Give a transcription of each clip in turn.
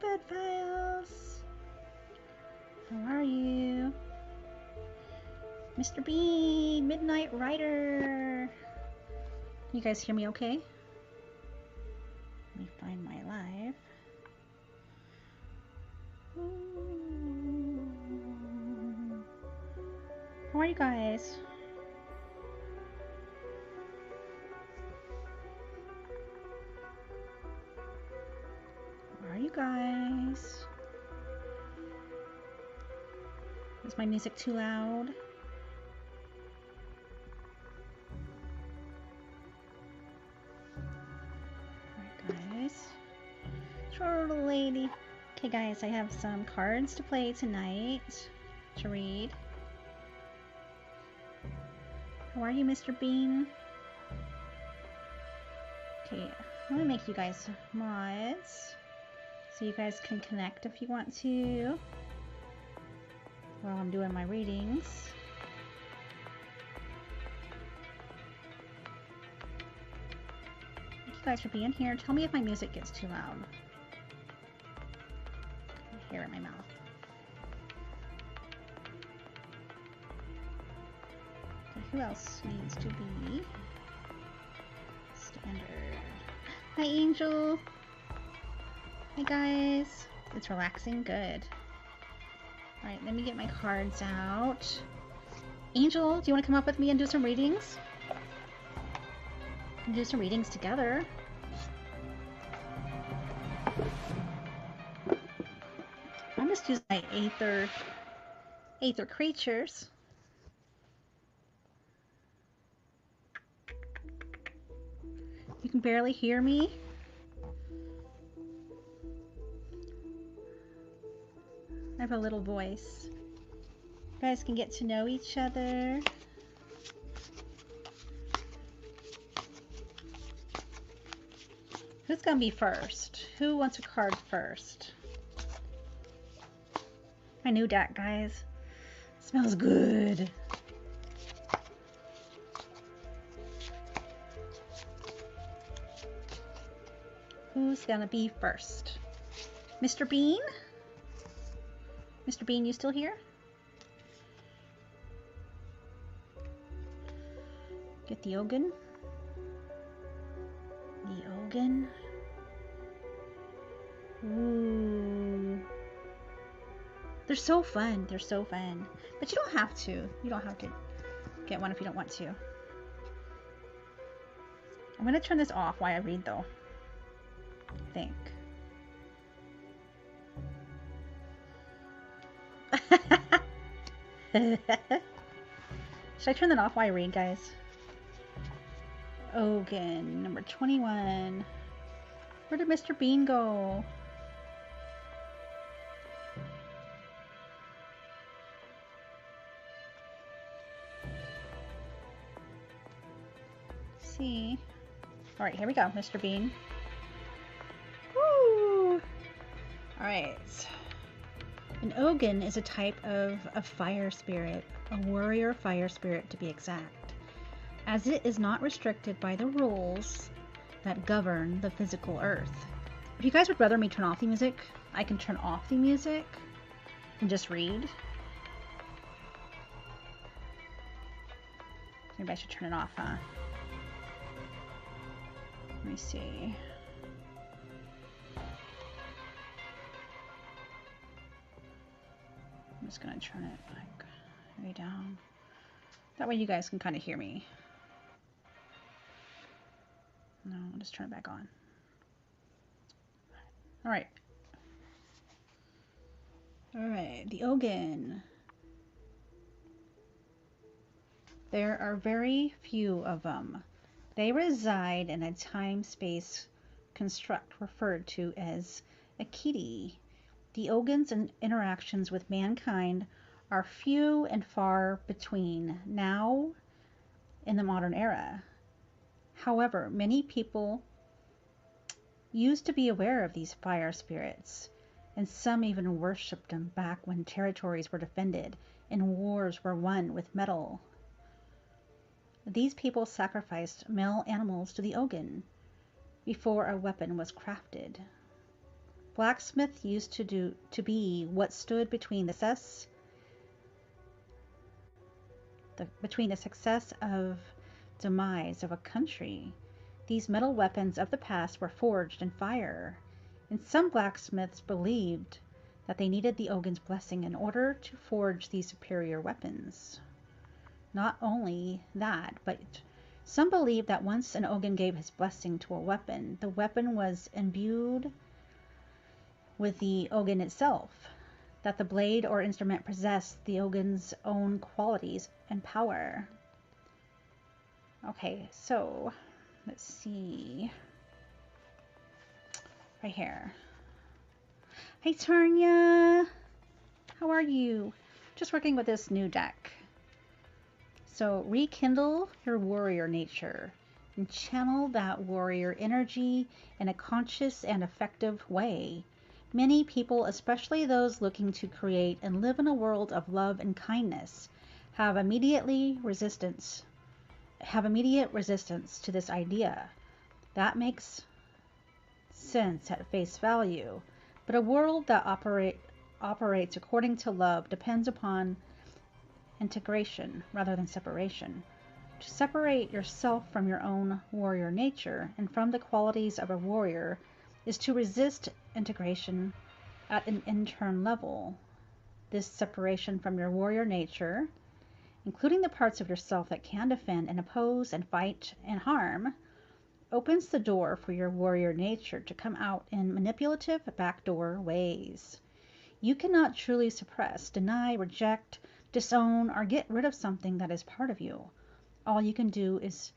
Bed Files. How are you? Mr. Bean, Midnight Rider. You guys hear me okay? Let me find my live. How are you guys? How are you guys? Is my music too loud? Alright guys. Turtle lady. Okay guys, I have some cards to play tonight. To read. How are you, Mr. Bean? Okay, I'm gonna make you guys mods. So you guys can connect if you want to. While I'm doing my readings. Thank you guys for being here. Tell me if my music gets too loud. I hear it in my mouth. Okay, who else needs to be standard? Hi, Angel. Hi, guys. It's relaxing. Good. Alright, let me get my cards out. Angel, do you want to come up with me and do some readings? We can do some readings together. I'm just using my Aether creatures. You can barely hear me. I have a little voice. You guys can get to know each other. Who's gonna be first? Who wants a card first? My new deck, guys. Smells good. Who's gonna be first? Mr. Bean? Mr. Bean, you still here? Get the Ogun. The Ogun. Ooh. They're so fun. They're so fun. But you don't have to. You don't have to get one if you don't want to. I'm going to turn this off while I read, though. I think. Should I turn that off while I read, guys? Ogun, number 21. Where did Mr. Bean go? Let's see. Alright, here we go, Mr. Bean. Woo! Alright. An Ogun is a type of a fire spirit, a warrior fire spirit to be exact, as it is not restricted by the rules that govern the physical earth. If you guys would rather me turn off the music, I can turn off the music and just read. Maybe I should turn it off, huh? Let me see. I'm just gonna turn it like way down. That way you guys can kind of hear me. No, I'll just turn it back on. Alright. Alright, the Ogun. There are very few of them. They reside in a time-space construct referred to as a kitty. The Ogun's interactions with mankind are few and far between now in the modern era. However, many people used to be aware of these fire spirits, and some even worshipped them back when territories were defended and wars were won with metal. These people sacrificed male animals to the Ogun before a weapon was crafted. blacksmith used to be what stood between the success of demise of a country. These metal weapons of the past were forged in fire, and some blacksmiths believed that they needed the Ogun's blessing in order to forge these superior weapons. Not only that, but some believed that once an Ogun gave his blessing to a weapon, the weapon was imbued with the Ogun itself, that the blade or instrument possessed the Ogun's own qualities and power. Okay, so let's see. Right here. Hey Tarnia, how are you? Just working with this new deck. So rekindle your warrior nature and channel that warrior energy in a conscious and effective way. Many people, especially those looking to create and live in a world of love and kindness, have immediate resistance to this idea. That makes sense at face value, but a world that operates according to love depends upon integration rather than separation. To separate yourself from your own warrior nature and from the qualities of a warrior is to resist integration at an internal level. This separation from your warrior nature, including the parts of yourself that can defend and oppose and fight and harm, opens the door for your warrior nature to come out in manipulative backdoor ways. You cannot truly suppress, deny, reject, disown, or get rid of something that is part of you. All you can do is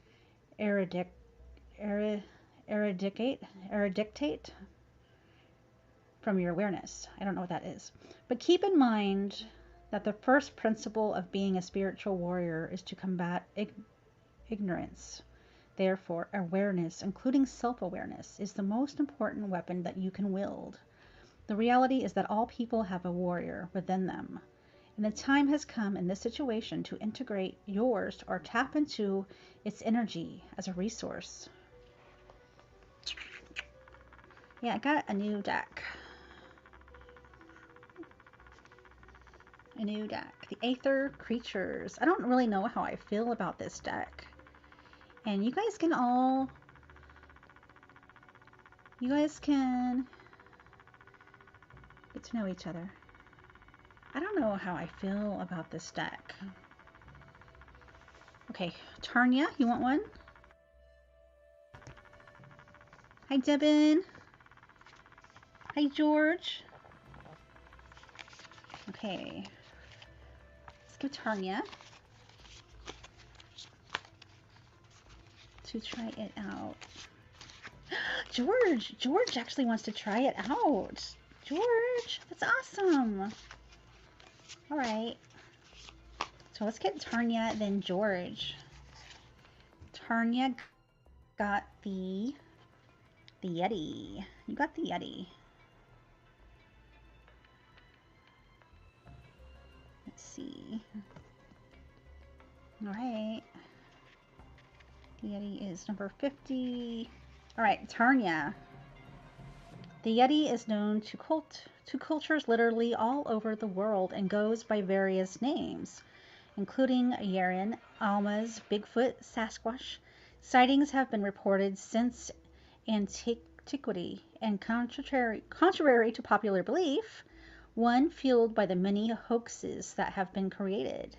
eradicate from your awareness. I don't know what that is. But keep in mind that the first principle of being a spiritual warrior is to combat ignorance. Therefore, awareness, including self-awareness, is the most important weapon that you can wield. The reality is that all people have a warrior within them, and the time has come in this situation to integrate yours or tap into its energy as a resource. Yeah, I got a new deck. The Aether Creatures. I don't really know how I feel about this deck. And you guys can get to know each other. I don't know how I feel about this deck. Okay, Tarnia, you want one? Hi, Devin. Hi, George. Okay. Let's give Tarnia to try it out. George actually wants to try it out. George, that's awesome. All right. So let's get Tarnia, then George. Tarnia got the Yeti. You got the Yeti. Let's see. All right. The Yeti is number 50. All right, Tarnia. The Yeti is known to cultures literally all over the world and goes by various names, including Yeren, Almas, Bigfoot, Sasquatch. Sightings have been reported since antiquity, and contrary to popular belief, one fueled by the many hoaxes that have been created.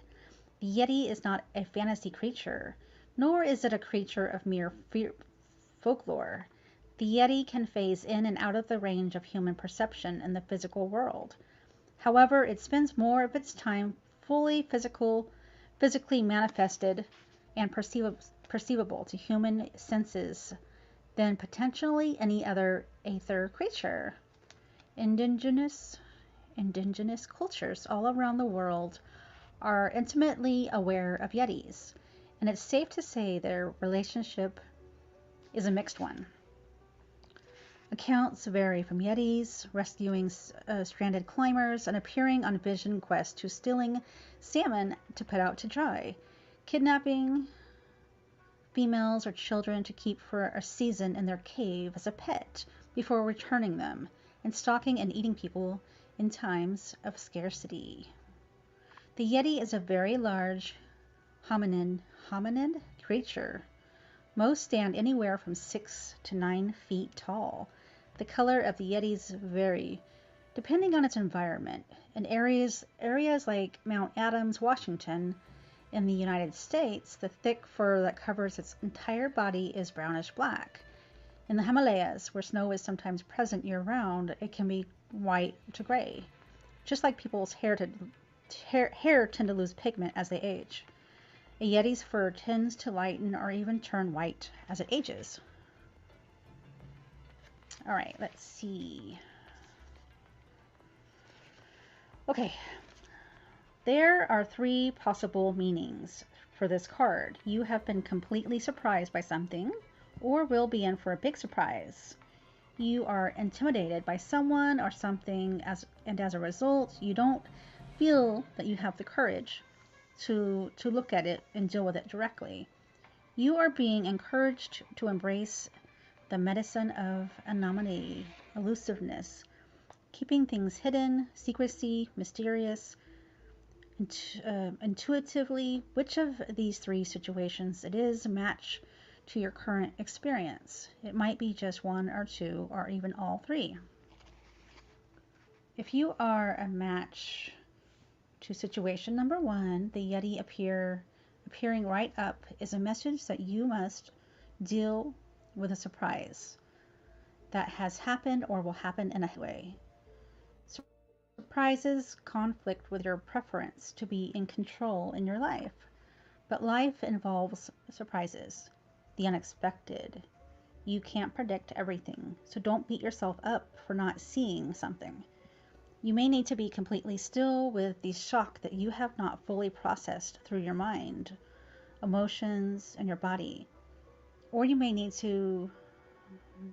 The Yeti is not a fantasy creature, nor is it a creature of mere folklore. The Yeti can phase in and out of the range of human perception in the physical world. However, it spends more of its time fully physically manifested and perceivable to human senses than potentially any other Aether creature. Indigenous cultures all around the world are intimately aware of Yetis, and it's safe to say their relationship is a mixed one. Accounts vary from Yetis rescuing stranded climbers and appearing on vision quests to stealing salmon to put out to dry, kidnapping females or children to keep for a season in their cave as a pet before returning them, and stalking and eating people in times of scarcity. The Yeti is a very large hominid creature. Most stand anywhere from 6 to 9 feet tall. The color of the Yetis vary depending on its environment. In areas like Mount Adams, Washington, in the United States, the thick fur that covers its entire body is brownish black. In the Himalayas, where snow is sometimes present year-round, it can be white to gray, just like people's hair tend to lose pigment as they age. A Yeti's fur tends to lighten or even turn white as it ages. All right, let's see. Okay, there are 3 possible meanings for this card. You have been completely surprised by something, or will be in for a big surprise. You are intimidated by someone or something, and as a result, you don't feel that you have the courage to look at it and deal with it directly. You are being encouraged to embrace the medicine of anonymity, elusiveness, keeping things hidden, secrecy, mysterious, intuitively. Which of these 3 situations it is match to your current experience? It might be just 1 or 2 or even all 3. If you are a match to situation number 1, the Yeti appearing right up is a message that you must deal with a surprise that has happened or will happen in a way. Surprises conflict with your preference to be in control in your life, but life involves surprises, the unexpected. You can't predict everything, so don't beat yourself up for not seeing something. You may need to be completely still with the shock that you have not fully processed through your mind, emotions, and your body. Or you may need to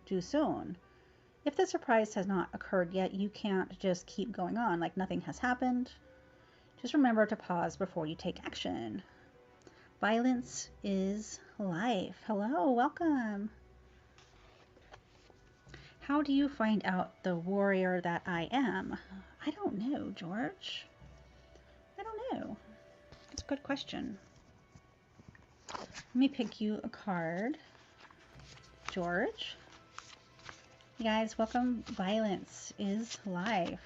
do soon. If the surprise has not occurred yet, you can't just keep going on like nothing has happened. Just remember to pause before you take action. Violence is life. Hello, welcome. How do you find out the warrior that I am? I don't know, George. I don't know. That's a good question. Let me pick you a card. George. You guys, welcome. Violence is life.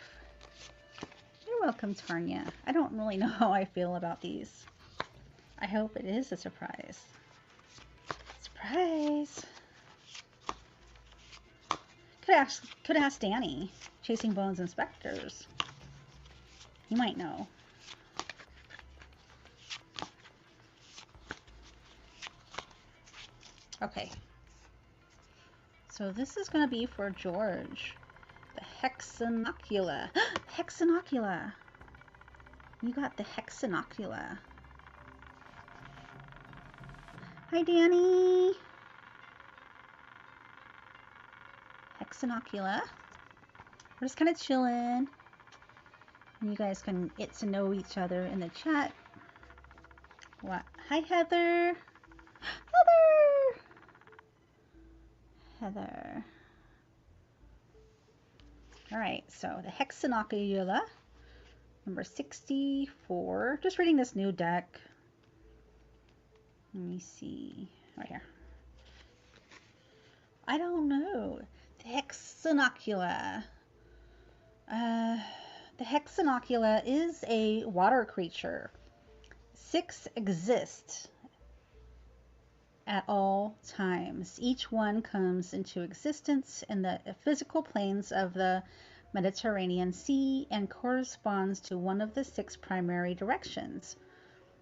You're welcome, Tanya. I don't really know how I feel about these. I hope it is a surprise. Surprise! Could ask Danny. Chasing Bones Inspectors. He might know. Okay. So this is going to be for George. The Hexanocula. Hexanocula! You got the Hexanocula. Hi, Danny! Hexanocula. We're just kind of chilling. And you guys can get to know each other in the chat. What? Hi, Heather! Heather! Heather. Alright, so the Hexanocula, number 64. Just reading this new deck. Let me see. Right here. I don't know. The Hexanocula. The Hexanocula is a water creature. 6 exist at all times. Each one comes into existence in the physical planes of the Mediterranean Sea and corresponds to one of the 6 primary directions.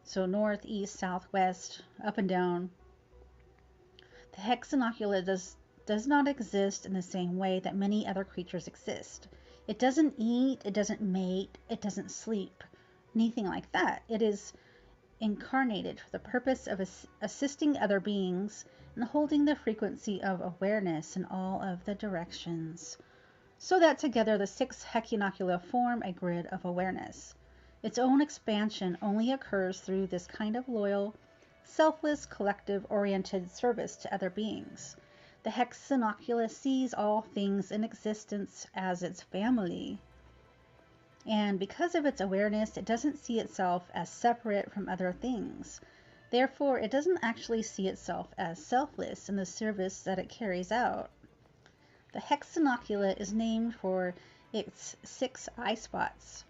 So north, east, south, west, up and down. The Hexanocula does not exist in the same way that many other creatures exist. It doesn't eat, it doesn't mate, it doesn't sleep, anything like that. It is incarnated for the purpose of assisting other beings and holding the frequency of awareness in all of the directions, so that together the 6 Hexanocula form a grid of awareness. Its own expansion only occurs through this kind of loyal, selfless, collective-oriented service to other beings. The Hexanocula sees all things in existence as its family. And because of its awareness, it doesn't see itself as separate from other things. Therefore, it doesn't actually see itself as selfless in the service that it carries out. The Hexanocula is named for its 6 eye spots.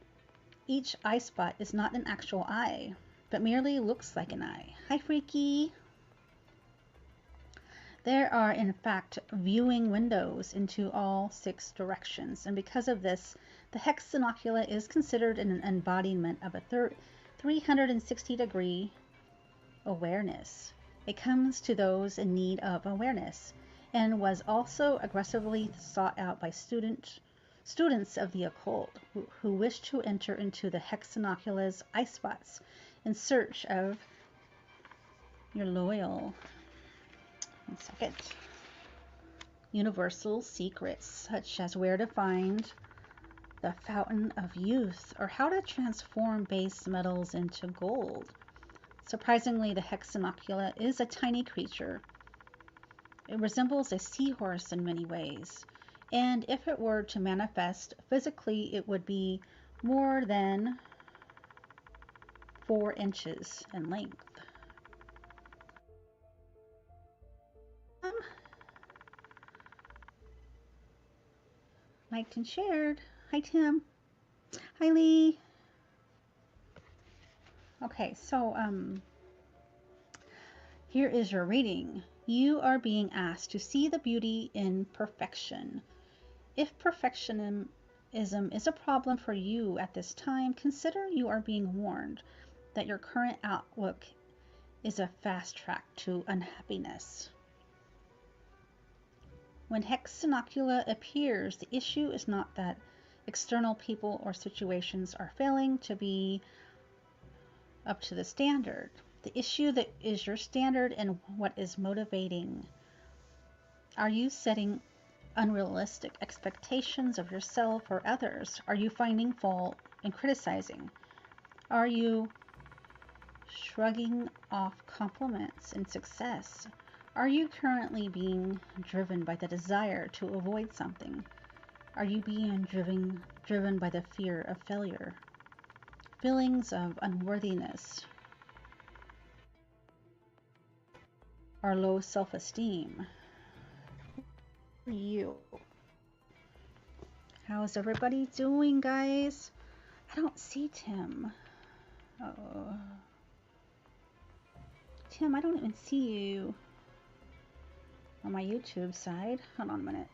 Each eye spot is not an actual eye, but merely looks like an eye. Hi, Freaky! There are, in fact, viewing windows into all 6 directions, and because of this, the Hexanocula is considered an embodiment of a 360-degree awareness. It comes to those in need of awareness, and was also aggressively sought out by students of the occult who wish to enter into the Hexanocula's eye spots in search of your loyal... One second. Universal secrets, such as where to find the fountain of youth or how to transform base metals into gold. Surprisingly, the Hexanocula is a tiny creature. It resembles a seahorse in many ways, and if it were to manifest physically, it would be more than 4 inches in length. Liked and shared. Hi, Tim. Hi, Lee. Okay, so here is your reading. You are being asked to see the beauty in perfection. If perfectionism is a problem for you at this time, consider you are being warned that your current outlook is a fast track to unhappiness. When Hexanocula appears, the issue is not that external people or situations are failing to be up to the standard. The issue that is your standard and what is motivating. Are you setting unrealistic expectations of yourself or others? Are you finding fault and criticizing? Are you shrugging off compliments and success? Are you currently being driven by the desire to avoid something? Are you being driven by the fear of failure? Feelings of unworthiness or low self-esteem? For you. How's everybody doing, guys? I don't see Tim. Oh. Tim, I don't even see you on my YouTube side. Hold on a minute.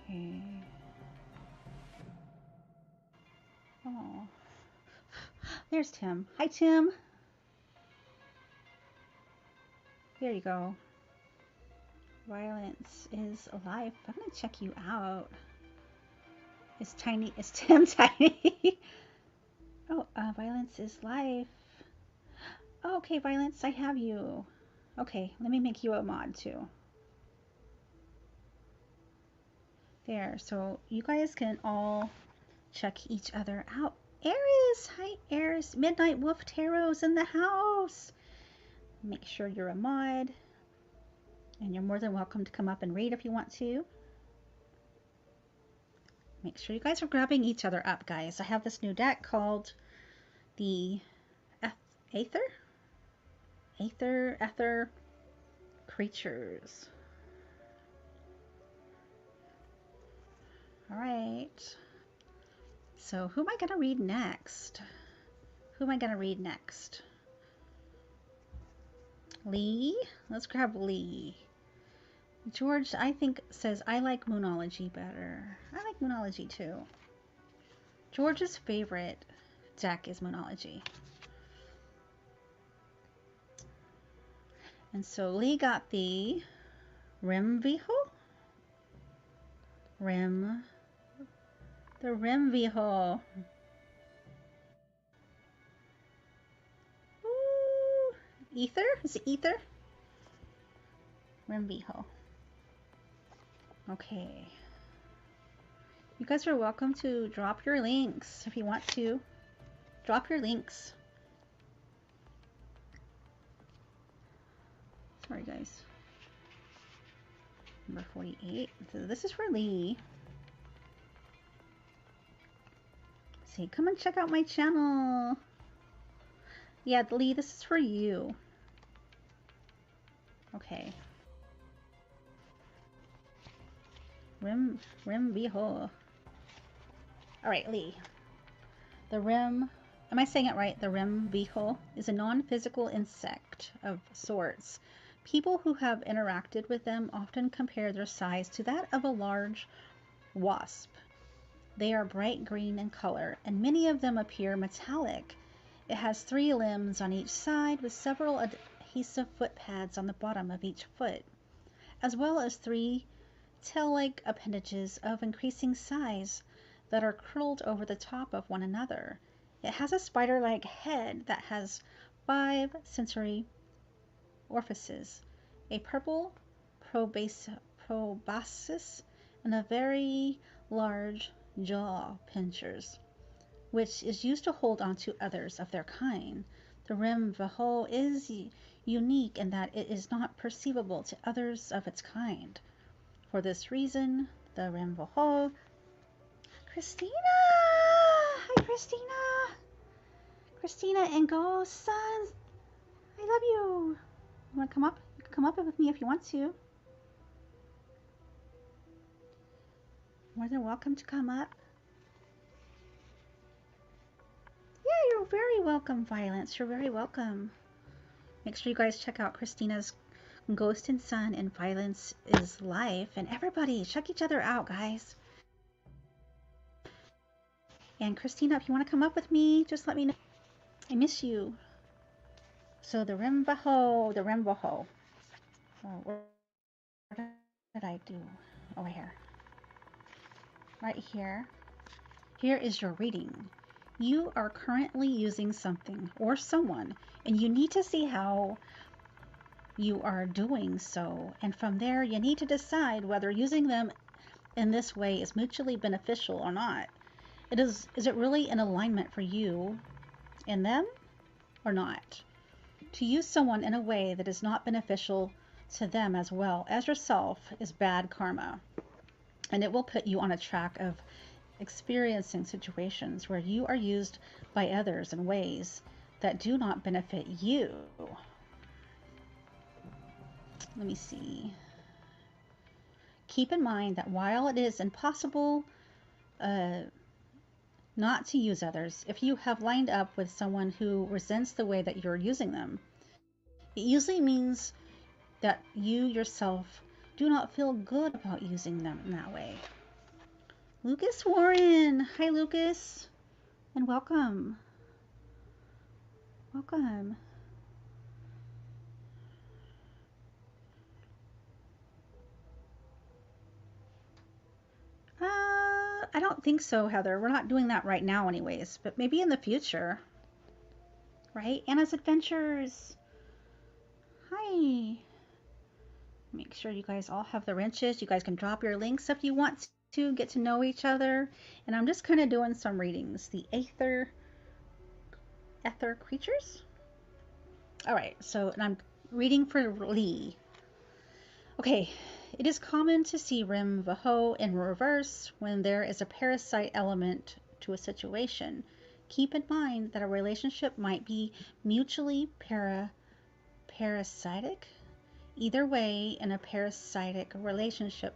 Okay. Oh. There's Tim. Hi, Tim. There you go. Violence is alive. I'm gonna check you out. Is Tim tiny? Oh, violence is life. Oh, okay, Violence, I have you. Okay, let me make you a mod too. There, so you guys can all check each other out. Aries! Hi, Aries. Midnight Wolf Tarot's in the house. Make sure you're a mod. And you're more than welcome to come up and read if you want to. Make sure you guys are grabbing each other up, guys. I have this new deck called the Aether? Aether Creatures. Alright. So who am I going to read next? Lee? Let's grab Lee. George, I think, says, I like Moonology better. I like Moonology too. George's favorite deck is Moonology. And so Lee got the Rim Vehicle. The Rim Vehicle. Ooh. Aether? Is it Aether? Rim Vehicle. Okay. You guys are welcome to drop your links if you want to. Drop your links. Sorry, guys. Number 48. So this is for Lee. See, come and check out my channel. Yeah, Lee, this is for you. Okay. Rim Viho. Alright, Lee. The Rim, am I saying it right? The Rim Viho is a non-physical insect of sorts. People who have interacted with them often compare their size to that of a large wasp. They are bright green in color, and many of them appear metallic. It has 3 limbs on each side with several adhesive foot pads on the bottom of each foot, as well as 3 tail-like appendages of increasing size that are curled over the top of one another. It has a spider-like head that has 5 sensory orifices, a purple proboscis, and a very large jaw pinchers, which is used to hold on to others of their kind. The Rim Viho is unique in that it is not perceivable to others of its kind. For this reason, the Rim Viho... Christina! Hi, Christina! Christina and Go Sons! I love you! You want to come up? You can come up with me if you want to. More than welcome to come up. Yeah, you're very welcome, Violence. You're very welcome. Make sure you guys check out Christina's Ghost and Sun and Violence is Life. And everybody, check each other out, guys. And Christina, if you want to come up with me, just let me know. I miss you. So the Rim Viho, the Rim Viho. Oh, where did I do? Over here. Right here. Here is your reading. You are currently using something or someone, and you need to see how you are doing so. And from there, you need to decide whether using them in this way is mutually beneficial or not. Is it really in alignment for you and them or not? To use someone in a way that is not beneficial to them as well as yourself is bad karma, and it will put you on a track of experiencing situations where you are used by others in ways that do not benefit you. Let me see. Keep in mind that while it is impossible not to use others, if you have lined up with someone who resents the way that you're using them, it usually means that you yourself do not feel good about using them in that way. Lucas Warren. Hi, Lucas. And welcome. Welcome. I don't think so, Heather. We're not doing that right now anyways, but maybe in the future. Right? Anna's Adventures. Hi. Make sure you guys all have the wrenches. You guys can drop your links if you want to get to know each other. And I'm just kind of doing some readings. The Aether creatures. All right, so and I'm reading for Lee. Okay, it is common to see Rim Viho in reverse when there is a parasite element to a situation. Keep in mind that a relationship might be mutually parasitic. Either way, in a parasitic relationship,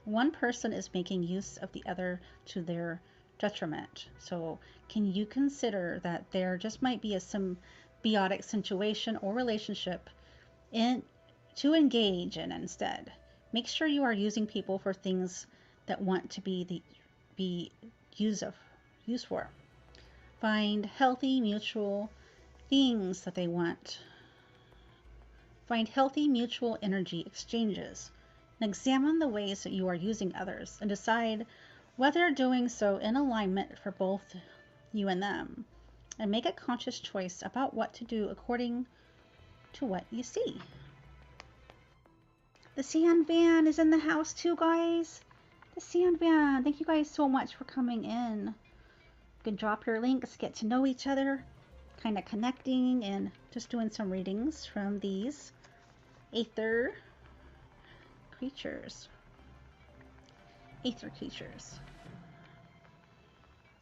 one person is making use of the other to their detriment. So can you consider that there just might be a symbiotic situation or relationship to engage in instead? Make sure you are using people for things that want to be used for. Find healthy mutual things that they want. Find healthy mutual energy exchanges. And examine the ways that you are using others and decide whether doing so in alignment for both you and them. And make a conscious choice about what to do according to what you see. The Sand Van is in the house too, guys. The Sand Van. Thank you guys so much for coming in. You can drop your links, get to know each other, kind of connecting and just doing some readings from these Aether creatures. Aether creatures.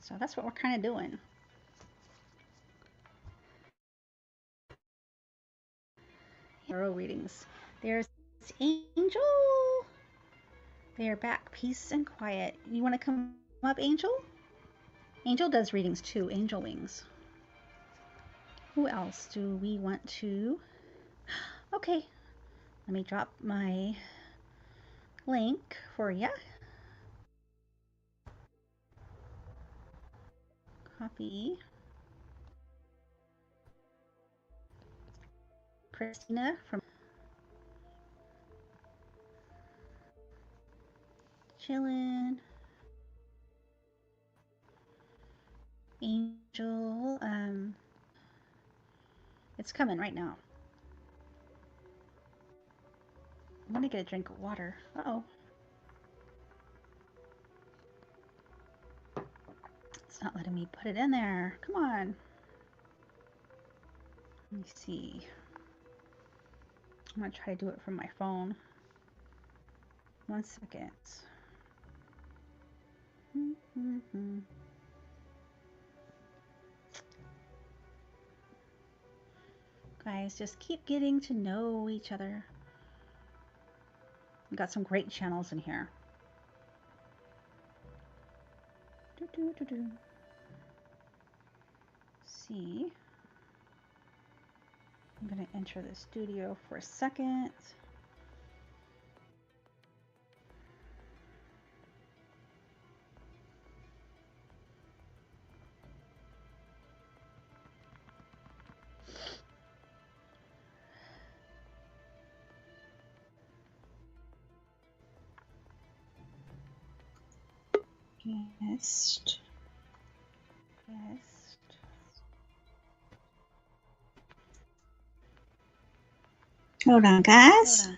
So that's what we're kind of doing. Tarot readings. There's Angel. They are back. Peace and quiet. You want to come up, Angel? Angel does readings too. Angel Wings. Who else do we want to? Okay. Let me drop my link for you. Copy. Christina from Chillin'. Angel. It's coming right now. I'm gonna get a drink of water. Uh-oh. It's not letting me put it in there. Come on. Let me see. I'm gonna try to do it from my phone. 1 second. Guys, just keep getting to know each other. We got some great channels in here. See. I'm gonna enter the studio for a second. Guest. Hold on, guys.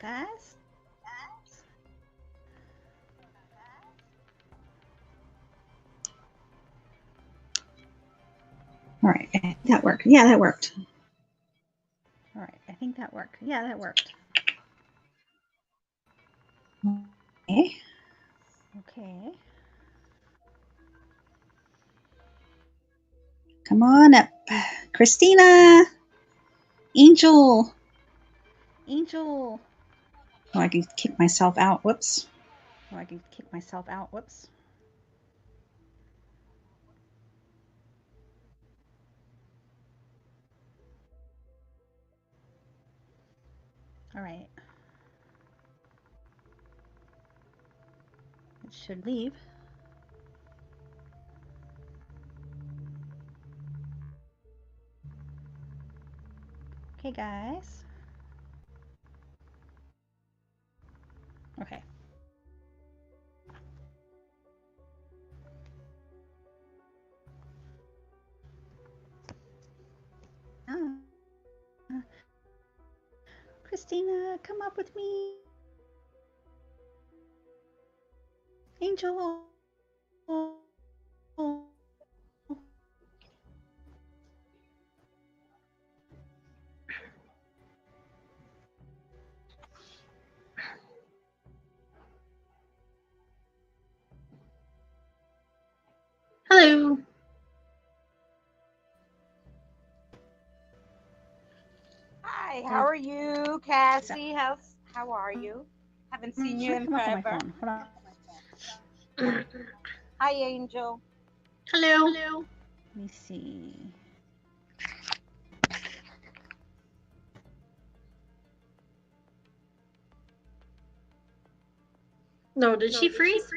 All right, that worked. Yeah, that worked. All right, I think that worked. Yeah, that worked. Okay. Okay. Come on up. Christina. Angel. Angel. Oh, I can kick myself out. Whoops. Oh, I can kick myself out. Whoops. All right. It should leave. Okay, guys. Okay. Christina, come up with me. Angel. Hello. Hi, how are you, Cassie? How are you? Haven't seen you in forever. Hi, Angel. Hello. Let me see. No, did she freeze?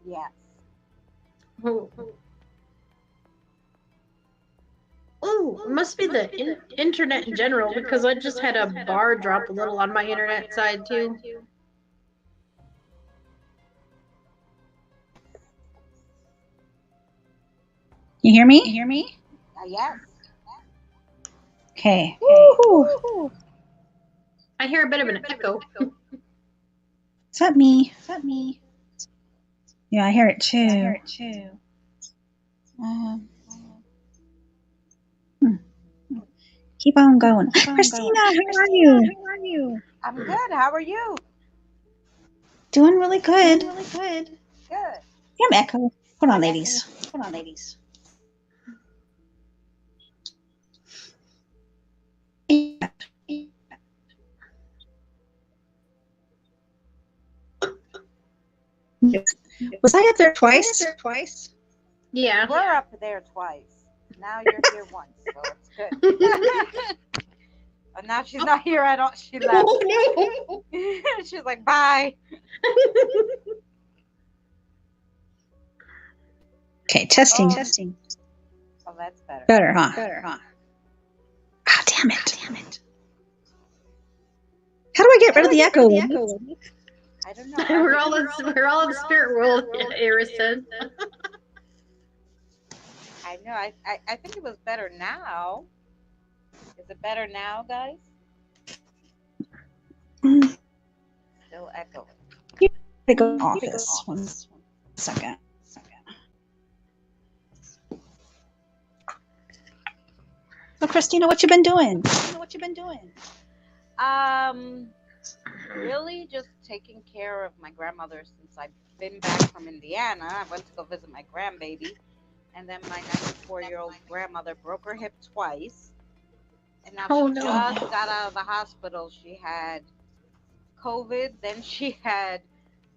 Yes. Oh. Oh, it must be the internet in general, because I just had a bar drop a little on my internet side too. You hear me? You hear me? Yes. Okay. Woo-hoo. I hear a bit of an echo. Is that me? Is that me? Yeah, I hear it too. I hear it too. Keep on going. Christina, where are you? I'm good. How are you? Doing really good. Good. Damn echo. Hold on, ladies. Was I up there twice? Yeah. We're up there twice. Now you're here once, so it's good. And now she's not here at all. She left. Oh, no. She's like, bye. Okay, testing. Oh, that's better. Better, huh? Ah, damn it. How do I get rid of the echo? I don't know. We're all in the spirit world, Iris said. I know. I think it was better now. Is it better now, guys? Still echoing. I go to office. One second. So, Christina, what you been doing? Really just taking care of my grandmother since I've been back from Indiana. I went to go visit my grandbaby, and then my 94-year-old grandmother broke her hip twice, and now Oh, she no. just got out of the hospital. She had COVID, then she had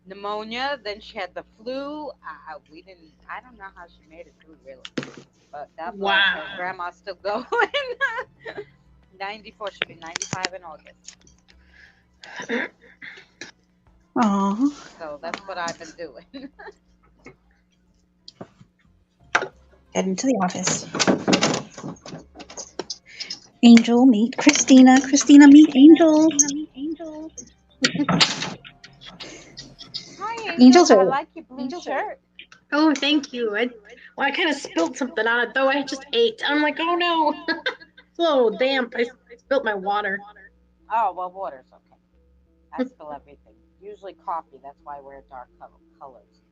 pneumonia, then she had the flu. I don't know how she made it through, really, but God bless her. Wow. Grandma's still going. 94, she'll be 95 in August. Aww. So that's what I've been doing. Heading to the office. Angel, meet Christina. Christina, meet Angel. Hi, Angels Angel. are- I like your blue shirt. Oh, thank you. I kind of spilled something on it, though. I just ate. I'm like, oh, no. It's a little damp. I spilled my water. Oh, well, water's okay. I spill everything. Usually coffee. That's why I wear dark colors.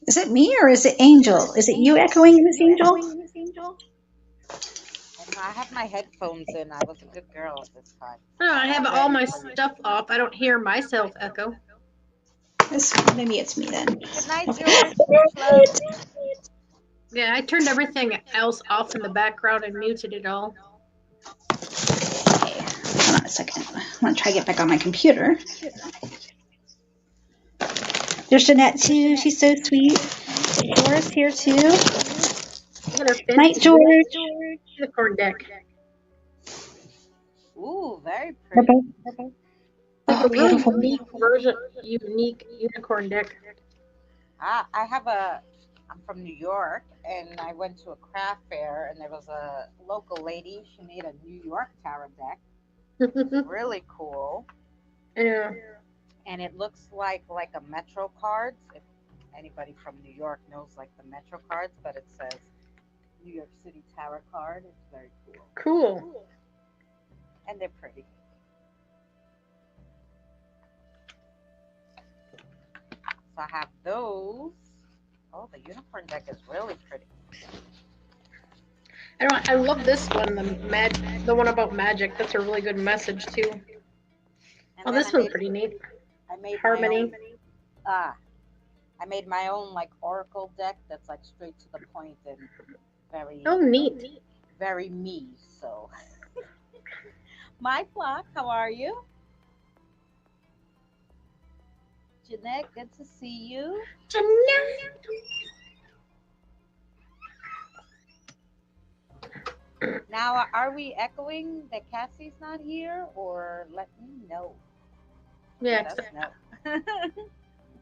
Is it me or is it Angel? Is it you echoing, Miss Angel? I have my headphones in. I was a good girl at this time. Oh, I have all my stuff off. I don't hear myself echo. Maybe it's me then. Good night, Okay. George. Yeah, I turned everything else off in the background and muted it all. Okay, hold on a second. I'm going to try to get back on my computer. There's Jeanette, too. She's so sweet. Dora's here, too. Night, George. Unicorn deck. Ooh, very pretty. Oh, beautiful. Unique unicorn deck. I'm from New York, and I went to a craft fair, and there was a local lady. She made a New York tarot deck. Really cool. Yeah. And it looks like a Metro cards. If anybody from New York knows like the Metro cards, but it says New York City tarot card. It's very cool. Cool. And they're pretty. So I have those. Oh, the unicorn deck is really pretty. I love this one, the one about magic. That's a really good message too. And Oh, then this one's pretty neat. I made Harmony. I made my own like oracle deck that's like straight to the point and very Oh, neat. very me. So, my flock, how are you? Jeanette, good to see you. Now, are we echoing that Cassie's not here, or let me know? Yeah. Let us know.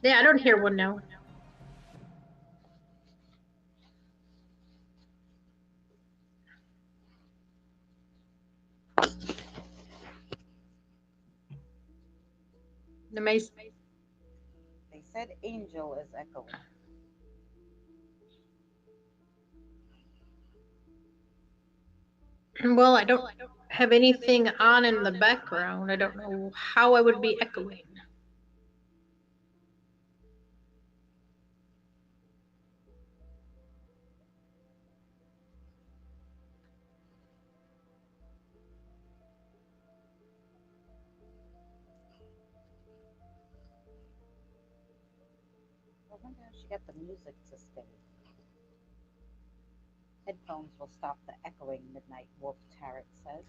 Yeah, I don't hear one now. Nice. They said Angel is echoing. Well, I don't have anything on in the background. I don't know how I would be echoing. wonder how she got the music to stay. Headphones will stop the echoing, Midnight Wolf Tarot says.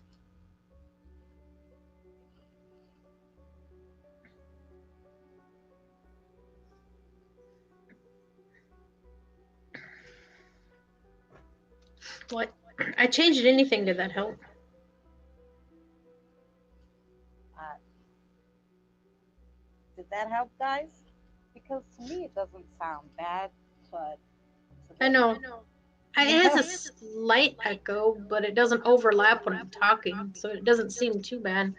What? I changed anything. Did that help? Did that help, guys? Because to me it doesn't sound bad, but I know. It has a slight echo, but it doesn't overlap when I'm talking, so it doesn't seem too bad.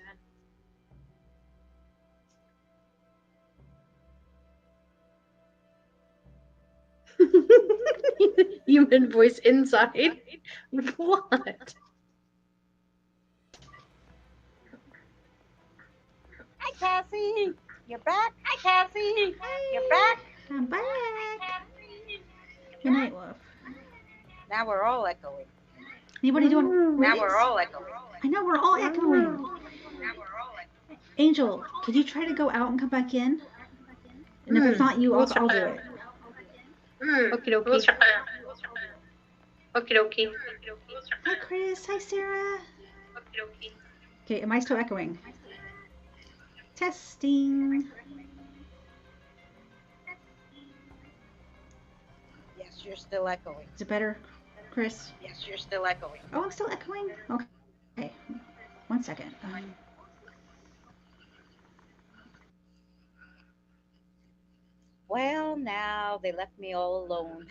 Human voice inside. What? Hi, Cassie. You're back. Hi, Cassie. You're back. I'm back. Good night, Wolf. Now we're all echoing. Anybody doing? Now we're all echoing. I know we're all echoing. Angel, could you try to go out and come back in? And if it's not you, I'll do it. Okie dokie. Okie dokie. Hi, Chris. Hi, Sarah. Okay, am I still echoing? Testing. Yes, you're still echoing. Is it better, Chris? Yes, you're still echoing. Oh, I'm still echoing? Okay. 1 second. Well, now they left me all alone.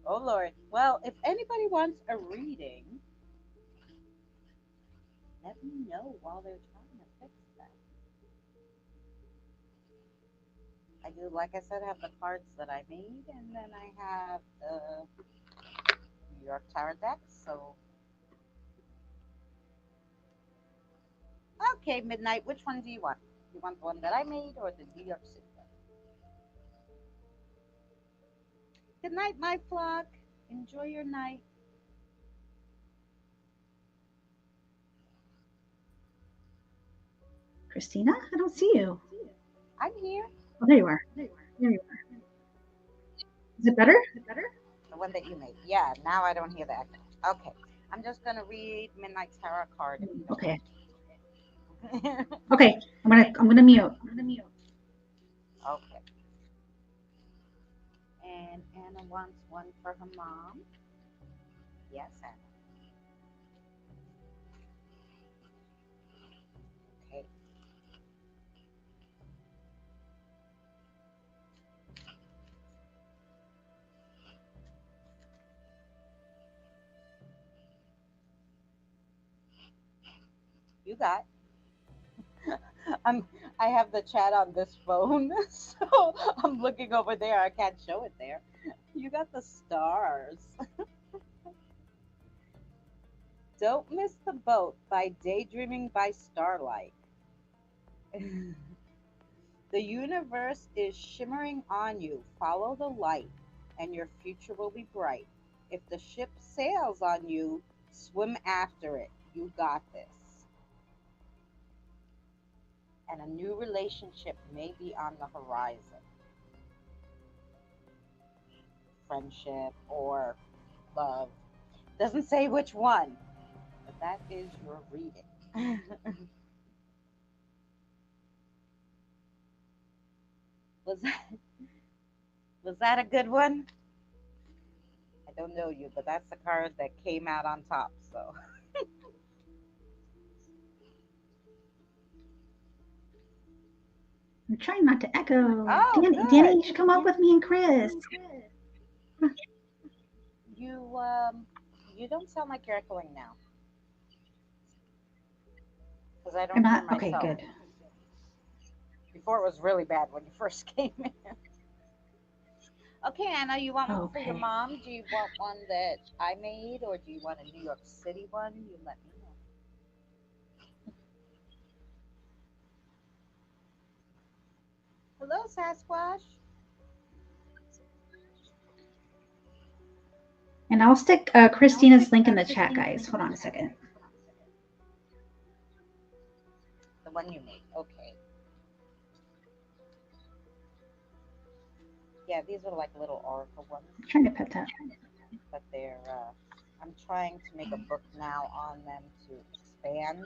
Oh, Lord. Well, if anybody wants a reading, let me know while they're trying to fix that. I do, like I said, have the cards that I made, and then I have the New York Tarot deck, so... Okay, Midnight, which one do you want? You want the one that I made or the New York City one? Good night, my flock. Enjoy your night. Christina, I don't see you. I'm here. Oh, there you are. There you are. Is it better? The one that you made. Yeah, now I don't hear the echo. Okay. I'm just going to read Midnight Tarot card. Okay. Okay. I'm gonna mute. Okay. And Anna wants one for her mom. Yes, Anna. Okay. You got. I have the chat on this phone, so I'm looking over there. I can't show it there. You got the stars. Don't miss the boat by daydreaming by starlight. The universe is shimmering on you. Follow the light, and your future will be bright. If the ship sails on you, swim after it. You got this. And a new relationship may be on the horizon. Friendship or love. Doesn't say which one, but that is your reading. Was that a good one? I don't know you, but that's the card that came out on top, so. I'm trying not to echo. Oh, Danny, you should come up with me and Chris. You don't sound like you're echoing now. Because I don't hear myself. Okay, good. Before it was really bad when you first came in. Okay, Anna, you want one for your mom? Do you want one that I made, or do you want a New York City one? You let me know. Hello, Sasquatch. And I'll stick Christina's link in the chat, guys. Hold on a second. The one you made, okay. Yeah, these are like little oracle ones, I'm trying to put that. but they're. I'm trying to make a book now on them to expand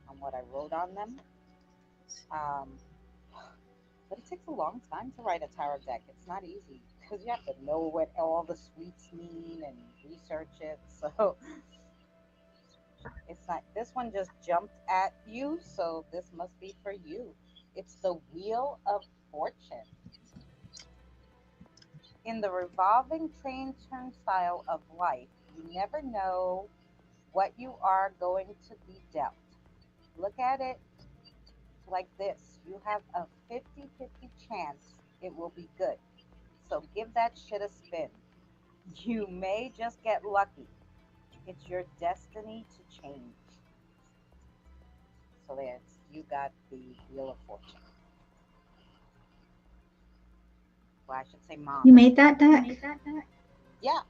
on what I wrote on them. Um, but it takes a long time to write a tarot deck. It's not easy because you have to know what all the suites mean and research it. So it's not. This one just jumped at you, so this must be for you. It's the Wheel of Fortune. In the revolving train turnstile of life, you never know what you are going to be dealt. Look at it like this: you have a 50-50 chance it will be good. So give that shit a spin. You may just get lucky. It's your destiny to change. So there's, you got the Wheel of Fortune. Well, I should say mom. You made that deck? Yeah.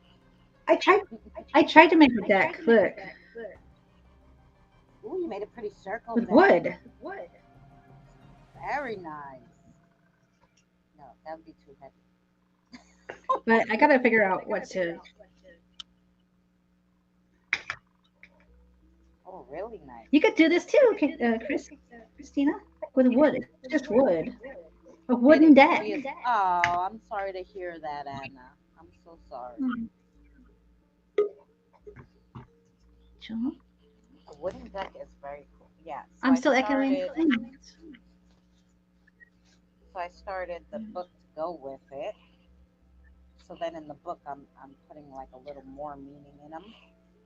I tried to make a deck. Look. Ooh, you made a pretty circle With deck. wood. Very nice. No, that would be too heavy. But I gotta figure out what to. Oh, really nice. You could do this too, Christina, with wood. It's just wood. A wooden deck. Oh, I'm sorry to hear that, Anna. I'm so sorry. Sure. A wooden deck is very cool. Yeah. So I'm still echoing. So I started the book to go with it. So then in the book, I'm putting like a little more meaning in them.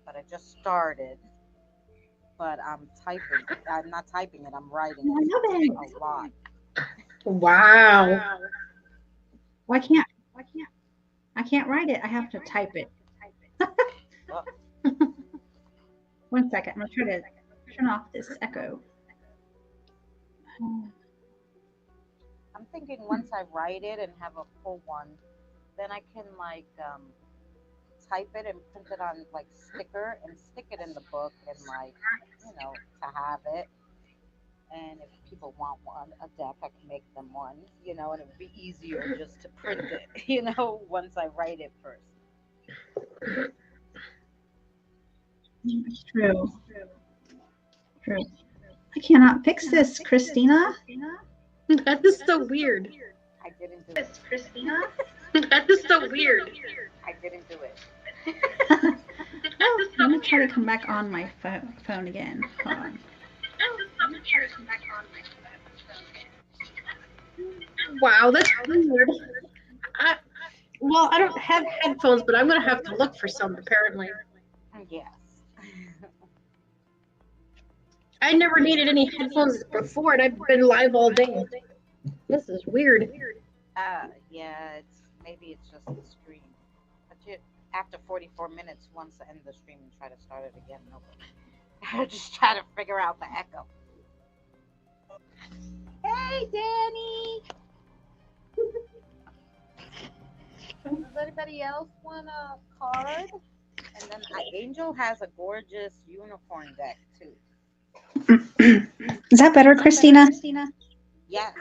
But I just started. But I'm typing. I'm not typing it. I'm writing it a lot. Wow. Why can't write it? I have to type it. One second. I'm gonna try to turn off this echo. I'm thinking once I write it and have a full one, then I can like type it and print it on like sticker and stick it in the book and like, you know, to have it. And if people want a deck, I can make them one, you know, and it would be easier just to print it, you know, once I write it first. It's true. I cannot fix this, Christina. That is so weird. I didn't do it. Christina? That is so weird. I didn't do it. Oh, let me try to come back on my phone again. Hold on. Wow, that's weird. Well, I don't have headphones, but I'm going to have to look for some, apparently. Yes. I never needed any headphones before, and I've been live all day. This is weird. Yeah, maybe it's just the stream. But after 44 minutes, once I end the stream and try to start it again, no problem. Just try to figure out the echo. Hey, Danny! Does anybody else want a card? And then Angel has a gorgeous unicorn deck, too. Is that better, Christina? Yes.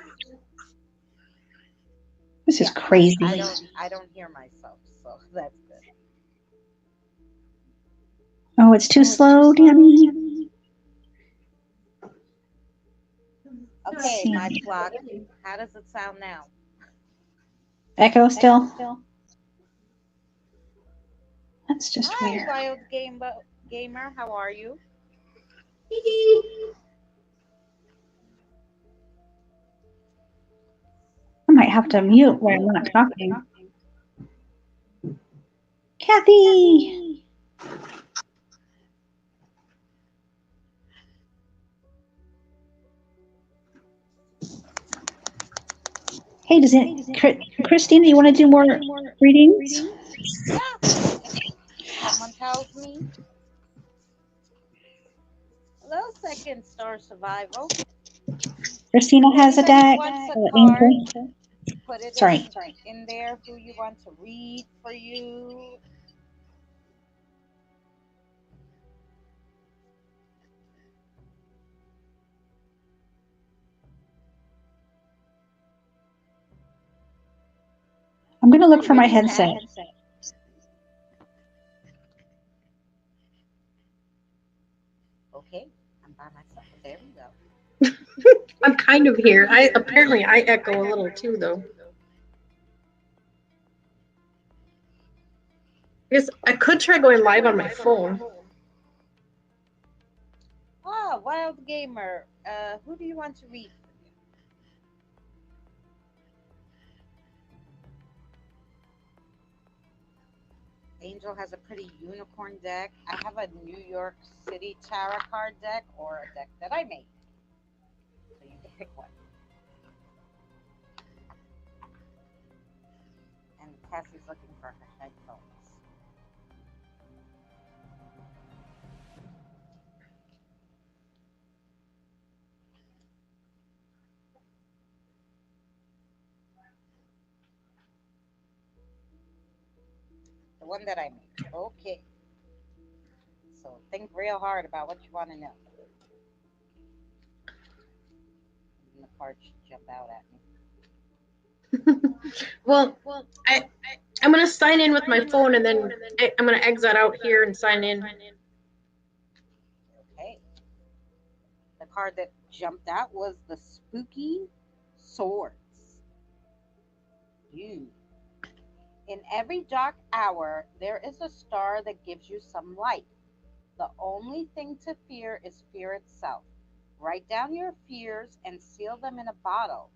This is crazy. I don't hear myself, so that's good. Oh, it's too slow, Danny. Okay, my clock. How does it sound now? Echo still? That's just weird. Hi, Wild Gamer. How are you? I might have to mute when I'm not talking. Kathy! Hey, Christina, you want to do more readings? Yeah. Someone tells me. Hello, Second Star Survival. Christina has a deck. Put it in there who you want to read for you. I'm gonna look for my headset. Okay, I'm by myself. There we go. I'm kind of here. Apparently I echo a little too, though. I could try going live on my phone. Ah, Wild Gamer. Who do you want to read? Angel has a pretty unicorn deck. I have a New York City tarot card deck or a deck that I made. So you can pick one. And Cassie's looking for her headphones. The one that I made. Okay. So think real hard about what you want to know. And the card should jump out at me. Well, I'm gonna sign in with my phone and then I'm gonna exit out here and sign in. Okay. The card that jumped out was the Spooky Swords. In every dark hour, there is a star that gives you some light. The only thing to fear is fear itself. Write down your fears and seal them in a bottle.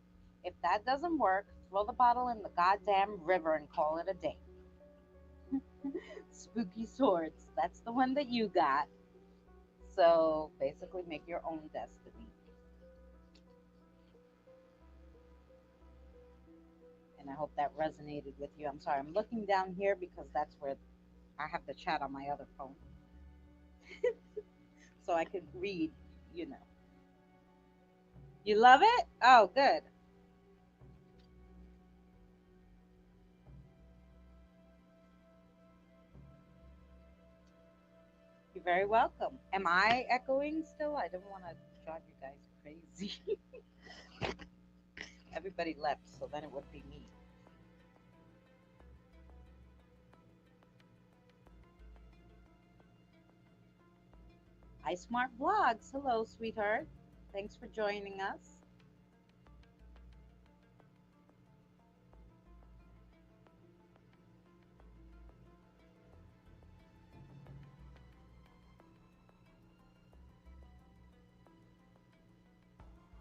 If that doesn't work, throw the bottle in the goddamn river and call it a day. Spooky Swords. That's the one that you got. So basically make your own destiny. And I hope that resonated with you. I'm sorry, I'm looking down here because that's where I have the chat on my other phone. So I can read, you know. You love it? Oh, good. You're very welcome. Am I echoing still? I didn't want to drive you guys crazy. Everybody left, so then it would be me. iSmart Vlogs. Hello, sweetheart. Thanks for joining us.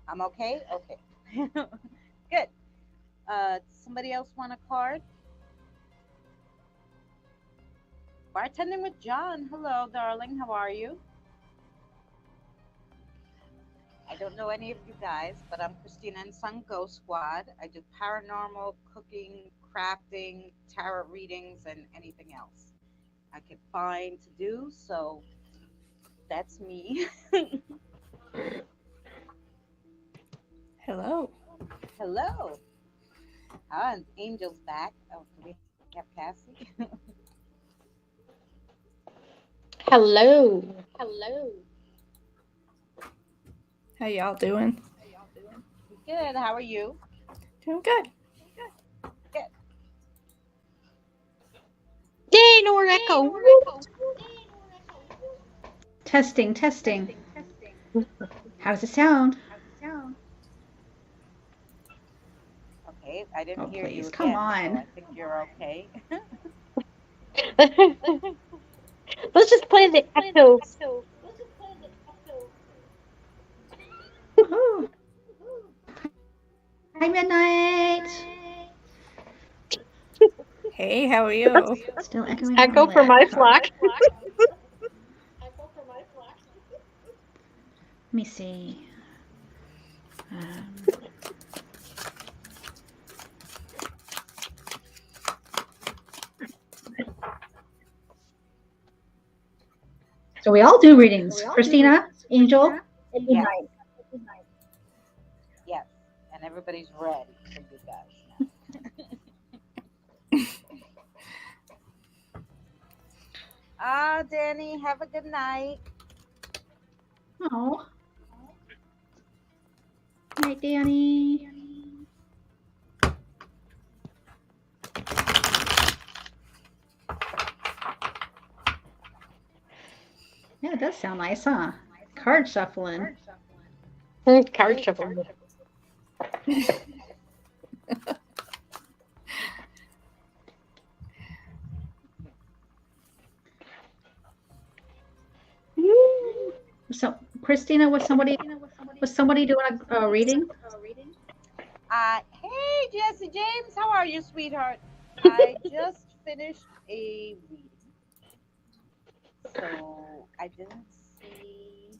I'm okay? Okay. Good. Somebody else want a card? Bartending with John. Hello, darling. How are you? I don't know any of you guys, but I'm Christina and Sun Ghost Squad. I do paranormal, cooking, crafting, tarot readings, and anything else I could find to do. So that's me. Hello. Hello. Ah, and Angel's back. Oh, do we have Cassie? Hello. How y'all doing? Good. How are you? Doing good. Good. Yay, no more echo. Testing. How does it sound? Okay, I didn't hear please, you come again, on. so I think you're okay. Let's just play the echoes. Woohoo. Hi, Midnight. Hey, how are you? Still echoing. Echo for my flock. Let me see. So we all do readings. Christina, Angel, and Yes. Midnight. Yes, and everybody's ready for you guys now. Danny, have a good night. Oh. Night, Danny. does sound nice, huh? Card shuffling. Card shuffle. So, Christina, was somebody doing a reading? Hey, Jesse James, how are you, sweetheart? I just finished a reading, so I didn't see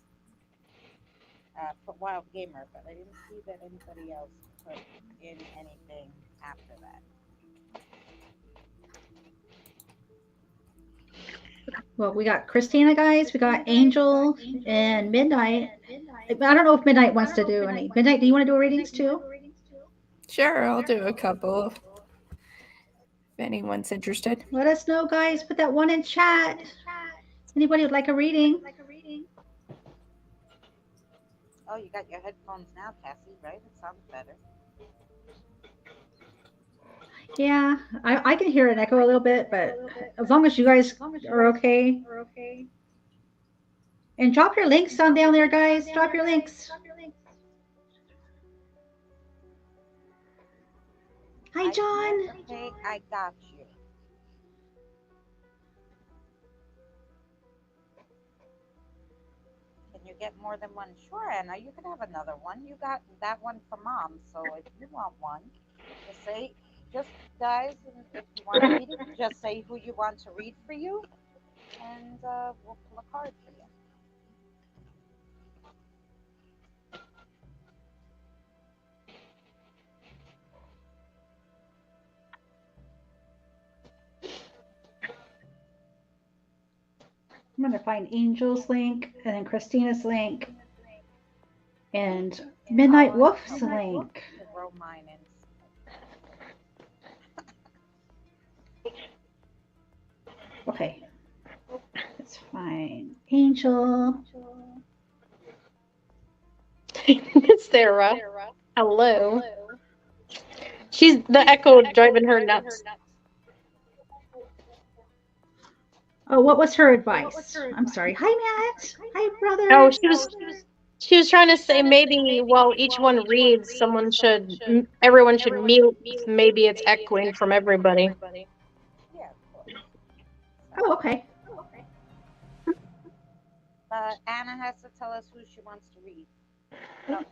for Wild Gamer, but I didn't see that anybody else put in anything after that. Well, we got Christina, guys. We got Angel and Midnight. I don't know if Midnight wants to do any. Midnight, do you want to do readings too? Sure, I'll do a couple if anyone's interested. Let us know, guys. Put that one in chat. Anybody would like a reading? Oh, you got your headphones now, Cassie, right? It sounds better. Yeah, I can hear an echo a little bit, but as long as you guys are okay. And drop your links down there, guys. Drop your links. Hi, John. Okay, I got you. Can you get more than one? Sure, Anna, you can have another one. You got that one for Mom, so if you want one, just guys, if you want to read it, just say who you want to read for you, and we'll pull a card for you. I'm going to find Angel's link, and then Christina's link, and Midnight Wolf's link. Throw mine in. Okay, let's find Angel. It's Sarah. Hello. She's the echo driving her nuts. Oh, what was her advice? I'm sorry. Hi, Matt. Hi, brother. Oh, she was trying to say maybe while each one reads, everyone should mute. Maybe it's echoing from everybody. Yeah, of course. Oh, okay. Anna has to tell us who she wants to read.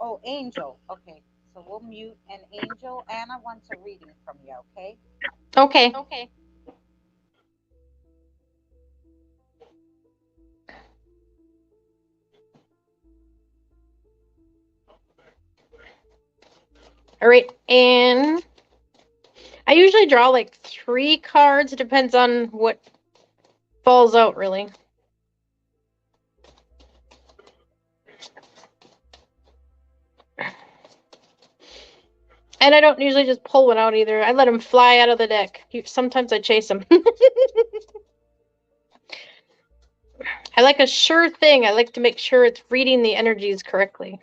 Oh, Angel. Okay, so we'll mute. And Angel, Anna wants a reading from you, okay? Okay. All right, and I usually draw like 3 cards. It depends on what falls out, really. And I don't usually just pull one out either. I let them fly out of the deck. Sometimes I chase them. I like a sure thing. I like to make sure it's reading the energies correctly.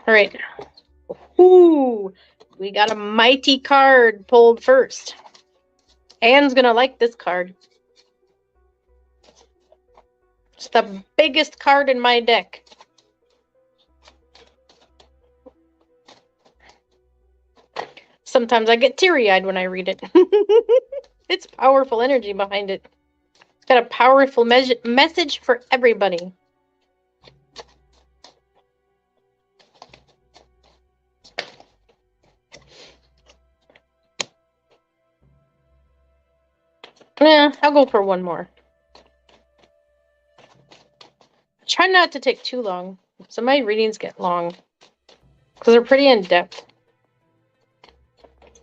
All right. Ooh, we got a mighty card pulled first. Anne's gonna like this card. It's the biggest card in my deck. Sometimes I get teary-eyed when I read it. It's powerful energy behind it. It's got a powerful message for everybody. Yeah, I'll go for one more. Try not to take too long. Some of my readings get long because they're pretty in-depth.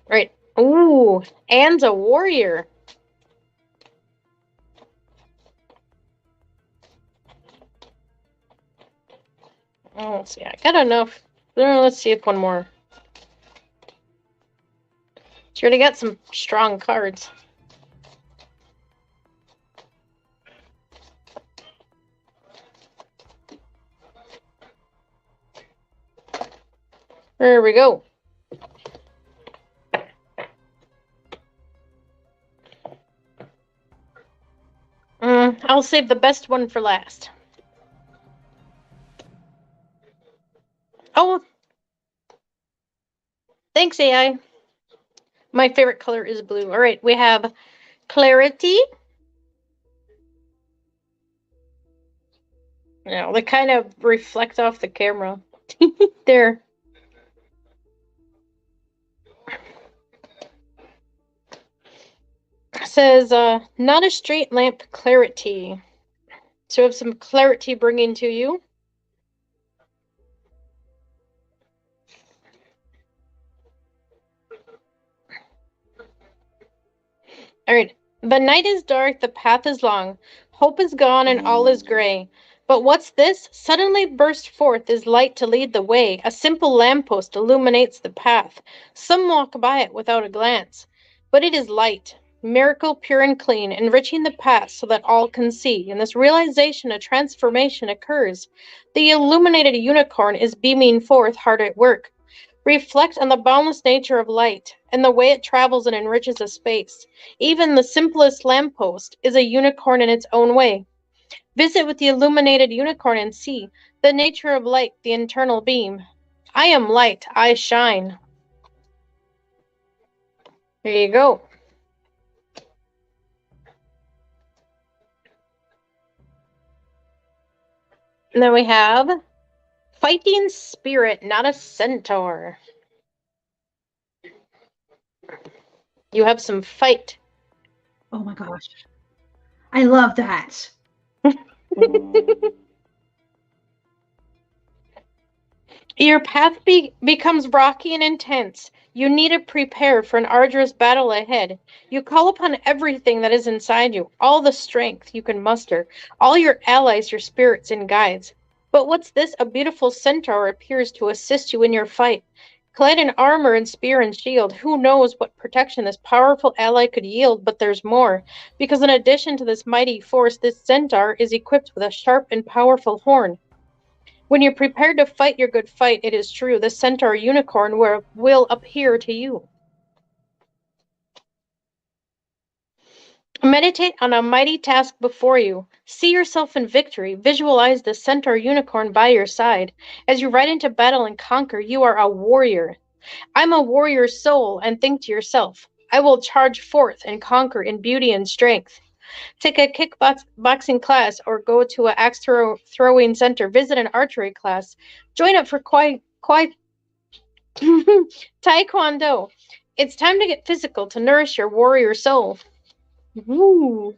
Right. Ooh, Anne's a warrior. Oh, let's see. I got enough. Let's see if one more. She already got some strong cards. There we go. I'll save the best one for last. Oh, thanks, AI. My favorite color is blue. All right, we have Clarity. Yeah, they kind of reflect off the camera. There. It says, not a straight lamp, clarity. So have some clarity bringing to you. All right. The night is dark, the path is long. Hope is gone and all is gray. But what's this? Suddenly burst forth is light to lead the way. A simple lamppost illuminates the path. Some walk by it without a glance. But it is light, miracle pure and clean, enriching the path so that all can see. In this realization, a transformation occurs. The illuminated unicorn is beaming forth, hard at work. Reflect on the boundless nature of light and the way it travels and enriches a space. Even the simplest lamppost is a unicorn in its own way. Visit with the illuminated unicorn and see the nature of light, the internal beam. I am light, I shine. There you go. And then we have Fighting Spirit, not a centaur. You have some fight. Oh my gosh. I love that. Your path becomes rocky and intense. You need to prepare for an arduous battle ahead. You call upon everything that is inside you, all the strength you can muster, all your allies, your spirits, and guides. But what's this? A beautiful centaur appears to assist you in your fight. Clad in armor and spear and shield, who knows what protection this powerful ally could yield, but there's more. Because in addition to this mighty force, this centaur is equipped with a sharp and powerful horn. When you're prepared to fight your good fight, it is true, the centaur unicorn will appear to you. Meditate on a mighty task before you. See yourself in victory. Visualize the centaur unicorn by your side. As you ride into battle and conquer, you are a warrior. I'm a warrior soul, and think to yourself, I will charge forth and conquer in beauty and strength. Take a kickboxing class or go to an axe throwing center. Visit an archery class. Join up for Taekwondo. It's time to get physical to nourish your warrior soul. Ooh.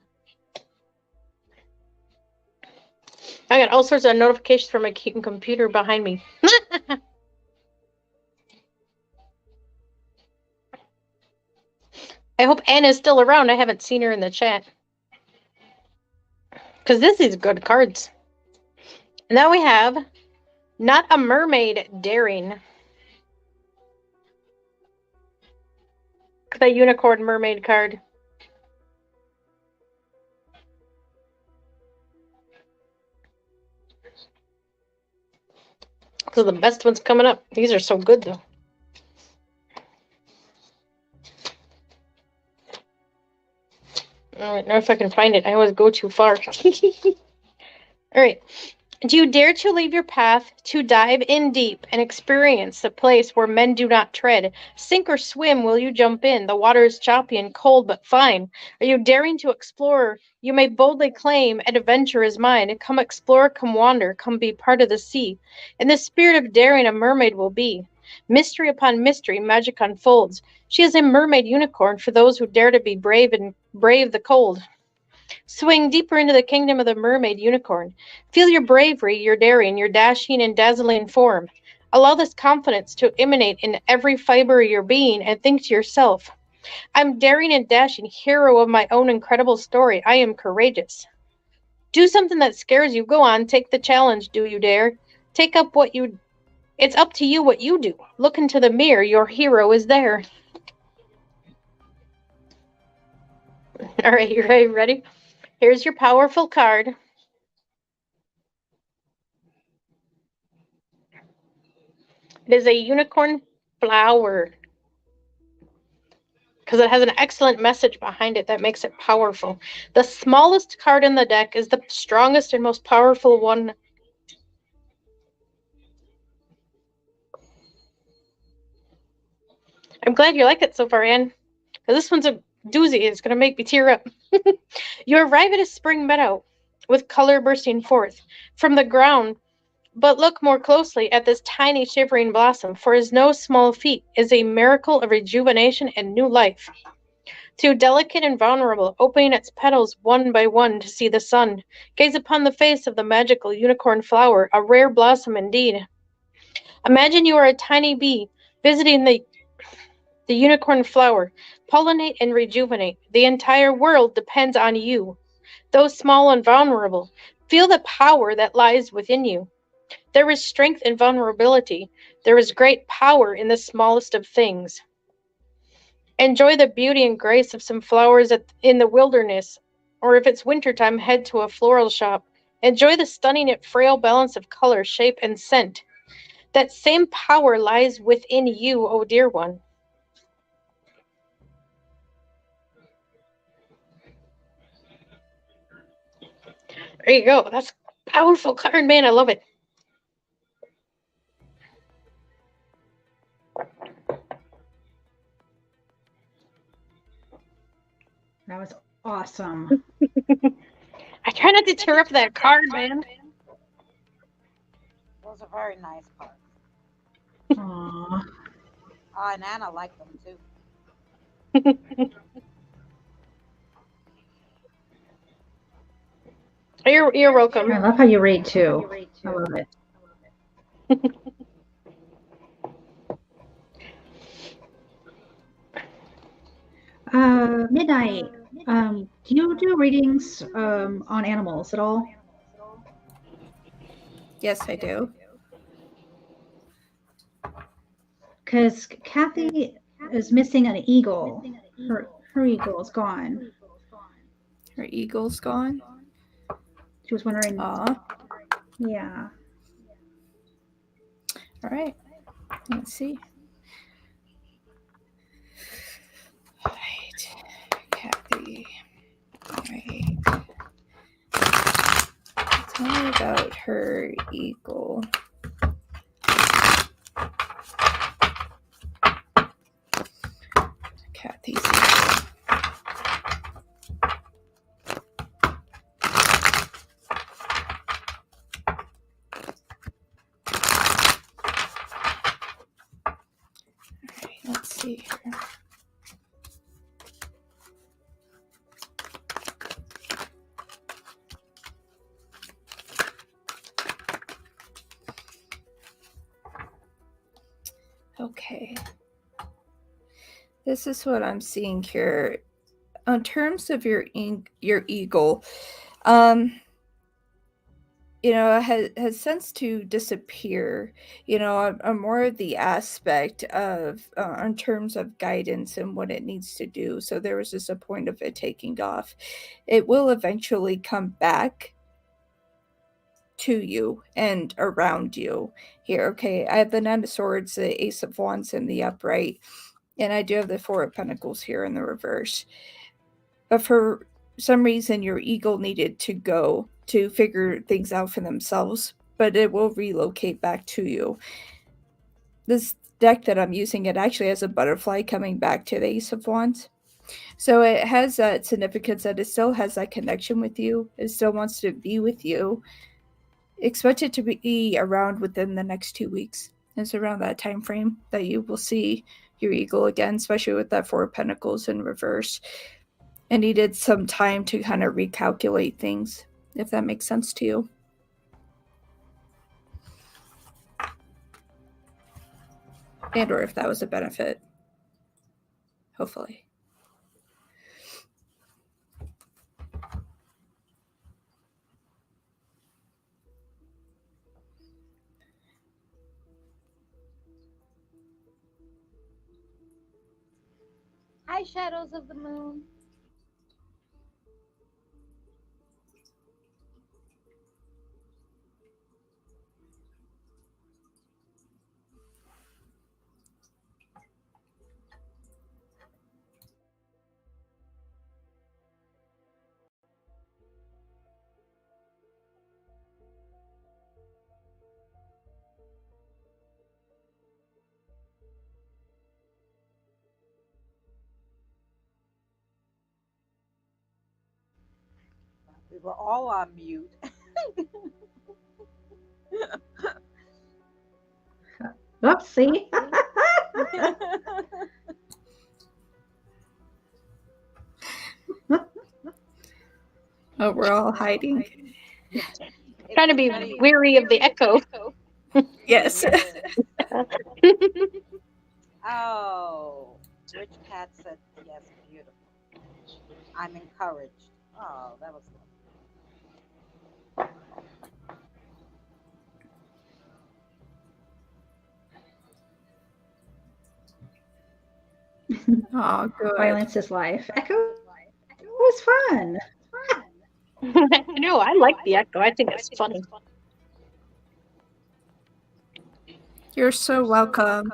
I got all sorts of notifications from my computer behind me. I hope Anna's still around. I haven't seen her in the chat. Because this is good cards. And now we have Not a Mermaid, Daring. The Unicorn Mermaid card. So the best one's coming up. These are so good, though. All right, now if I can find it. I always go too far. All right. Do you dare to leave your path, to dive in deep and experience the place where men do not tread? Sink or swim, will you jump in? The water is choppy and cold, but fine. Are you daring to explore? You may boldly claim, adventure is mine. Come explore, come wander, come be part of the sea. In the spirit of daring, a mermaid will be. Mystery upon mystery, magic unfolds. She is a mermaid unicorn for those who dare to be brave and brave the cold. Swing deeper into the kingdom of the mermaid unicorn. Feel your bravery, your daring, your dashing and dazzling form. Allow this confidence to emanate in every fiber of your being and think to yourself, I'm daring and dashing, hero of my own incredible story. I am courageous. Do something that scares you. Go on, take the challenge. Do you dare? Take up what you... It's up to you what you do. Look into the mirror. Your hero is there. All right, you ready? Here's your powerful card. It is a unicorn flower. because it has an excellent message behind it that makes it powerful. The smallest card in the deck is the strongest and most powerful one. I'm glad you like it so far, Anne. This one's a doozy. It's going to make me tear up. You arrive at a spring meadow with color bursting forth from the ground, but look more closely at this tiny shivering blossom, for his no small feat is a miracle of rejuvenation and new life. Too delicate and vulnerable, opening its petals one by one to see the sun, gaze upon the face of the magical unicorn flower, a rare blossom indeed. Imagine you are a tiny bee visiting the unicorn flower. Pollinate and rejuvenate. The entire world depends on you. Though small and vulnerable, feel the power that lies within you. There is strength in vulnerability. There is great power in the smallest of things. Enjoy the beauty and grace of some flowers in the wilderness, or if it's wintertime, head to a floral shop. Enjoy the stunning yet frail balance of color, shape, and scent. That same power lies within you, oh dear one. There you go. That's a powerful card, man. I love it. That was awesome. I try not to tear up that card, man. Those are very nice cards. Aww. Oh, and Anna liked them too. You're welcome. I love how you read too. I love it. Midnight. Do you do readings on animals at all? Yes, I do. Because Kathy is missing an eagle. Her eagle is gone. Her eagle's gone. She was wondering. Aw. Yeah. All right. Let's see. All right. Kathy. All right. Tell me about her eagle. Kathy's eagle. Let's see here. Okay. This is what I'm seeing here. In terms of your eagle, has sense to disappear, on more of the aspect of in terms of guidance and what it needs to do. So there was just a point of it taking off. It will eventually come back to you and around you here. Okay, I have the Nine of Swords, the Ace of Wands in the upright, and I do have the Four of Pentacles here in the reverse. But for some reason, your eagle needed to go to figure things out for themselves, but it will relocate back to you. This deck that I'm using, it actually has a butterfly coming back to the Ace of Wands. So it has that significance that it still has that connection with you. It still wants to be with you. Expect it to be around within the next 2 weeks. It's around that time frame that you will see your eagle again, especially with that Four of Pentacles in reverse. And needed some time to kind of recalculate things, if that makes sense to you. And or if that was a benefit. Hopefully. Hi, Shadows of the Moon. We were all on mute. Whoopsie. Oh, we're all hiding. Trying to be weary of the echo. Yes. Oh, Rich Cat said yes, beautiful. I'm encouraged. Oh, that was Oh, good. Violence is life. Echo was fun. No, I like the echo. I think it's funny. You're so welcome.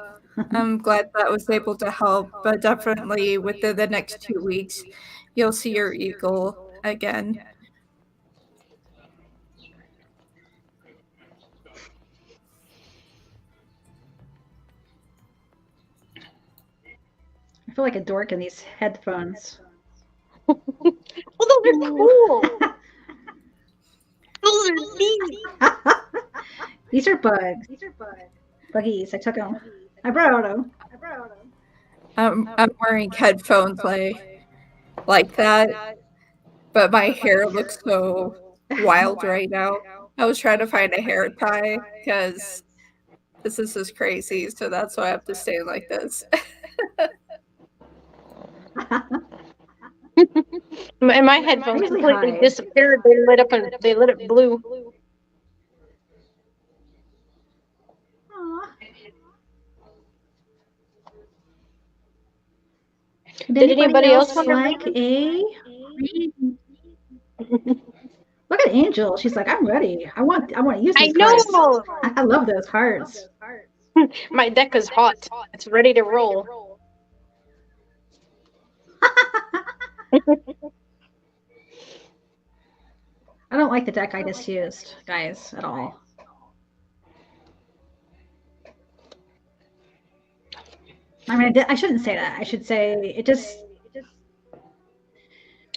I'm glad that was able to help, but definitely within the next 2 weeks, you'll see your eagle again. I feel like a dork in these headphones. Well, those are cool. Those are neat. These are bugs. Buggies. I took them. I brought them. I'm wearing headphones like that, but my hair looks so wild right now. I was trying to find a hair tie because this is just crazy, so that's why I have to stay like this. And my headphones Usually completely hide. disappeared. They lit up and they lit up blue. Aw. Did anybody else like a read? Look at Angel. She's like, I'm ready. I want to use I these cards. know. I love those cards. My deck is hot. It's ready to roll. I don't like the deck I just used, guys, at all. I mean, I shouldn't say that. I should say it just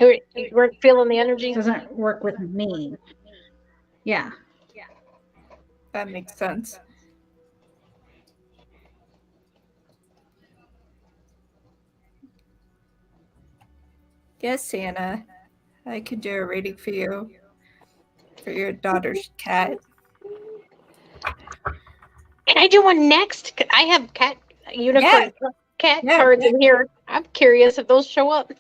You weren't feeling the energy? doesn't work with me. Yeah. That makes sense. Yes, Santa. I could do a reading for you. For your daughter's cat. Can I do one next? I have unicorn cat cards in here. I'm curious if those show up.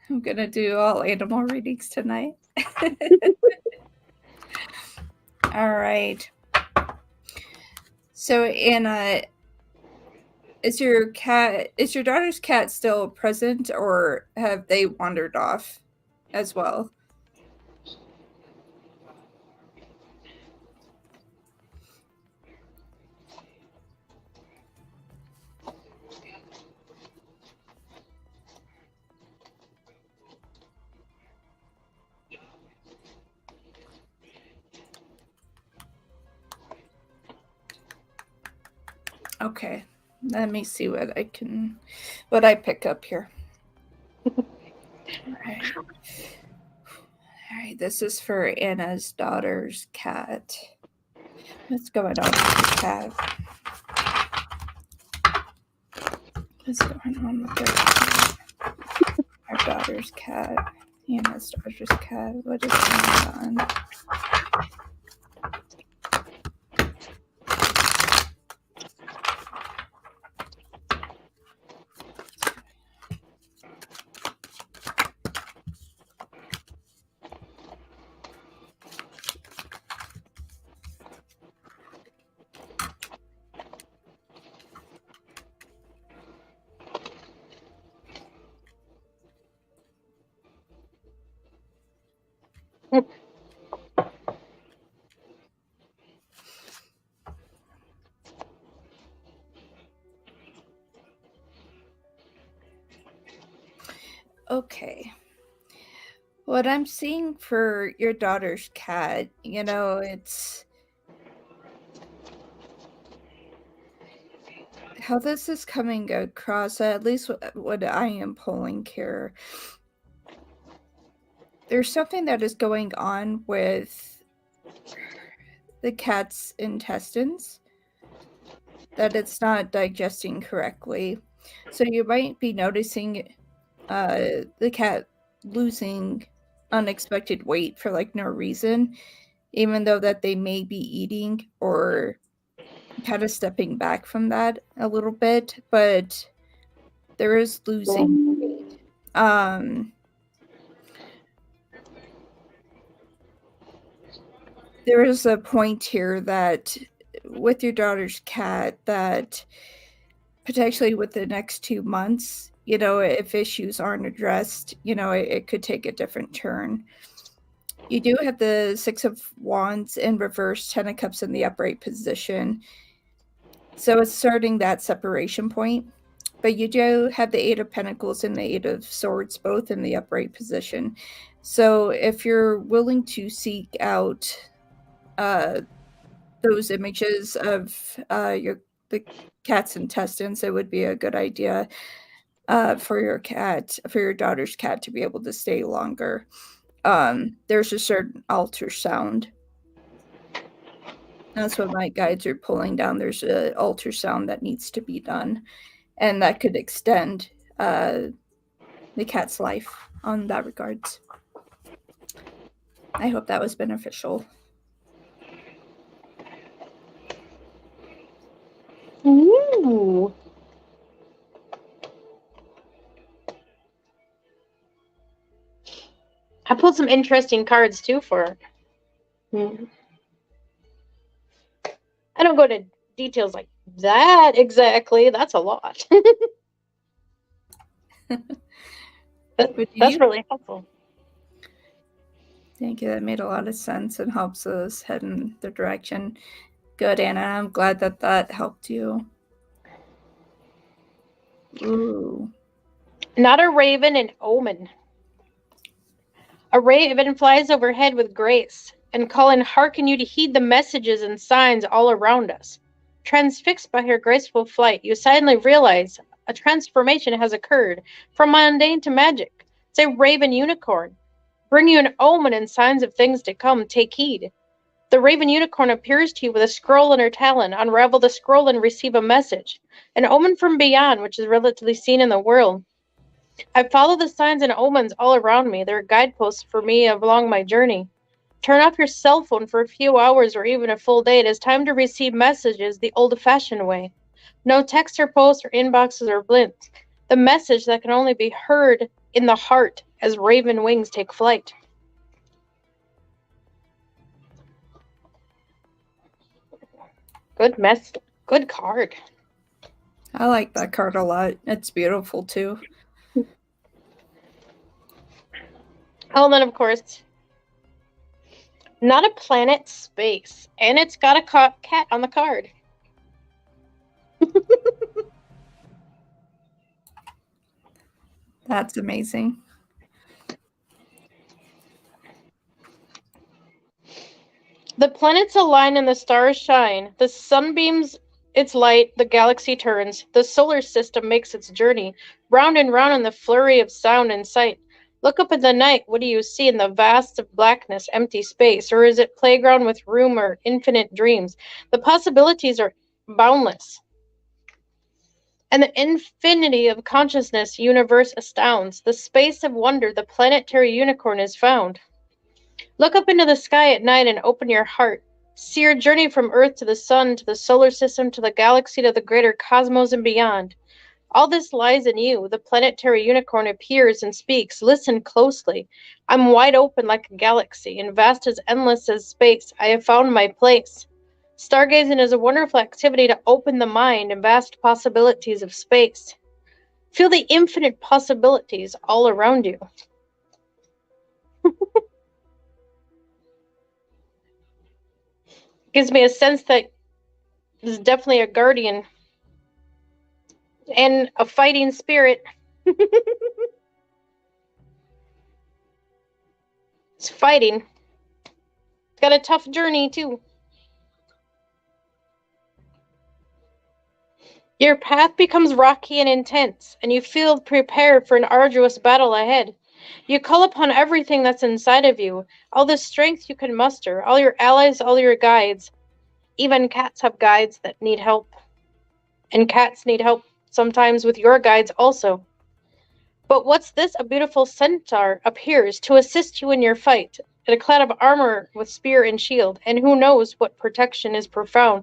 I'm gonna do all animal readings tonight. All right. So Anna, is your daughter's cat still present, or have they wandered off as well? Okay, let me see what I pick up here. All right, this is for Anna's daughter's cat. What's going on with the cat? What's going on with our daughter's cat? Anna's daughter's cat. What is going on? Okay. What I'm seeing for your daughter's cat, it's how this is coming across, at least what I am pulling here, there's something that is going on with the cat's intestines that it's not digesting correctly. So you might be noticing the cat losing unexpected weight for like no reason, even though that they may be eating or kind of stepping back from that a little bit, but there is losing weight. There is a point here that with your daughter's cat that potentially with the next 2 months, you know, if issues aren't addressed, you know, it could take a different turn. You do have the Six of Wands in reverse, Ten of Cups in the upright position. So it's starting that separation point. But you do have the Eight of Pentacles and the Eight of Swords both in the upright position. So if you're willing to seek out those images of the cat's intestines, it would be a good idea for your daughter's cat to be able to stay longer. There's a certain ultrasound. That's what my guides are pulling down. There's an ultrasound that needs to be done, and that could extend the cat's life on that regards. I hope that was beneficial. Ooh. I pulled some interesting cards too for her. I don't go into details like that exactly. That's a lot. That's really helpful. Thank you. That made a lot of sense and helps us head in the direction. Good, Anna. I'm glad that that helped you. Ooh. Not a raven, an omen. A raven flies overhead with grace, and calling hearken you to heed the messages and signs all around us. Transfixed by her graceful flight, you suddenly realize a transformation has occurred from mundane to magic. It's a raven unicorn. Bring you an omen and signs of things to come. Take heed. The raven unicorn appears to you with a scroll in her talon. Unravel the scroll and receive a message. An omen from beyond, which is relatively seen in the world. I follow the signs and omens all around me. They're guideposts for me along my journey. Turn off your cell phone for a few hours or even a full day. It is time to receive messages the old-fashioned way. No text or posts or inboxes or blinks. The message that can only be heard in the heart as raven wings take flight. Good card. I like that card a lot. It's beautiful too. Oh, and then of course, not a planet, space. And it's got a cat on the card. That's amazing. The planets align and the stars shine. The sun beams its light, the galaxy turns. The solar system makes its journey, round and round in the flurry of sound and sight. Look up in the night. What do you see in the vast of blackness, empty space? Or is it playground with room or infinite dreams? The possibilities are boundless. And the infinity of consciousness universe astounds. The space of wonder, the planetary unicorn is found. Look up into the sky at night and open your heart. See your journey from Earth to the sun, to the solar system, to the galaxy, to the greater cosmos and beyond. All this lies in you. The planetary unicorn appears and speaks. Listen closely. I'm wide open like a galaxy, and vast as endless as space. I have found my place. Stargazing is a wonderful activity to open the mind and vast possibilities of space. Feel the infinite possibilities all around you. Gives me a sense that this is definitely a guardian and a fighting spirit. It's fighting. It's got a tough journey too. Your path becomes rocky and intense, and you feel prepared for an arduous battle ahead. You call upon everything that's inside of you, all the strength you can muster, all your allies, all your guides. Even cats have guides that need help, and cats need help sometimes with your guides also. But what's this? A beautiful centaur appears to assist you in your fight, in a clad of armor with spear and shield, and who knows what protection his profound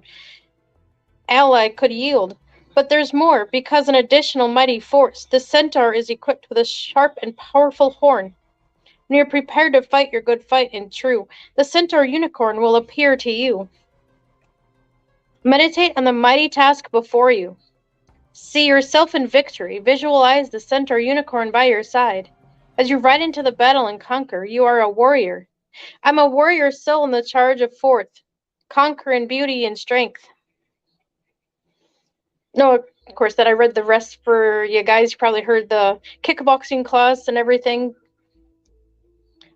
ally could yield. But there's more, because an additional mighty force, the centaur is equipped with a sharp and powerful horn. When you're prepared to fight your good fight and true, the centaur unicorn will appear to you. Meditate on the mighty task before you. See yourself in victory. Visualize the centaur unicorn by your side. As you ride into the battle and conquer, you are a warrior. I'm a warrior soul in the charge of forth. Conquer in beauty and strength. No, of course, that I read the rest for you guys. You probably heard the kickboxing class and everything.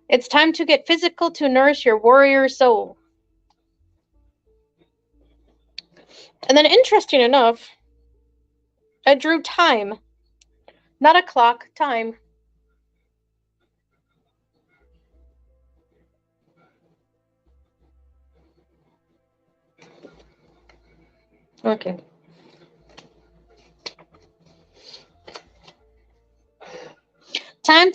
It's time to get physical to nourish your warrior soul. And then, interesting enough, I drew time. Not a clock, time. Okay. Time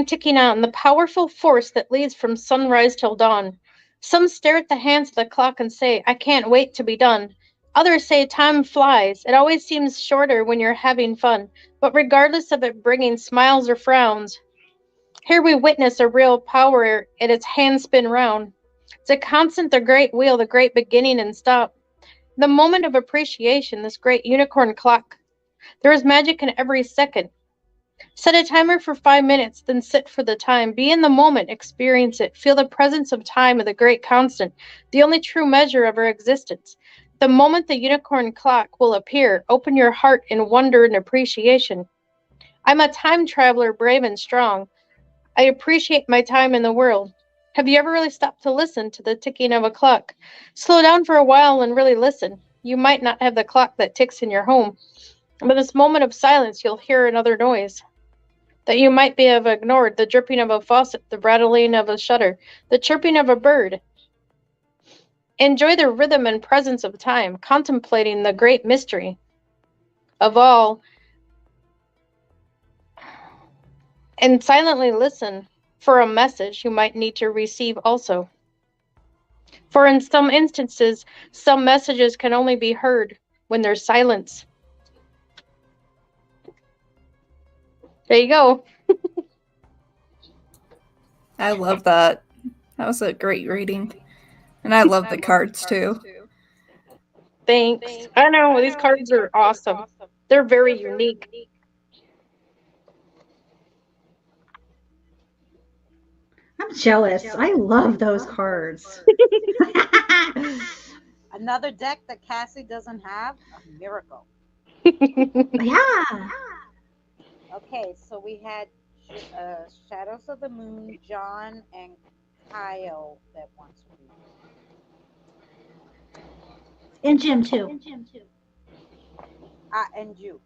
ticking on, the powerful force that leads from sunrise till dawn. Some stare at the hands of the clock and say, I can't wait to be done. Others say time flies. It always seems shorter when you're having fun. But regardless of it bringing smiles or frowns, here we witness a real power at its hand spin round. It's a constant, the great wheel, the great beginning and stop. The moment of appreciation, this great unicorn clock. There is magic in every second. Set a timer for 5 minutes, then sit for the time. Be in the moment, experience it. Feel the presence of time of the great constant, the only true measure of our existence. The moment the unicorn clock will appear, open your heart in wonder and appreciation. I'm a time traveler, brave and strong. I appreciate my time in the world. Have you ever really stopped to listen to the ticking of a clock? Slow down for a while and really listen. You might not have the clock that ticks in your home, but in this moment of silence, you'll hear another noise that you might be have ignored, the dripping of a faucet, the rattling of a shutter, the chirping of a bird. Enjoy the rhythm and presence of time, contemplating the great mystery of all, and silently listen for a message you might need to receive also. For in some instances, some messages can only be heard when there's silence. There you go. I love that. That was a great reading. And I love the cards too. Thanks. I know, these cards are awesome. They're very unique. I'm jealous. I love those cards. Another deck that Cassie doesn't have, a miracle. Yeah. Okay, so we had Shadows of the Moon, John, and Kyle that wants to read. And Jim too. And you.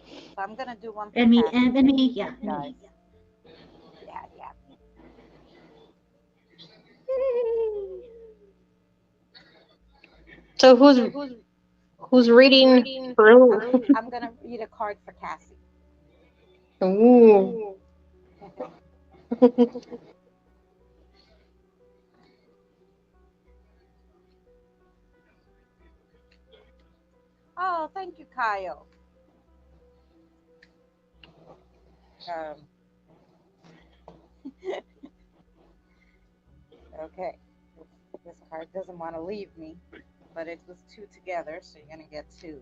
So I'm gonna do one for And me, Cassie. and me, yeah. And Guys. me. Yeah. So who's reading for who? I'm gonna read a card for Cassie. Ooh. Oh, thank you, Kyle. Okay. This card doesn't want to leave me, but it was two together, so you're going to get two.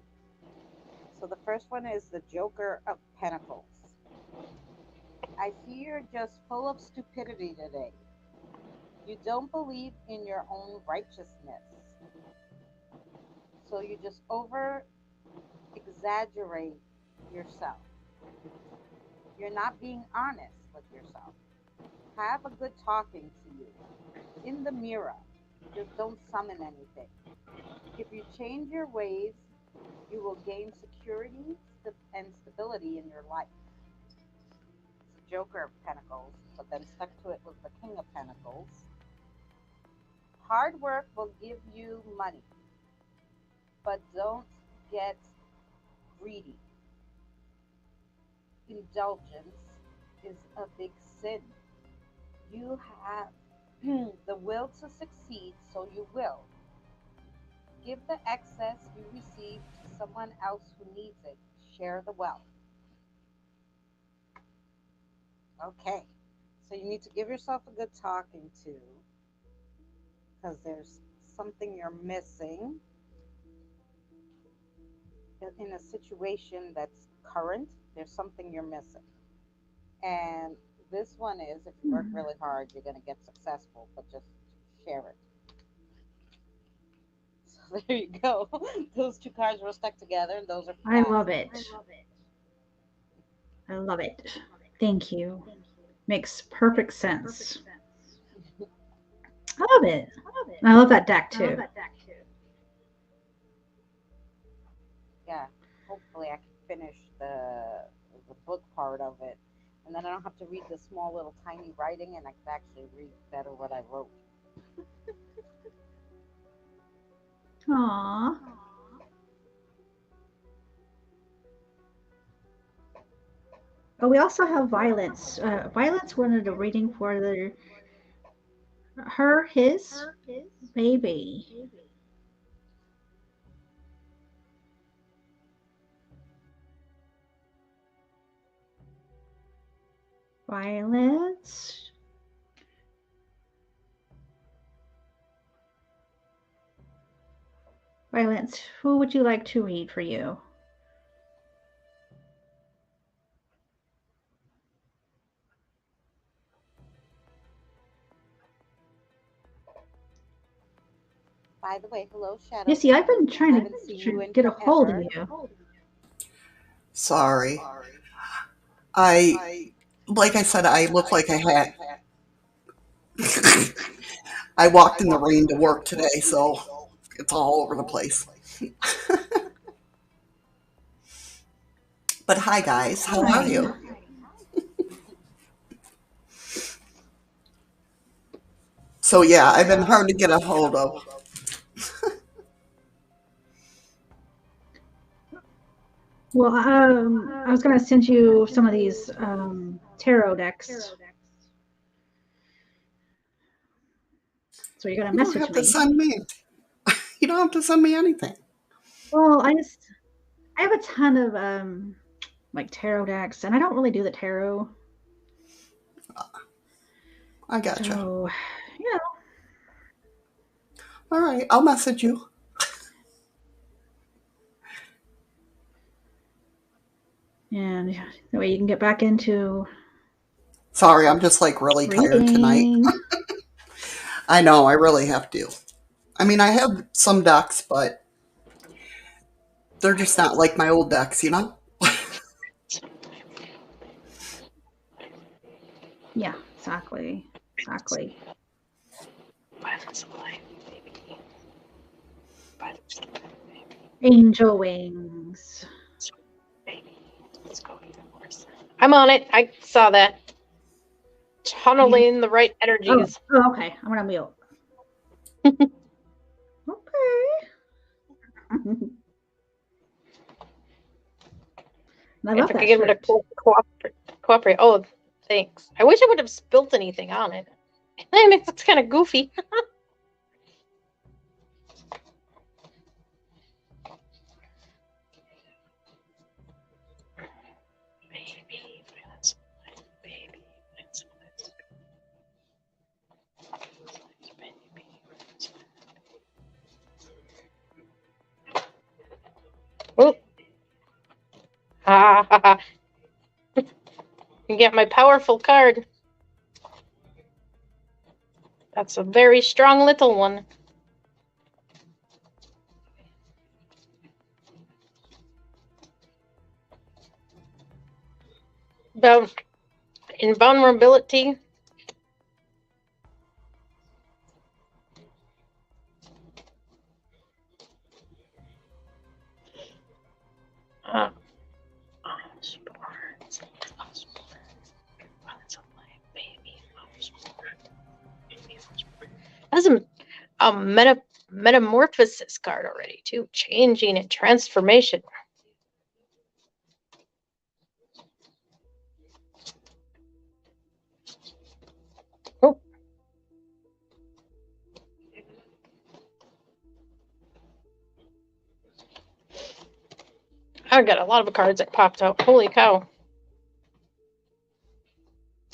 So the first one is the Joker of Pentacles. I see you're just full of stupidity today. You don't believe in your own righteousness. So you just over-exaggerate yourself. You're not being honest with yourself. Have a good talking to you. In the mirror, just don't summon anything. If you change your ways, You will gain security and stability in your life. It's a Joker of Pentacles, but then stuck to it was the King of Pentacles. Hard work will give you money, but don't get greedy. Indulgence is a big sin. You have the will to succeed, so you will. Give the excess you receive to someone else who needs it. Share the wealth. Okay, so you need to give yourself a good talking to because there's something you're missing in a situation that's current. There's something you're missing. And this one is if you work really hard, you're going to get successful, but just share it. So there you go. Those two cards were stuck together, and those are. I love it. I love it. Thank you. Makes perfect sense. I love it. I love that deck too. Yeah, hopefully I can finish the book part of it, and then I don't have to read the small little tiny writing, and I can actually read better what I wrote. Aww. Oh, we also have Violence. Violence wanted a reading for his baby. Violence. Violence, who would you like to read for you? By the way, hello, Shadow. You see, I've been trying to get a hold of you. Sorry. Like I said, I look like I had. I walked in the rain to work today, so it's all over the place. But hi, guys. How are you? So, yeah, I've been hard to get a hold of. Well, I was going to send you some of these tarot decks. So you're going to message me. You don't have to send me. You don't have to send me anything. Well, I have a ton of like tarot decks, and I don't really do the tarot. I gotcha. So, yeah. All right, I'll message you. And that way you can get back into. Sorry, I'm just like really tired tonight. I know, I really have to. I mean, I have some decks, but they're just not like my old decks, you know? Yeah, exactly. Exactly. Angel Wings. I'm on it. I saw that. Tunneling the right energies. Oh, okay. I'm gonna mute. Okay. I love if I that could get him to cooperate. Oh, thanks. I wish I would have spilt anything on it. I mean, it's kind of goofy. Oh. Ha ha ha. You get my powerful card. That's a very strong little one. About invulnerability. That's a metamorphosis card already, too. Changing and transformation. Oh. I got a lot of cards that popped out. Holy cow.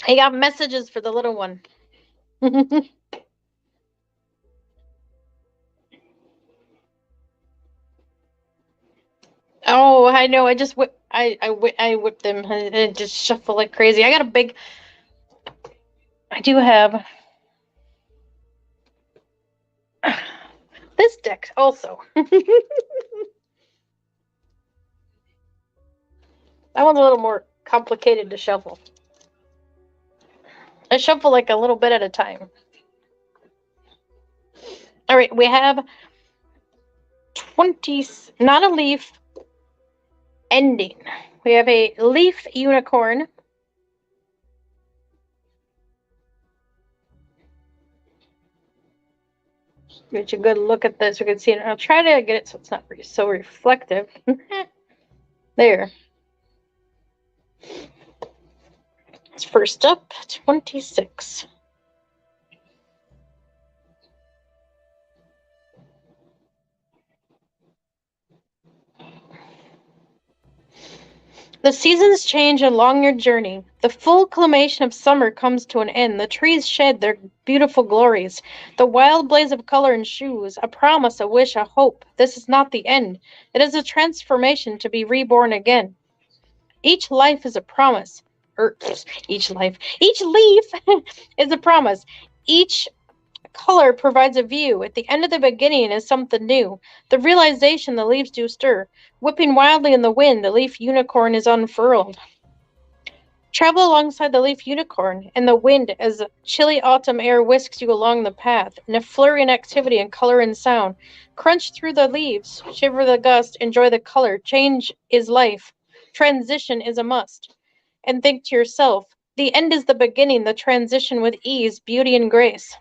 I got messages for the little one. Oh, I know. I just I whipped them and just shuffle like crazy. I got a big. I do have this deck also. That one's a little more complicated to shuffle. I shuffle like a little bit at a time. All right, we have 20, not a leaf, ending. We have a leaf unicorn. Get a good look at this. We can see it. I'll try to get it so it's not so reflective. There. It's first up, 26. The seasons change along your journey. The full acclamation of summer comes to an end. The trees shed their beautiful glories. The wild blaze of color in shoes, a promise, a wish, a hope. This is not the end. It is a transformation to be reborn again. Each life is a promise. Each leaf is a promise. Each color provides a view. At the end of the beginning is something new. The realization the leaves do stir. Whipping wildly in the wind, the leaf unicorn is unfurled. Travel alongside the leaf unicorn in the wind as chilly autumn air whisks you along the path. In a flurry and activity and color and sound. Crunch through the leaves, shiver the gust, enjoy the color. Change is life. Transition is a must. And think to yourself, the end is the beginning, the transition with ease, beauty, and grace.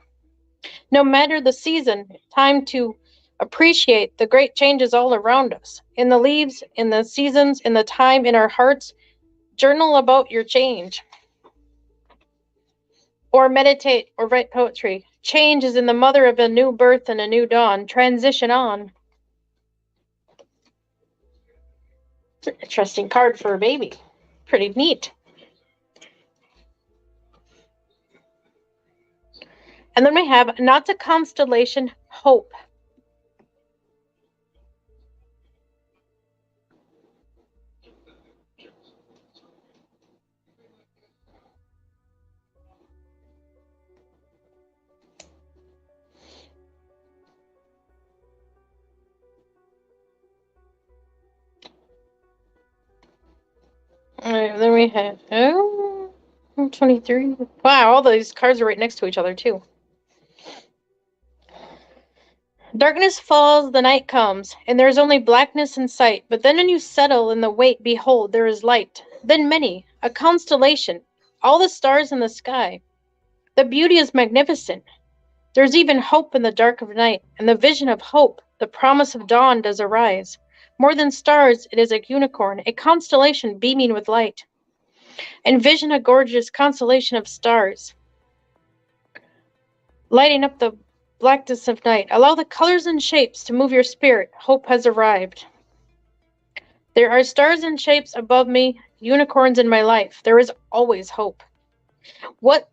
No matter the season, time to appreciate the great changes all around us. In the leaves, in the seasons, in the time, in our hearts, journal about your change. Or meditate or write poetry. Change is in the mother of a new birth and a new dawn. Transition on. It's an interesting card for a baby. Pretty neat. And then we have Not a Constellation, Hope. All right, then we have 23. Wow, all these cards are right next to each other too. Darkness falls, the night comes, and there is only blackness in sight. But then when you settle in the wait, behold, there is light. Then many, a constellation, all the stars in the sky. The beauty is magnificent. There's even hope in the dark of night, and the vision of hope, the promise of dawn does arise. More than stars, it is a unicorn, a constellation beaming with light. Envision a gorgeous constellation of stars, lighting up the blackness of night. Allow the colors and shapes to move your spirit. Hope has arrived. There are stars and shapes above me, unicorns in my life. There is always hope. What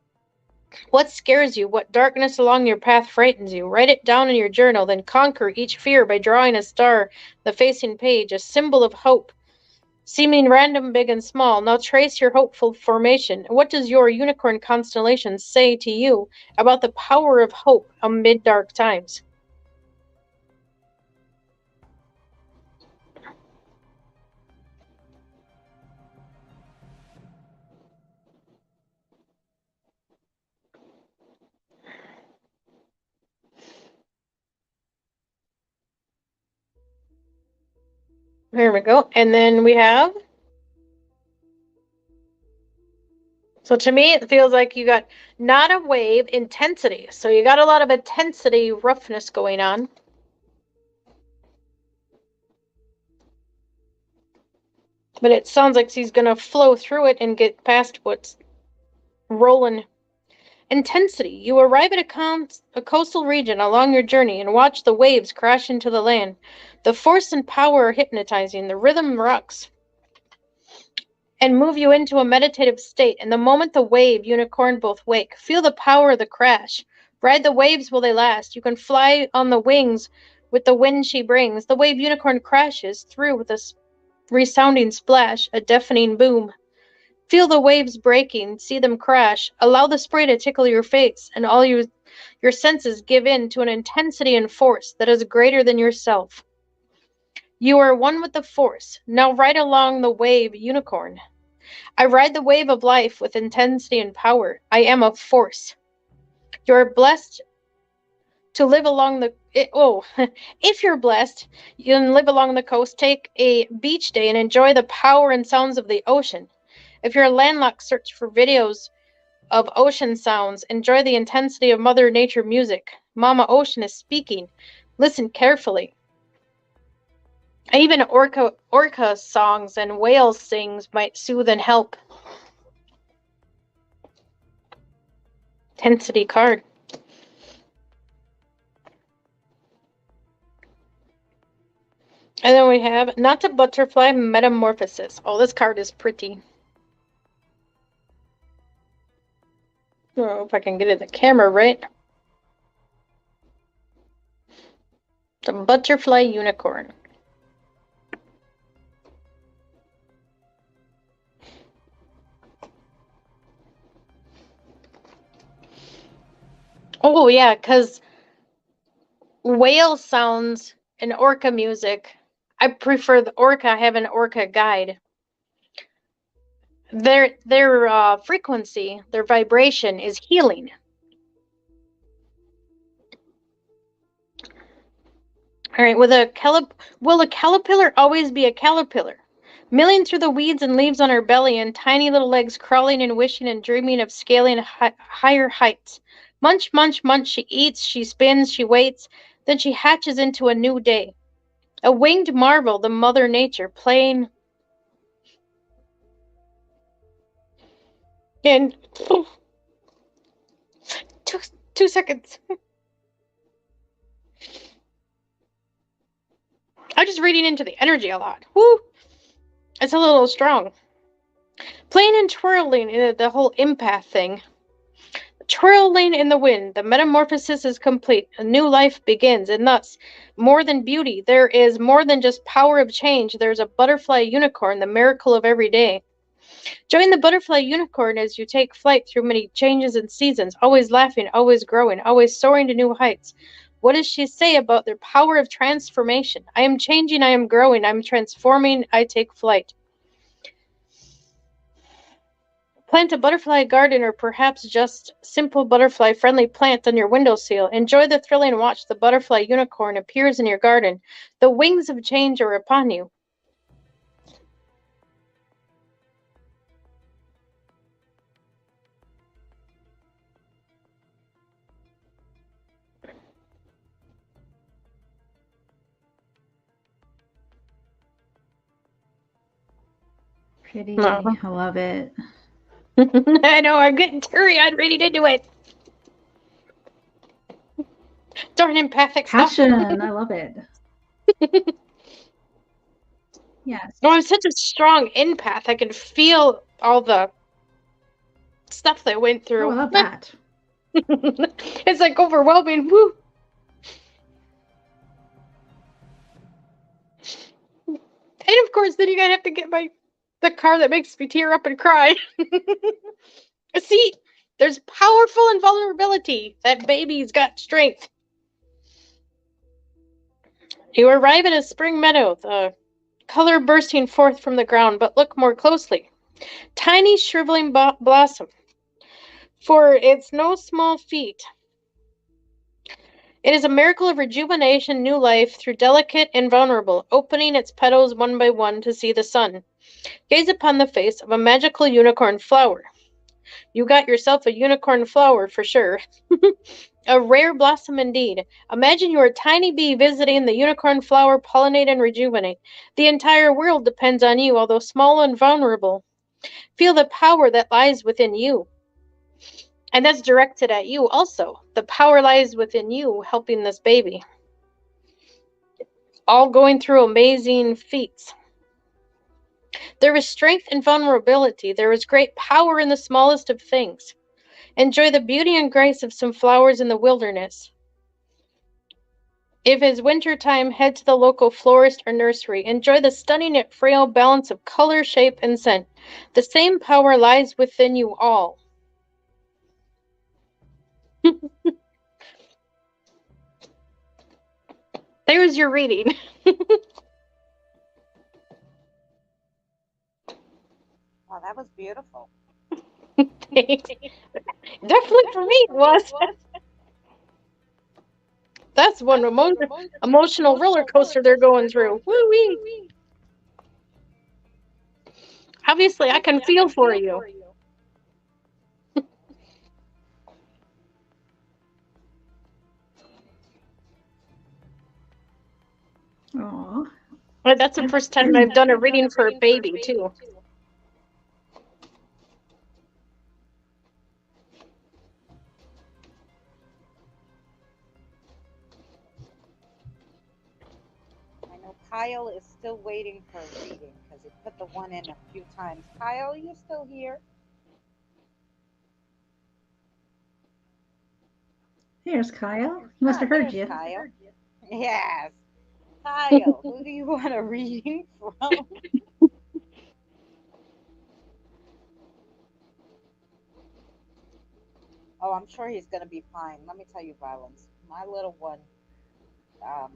scares you? What darkness along your path frightens you? Write it down in your journal, then conquer each fear by drawing a star, the facing page, a symbol of hope, seeming random, big and small. Now trace your hopeful formation. What does your unicorn constellation say to you about the power of hope amid dark times? Here we go. And then we have... So to me, it feels like you got not a wave, intensity. So you got a lot of intensity, roughness going on. But it sounds like she's going to flow through it and get past what's rolling. Intensity. You arrive at a coastal region along your journey and watch the waves crash into the land. The force and power are hypnotizing. The rhythm rocks and move you into a meditative state. And the moment the wave, unicorn both wake. Feel the power of the crash. Ride the waves while they last. You can fly on the wings with the wind she brings. The wave unicorn crashes through with a resounding splash, a deafening boom. Feel the waves breaking, see them crash. Allow the spray to tickle your face, and all your senses give in to an intensity and force that is greater than yourself. You are one with the force. Now ride along the wave, unicorn. I ride the wave of life with intensity and power. I am a force. You are blessed to live along the... if you're blessed, you can live along the coast, take a beach day, and enjoy the power and sounds of the ocean. If you're landlocked, search for videos of ocean sounds. Enjoy the intensity of Mother Nature music. Mama Ocean is speaking. Listen carefully. Even orca songs and whale sings might soothe and help. Intensity card. And then we have Not a Butterfly Metamorphosis. Oh, this card is pretty. I don't know if I can get it in the camera right. The Butterfly Unicorn. Oh, yeah, because whale sounds and orca music. I prefer the orca. I have an orca guide. Their frequency, their vibration is healing. All right, will a caterpillar always be a caterpillar? Milling through the weeds and leaves on her belly and tiny little legs crawling and wishing and dreaming of scaling higher heights. Munch, munch, munch, she eats, she spins, she waits, then she hatches into a new day. A winged marvel, the Mother Nature, playing... And... Oh, two seconds. I'm just reading into the energy a lot. Woo! It's a little strong. Playing and twirling in the whole empath thing. Twirling in the wind, the metamorphosis is complete. A new life begins, and thus, more than beauty, there is more than just power of change. There's a butterfly unicorn, the miracle of every day. Join the butterfly unicorn as you take flight through many changes and seasons, always laughing, always growing, always soaring to new heights. What does she say about their power of transformation? I am changing, I am growing, I am transforming, I take flight. Plant a butterfly garden or perhaps just simple butterfly-friendly plant on your windowsill. Enjoy the thrill and watch the butterfly unicorn appears in your garden. The wings of change are upon you. Pretty. No. I love it. I know, I'm getting teary-eyed ready to do it. Darn empathic Passion. stuff. I love it. Yes. No, I'm such a strong empath. I can feel all the stuff they went Oh, through. I love that. It's like overwhelming. Woo! And of course, then you're gonna have to get the car that makes me tear up and cry. See, there's powerful invulnerability. That baby's got strength. You arrive at a spring meadow, the color bursting forth from the ground, but look more closely. Tiny shriveling blossom. For it's no small feat. It is a miracle of rejuvenation, new life, through delicate and vulnerable, opening its petals one by one to see the sun. Gaze upon the face of a magical unicorn flower. You got yourself a unicorn flower for sure. A rare blossom indeed. Imagine you are a tiny bee visiting the unicorn flower, pollinate and rejuvenate. The entire world depends on you, although small and vulnerable. Feel the power that lies within you. And that's directed at you also. The power lies within you, helping this baby. All going through amazing feats. There is strength in vulnerability. There is great power in the smallest of things. Enjoy the beauty and grace of some flowers in the wilderness. If it's winter time, head to the local florist or nursery. Enjoy the stunning yet frail balance of color, shape, and scent. The same power lies within you all. There's your reading. Wow, that was beautiful. Definitely for me it was. That's one emotional roller coaster they're going through. Woo-wee. Obviously, I can feel for you. Aww. But that's the first time I've done a reading for a baby, too. I know Kyle is still waiting for a reading because he put the one in a few times. Kyle, you still here? There's Kyle. He must have heard there's you. Kyle. Yes. Kyle, who do you want a reading from? Oh, I'm sure he's going to be fine. Let me tell you, Violence. My little one,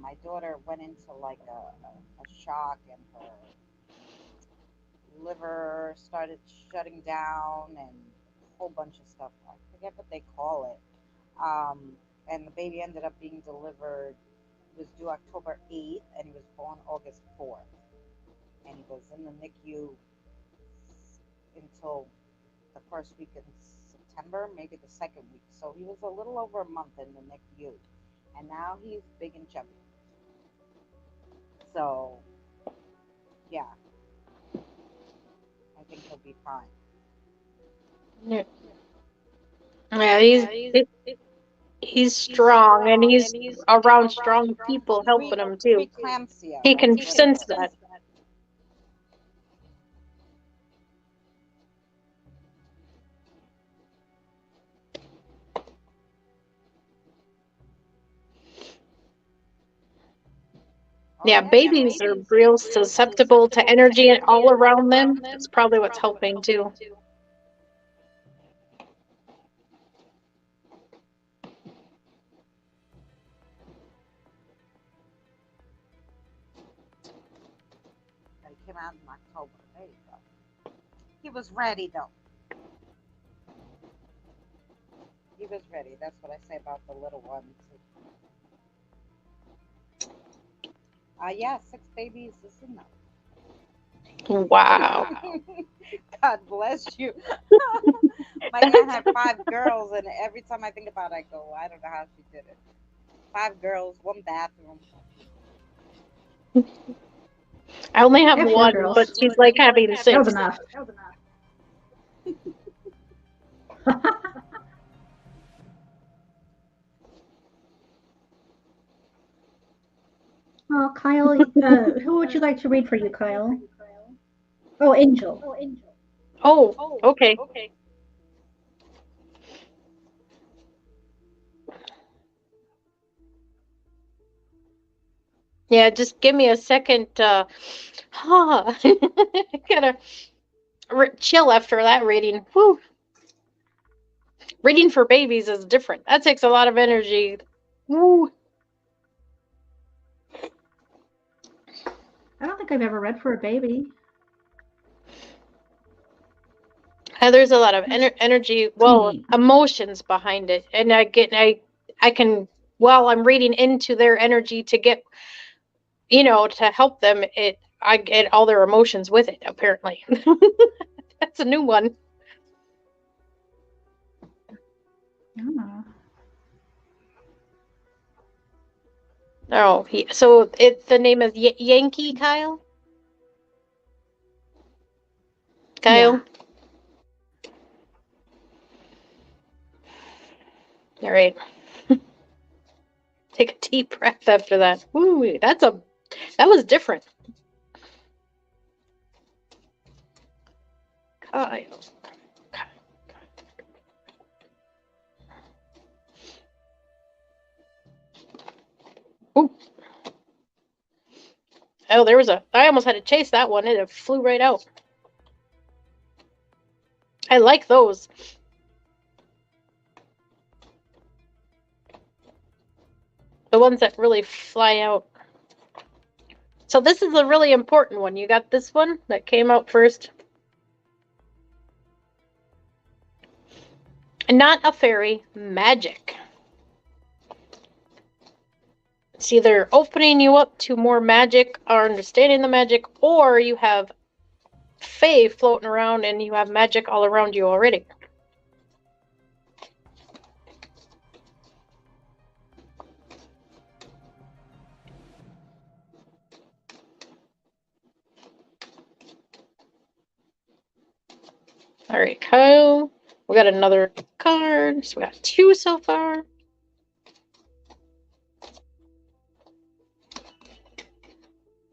my daughter went into like a shock and her liver started shutting down and a whole bunch of stuff. I forget what they call it. And the baby ended up being delivered. He was due October 8th and he was born August 4th. And he was in the NICU until the first week in September, maybe the second week. So he was a little over a month in the NICU. And now he's big and chubby. So, yeah. I think he'll be fine. Yeah, he's strong, and he's around strong people helping him too. Preeclampsia. He can sense that. Yeah, babies are real susceptible to energy all around them. That's probably what's helping too. He came out in October. There you go. He was ready though. He was ready. That's what I say about the little ones. Yeah, 6 babies is enough. Wow. God bless you. My aunt had 5 girls, and every time I think about it, I go, I don't know how she did it. 5 girls, 1 bathroom. I only have one, girls. but she's like having 6. That was enough. Oh, Kyle, who would you like to read for you, Kyle? Oh, Angel. Oh, okay. Yeah, just give me a second. Gotta chill after that reading. Whew. Reading for babies is different. That takes a lot of energy. Woo. I don't think I've ever read for a baby. There's a lot of energy, emotions behind it, and I can while I'm reading into their energy to get, to help them, I get all their emotions with it, apparently. That's a new one. Oh. Oh, so the name is Yankee Kyle? Kyle? Yeah. All right. Take a deep breath after that. Ooh, that was different. Kyle. Ooh. Oh, I almost had to chase that one. It flew right out. I like those. The ones that really fly out. So this is a really important one. You got this one that came out first. Not a fairy, magic. It's either opening you up to more magic or understanding the magic, or you have fae floating around and you have magic all around you already. All right, Kyle. We got another card. So we got 2 so far.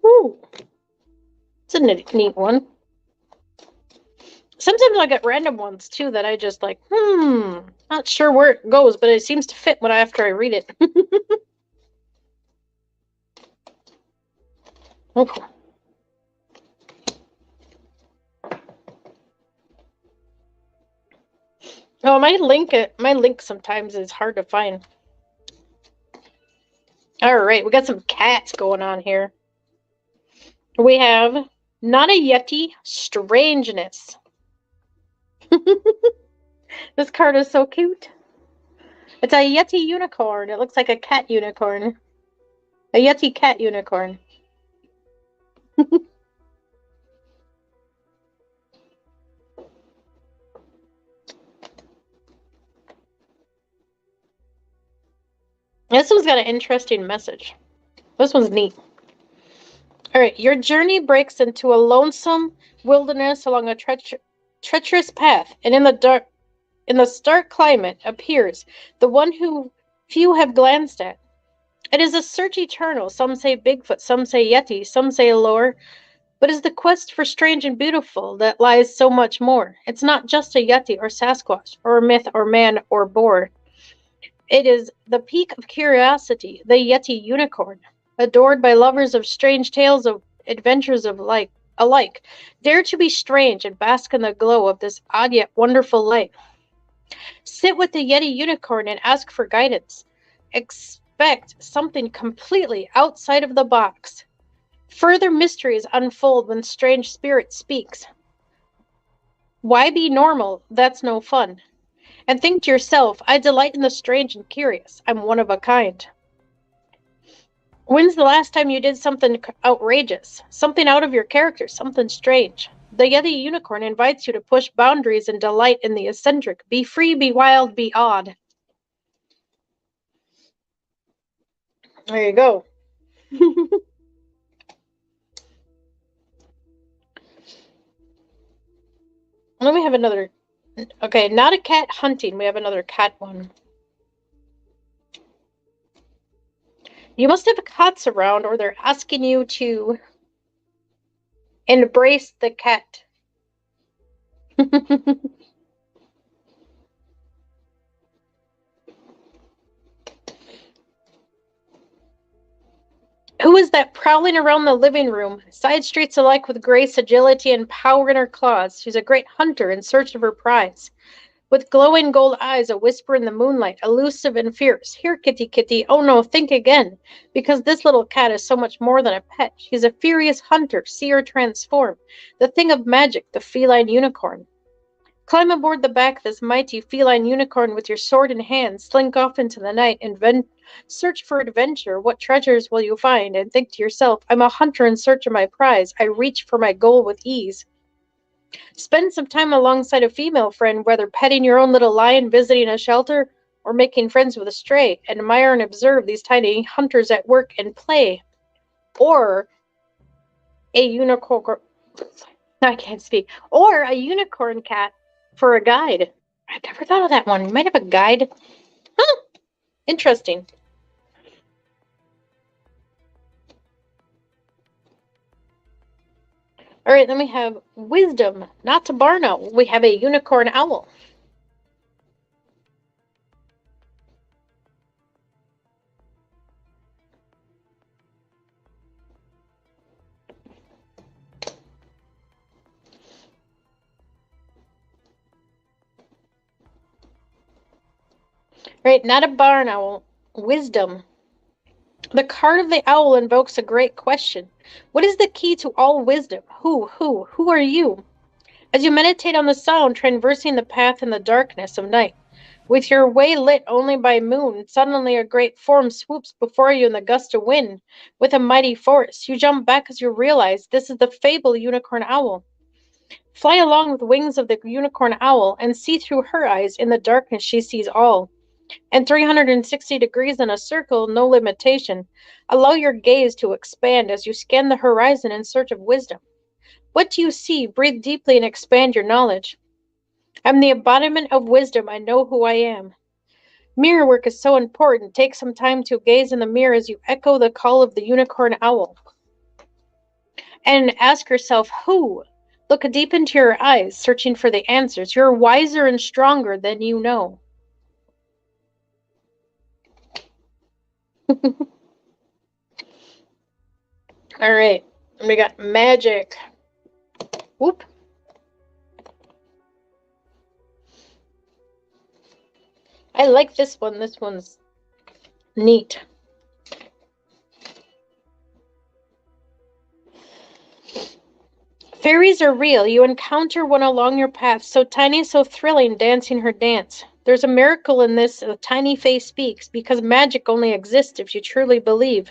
Ooh. It's a neat one. Sometimes I get random ones too that I just like, not sure where it goes, but it seems to fit after I read it. Okay. Oh, my link sometimes is hard to find. All right, we got some cats going on here. We have not a Yeti, strangeness. This card is so cute. It's a Yeti unicorn. It looks like a cat unicorn. A Yeti cat unicorn. This one's got an interesting message. This one's neat. All right, your journey breaks into a lonesome wilderness along a treacherous path, and in the stark climate appears the one who few have glanced at. It is a search eternal. Some say Bigfoot, some say Yeti, some say lore, but is the quest for strange and beautiful that lies so much more. It's not just a Yeti or Sasquatch or myth or man or boar. It is the peak of curiosity, the Yeti unicorn, adored by lovers of strange tales of adventures of alike. Dare to be strange and bask in the glow of this odd yet wonderful life. Sit with the Yeti unicorn and ask for guidance. Expect something completely outside of the box. Further mysteries unfold when strange spirit speaks. Why be normal? That's no fun. And think to yourself, I delight in the strange and curious. I'm one of a kind. When's the last time you did something outrageous? Something out of your character, something strange? The Yeti unicorn invites you to push boundaries and delight in the eccentric. Be free, be wild, be odd. There you go. Then we have another. Okay, not a cat hunting. We have another cat one. You must have cats around, or they're asking you to embrace the cat. Who is that prowling around the living room, side streets alike with grace, agility, and power in her claws? She's a great hunter in search of her prize. With glowing gold eyes, a whisper in the moonlight, elusive and fierce. Here, kitty, kitty, oh no, think again, because this little cat is so much more than a pet. She's a furious hunter, see her transform, the thing of magic, the feline unicorn. Climb aboard the back of this mighty feline unicorn with your sword in hand, slink off into the night, Search for adventure. What treasures will you find? And think to yourself, I'm a hunter in search of my prize. I reach for my goal with ease. Spend some time alongside a female friend, whether petting your own little lion, visiting a shelter, or making friends with a stray. Admire and observe these tiny hunters at work and play. Or a unicorn. I can't speak. Or a unicorn cat for a guide. I've never thought of that one. You might have a guide. Huh. Interesting. All right, then we have wisdom, not a barn owl. We have a unicorn owl. Right, not a barn owl. Wisdom. The card of the owl invokes a great question. What is the key to all wisdom? Who are you? As you meditate on the sound, traversing the path in the darkness of night, with your way lit only by moon, suddenly a great form swoops before you in the gust of wind, with a mighty force. You jump back as you realize this is the fabled unicorn owl. Fly along with wings of the unicorn owl, and see through her eyes. In the darkness she sees all. And 360 degrees in a circle, no limitation. Allow your gaze to expand as you scan the horizon in search of wisdom. What do you see? Breathe deeply and expand your knowledge. I'm the embodiment of wisdom. I know who I am. Mirror work is so important. Take some time to gaze in the mirror as you echo the call of the unicorn owl. And ask yourself, who? Look deep into your eyes, searching for the answers. You're wiser and stronger than you know. All right, we got magic. Whoop. I like this one. This one's neat. Fairies are real. You encounter one along your path, so tiny, so thrilling, dancing her dance. There's a miracle in this, a tiny face speaks, because magic only exists if you truly believe.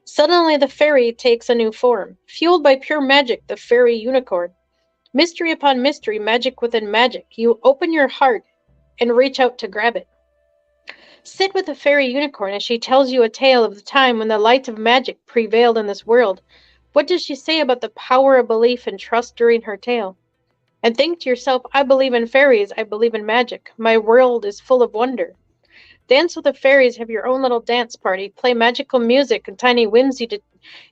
Suddenly the fairy takes a new form. Fueled by pure magic, the fairy unicorn. Mystery upon mystery, magic within magic. You open your heart and reach out to grab it. Sit with the fairy unicorn as she tells you a tale of the time when the light of magic prevailed in this world. What does she say about the power of belief and trust during her tale? And think to yourself, I believe in fairies, I believe in magic. My world is full of wonder. Dance with the fairies, have your own little dance party. Play magical music and tiny whimsy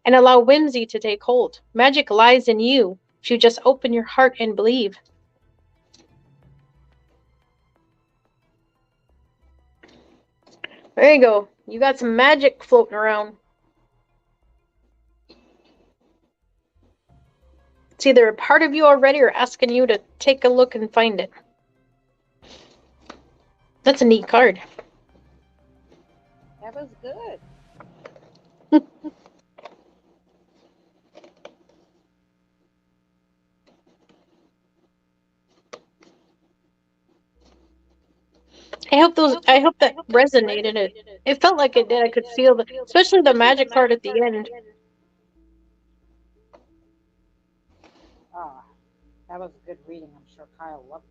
and allow whimsy to take hold. Magic lies in you if you just open your heart and believe. There you go. You got some magic floating around. It's either a part of you already or asking you to take a look and find it. That's a neat card. That was good. I hope that resonated. It felt like it did. I could feel especially the magic card at the end. Oh, that was a good reading. I'm sure Kyle loved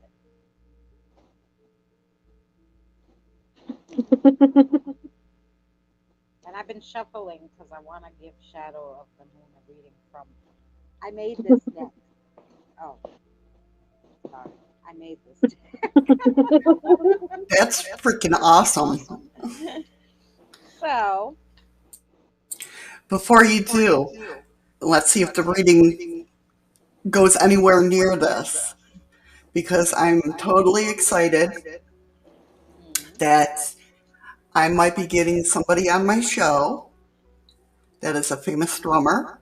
it. And I've been shuffling because I want to give Shadow of the Moon a reading from. I made this deck. Oh, sorry. I made this deck. That's freaking awesome. So, Before you do, let's see if the reading goes anywhere near this, because I'm totally excited that I might be getting somebody on my show that is a famous drummer,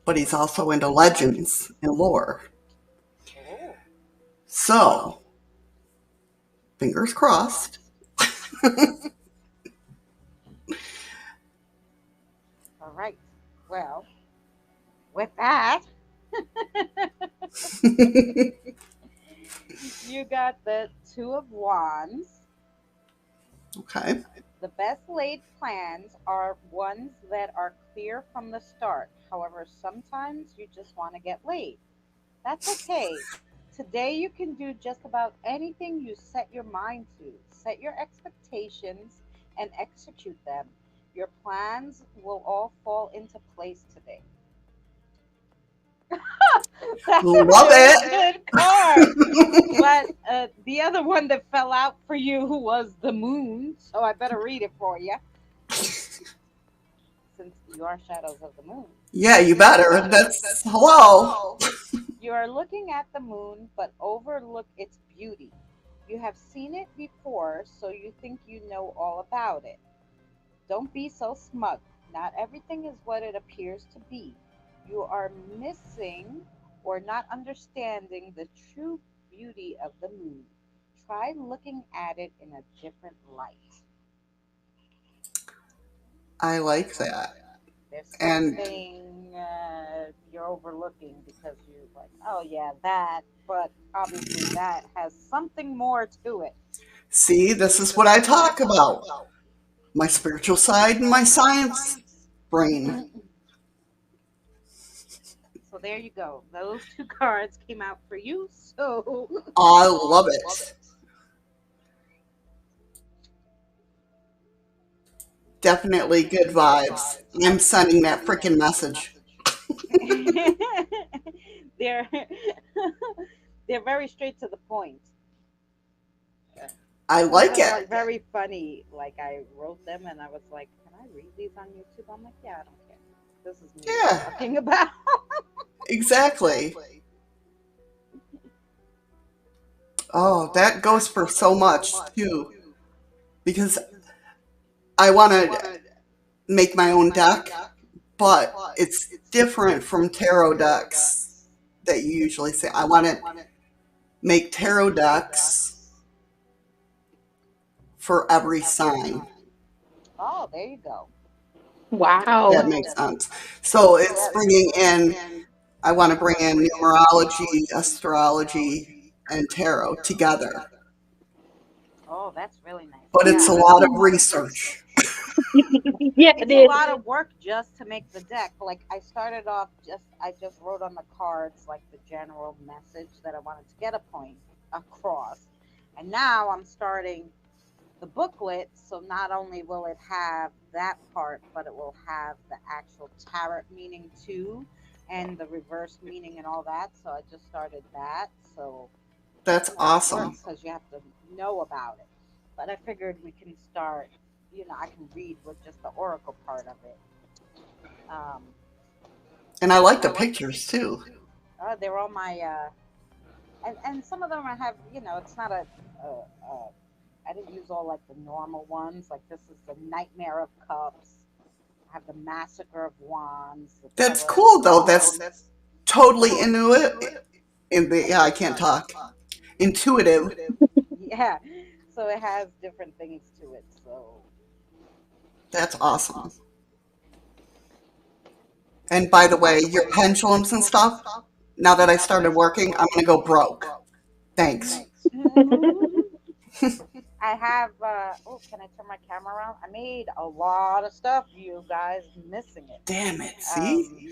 but he's also into legends and lore. So, fingers crossed. all right. Well, with that, you got the Two of Wands. Okay. The best laid plans are ones that are clear from the start. However, sometimes you just want to get laid. That's okay. Today, you can do just about anything you set your mind to. Set your expectations and execute them. Your plans will all fall into place today. That's a Love really it. good card. But the other one that fell out for you was the moon, so I better read it for you since you are shadows of the moon. Yeah, you better. That's hello. You are looking at the moon, but overlook its beauty. You have seen it before, so you think you know all about it. Don't be so smug. Not everything is what it appears to be. You are missing or not understanding the true beauty of the moon. Try looking at it in a different light. I like that. There's And something you're overlooking because you're like, oh yeah, that, but obviously that has something more to it. see, this is what I talk about. My spiritual side and my science brain. So there you go. Those two cards came out for you. So I love it. Definitely good vibes. I'm sending that freaking message. they're they're very straight to the point. I Some of like them are it. very funny. Like I wrote them and I was like, "Can I read these on YouTube?" I'm like, "Yeah, I don't care. This is me Yeah, talking about." exactly. Oh, that goes for so much too. Because I want to make my own deck, but it's different from tarot decks that you usually say. I want to make tarot decks for every sign. Oh, there you go. That Wow. makes sense. So it's bringing in, I want to bring in numerology, astrology, and tarot together. Oh, that's really nice. But it's Yeah, a lot of research. Yeah, it it's a is. lot of work just to make the deck. Like I started off I just wrote on the cards like the general message that I wanted to get a point across. And now I'm starting the booklet, so not only will it have that part, but it will have the actual tarot meaning too and the reverse meaning and all that. So I just started that. So That's it awesome. works because you have to know about it. But I figured we can start, I can read with just the oracle part of it. Um, And I like the pictures too. they're all my, and some of them I have, it's not I didn't use all like the normal ones. Like this is the Nightmare of Cups. I have the Massacre of Wands. The That's Terror of cool though. Clubs. That's totally into it. Yeah, I can't talk. Intuitive. Yeah. So it has different things to it. So That's awesome. And by the way, your pendulums and stuff, now that I started working, I'm going to go broke. Thanks. I have. Oh, can I turn my camera around? I made a lot of stuff. You guys missing it. Damn it. See?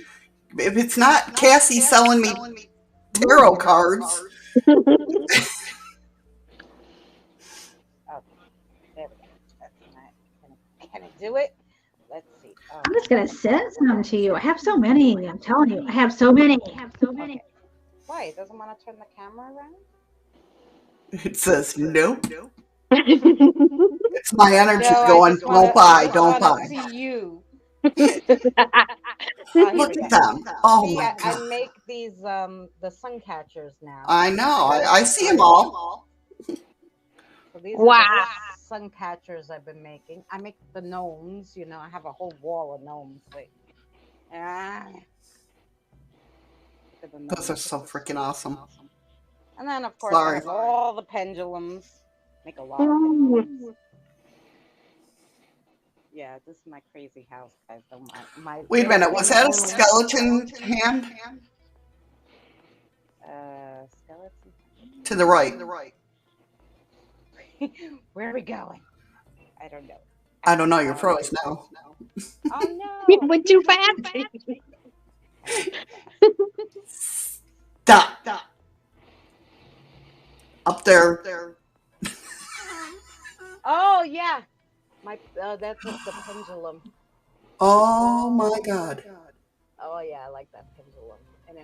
If it's not Cassie selling me tarot cards. Okay, there we go. That's nice. Can I do it? Let's see. I'm just gonna send some to you. I have so many. I'm telling you, I have so many. Okay. Why? It doesn't want to turn the camera around? It says nope. It's my energy going, don't buy, don't buy. See you. Look at them. Oh See, my I God. make these the sun catchers now. I know. I see them all. So these are Wow. the sun catchers I've been making. I make the gnomes. I have a whole wall of gnomes. Wait. Ah. Those are so freaking awesome. And then, of course, I have all the pendulums. Make a lot of pendulums. Yeah, this is my crazy house, guys. Wait a minute. Was that a skeleton hand? Skeleton. To the right. Where are we going? I don't know. I don't know. You're froze now. Oh It no! went too fast. Stop. Up there. Oh yeah, my that's the pendulum. Oh my God. Oh yeah, I like that pendulum, and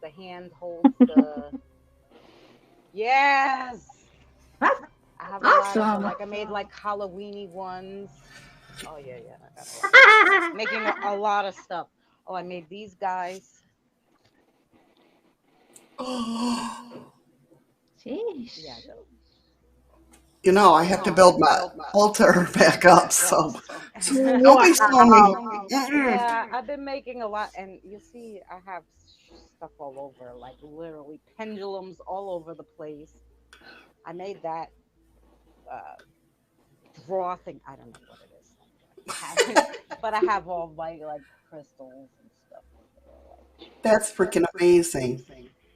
the hand holds the. Yes, That's I have a lot of awesome. like I made like Halloweeny ones. Oh yeah, yeah, I got a lot. Making a lot of stuff. Oh, I made these guys. Sheesh. Yeah, I do. You know, I have to build my altar back up, so don't be slowing me. Wow. Yeah, I've been making a lot, and you see, I have stuff all over, like literally pendulums all over the place. I made that uh, draw thing. I don't know what it is, but I have all my like crystals and stuff over there. Like, That's freaking amazing.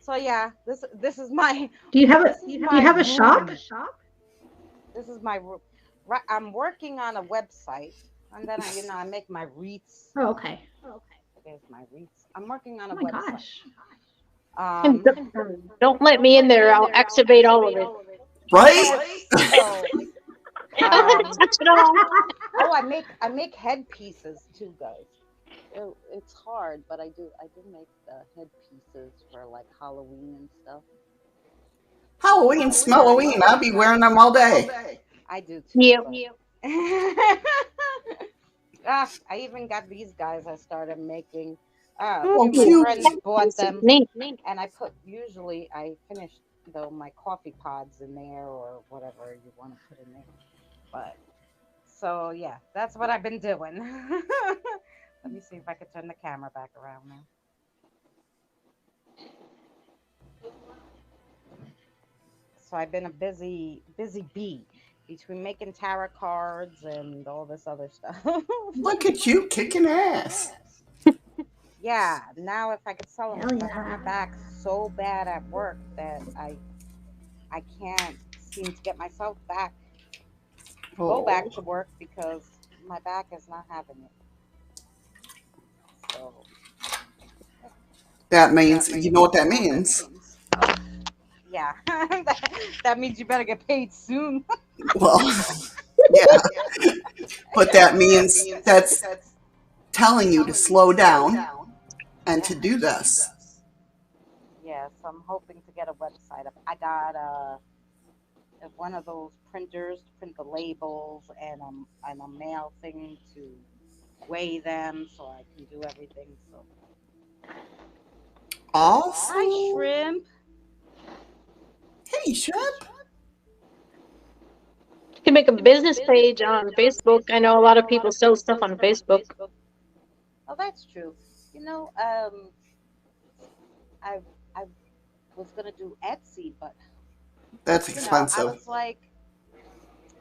so yeah, this is my Do you have this a is do my you have a shop? room. This is my room. I'm working on a website, and then I make my wreaths. Oh, okay. There's my wreaths. I'm working on Oh a my website. gosh. Um, Don't let me in there. I'll activate all of it. Right? so Touch it all. oh, I make headpieces too, guys. It's hard, but I do make the headpieces for like Halloween and stuff. Halloween, Smelloween. I'll be wearing them all day. I do too. Yep. But... I even got these guys I started making. A Oh, few of my cute. friends bought them, Neat. and usually I finish my coffee pods in there or whatever you want to put in there. But so yeah, that's what I've been doing. Let me see if I can turn the camera back around now. So I've been a busy bee between making tarot cards and all this other stuff. Look at you kicking ass. Yeah, now if I could sell them, Hell because I hurt my yeah. back so bad at work that I can't seem to get myself go back to work because my back is not having it. So That means, you know what that means? yeah, that means you better get paid soon. Well, yeah. But that means that's telling you to slow down and to do this. Yeah, so I'm hoping to get a website up. I got one of those printers to print the labels and a mail thing to weigh them so I can do everything. So Awesome. hi, shrimp. Hey, Shrimp. You can make a business page on Facebook. I know a lot of people sell stuff on Facebook. Oh, that's true. You know, I was gonna do Etsy, but That's I expensive. was like,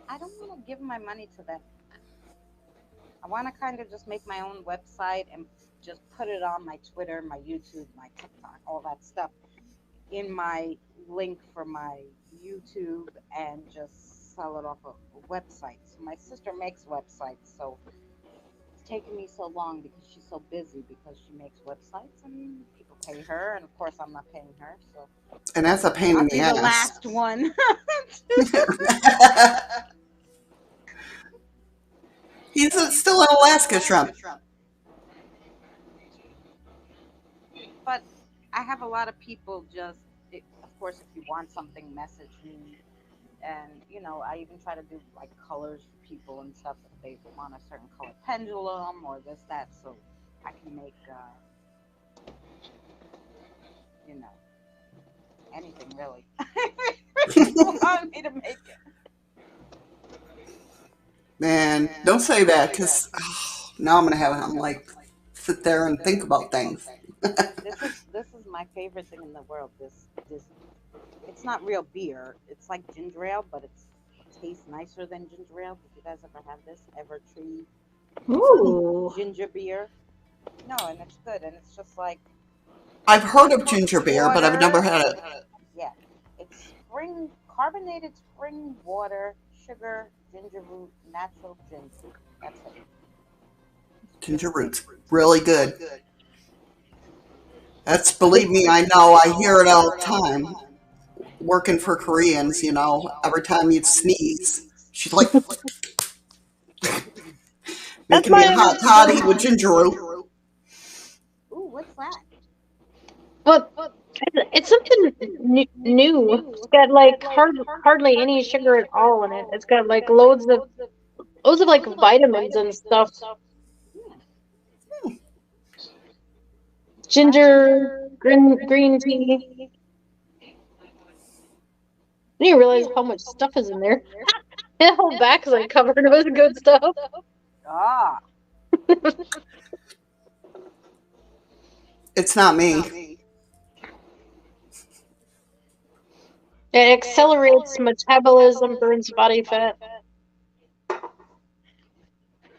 I don't want to give my money to them. I want to kind of just make my own website and just put it on my Twitter, my YouTube, my TikTok, all that stuff in my link for my YouTube and just sell it off a website. So my sister makes websites, so it's taken me so long because she's so busy because she makes websites and people pay her, and of course I'm not paying her, so And that's a pain I'll in be the the ass. last one. He's still in Alaska, Shrimp. But I have a lot of people of course, if you want something, message me. And, I even try to do like colors for people and stuff if they want a certain color pendulum or this, that. So I can make, anything really. People want me to make it. Man, don't say that, because now I'm going to I'm sit there and think about things. This is my favorite thing in the world. This it's not real beer. It's like ginger ale, but it tastes nicer than ginger ale. Did you guys ever have this Evertree Ooh. ginger beer? No, and it's good, and it's just like I've heard of ginger beer, but I've never had it. Yeah, it's carbonated spring water, sugar, ginger root, natural ginger. That's it. Ginger roots. Really good. That's, believe me, I know. I hear it all the time. Working for Koreans, every time you sneeze, she's like That's making me a why I hot was. toddy with ginger root. Ooh, what's that? But it's something new. It's got like hardly any sugar at all in it. It's got like loads of like vitamins and stuff. Ginger, green tea. I didn't realize how much stuff is in there. The whole back is like covered with good stuff. Ah, It's not me. It accelerates metabolism, burns body fat.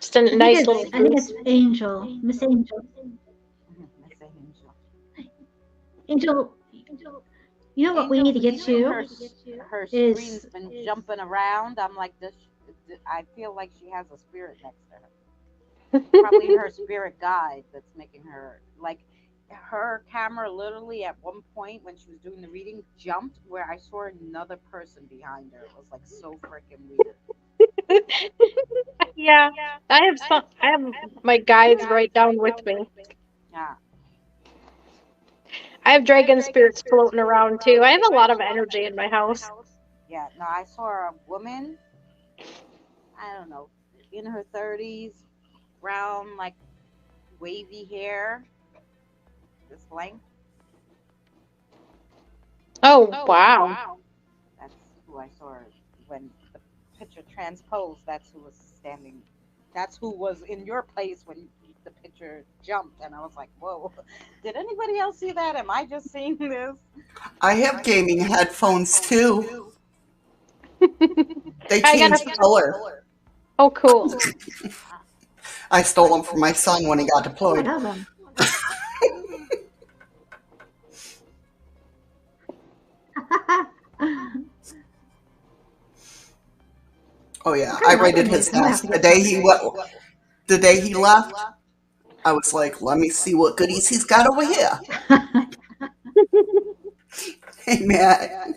Just a nice little I think it's boost. Angel, Miss Angel. Miss Angel. Angel, you know what we need to get Her, to her is screen's been jumping around. I'm like, I feel like she has a spirit next to her. Probably her spirit guide that's making her like. Her camera literally at one point when she was doing the reading jumped where I saw another person behind her. It was like so freaking weird. Yeah, I have my guides right down with me. Yeah. I have dragon spirits floating around too. I have a lot of energy in my house. Yeah. No, I saw a woman, I don't know, in her 30s, brown, like wavy hair, this length. Oh, wow. That's who I saw when the picture transposed. That's who was standing. That's who was in your place when the picture jumped. And I was like, whoa, did anybody else see that? Am I just seeing this? I have gaming headphones too. They I got changed color. Oh, cool. I stole them from my son when he got I deployed. have them. Oh yeah, I raided his house the day he left. I was like, let me see what goodies he's got over here. Hey man,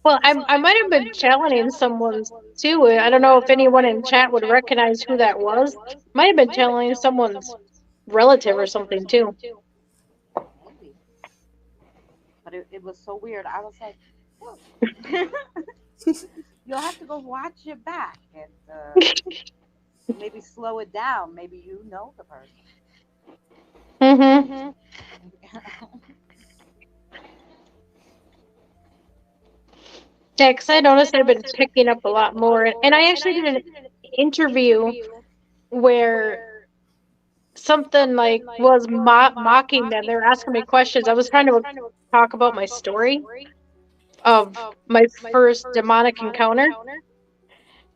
Well, I might have been challenging someone too. I don't know if anyone in chat would recognize who that was. Might have been challenging someone's relative or something too. Maybe. But it was so weird. I was like, whoa. You'll have to go watch your back and maybe slow it down. Maybe you know the person. Mm-hmm. Yeah, because I noticed I've been picking up a lot more, and I actually did an interview where something like was mocking them. They were asking me questions. I was trying to talk about my story of my first demonic encounter.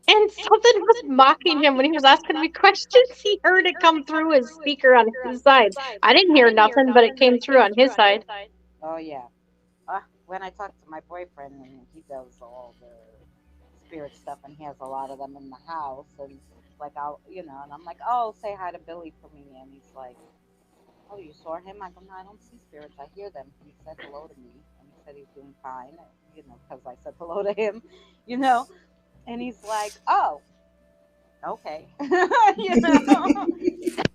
And something was mocking him when he was asking me questions. He heard it come through his speaker on his side. I didn't hear nothing, but it came through on his side. Oh yeah. When I talk to my boyfriend and he does all the spirit stuff and he has a lot of them in the house and like and I'm like, oh, say hi to Billy for me, and he's like, oh, you saw him? I go, no, I don't see spirits. I hear them. He said hello to me and he said he's doing fine, because I said hello to him, you know, and he's like, oh, okay, you know.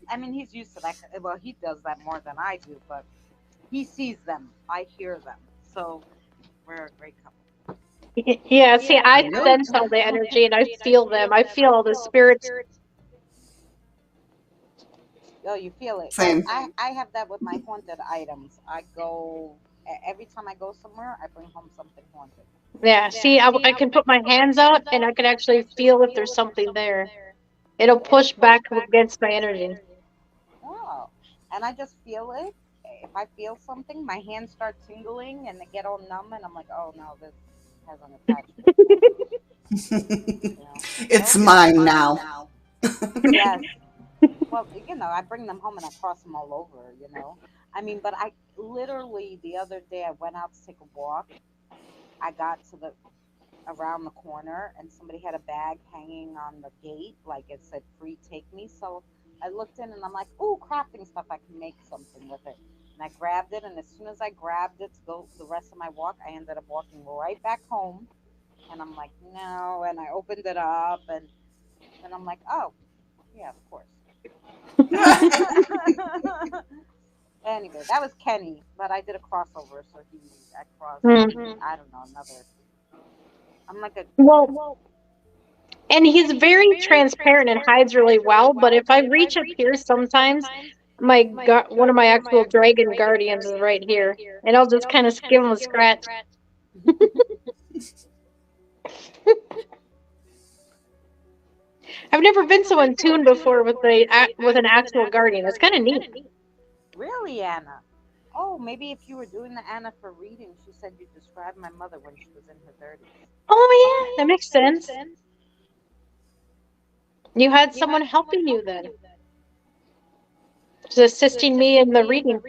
I mean, he's used to that. Well, he does that more than I do, but he sees them. I hear them. So we're a great couple. Yeah, see, I sense all the energy and I feel them. I feel all the spirits. Oh, you feel it. Same. I have that with my haunted items. Every time I go somewhere, I bring home something haunted. Yeah, see, I can put my hands out and I can actually feel if there's something there. It'll push back against my energy. Oh, and I just feel it. If I feel something, my hands start tingling and they get all numb, and I'm like, oh no, this has an attachment. It's mine now. Yes. Well, I bring them home and I cross them all over, I mean, but I literally, the other day, I went out to take a walk. I got to around the corner, and somebody had a bag hanging on the gate, like it said "free take me." So I looked in, and I'm like, "Ooh, crafting stuff! I can make something with it." And I grabbed it, and as soon as I grabbed it to go the rest of my walk, I ended up walking right back home. And I'm like, "No!" And I opened it up, and I'm like, "Oh, yeah, of course." Anyway, that was Kenny, but I did a crossover, so I crossed. I don't know, another. I'm like a. Well, and he's very transparent and hides really well. But if I reach up here, sometimes one of my actual dragon guardians is right here, and I'll just kind of give him a scratch. I've never been so in tune before with an actual guardian. It's kind of neat. Really, Anna? Oh, maybe if you were doing the Anna for reading, she said you described my mother when she was in her 30s. Oh yeah, that makes sense. You had someone helping you then, just assisting me in the reading.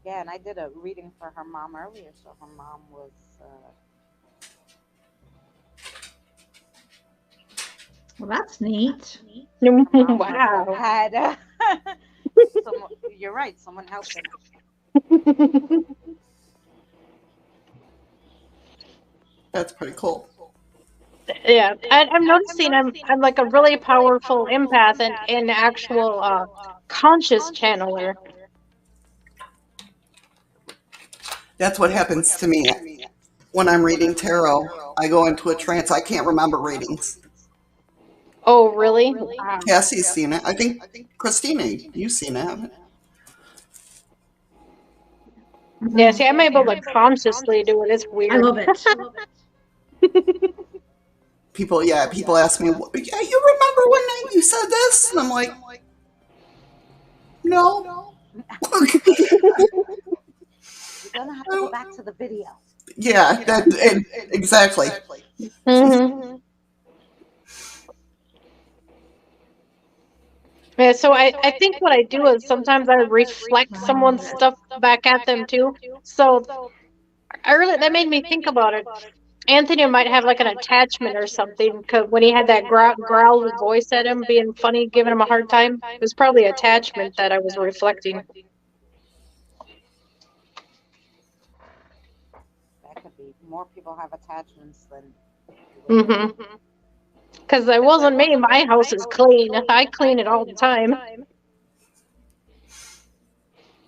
Yeah, and I did a reading for her mom earlier, so her mom was. Well, that's neat. Her mom Wow. had. You're right. Someone helped her. That's pretty cool. Yeah, I'm noticing I'm like a really powerful empath and actual conscious channeler. That's what happens to me when I'm reading tarot. I go into a trance. I can't remember readings. Oh, really? Wow. Cassie's seen it. I think Christina, you've seen it, haven't Yeah, see, I'm able to consciously do it. It's weird. I love it. people ask me, yeah, you remember one night you said this? And I'm like, no. You're gonna have to go back to the video. Yeah, exactly. Mm-hmm. Yeah, so I think what I do is sometimes I reflect someone's stuff back at them too. So that made me think about it. Anthony might have like an attachment or something, because when he had that growled voice at him, being funny, giving him a hard time, it was probably attachment that I was reflecting. That could be. More people have attachments than. Mm-hmm. Because it wasn't me. My house is clean. I clean it all the time.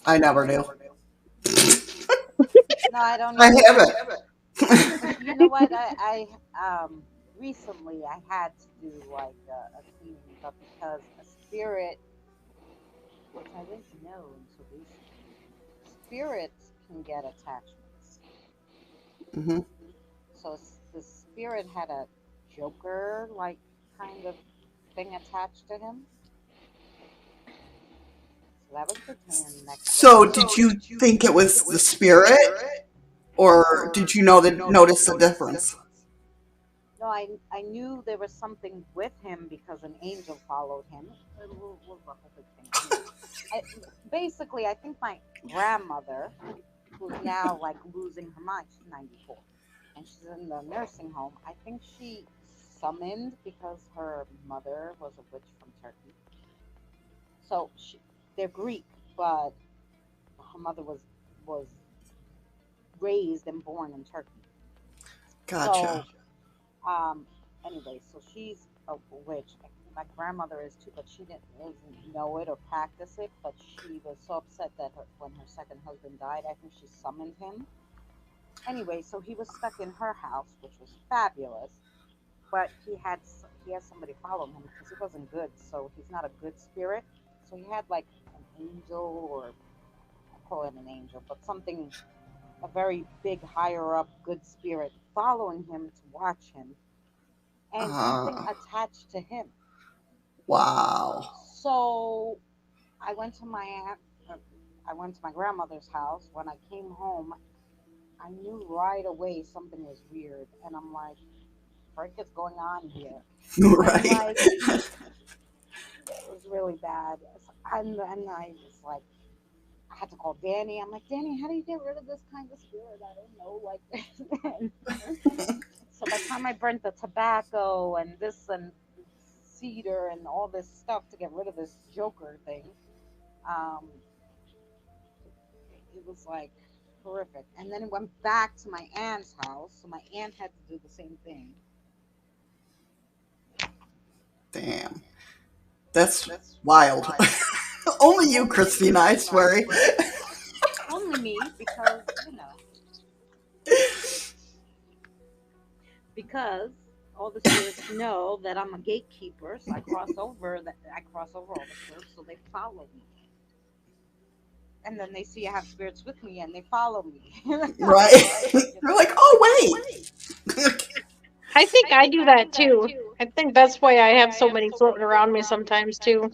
I never do. No, I don't. I haven't. You know what? I recently I had to do like a cleaning, but because a spirit, which I didn't know until recently, spirits can get attachments. Mm-hmm. So the spirit had a Joker like kind of thing attached to him. So that was the pain next. So did you think it was the spirit, or did you notice the difference? No, I knew there was something with him because an angel followed him. We'll the whole big thing. Basically, I think my grandmother, who's now like losing her mind, she's 94, and she's in the nursing home. I think she summoned because her mother was a witch from Turkey. So they're Greek, but her mother was raised and born in Turkey. Gotcha. So, anyway, so she's a witch. My grandmother is too, but she doesn't know it or practice it. But she was so upset that when her second husband died, I think she summoned him. Anyway, so he was stuck in her house, which was fabulous. But he had somebody follow him because he wasn't good. So he's not a good spirit. So he had like an angel, or I call it an angel, but something, a very big, higher up, good spirit following him to watch him, and something attached to him. Wow. So I went to my grandmother's house. When I came home, I knew right away something was weird, and I'm like, "Frick is going on here?" Right. Like, it was really bad, and I was like, I had to call Danny. I'm like, Danny, how do you get rid of this kind of spirit? I don't know, like this. So by the time I burnt the tobacco and this and cedar and all this stuff to get rid of this Joker thing, um, it was like horrific. And then it went back to my aunt's house, so my aunt had to do the same thing. Damn. That's wild. Only you, Christina, I swear. Only me, because, because all the spirits know that I'm a gatekeeper, so I cross over all the spirits, so they follow me. And then they see I have spirits with me, and they follow me. Right? They're like, oh, wait. I think I do that too. I think that's why I have so many floating around me sometimes too.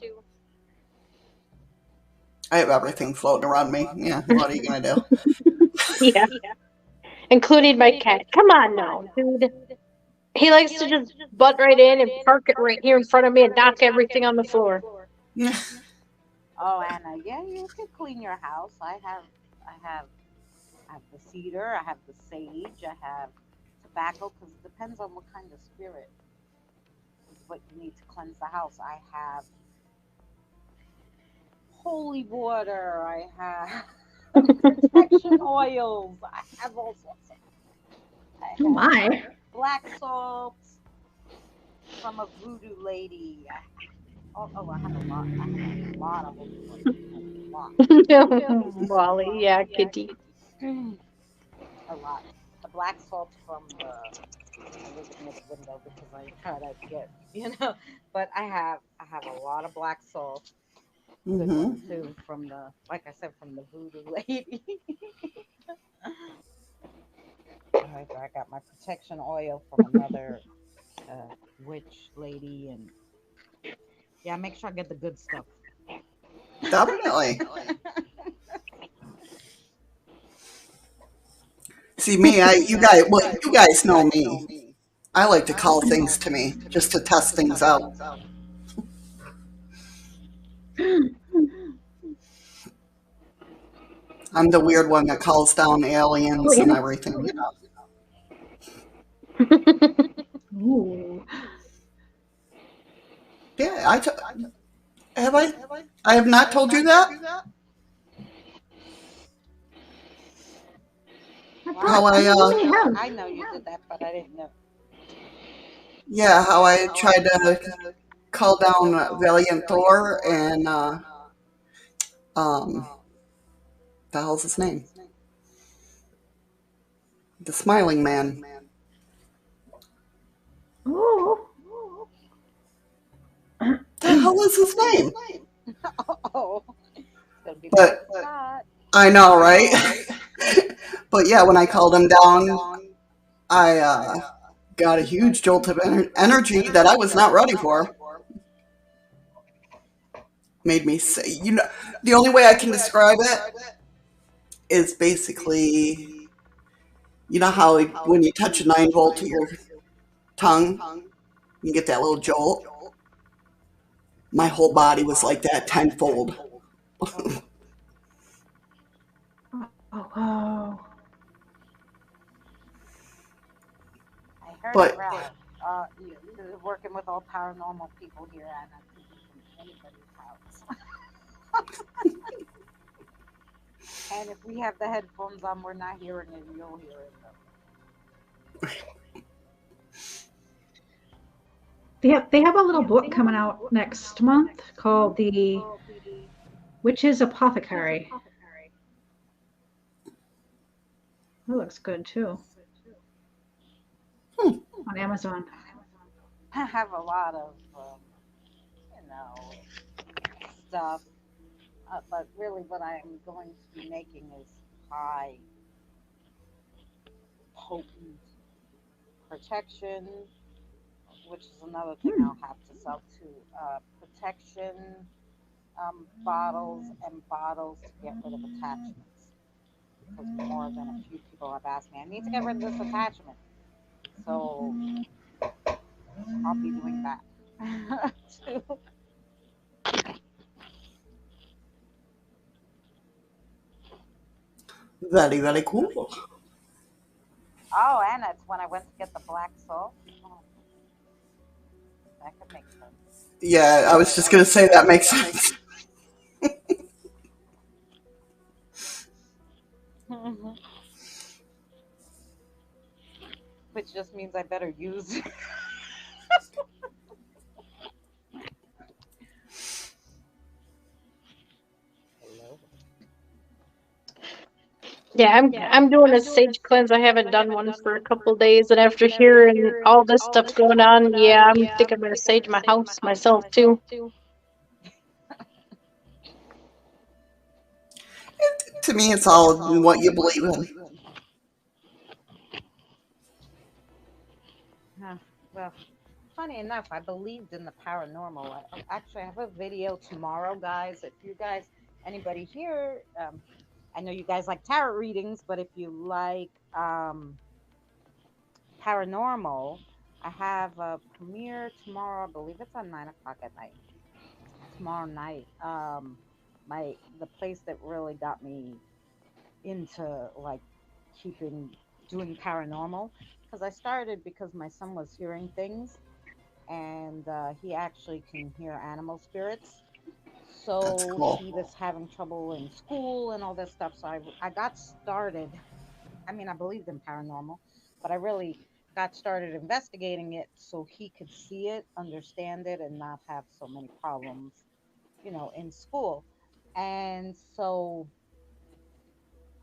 I have everything floating around me. Yeah, what are you going to do? Yeah. Including my cat. Come on now, dude. He likes to just butt right in and park it right here in front of me and knock everything on the floor. Oh, Anna, yeah, you can clean your house. I have the cedar, I have the sage, I have tobacco, because it depends on what kind of spirit is what you need to cleanse the house. I have holy water, I have protection oils, I have all sorts of. I Oh have my. black salt from a voodoo lady. I have a lot. I have a lot of holy water. A lot. Wally, yeah, kitty. A lot. The black salt from the. I live near the window because I try to get. But I have a lot of black salt. Good one too from the, like I said, from the voodoo lady. I got my protection oil from another witch lady, and yeah, make sure I get the good stuff. Definitely. See me, you guys know me. I like to call things to me just to test things out. I'm the weird one that calls down aliens and everything. Ooh. Yeah, I have not told you that? How I know you did that, but I didn't know. Yeah, how I tried to call down Valiant Thor and the hell's his name? The Smiling Man. Ooh. The hell is his name? Oh, it's gonna be But I know, right? But yeah, when I called him down, I got a huge jolt of energy that I was not ready for. Made me say, the only way I can describe it is basically, you know how when you touch a 9-volt to your tongue, you get that little jolt? My whole body was like that tenfold. Oh wow. I heard But- it right. You're working with all paranormal people here, Anna. Could be from anybody's house. And if we have the headphones on, we're not hearing it. You'll hear it though. They have a little book coming out next month called The Witch's Apothecary. That looks good too. On Amazon. I have a lot of, stuff. But really, what I'm going to be making is high, potent protection, which is another thing I'll have to sell too. Protection bottles and bottles to get rid of attachments. Because more than a few people have asked me, I need to get rid of this attachment. So I'll be doing that too. Very, very cool. Oh, and that's when I went to get the black salt. Oh, that could make sense. Yeah, I was just gonna say that makes sense. Which just means I better use. Hello. Yeah, I'm doing a sage cleanse. I haven't done one for a couple days, and after hearing all this stuff going on, yeah, I'm thinking I'm gonna sage my house myself too. To me, it's all in what you believe in. Well, funny enough, I believed in the paranormal. Actually, I have a video tomorrow, guys. If you guys, anybody here, I know you guys like tarot readings, but if you like paranormal, I have a premiere tomorrow. I believe it's on 9 o'clock at night. Tomorrow night. The place that really got me into like doing paranormal, because I started because my son was hearing things, and he actually can hear animal spirits. That's So cool. he was having trouble in school and all that stuff. So I got started. I mean, I believed in paranormal, but I really got started investigating it so he could see it, understand it, and not have so many problems, in school. And so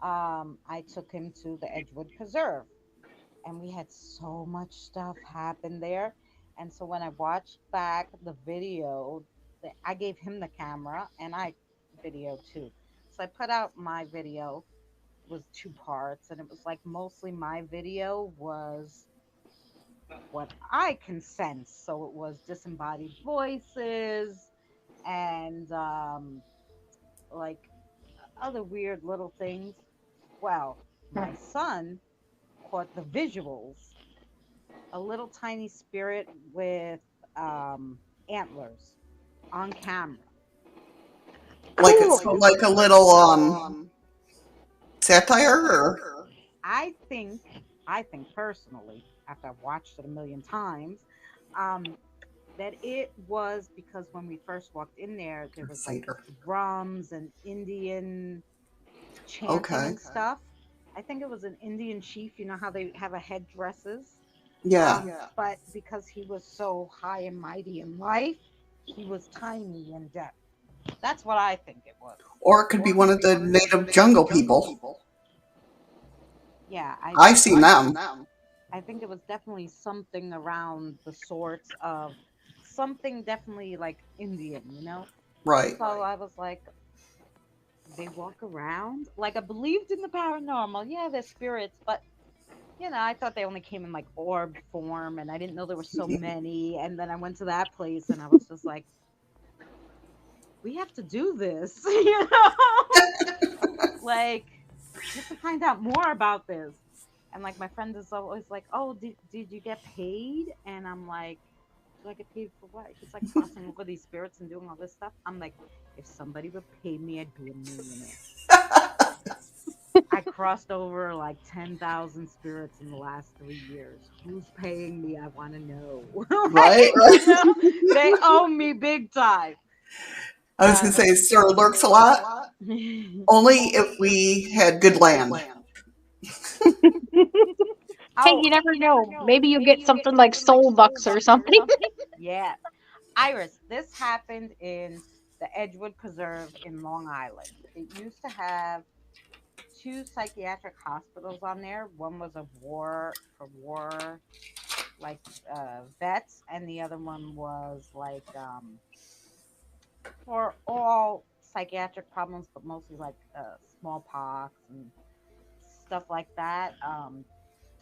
I took him to the Edgewood Preserve, and we had so much stuff happen there. And so when I watched back the video, I gave him the camera and I video too. So I put out my video, was 2 parts, and it was like mostly my video was what I can sense. So it was disembodied voices and like other weird little things. Well, my son caught the visuals, a little tiny spirit with antlers on camera. Like it's like a little satire, or I think personally, after I've watched it a million times, that it was because when we first walked in there was like satyr. drums and Indian chanting Okay. and stuff. I think it was an Indian chief. You know how they have a headdresses. Yeah. But because he was so high and mighty in life, he was tiny in death. That's what I think it was. Or it could be one of the native jungle people. Yeah, I've seen them. I think it was definitely something around the sorts of something definitely like Indian. Right. So I was like, they walk around. Like I believed in the paranormal. Yeah, they're spirits, but I thought they only came in like orb form, and I didn't know there were so many. And then I went to that place, and I was just like, we have to do this, like, we have to find out more about this. And like my friend is always like, oh, did you get paid? And I'm like, do I get paid for what? He's like crossing over these spirits and doing all this stuff. I'm like, if somebody would pay me, I'd be a millionaire. I crossed over like 10,000 spirits in the last 3 years. Who's paying me? I want to know. Right. They owe me big time. I was going to say, Sir lurks a lot. Only if we had good land. Hey, you never know. Maybe you get something like soul bucks or something. Yeah. Iris, this happened in the Edgewood Preserve in Long Island. It used to have 2 psychiatric hospitals on there. One was for war like vets, and the other one was like for all psychiatric problems, but mostly like smallpox and stuff like that.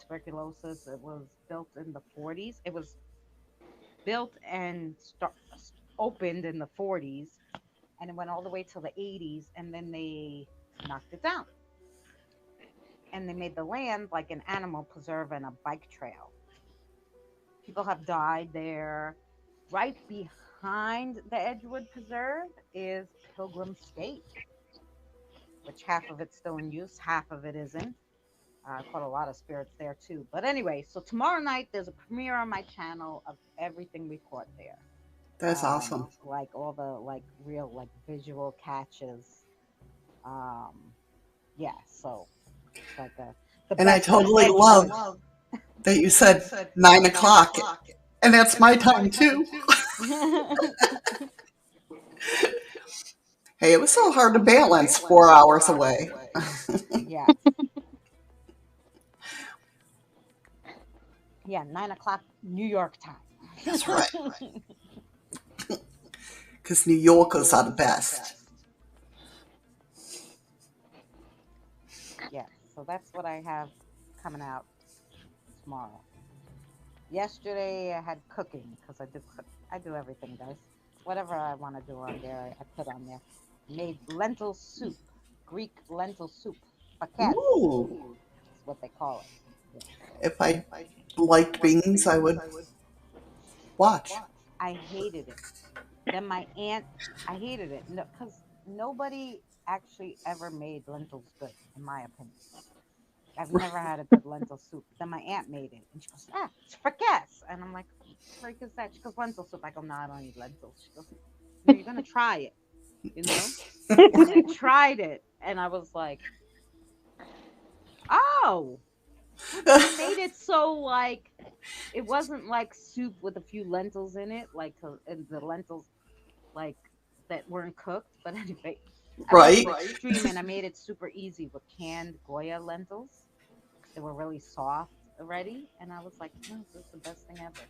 Tuberculosis. It was built in the 40s. It was built and opened in the 40s, and it went all the way till the 80s, and then they knocked it down. And they made the land like an animal preserve and a bike trail. People have died there. Right behind the Edgewood Preserve is Pilgrim State. which half of it's still in use, half of it isn't. I caught a lot of spirits there too. But anyway, so tomorrow night there's a premiere on my channel of everything we caught there. That's awesome. Like all the like real like visual catches. Yeah, so it's like and I totally love that you said 9 o'clock, and that's my time too. Hey, it was so hard to balance 4 hours away. Yeah. Yeah, 9 o'clock New York time. That's right. Because New Yorkers are the best. Yeah, so that's what I have coming out tomorrow. Yesterday I had cooking because I do everything, guys. Whatever I want to do on there, I put on there. Made lentil soup, Greek lentil soup. Ooh. That's what they call it. Yeah. If I liked beans, I would watch. I hated it. Then my aunt, I hated it because nobody actually ever made lentils good, in my opinion. I've never had a good lentil soup. Then my aunt made it, and she goes, it's fricasse. And I'm like, what the frick is that? She goes, lentil soup. I go, no, I don't eat lentils. She goes, no, you're going to try it, you know? And I tried it, and I was like, oh. They made it so, like, it wasn't like soup with a few lentils in it, like, and the lentils, like, that weren't cooked. But anyway, I went extreme, and I made it super easy with canned Goya lentils. They were really soft already, and I was like, this is the best thing ever.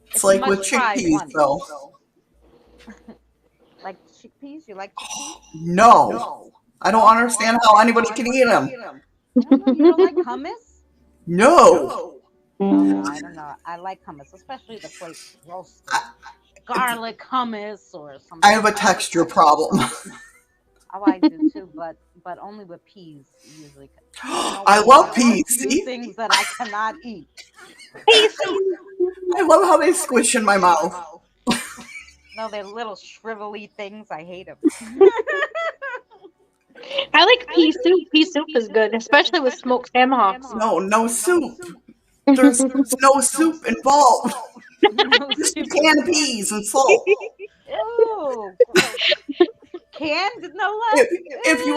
It's like with chickpeas, though. Like chickpeas? You like chickpeas? No. I don't understand how anybody can eat them. You don't like hummus? No. No, I don't know. I like hummus, especially the flake roasted garlic hummus or something. I have a texture problem. Oh, I do too, but only with peas usually. I love peas. See? Things that I cannot eat. I love how they squish in my mouth. No, they're little shrivelly things. I hate them. I like pea soup. Pea soup is good, especially with smoked ham hocks. No soup. There's no soup involved. Just canned peas and salt. Ew. Canned? No less. If you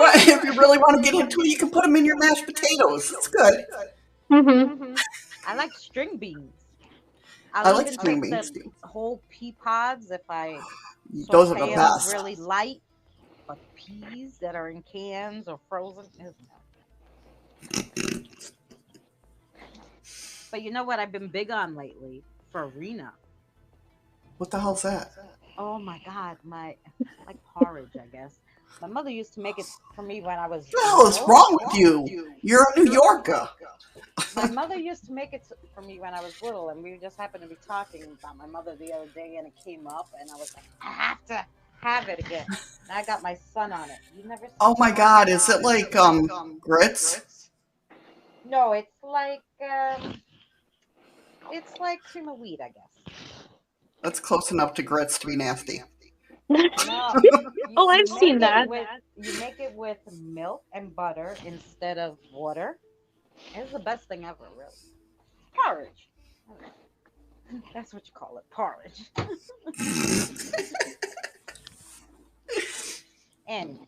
really want to get into it, you can put them in your mashed potatoes. It's good. Mm-hmm. I like string beans. I like string beans too. Whole pea pods if I those are the best. Really light, but peas that are in cans or frozen. But you know what I've been big on lately? Farina. What the hell's that? Oh my God, like porridge, I guess. My mother used to make it for me when I was. What the hell is wrong with you? You're a New Yorker. My mother used to make it for me when I was little, and we just happened to be talking about my mother the other day, and it came up, and I was like, I have to have it again. And I got my son on it. You never. Oh my God! Is it like grits? No, it's like cream of wheat, I guess. That's close enough to grits to be nasty. No, I've seen that. You make it with milk and butter instead of water. It's the best thing ever, really. Porridge. That's what you call it, porridge. And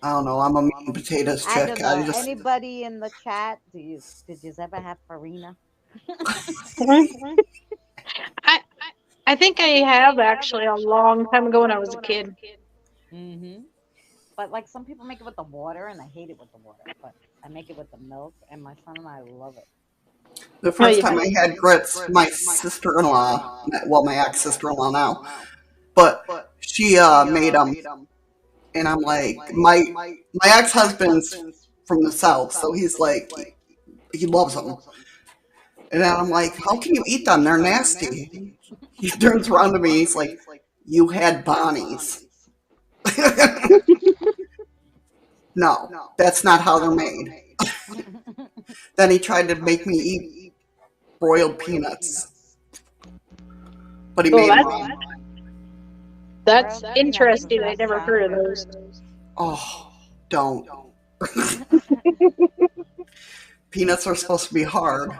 I don't know. I'm a meat and potatoes chick. I don't know. Anybody in the chat? Did you ever have farina? I think I have actually a long time ago when I was a kid. Mm-hmm. But like some people make it with the water, and I hate it with the water. But I make it with the milk, and my son and I love it. The first time I had grits, my sister-in-law, well, my ex-sister-in-law now, but she made them, and I'm like, my ex-husband's from the South, so he's like, he loves them. And then I'm like, how can you eat them? They're nasty. He turns around to me, he's like, you had Bonnie's. No, that's not how they're made. Then he tried to make me eat broiled peanuts. But he made them wrong. That's Grilled peanuts interesting. with I never best heard of cyrus. those. Oh, don't. Peanuts are supposed to be hard.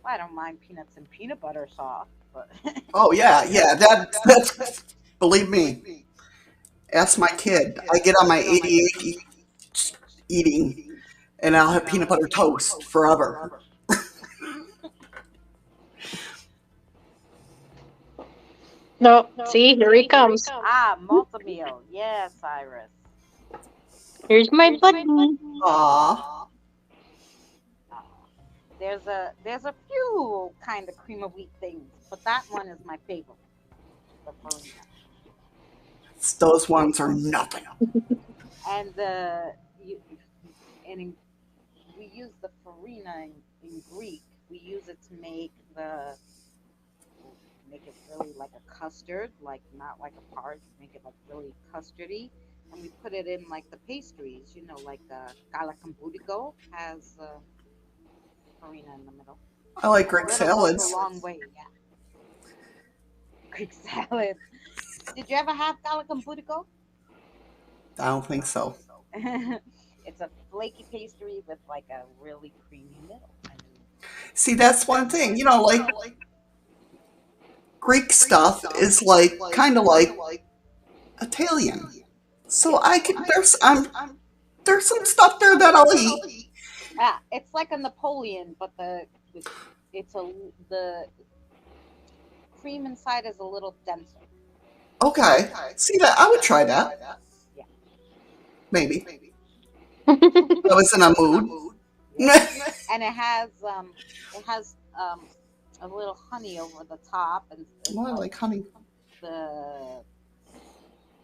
I don't mind peanuts and peanut butter sauce, but Oh yeah, yeah. That's believe me. Ask my kid. I get on my 88 eating, and I'll have peanut butter toast forever. No, see, here he comes. multi-meal. Yeah, Cyrus. Here's my buddy. Aw. There's a few kind of cream of wheat things, but that one is my favorite. The farina. Those ones are nothing. And we use the farina in Greek. We use it to make it really like a custard, like not like a porridge. Make it like really custardy, and we put it in like the pastries. You know, like galakamburigo has farina in the middle. I like Greek Goes salads. a long way, yeah. Greek salad. Did you ever have galakamburigo? I don't think so. It's a flaky pastry with like a really creamy middle. See, that's one thing. You know, like Greek stuff is like kind of like Italian. So I can there's some stuff there that I'll eat. Yeah, it's like a Napoleon, but the cream inside is a little denser. Okay. See that? I would try that. Yeah. Maybe. I was in a mood. And it has a little honey over the top, and Well, I like honey. of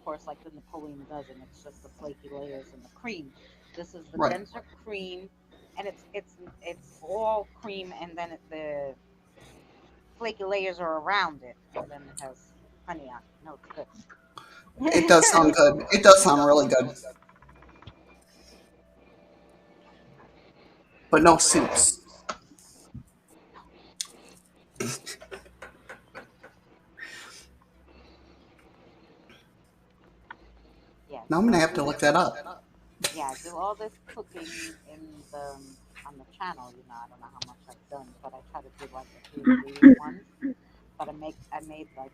course, like the Napoleon doesn't. It's just the flaky layers and the cream. This is the Right. denser cream, and it's all cream, and then the flaky layers are around it, and then it has honey on it. No, it's good. It does sound good. It does sound really good. But no soups. Yeah, Now I'm gonna have to look that up. yeah, I do all this cooking on the channel. You know, I don't know how much I've done, but I try to do like the 3 ingredient ones. But I made like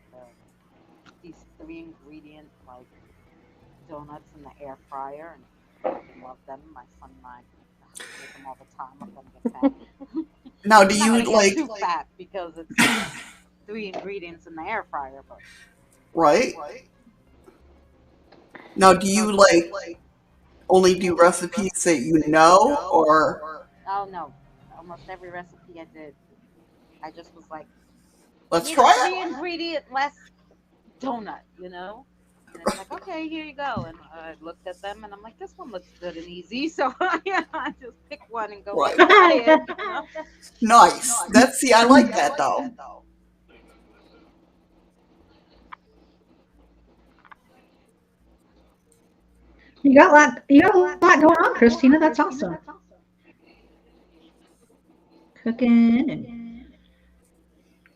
these 3 ingredient like donuts in the air fryer, and I love them. My son and I make them all the time. I'm gonna get fat. Now, do Not you gonna get like too fat because it's 3 ingredients in the air fryer, but right? Now, do you like only do recipes that you know, or oh no, almost every recipe I did, I just was like, let's need try a it? 3 ingredient less donut, you know? And it's like, okay, here you go. And I looked at them and I'm like, this one looks good and easy. So yeah, I just pick one and go Right. try it. You know? Nice. I like that though. You got a lot going on, Christina. That's awesome. Cooking and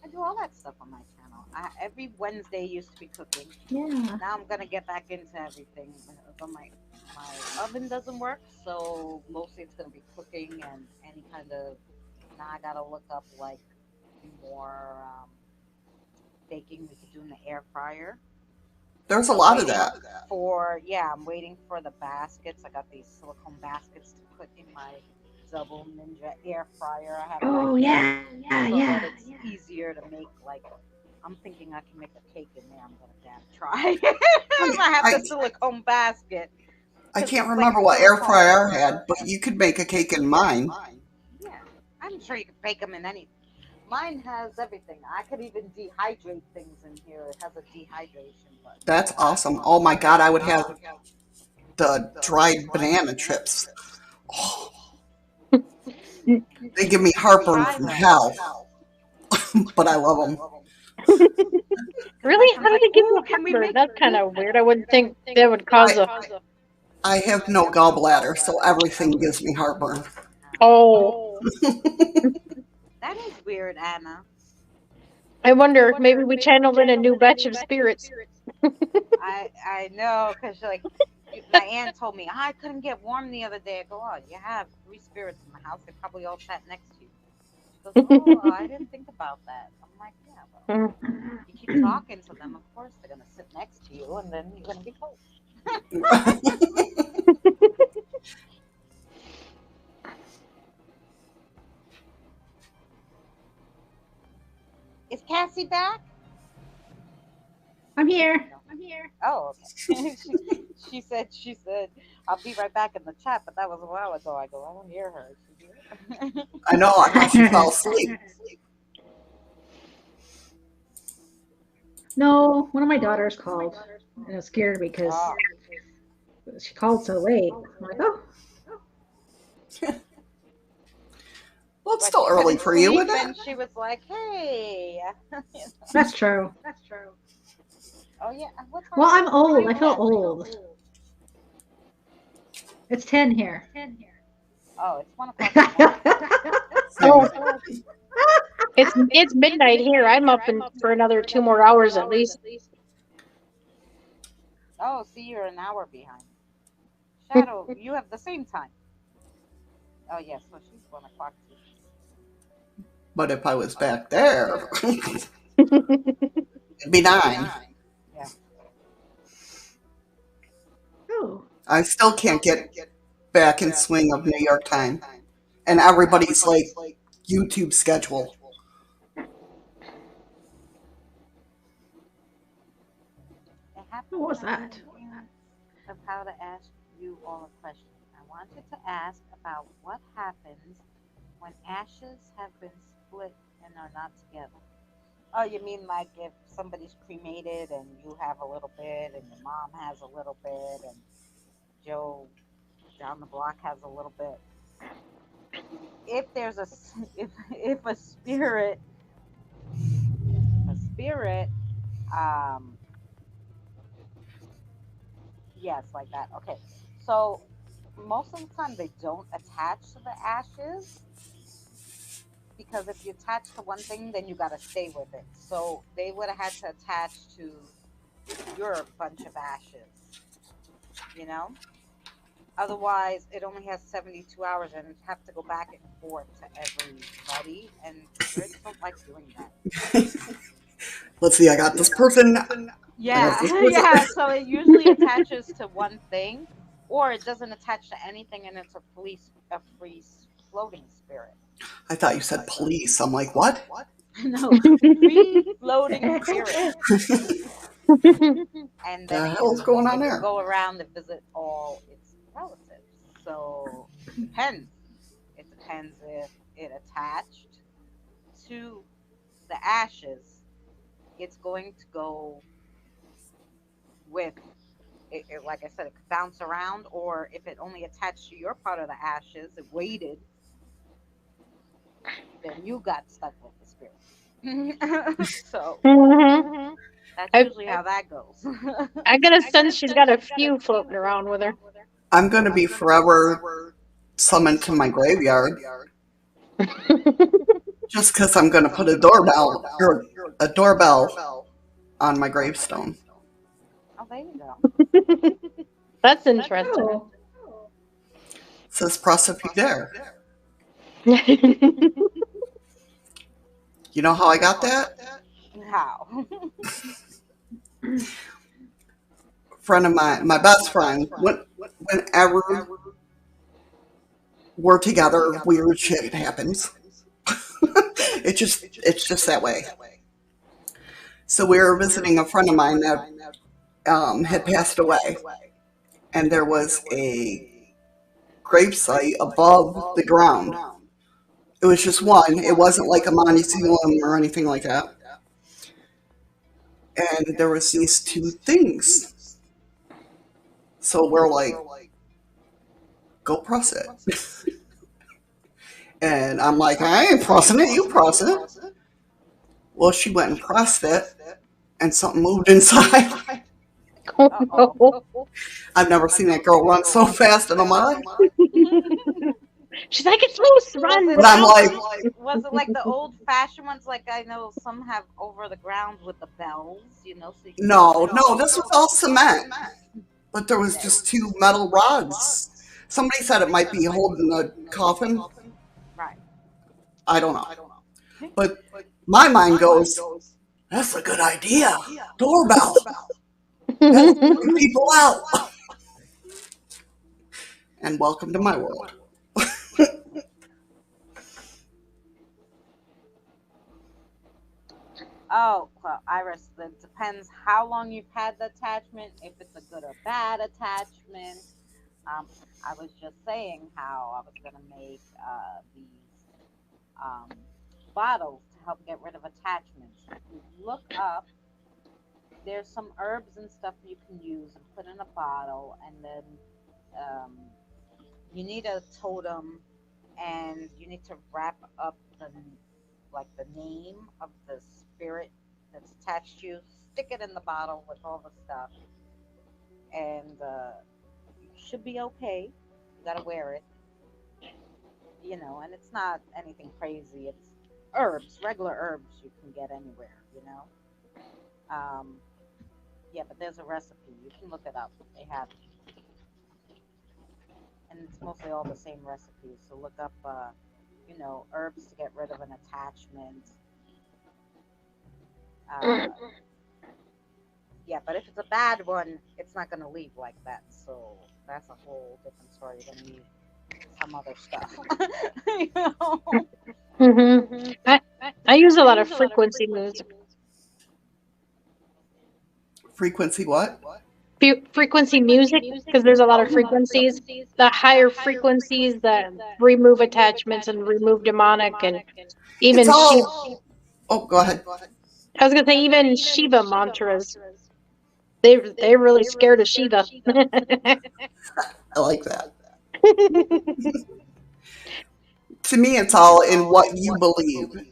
I do all that stuff on my channel. Every Wednesday used to be cooking. yeah. Now I'm gonna get back into everything. But my oven doesn't work, so mostly it's gonna be cooking and any kind of. Now I gotta look up like more baking we could do in the air fryer. There's a lot of that. I'm waiting for the baskets. I got these silicone baskets to put in my double ninja air fryer. I have Oh yeah, yeah, so yeah. that it's easier to make. Like I'm thinking I can make a cake in there. I'm gonna damn try. I have the silicone basket. I can't remember what air fryer I had, but you could make a cake in mine. Yeah, I'm sure you can bake them in any. Mine has everything. I could even dehydrate things in here. It has a dehydration button. That's awesome. Oh my God, I would have the dried banana chips. Oh. They give me heartburn from hell, but I love them. Really? How did it give you heartburn? That's kind of weird. I wouldn't think that would cause I have no gallbladder, so everything gives me heartburn. Oh. That is weird, Anna. I wonder if maybe we channeled in a new batch of spirits. I know, because like my aunt told me I couldn't get warm the other day. I go, oh, you have 3 spirits in the house. They probably all sat next to you. She goes, oh, I didn't think about that. I'm like, yeah, well, you keep talking to them, of course they're gonna sit next to you, and then you're gonna be cold. Is Cassie back? I'm here. Oh, okay. she said, I'll be right back in the chat, but that was a while ago. I go, I don't hear her. Is she here? I know, I thought she fell asleep. No, one of my daughters called, and it scared me because Oh, she called so late. I'm like, oh, Well, it's but still she early couldn't for you, sleep, isn't it? and she was like, hey. that's true. Oh, yeah. What time Well, is I'm it? old. I feel old. It's 10 here. Oh, it's 1 o'clock in the morning. Oh, it's midnight here. I'm up for another 2 more hours at least. Oh, see, you're an hour behind. Shadow, you have the same time. Oh, yes, so she's 1 o'clock too. But if I was back there, it'd be 9. Yeah. Oh, I still can't get back in swing of New York time. And everybody's like YouTube schedule. It happened what was when I that? was thinking of how to ask you all a question. I wanted to ask about what happens when ashes have been split and are not together. Oh, you mean like if somebody's cremated and you have a little bit and your mom has a little bit and Joe down the block has a little bit. If there's if a spirit um yes, like that. Okay. So most of the time they don't attach to the ashes because if you attach to one thing then you got to stay with it. So they would have had to attach to your bunch of ashes, you know? Otherwise, it only has 72 hours and you have to go back and forth to everybody. And spirits don't like doing that. Let's see, I got this person. Yeah, this person. yeah. So it usually attaches to one thing, or it doesn't attach to anything, and it's a free floating spirit. I thought you said police. I'm like, what? No, free floating spirit. And The then hell's going on it there? will go around and visit all its relatives. So it depends. It depends if it attached to the ashes. It's going to go with it, like I said, it could bounce around, or if it only attached to your part of the ashes, it waited, then you got stuck with the spirit. So that's usually how that goes. I got a sense she's got a few floating around with her. I'm going to be forever summoned to my graveyard. Just because I'm going to put a doorbell on my gravestone. Oh, there you go. That's interesting. oh. It says prosecute there. You know how I got that? How? Friend of mine, my best friend, whenever we're together, weird shit happens. It's just that way. So we were visiting a friend of mine that had passed away, and there was a gravesite above the ground. It was just one. It wasn't like a mausoleum or anything like that. And there was these 2 things. So we're like, go press it. And I'm like, I ain't pressing it, you press it. Well, she went and pressed it, and something moved inside. Oh, I've never seen that girl run so fast in my life. She's like, it's loose, run. Was But I'm like, it like the old fashioned ones? Like I know some have over the ground with the bells, you know, so you can no, this was all cement. But there was just two metal rods. Somebody said it might be holding the coffin. Right. I don't know. But my mind goes, that's a good idea. Doorbell. That's keeping people out. And welcome to my world. Oh, well, Iris, it depends how long you've had the attachment, if it's a good or bad attachment. I was just saying how I was going to make these bottles to help get rid of attachments. If you look up, there's some herbs and stuff you can use and put in a bottle, and then you need a totem, and you need to wrap up the name of the spirit that's attached to you, stick it in the bottle with all the stuff, and you should be okay. You gotta wear it, you know, and it's not anything crazy. It's herbs, regular herbs you can get anywhere, you know. Yeah, but there's a recipe. You can look it up. They have it. And it's mostly all the same recipes. So look up, you know, herbs to get rid of an attachment. Yeah, but if it's a bad one, it's not going to leave like that. So that's a whole different story. You're going to need some other stuff. You know? I use a lot of frequency music. Frequency what? Frequency music, because there's a lot of frequencies. The higher frequencies that remove attachments and remove demonic, and even Shiva. Oh, go ahead. I was gonna say even Shiva mantras. They're really scared of Shiva. I like that. To me, it's all in what you believe.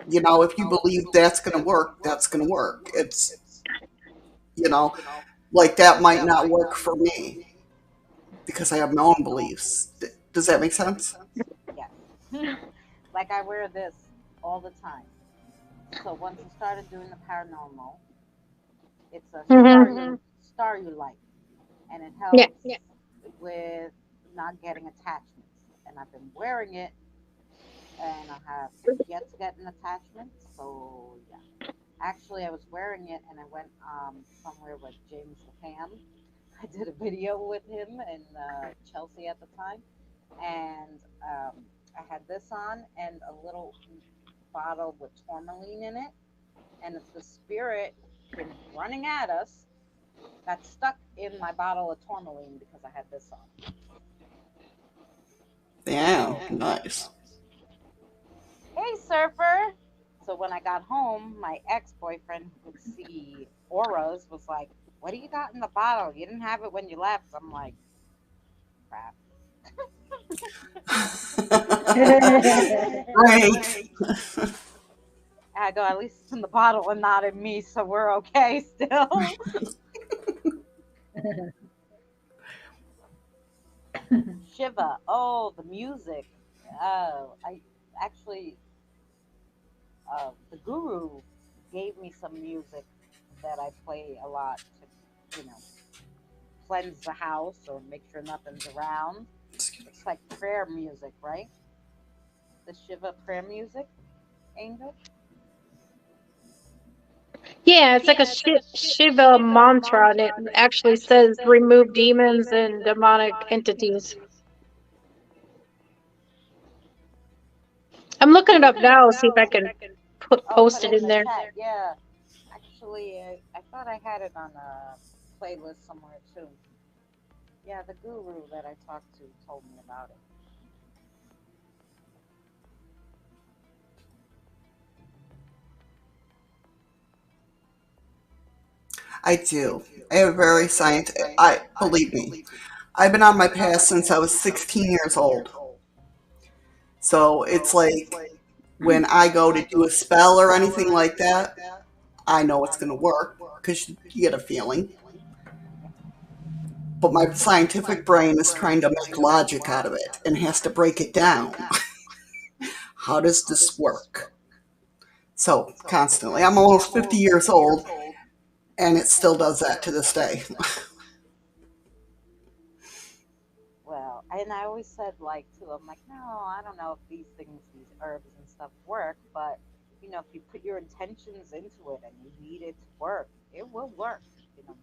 You know, if you believe that's going to work, that's going to work. It's, you know, like that might not work for me because I have my own beliefs. Does that make sense? Yes. Like I wear this all the time. So once I started doing the paranormal, it's a star you light, and it helps with not getting attachments. And I've been wearing it, and I have yet to get an attachment. So yeah, actually I was wearing it, and I went somewhere with James LePam. I did a video with him and Chelsea at the time, and I had this on and a little bottle with tourmaline in it, and if the spirit came running at us, got stuck in my bottle of tourmaline because I had this on. Damn, nice. Hey, surfer. So when I got home, my ex-boyfriend who could see auras was like, what do you got in the bottle? You didn't have it when you left. I'm like, crap. Great. I go, at least it's in the bottle and not in me, so we're okay still. Shiva. Oh, the music. I actually, the guru gave me some music that I play a lot to, you know, cleanse the house or make sure nothing's around. It's like prayer music, right? The Shiva prayer music, Angel? Yeah, it's like a Shiva mantra, and it actually says remove demons and demonic entities. I'm looking it up now, see if I can post it in there. Chat. Yeah, actually, I thought I had it on a playlist somewhere too. Yeah, the guru that I talked to told me about it. I do. I have a very scientific. Believe me, I've been on my path since I was 16 years old. So it's like when I go to do a spell or anything like that, I know it's going to work because you get a feeling. but my scientific brain is trying to make logic out of it and has to break it down. How does this work? So constantly. I'm almost 50 years old, and it still does that to this day. Well, and I always said, like, to them, like, no, I don't know if these things, these herbs and stuff work, but, if you put your intentions into it and you need it to work, it will work.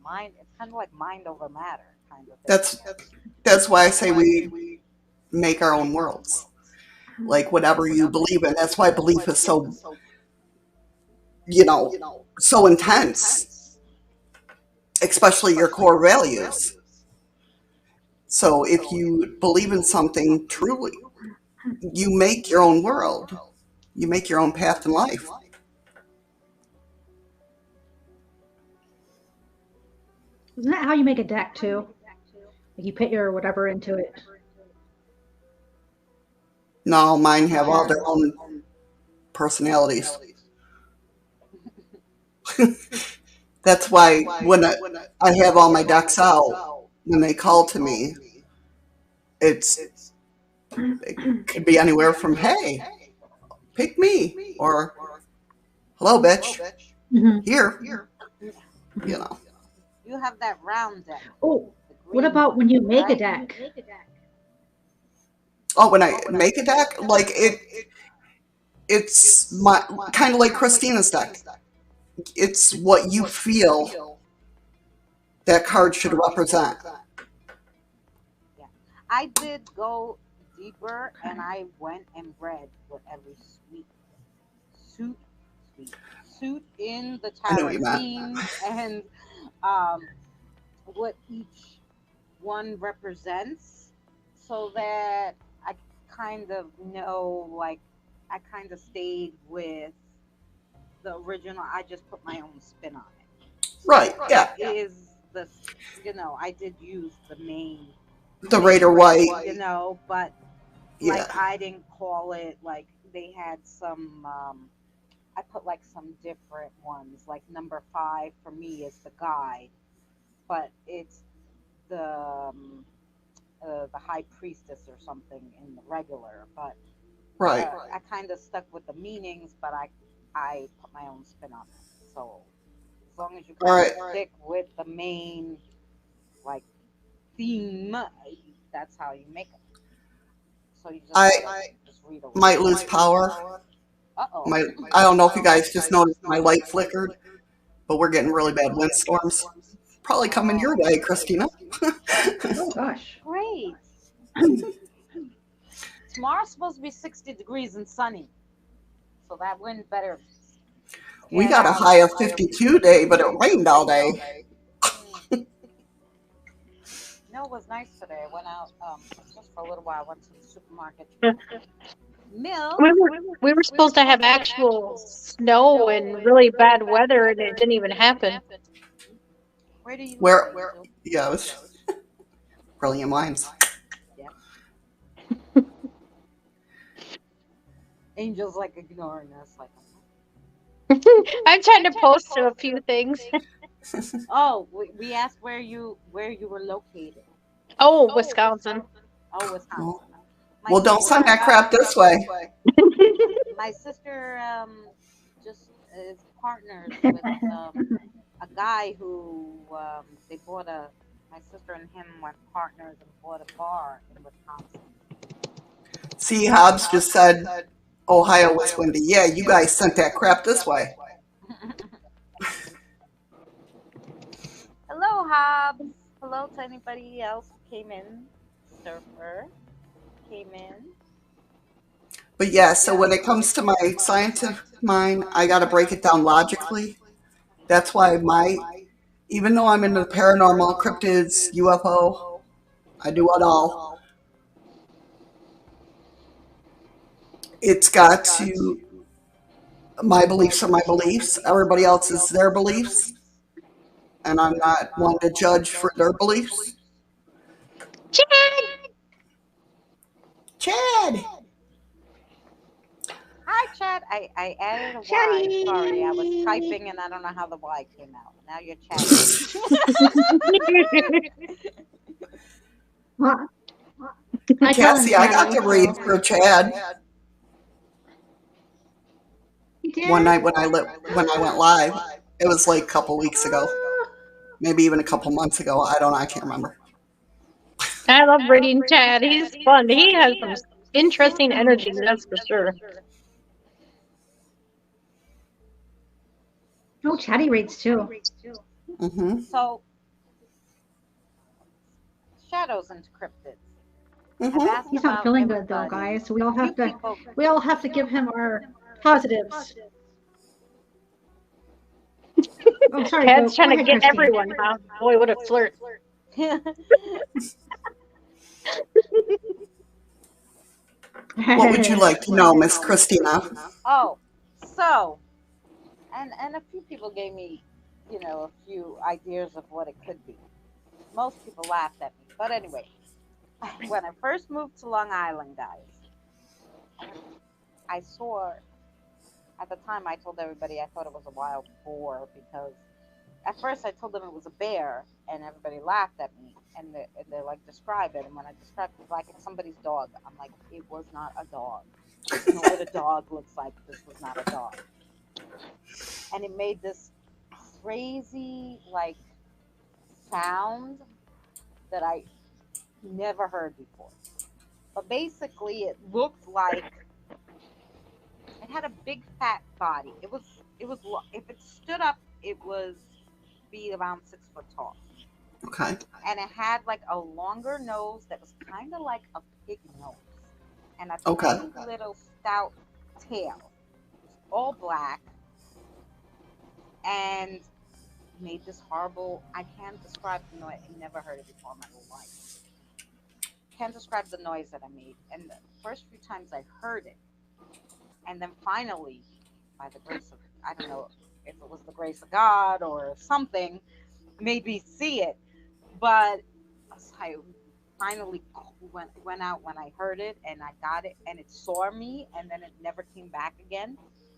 Mind, it's kind of like mind over matter kind of thing. That's why I say we make our own worlds. Like whatever you believe in. That's why belief is so, so intense, especially your core values. So if you believe in something truly, you make your own world. You make your own path in life. Isn't that how you make a deck too? Like you put your whatever into it. No, mine have all their own personalities. That's why when I have all my decks out, when they call to me, it could be anywhere from, hey, pick me, or hello, bitch, here, You have that round deck. Oh, what about when you make a deck? Oh, when I make a deck, like it's my kind of like Christina's deck. It's what you feel that card should represent. Yeah, I did go deeper, and I went and read what every suit in the tarot means, and what each one represents, so that I kind of know, like, I kind of stayed with the original. I just put my own spin on it. Right, yeah. It is the, I did use the main. The Raider White. But, like, I didn't call it, like, they had some, I put, like, some different ones. Like, number 5 for me is the guide, but it's the high priestess or something in the regular. But right, I kind of stuck with the meanings, but I put my own spin on it. So as long as you kind of stick with the main, like, theme, that's how you make it. So you just read a might lose power. I don't know if you guys just noticed my light flickered, but we're getting really bad windstorms. Probably coming your way, Christina. Oh gosh. Great. Tomorrow's supposed to be 60 degrees and sunny, so that wind better. We got a high of 52 today, but it rained all day. It was nice today. I went out just for a little while. I went to the supermarket. Milk. We were supposed to have actual snow and really bad weather, and it didn't even happen. Where do you Where? Yeah, it was brilliant minds. Yeah. Angel's like ignoring us, like. I'm trying to post a few things. Oh, we asked where you were located. Oh, Wisconsin. Oh, Wisconsin. Well, don't send that crap this way. My sister just is partners with a guy who they bought my sister and him went partners and bought a bar in Wisconsin. See, Hobbs just said Ohio was windy. Yeah, you guys sent that crap this way. Hello, Hobbs. Hello to anybody else who came in. Surfer came in. But yeah, so when it comes to my scientific mind, I got to break it down logically. That's why even though I'm into paranormal, cryptids, UFO, I do it all. It's got to, my beliefs are my beliefs. Everybody else is their beliefs. And I'm not one to judge for their beliefs. Chad! Hi, chat. I added a Y. Chatty. Sorry, I was typing and I don't know how the Y came out. Now you're chatting. Well, I call him Cassie, I got Chatty. to read for Chad You did? one night when I went live. It was like a couple weeks ago, maybe even a couple months ago. I don't know. I can't remember. I love reading Chad. He's fun. He has some interesting energy, that's for sure. Oh, Chatty reads too. Mm-hmm. So, shadows and cryptids. Mm-hmm. He's not feeling good though, guys. So we all have to give him our positives. Oh, sorry. Chad's trying to ahead, get Christine. everyone, huh? Boy, what a flirt. What would you like to know, Miss Christina? Oh, so, and a few people gave me, a few ideas of what it could be. Most people laughed at me, but anyway, when I first moved to Long Island, guys, I saw. At the time, I told everybody I thought it was a wild boar because at first I told them it was a bear, and everybody laughed at me, and they're like, describe it. And when I described it, like it's somebody's dog, I'm like, it was not a dog. You know what a dog looks like. This was not a dog. And it made this crazy, like, sound that I never heard before. But basically, it looked like it had a big fat body. It was if it stood up, it was be around 6 foot tall. Okay. And it had like a longer nose that was kind of like a pig nose, and a tiny little stout tail. It was all black, and made this horrible. I can't describe the noise. I never heard it before in my whole life. Can't describe the noise that I made. And the first few times I heard it, and then finally, by the grace of, I don't know if it was the grace of God or something, made me see it. But I finally went out when I heard it, and I got it, and it saw me, and then it never came back again.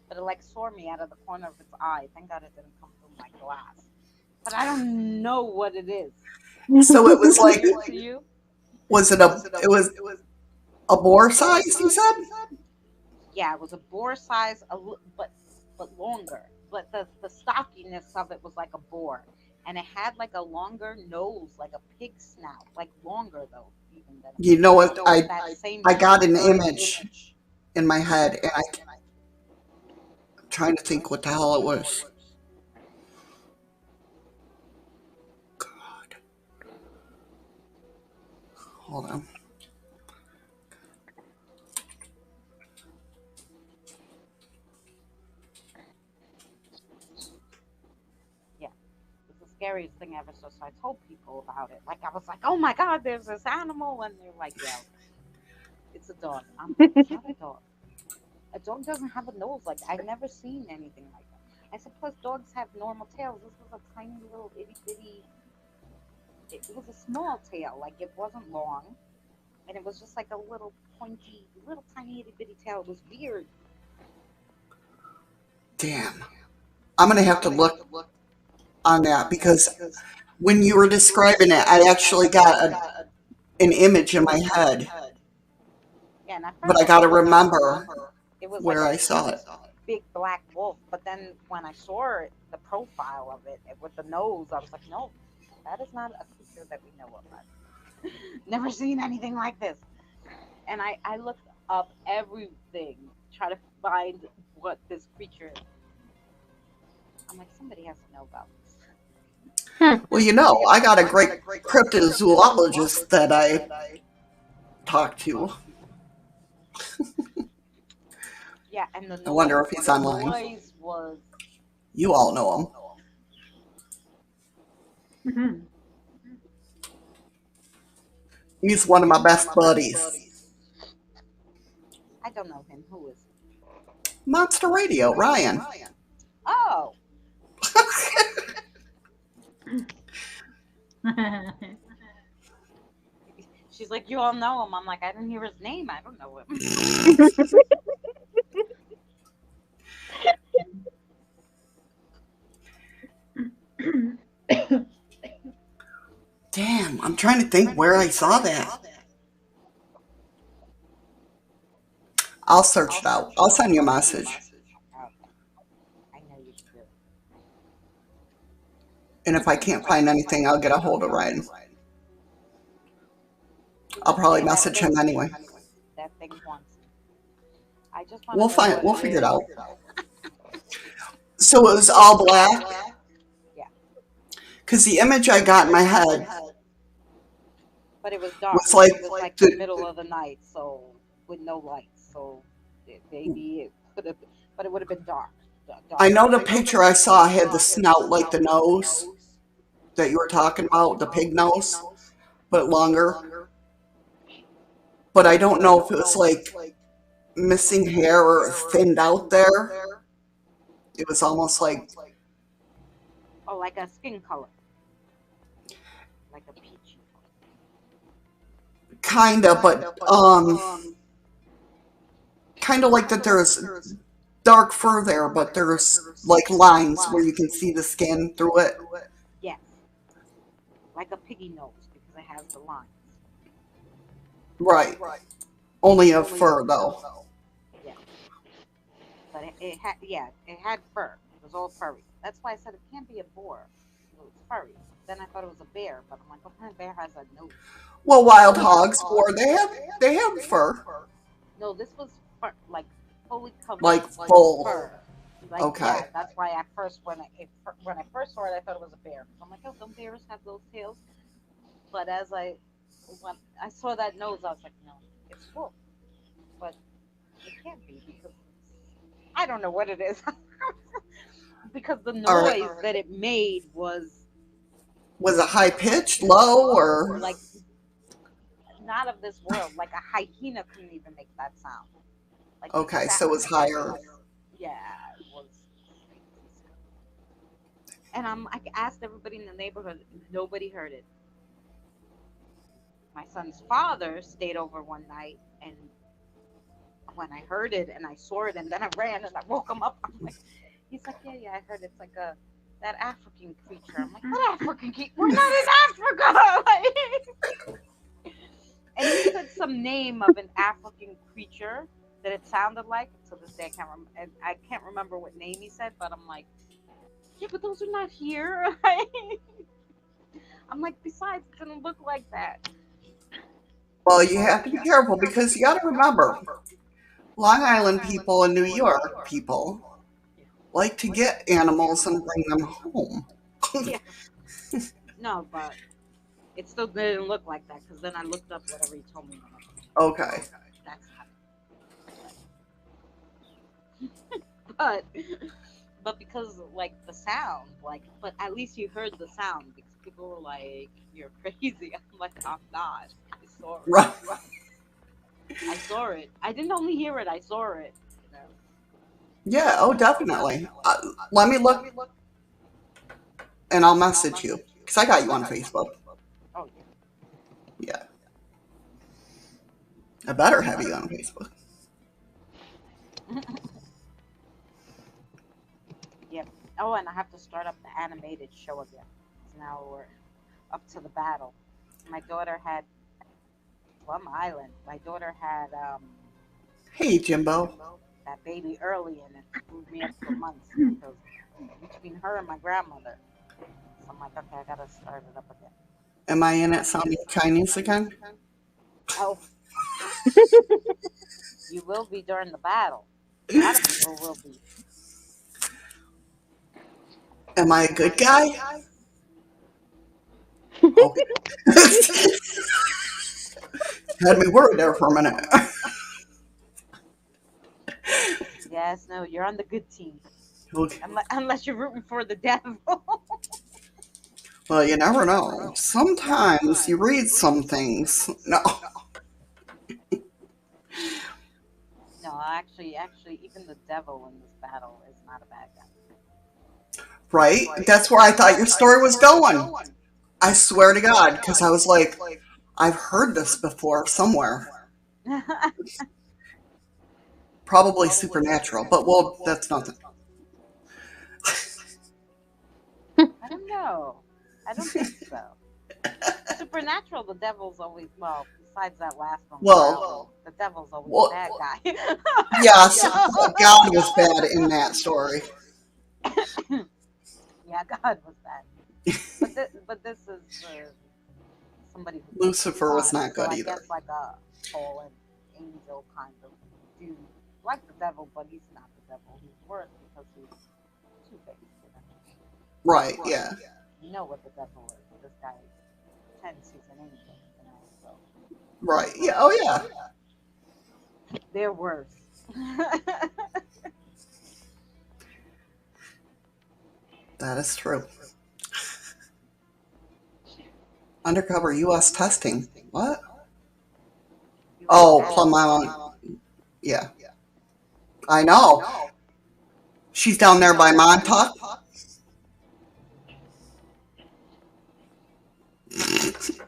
But it like saw me out of the corner of its eye. Thank God it didn't come through my glass. But I don't know what it is. So it was like, To you? was it a boar size, you said? Yeah, it was a boar size, but longer. But the stockiness of it was like a boar, and it had like a longer nose, like a pig snout, like longer though. Even than You know what? that same I got an image in my head, and I'm trying to think what the hell it was. God. Hold on. the scariest thing ever. So I told people about it. Like I was like, oh my God, there's this animal, and they're like, yeah, it's a dog. I'm like, it's not a dog. A dog doesn't have a nose like that. I've never seen anything like that. I said, plus dogs have normal tails. This was a tiny little itty bitty. It was a small tail, like it wasn't long, and it was just like a little pointy, little tiny itty bitty tail. It was weird. Damn. I'm going to have to look on that because when you were describing it, I actually got an image in my head. Yeah, and at But first I got to thought remember it was where like I saw it. big black wolf. But then when I saw it, the profile of it with the nose, I was like, no, that is not a creature that we know of. Never seen anything like this. And I looked up everything, try to find what this creature is. I'm like, somebody has to know about this. Well, you know, I got a great cryptozoologist that I talked to. Yeah, and the I wonder if he's online. noise was. You all know him. Mm-hmm. He's one of my best buddies. I don't know him. Who is he? Monster Radio, Ryan. Oh. She's like, you all know him. I'm like, I didn't hear his name. I don't know him. Damn, I'm trying to think where I saw that. I'll search it out. I'll send you a message. Okay. I know you do. And if I can't find anything, I'll get a hold of Ryan. I'll probably message him anyway. That thing wants me. I just want to know We'll what figure it is. out. So it was all black? Yeah. Because the image I got in my head But it was dark. was like It was like the middle of the night, so with no lights. So maybe it could have, but it would have been dark. I know the picture I saw had the snout like the nose that you were talking about, the pig nose, but longer. But I don't know if it was like missing hair or thinned out there. It was almost like, Oh, like a skin color, like a peachy color. kinda, but kinda like that there's dark fur there, but there's like lines where you can see the skin through it. Yes, like a piggy nose because it has the lines. Right. Only of fur though. Yeah, but it had fur. It was all furry. That's why I said it can't be a boar. It was furry. Then I thought it was a bear, but I'm like, what kind of bear has a nose? Well, wild hogs, boar, they have fur. No, this was fur, like fully covered, Like with full. fur. Like, Okay. Yeah, that's why at first when I first saw it, I thought it was a bear. I'm like, oh, don't bears have those tails? But when I saw that nose, I was like, no, it's full. But it can't be because I don't know what it is. Because the All right. noise that it made was Was it high pitched, low, or like not of this world. Like a hyena couldn't even make that sound. Like okay? So it was higher. Yeah, it was. And I asked everybody in the neighborhood, nobody heard it. My son's father stayed over one night, and when I heard it and I saw it, and then I ran and I woke him up. I'm like, he's like, yeah, I heard it's like that African creature. I'm like, what African creature? We're not in Africa. And he said some name of an African creature that it sounded like. To this day, I can't remember what name he said, but I'm like, yeah, but those are not here. I'm like, besides, it didn't look like that. Well, you have to be careful because you got to remember, Long Island people and New York people like to get animals and bring them home. Yeah. No, but it still didn't look like that because then I looked up whatever he told me. Okay. That's not. But because like the sound, but at least you heard the sound because people were like, "You're crazy." I'm like, "I'm not. I saw it." Right. I saw it. I didn't only hear it. I saw it. You know? Yeah. Oh, definitely. Let me look, and I'll message you because I got you on Facebook. Oh yeah. Yeah. I better have you on Facebook. Yep. Oh, and I have to start up the animated show again. Now we're up to the battle. My daughter had Plum Island. My daughter had Hey, Jimbo. that baby early, and it screwed me up for months because between her and my grandmother. So I'm like, okay, I gotta start it up again. Am I in it sounding Chinese again? Oh, you will be during the battle. A lot of people will be. Am I a good guy? Okay. Had me worried there for a minute. Yes, no, you're on the good team. Okay. Unless you're rooting for the devil. Well, you never know. Sometimes you read some things. No. No, actually, even the devil in this battle is not a bad guy. Right? That's where I thought your story was going. I swear to God, because I was like, I've heard this before somewhere. Probably supernatural, but well, that's nothing. I don't know. I don't think so. Supernatural, the devil's always, well, besides that last one, Well, the devil's always well, the bad guy. yes, but God was bad in that story. Yeah, God was bad. But this is somebody who Lucifer was not good so I either. guess like a fallen angel kind of dude, like the devil, but he's not the devil. He's worse because he's two-faced. You know? Right, yeah. You know what the devil is. This guy pretends he's an angel. You know, so Right, yeah, oh yeah. they're worse. That is true. Undercover U.S. testing. What? Oh, Plum Island. Yeah. I know. She's down there by Montauk.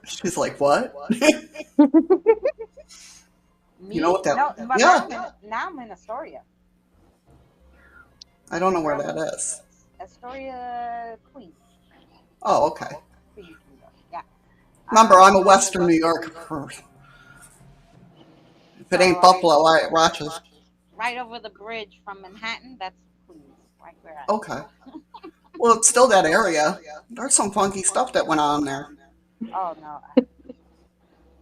She's like, what? You know what that? No, but Yeah. now I'm in Astoria. I don't know where that is. Astoria, Queens. Oh, okay. Queens, New York. Yeah. Remember, I'm a Western New Yorker. If it ain't Buffalo, Rochester. Right over the bridge from Manhattan, that's Queens, right where I am. Okay. Well, it's still that area. There's some funky stuff that went on there. Oh no.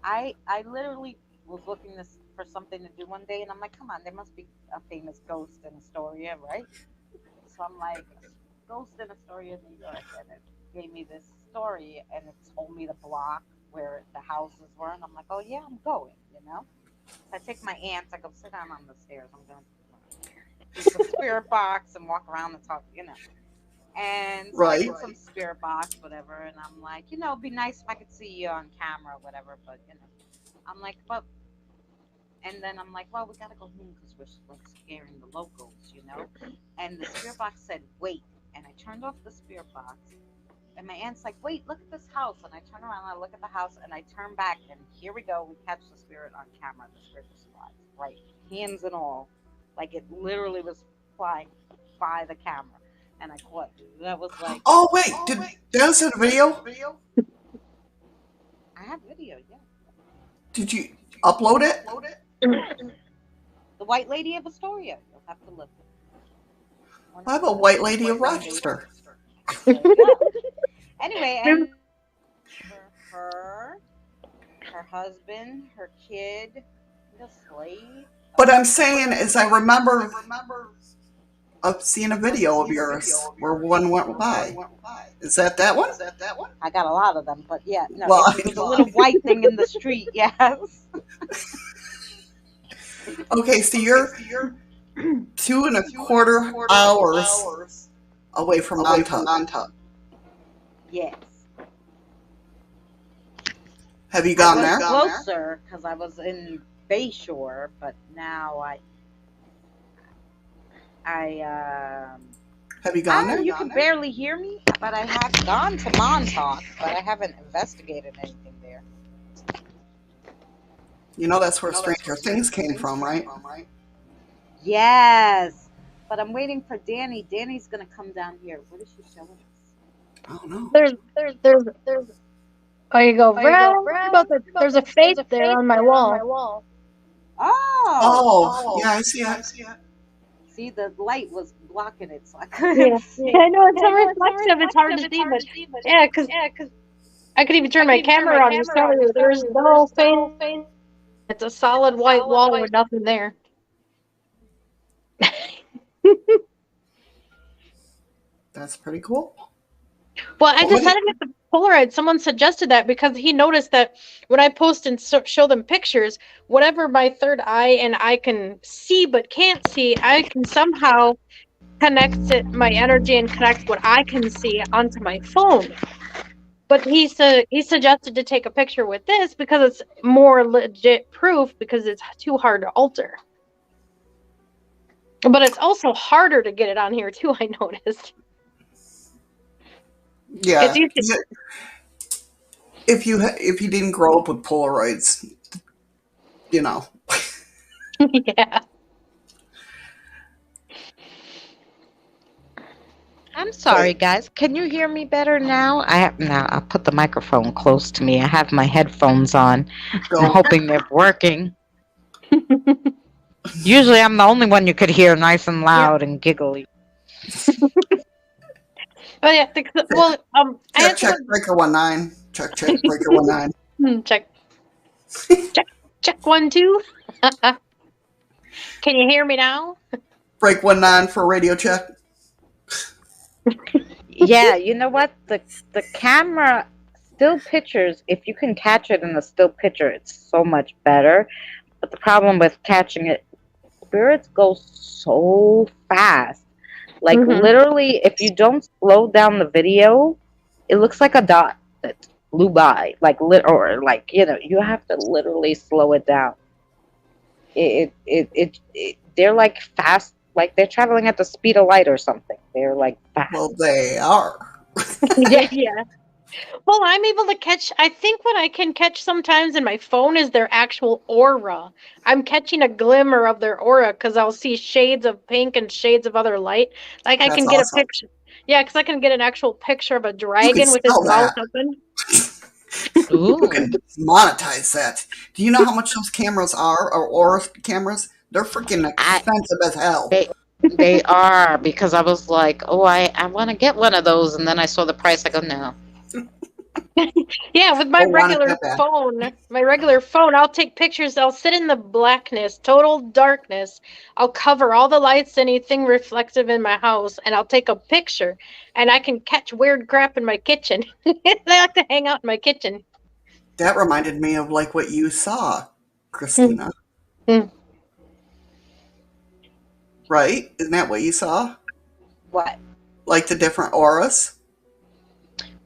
I literally was looking for something to do one day, and I'm like, come on, there must be a famous ghost in Astoria, right? So I'm like, ghost in Astoria, New York, and it gave me this story, and it told me the block where the houses were, and I'm like, oh yeah, I'm going, you know. So I take my aunts, I go sit down on the stairs, I'm going to do some spirit box and walk around and talk, you know. And so I did some spirit box, whatever, and I'm like, you know, it'd be nice if I could see you on camera or whatever, but, you know, I'm like, but, and then I'm like, well, we gotta go home because we're, like, scaring the locals, you know? And the spirit box said, wait, and I turned off the spirit box, and my aunt's like, wait, look at this house, and I turn around and I look at the house, and I turn back, and here we go, we catch the spirit on camera, the spirit just flies, right, hands and all, like it literally was flying by the camera. And I caught it. That was like. Oh wait, that was in a video? I have video, yeah. Did you upload it? The White Lady of Astoria. You'll have to look. I have a White Lady of Rochester. Anyway, and her husband, her kid, the slave. But I'm saying is I remember of seeing a video of yours where one went by. Is that one? I got a lot of them, but yeah, no, well, it was a little white thing in the street, yes. Okay, so you're 2.25 hours away from Montauk. Yes. Have you gone there? Closer, because I was in Bayshore, but now have you gone there? You can barely hear me, but I have gone to Montauk, but I haven't investigated anything there. You know that's where Stranger Things came from, right? Yes, but I'm waiting for Danny. Danny's gonna come down here. What is she showing us? I don't know. There's. Oh, you go. There's a face there on my wall. Oh, yeah, I see it. See, the light was blocking it, so I couldn't see. I know it's so reflective. It's hard to see, but yeah, because I could even turn my camera on and show you. There's the whole thing. It's a solid white wall with nothing there. That's pretty cool. Well, I decided to get the Polaroid. Someone suggested that because he noticed that when I post and show them pictures, whatever my third eye and I can see but can't see, I can somehow connect my energy and connect what I can see onto my phone. But he suggested to take a picture with this because it's more legit proof because it's too hard to alter. But it's also harder to get it on here too, I noticed. Yeah. If you didn't grow up with Polaroids, you know. Yeah. I'm sorry, guys. Can you hear me better now? I'll put the microphone close to me. I have my headphones on. I'm Go. hoping they're working. Usually, I'm the only one you could hear nice and loud and giggly. Oh yeah. Well, I Check, breaker 19. Check, breaker 19. check. Check 1 2. Can you hear me now? Break 19 for radio check. Yeah, you know what? The camera still pictures, if you can catch it in a still picture, it's so much better. But the problem with catching it, spirits go so fast. Like literally, if you don't slow down the video, it looks like a dot that flew by. You have to literally slow it down. They're like fast, like they're traveling at the speed of light or something. They're like fast. Well, they are. Yeah. Well, I'm able to catch. I think what I can catch sometimes in my phone is their actual aura. I'm catching a glimmer of their aura because I'll see shades of pink and shades of other light. Like I can get a picture. Yeah, because I can get an actual picture of a dragon with his mouth open. You can monetize that. Do you know how much those cameras are, or aura cameras? They're freaking expensive as hell. They are, because I was like, oh, I want to get one of those, and then I saw the price. I go, no. Yeah, with my regular phone, I'll take pictures. I'll sit in the blackness, total darkness. I'll cover all the lights, anything reflective in my house, and I'll take a picture. And I can catch weird crap in my kitchen. I like to hang out in my kitchen. That reminded me of like what you saw, Christina. Right? Isn't that what you saw? What? Like the different auras?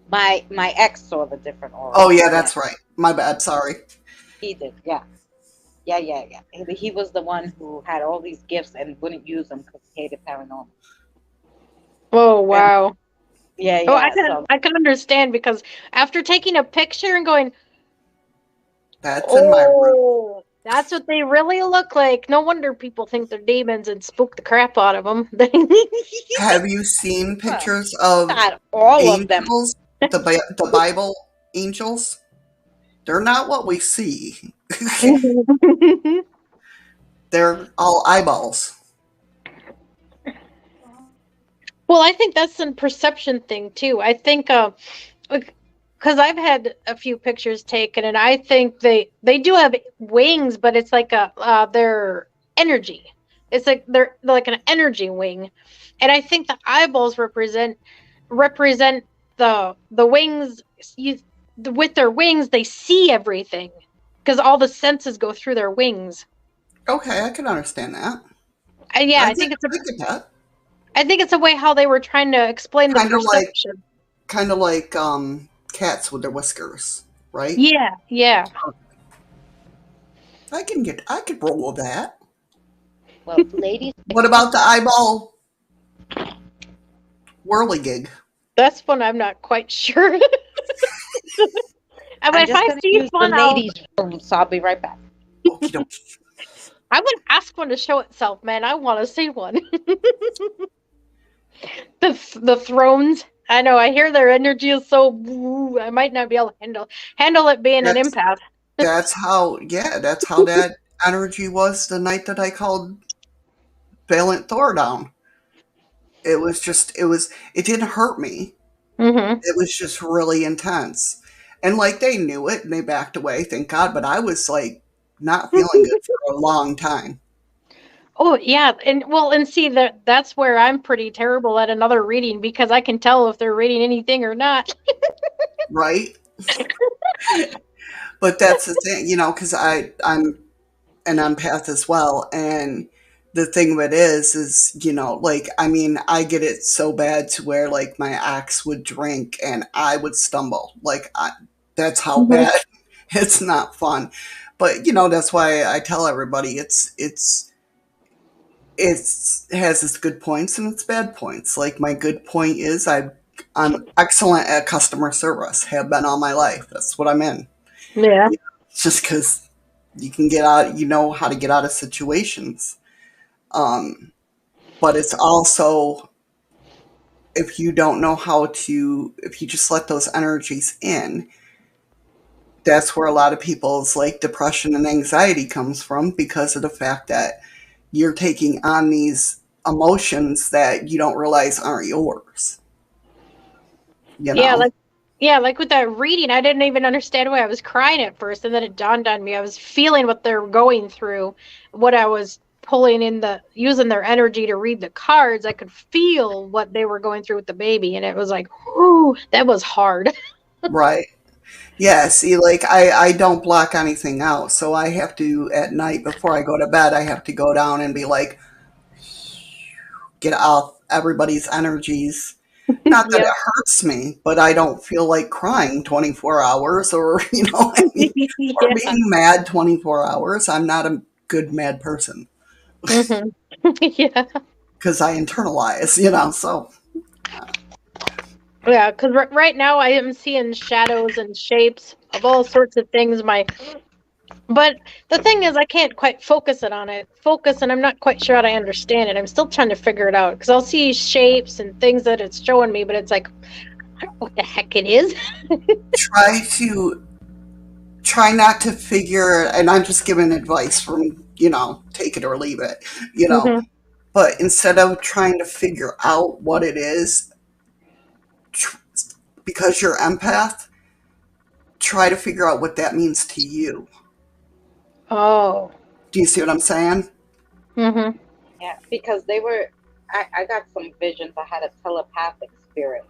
My ex saw the different auras. Oh, yeah, that's right. My bad. Sorry. He did, yeah. Yeah. He was the one who had all these gifts and wouldn't use them because he hated paranormal. Oh, wow. Yeah. Oh, I can understand, because after taking a picture and going, that's in my room. That's what they really look like. No wonder people think they're demons and spook the crap out of them. Have you seen pictures of all angels? Of them. The Bible angels? They're not what we see. They're all eyeballs. Well, I think that's a perception thing too. I think because I've had a few pictures taken, and I think they do have wings, but it's like their energy. It's like they're like an energy wing, and I think the eyeballs represent the wings. With their wings, they see everything because all the senses go through their wings. Okay, I can understand that. I think it's a way how they were trying to explain the perception. Kind of like cats with their whiskers, right? Yeah. I could roll with that. Well, ladies. What about the eyeball whirligig? That's one I'm not quite sure. If I see one, ladies' room, so I'll be right back. I would ask one to show itself, man. I want to see one. The thrones. I know. I hear their energy is so. I might not be able to handle it being an empath. That's how that energy was the night that I called Valiant Thor down. It didn't hurt me. It was just really intense. And like they knew it and they backed away, thank God, but I was like not feeling good for a long time. Oh yeah, and see that's where I'm pretty terrible at another reading, because I can tell if they're reading anything or not. Right? But that's the thing, because I'm an empath as well, and the thing of it is, I get it so bad to where, like, my ex would drink and I would stumble. Like, that's how bad. It's not fun. But, that's why I tell everybody it has its good points and its bad points. Like, my good point is I'm excellent at customer service, have been all my life. That's what I'm in. Yeah. It's just because you can get out, how to get out of situations. But it's also if you don't know how to, if you just let those energies in, that's where a lot of people's like depression and anxiety comes from, because of the fact that you're taking on these emotions that you don't realize aren't yours. You Yeah, know? like like with that reading, I didn't even understand why I was crying at first, and then it dawned on me. I was feeling what they're going through, what I was pulling in the using their energy to read the cards. I could feel what they were going through with the baby, and it was like, whoo, that was hard. Right. Yeah, see, like I don't block anything out, so I have to at night before I go to bed, I have to go down and be like, get off everybody's energies. Not that Yep. it hurts me, but I don't feel like crying 24 hours or, you know what I mean? Or Yeah. being mad 24 hours. I'm not a good mad person Hmm. Yeah. because I internalize, you know, so. Yeah, because right now I am seeing shadows and shapes of all sorts of things. But the thing is, I can't quite focus, and I'm not quite sure how I understand it. I'm still trying to figure it out because I'll see shapes and things that it's showing me, but it's like, I don't know what the heck it is. Try not to figure, and I'm just giving advice from, you know, take it or leave it, you know. Hmm. But instead of trying to figure out what it is, tr- because you're empath, try to figure out what that means to you. Oh. Do you see what I'm saying? Hmm. Yeah, because I got some visions. I had a telepathic spirit,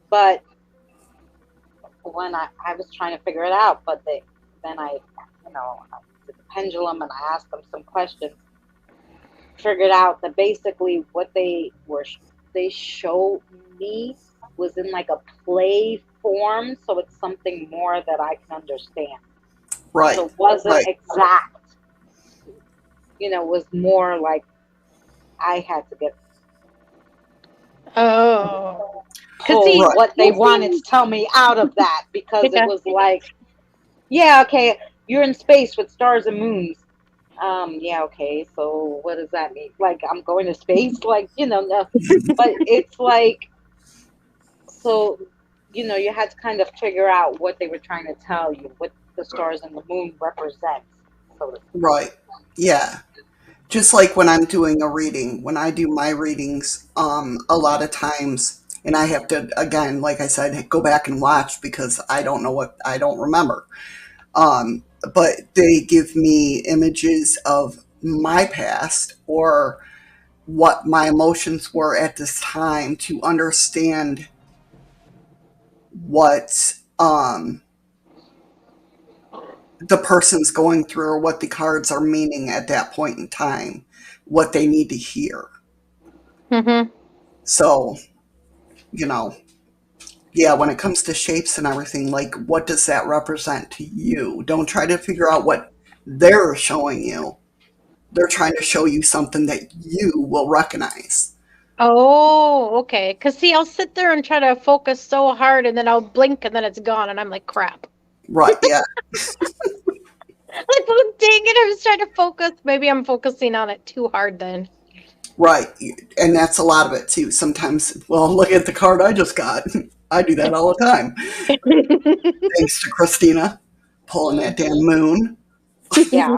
but when I was trying to figure it out, but then I, did the pendulum and I asked them some questions, figured out that basically what they showed me was in like a play form, so it's something more that I can understand. Right. So it wasn't Right. exact, it was more like I had to get Oh. Because pull see, Right. what they you'll wanted to see. tell me out of that, because it Yeah. was like, yeah, okay, you're in space with stars and moons. Yeah, okay, so what does that mean? Like, I'm going to space? Like, no. But it's like, so, you had to kind of figure out what they were trying to tell you, what the stars and the moon represents. So, Right. Yeah. Just like when I'm doing a reading, when I do my readings, a lot of times, and I have to, again, like I said, go back and watch because I don't remember. But they give me images of my past or what my emotions were at this time to understand what the person's going through or what the cards are meaning at that point in time, what they need to hear. Hmm. So, you know, yeah, when it comes to shapes and everything, like what does that represent to you? Don't try to figure out what they're showing you. They're trying to show you something that you will recognize. Oh, okay. Because see, I'll sit there and try to focus so hard, and then I'll blink, and then it's gone, and I'm like, crap. Right, yeah, Like, oh, dang it, I was trying to focus. Maybe I'm focusing on it too hard then. right. And that's a lot of it too. Sometimes, well, look at the card I just got. I do that all the time. Thanks to Christina pulling that damn mhm, moon. yeah.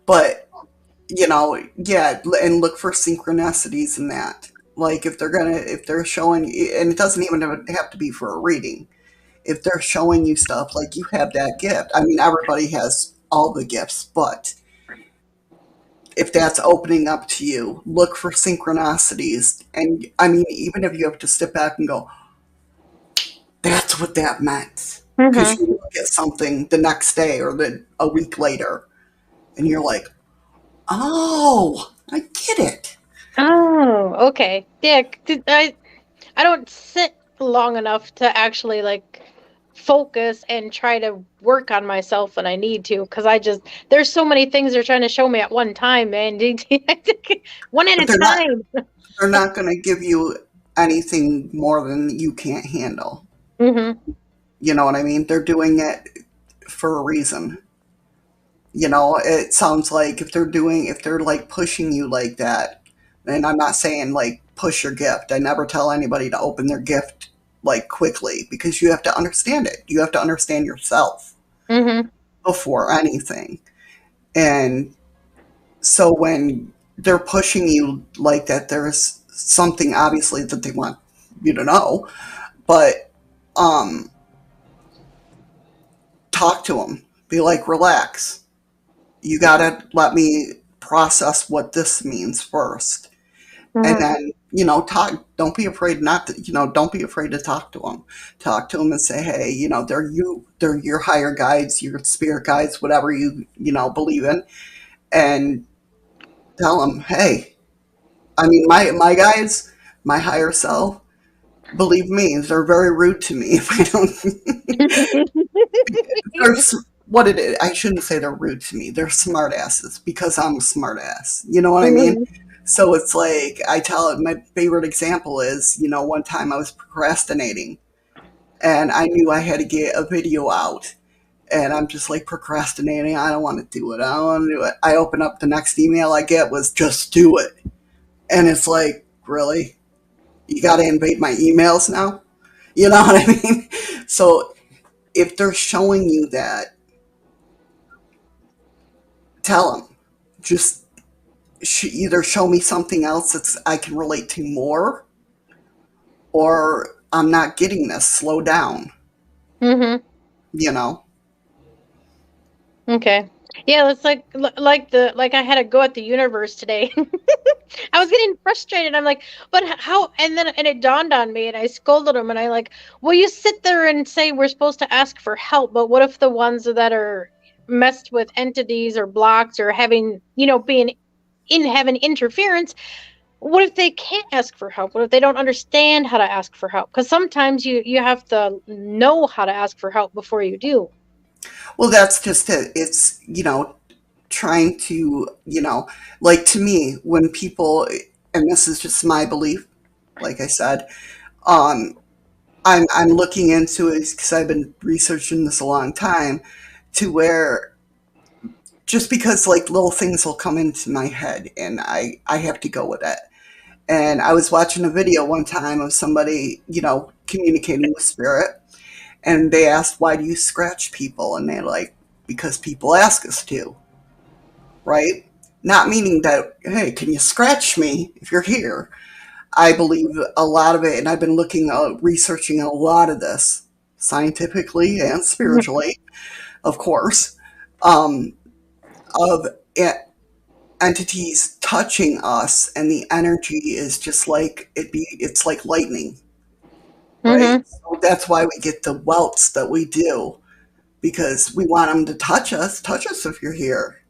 But, yeah, and look for synchronicities in that. Like if they're showing, and it doesn't even have to be for a reading. If they're showing you stuff, like you have that gift. I mean, everybody has all the gifts, but if that's opening up to you, look for synchronicities. And I mean, even if you have to step back and go, that's what that meant. Because Hmm. you look at something the next day or a week later, and you're like, oh, I get it. Oh, okay. Yeah, I don't sit long enough to actually like focus and try to work on myself when I need to because there's so many things they're trying to show me at one time, man. One at But a time. they're not going to give you anything more than you can't handle. Hmm. You know what I mean? They're doing it for a reason. It sounds like if they're like pushing you like that, And I'm not saying like push your gift. I never tell anybody to open their gift like quickly, because you have to understand it. You have to understand yourself Mm-hmm. before anything. And so when they're pushing you like that, there's something obviously that they want you to know. But talk to them. Be like, relax. You gotta let me process what this means first, and Mm-hmm. then talk. Don't be afraid not to. Don't be afraid to talk to them. Talk to them and say, hey, they're your higher guides, your spirit guides, whatever believe in, and tell them, hey, I mean, my guides, my higher self, believe me, they're very rude to me if I don't. They're what it is. I shouldn't say they're rude to me. They're smart asses because I'm a smart ass. You know what I mean? Mm-hmm. So it's like I tell it. My favorite example is, one time I was procrastinating and I knew I had to get a video out. And I'm just like procrastinating. I don't want to do it. I don't want to do it. I open up, the next email I get was just do it. And it's like, really? You got to invade my emails now? You know what I mean? So if they're showing you that, tell them. Just either show me something else that I can relate to more, or I'm not getting this. Slow down. Mm-hmm. You know. Okay. Yeah, it's like I had to go at the universe today. I was getting frustrated. I'm like, but how? And it dawned on me, and I scolded him, and I like, well, you sit there and say we're supposed to ask for help, but what if the ones that are messed with entities or blocked or having, being having interference? What if they can't ask for help? What if they don't understand how to ask for help? Because sometimes you have to know how to ask for help before you do. Well, that's just it. It's trying to like, to me, when people, and this is just my belief, like I said, um, I'm looking into it because I've been researching this a long time, to where just because like little things will come into my head and I have to go with it. And I was watching a video one time of somebody, communicating with spirit, and they asked, why do you scratch people? And they're like, because people ask us to, right? Not meaning that, hey, can you scratch me if you're here? I believe a lot of it, and I've been researching a lot of this scientifically and spiritually, of course, um, of entities touching us, and the energy is just like it's like lightning, right? Mm-hmm. So that's why we get the welts that we do, because we want them to touch us if you're here.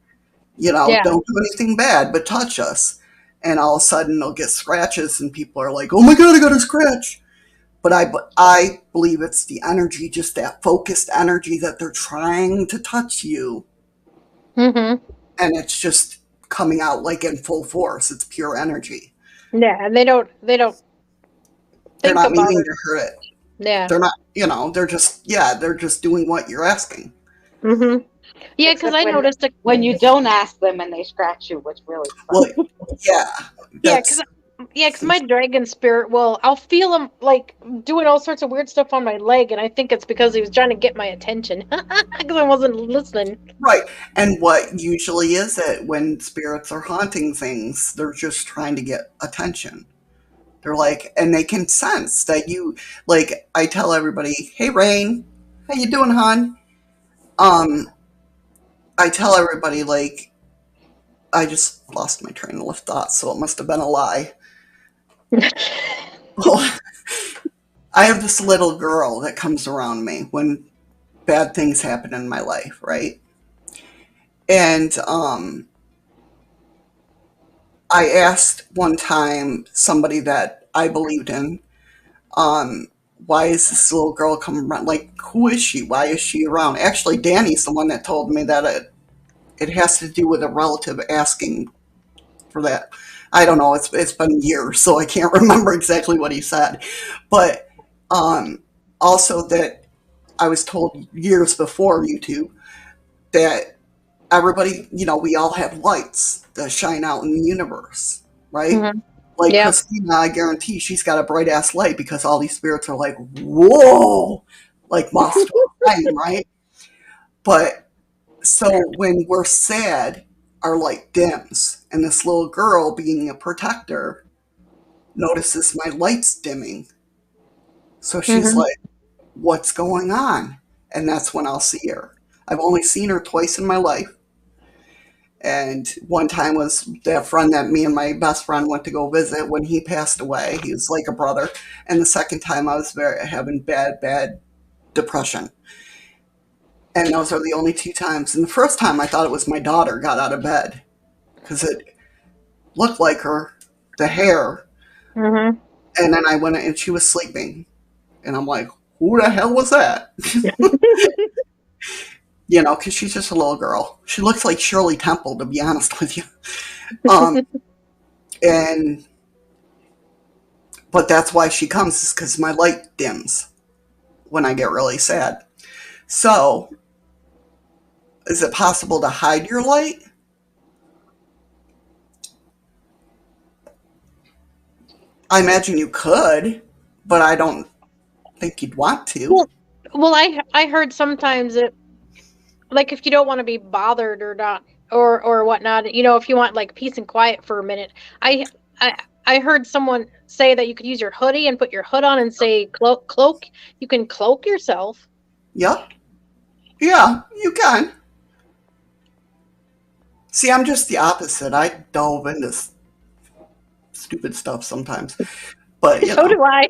Yeah. Don't do anything bad, but touch us. And all of a sudden they'll get scratches and people are like, oh my God, I got a scratch. But I believe it's the energy, just that focused energy, that they're trying to touch you. Mm-hmm. And it's just coming out like in full force. It's pure energy. Yeah, and they don't They're think not about meaning it. to hurt it. Yeah. They're not, they're just doing what you're asking. Mm-hmm. Yeah, because Except I when noticed. when you don't ask them and they scratch you, which really Well, sucks. yeah, Yeah, because that's, my dragon spirit will. I'll feel him like doing all sorts of weird stuff on my leg, and I think it's because he was trying to get my attention because I wasn't listening. right. And what usually is it when spirits are haunting things, they're just trying to get attention. They're like, and they can sense that you, like, I tell everybody, hey, Rain, how you doing, hon? Um, I tell everybody, like, I just lost my train of thought, so it must have been a lie. Well, I have this little girl that comes around me when bad things happen in my life, right? And I asked one time somebody that I believed in, um, why is this little girl coming around? Like, who is she? Why is she around? Actually, Danny's the one that told me that it has to do with a relative asking for that. I don't know. It's been years, so I can't remember exactly what he said. But um, also that I was told years before YouTube that everybody, we all have lights that shine out in the universe. right? Mhm. Like Yeah. Christina, I guarantee she's got a bright ass light because all these spirits are like, whoa, like moths to a flame, right? But so when we're sad, our light dims, and this little girl, being a protector, notices my light's dimming. So she's Mhm. like, what's going on? And that's when I'll see her. I've only seen her twice in my life. And one time was that friend that me and my best friend went to go visit when he passed away. He was like a brother. And the second time I was having bad depression. And those are the only two times. And the first time I thought it was my daughter got out of bed because it looked like her, the hair. Mhm. And then I went and she was sleeping. And I'm like, who the hell was that? You know, because she's just a little girl. She looks like Shirley Temple, to be honest with you. Um, and but that's why she comes, is because my light dims when I get really sad. So, is it possible to hide your light? I imagine you could, but I don't think you'd want to. Well, I heard sometimes it, like, if you don't want to be bothered or not, or whatnot, you know, if you want like peace and quiet for a minute, I I I heard someone say that you could use your hoodie and put your hood on and say cloak. You can cloak yourself. Yep. Yeah, you can. See, I'm just the opposite. I delve into stupid stuff sometimes. But, you So know, do I.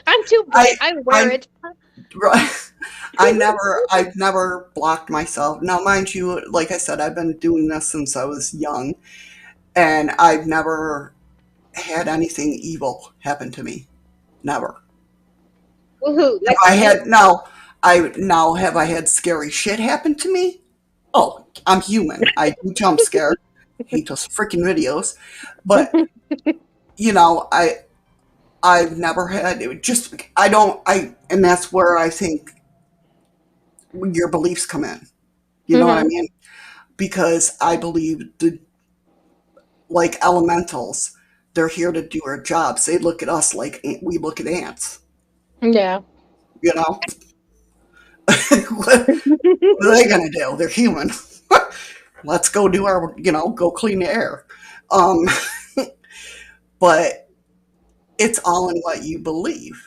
I'm too bright. I wear I it. I've never blocked myself. Now, mind you, like I said, I've been doing this since I was young, and I've never had anything evil happen to me. Never. Woohoo! Have I had now? I now have I had scary shit happen to me? Oh, I'm human. I do jump scare. Hate those freaking videos, but you know, I've never had it. Just I don't. And that's where I think your beliefs come in. You know what I Mhm. mean? Because I believe like elementals, they're here to do our jobs. They look at us like we look at ants. Yeah. You know, what are they gonna do? They're human. Let's go do our, go clean the air. Um, but it's all in what you believe.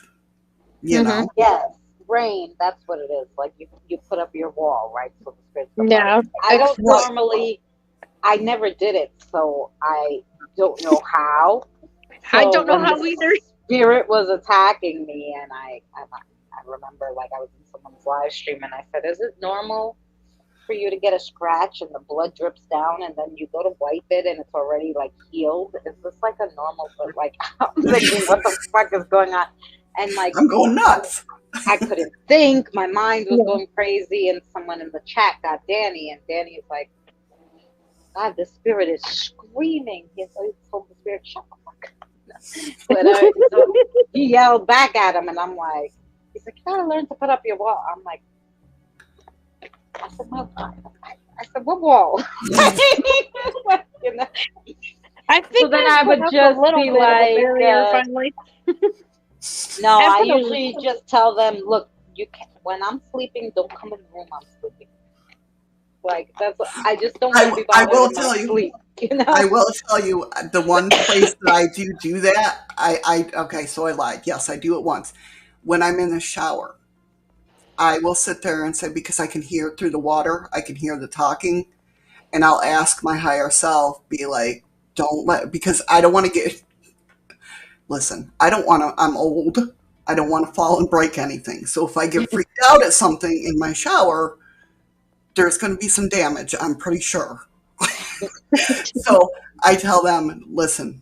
You Mhm. know, Yes, rain. That's what it is. Like you put up your wall, right? So the spirits come out. Yeah. I don't right? normally. I never did it, so I don't know how. I So don't know when the how either. spirit was attacking me, and I remember like I was in someone's live stream, and I said, "Is it normal for you to get a scratch and the blood drips down, and then you go to wipe it, and it's already like healed? Is this like a normal?" But like I'm thinking, what the fuck is going on? And like I'm going nuts. I couldn't think. My mind was Yeah. going crazy, and someone in the chat got Danny, and Danny is like, God, the spirit is screaming. He told the spirit, shut the fuck up. So he yelled back at him, and I'm like, he's like, you gotta learn to put up your wall. I'm like, I said, what wall? You know? I think then I I put would up just a little be bit of a like, barrier finally. no, I I put a usually just tell them, look, you can when I'm sleeping, don't come in the room I'm sleeping. Like I just don't want to be I bothered will in my tell you. sleep, you I know? will tell you the one place that I do that. Okay, so I lied. Yes, I do it once. When I'm in the shower, I will sit there and say, because I can hear through the water, I can hear the talking, and I'll ask my higher self, be like, don't let, because I don't want to listen, I don't want to, I'm old. I don't want to fall and break anything. So if I get freaked out at something in my shower, there's going to be some damage, I'm pretty sure. So I tell them, listen,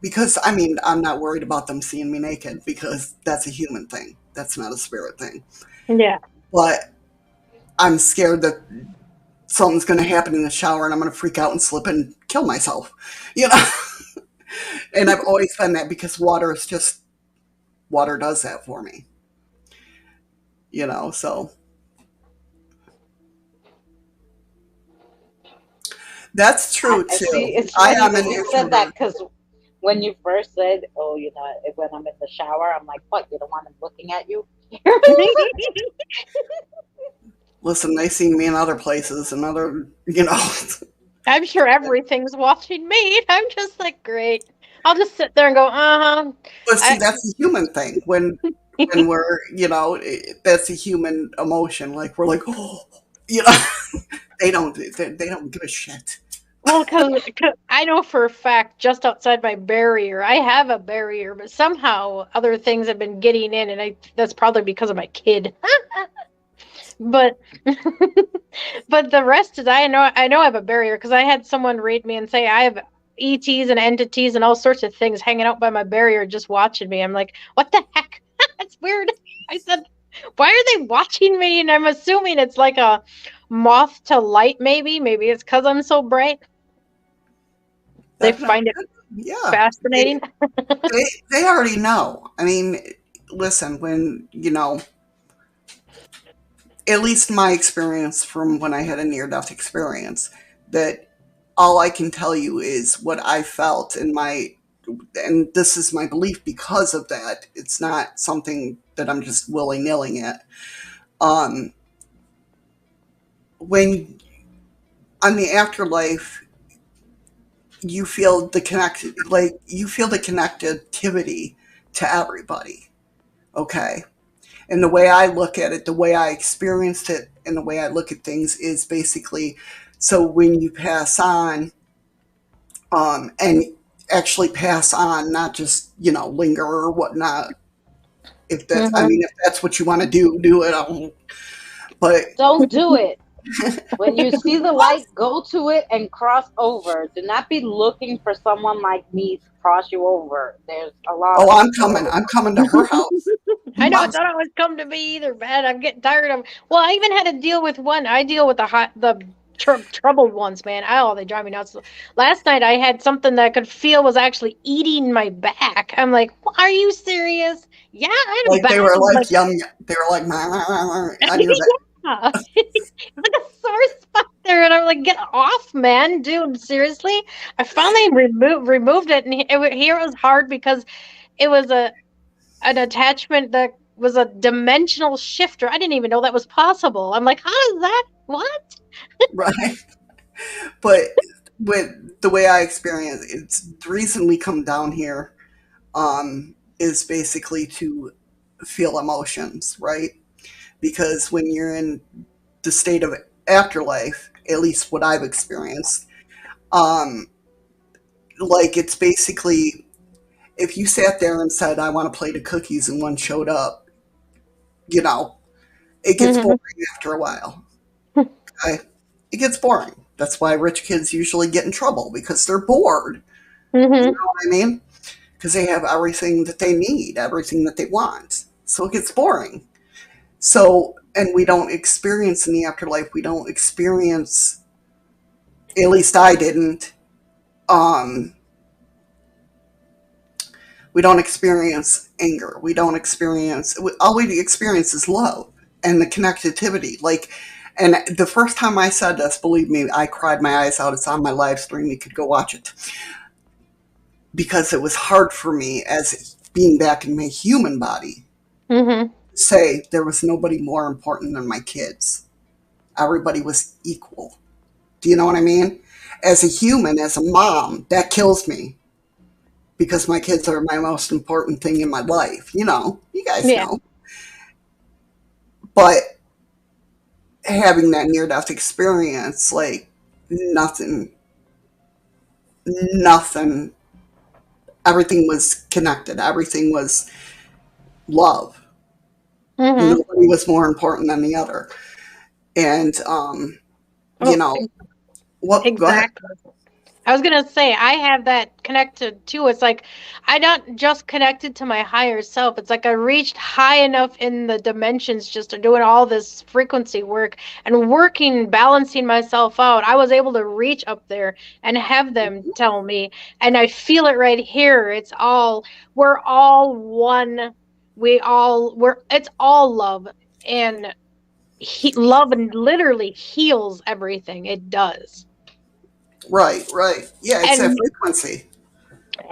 because I mean, I'm not worried about them seeing me naked because that's a human thing. That's not a spirit thing. Yeah. But I'm scared that something's going to happen in the shower and I'm going to freak out and slip and kill myself, you know? And I've always been that because water does that for me, so That's true I too. see. It's I funny am an that you said that introvert. because when you first said, "Oh, when I'm in the shower," I'm like, "What? You don't want him looking at you?" Listen, they see me in other places and other, I'm sure everything's watching me. I'm just like, great. I'll just sit there and go, uh-huh. But see, that's a human thing. When we're, that's a human emotion. Like we're like, oh, you know, they don't give a shit. Well, because I know for a fact, just outside my barrier, I have a barrier, but somehow other things have been getting in, and that's probably because of my kid. But but the rest is I know I have a barrier because I had someone read me and say I have ETs and entities and all sorts of things hanging out by my barrier just watching me. I'm like, what the heck? That's weird. I said, why are they watching me? And I'm assuming it's like a moth to light, maybe. Maybe it's because I'm so bright. They find it Yeah, fascinating. they already know. I mean, listen, when at least my experience from when I had a near death experience, that all I can tell you is what I felt and this is my belief because of that. It's not something that I'm just willy nilling it. Um, when on the afterlife, you feel the connectivity to everybody. Okay. And the way I look at it, the way I experienced it, and the way I look at things is basically so when you pass on, and actually pass on, not just, linger or whatnot. If that's, I Mhm. mean, if that's what you want to do, do it. But Don't do it. When you see the light, go to it and cross over. Do not be looking for someone like me to cross you over. There's a lot oh, of I'm coming. people. I'm coming to her house. I know it I'm- don't always come to me either, man. I'm getting tired of. Well, I even had to deal with one. I deal with the troubled ones, man. Oh, they drive me nuts. Last night I had something that I could feel was actually eating my back. I'm like, are you serious? Yeah, I had a like back. they were Like, like yum. They were like on your back. yeah. It's like a sore spot there, and I'm like, get off, man, dude. Seriously, I finally removed it, and here it was hard because it was an attachment that was a dimensional shifter. I didn't even know that was possible. I'm like, how does that? What? Right. But with the way I experience it's the reason we come down here is basically to feel emotions, right? Because when you're in the state of afterlife, at least what I've experienced, um, like it's basically if you sat there and said, I want a plate of cookies and one showed up, you know, it gets Hmm. boring after a while. Okay? It gets boring. That's why rich kids usually get in trouble because they're bored. You Hmm. know what I mean? Because they have everything that they need, everything that they want. So it gets boring. So, and we don't experience in the afterlife, we don't experience, at least I didn't, um, we don't experience anger. We don't experience, all we experience is love and the connectivity. Like, and the first time I said this, believe me, I cried my eyes out. It's on my live stream. You could go watch it. Because it was hard for me as being back in my human body Hmm. say there was nobody more important than my kids. Everybody was equal. Do you know what I mean? As a human, as a mom, that kills me because my kids are my most important thing in my life. You guys Yeah. know. But having that near death experience, like nothing, everything was connected, everything was love. Hmm. Nobody was more important than the other. And, you Oh, know, what, go ahead. exactly. I was gonna say I have that connected too. It's like I not just connected to my higher self. It's like I reached high enough in the dimensions just to doing all this frequency work and working, balancing myself out. I was able to reach up there and have them tell me, and I feel it right here. We're all one. It's all love, and love and literally heals everything. It does. Right, right. Yeah, it's that And frequency.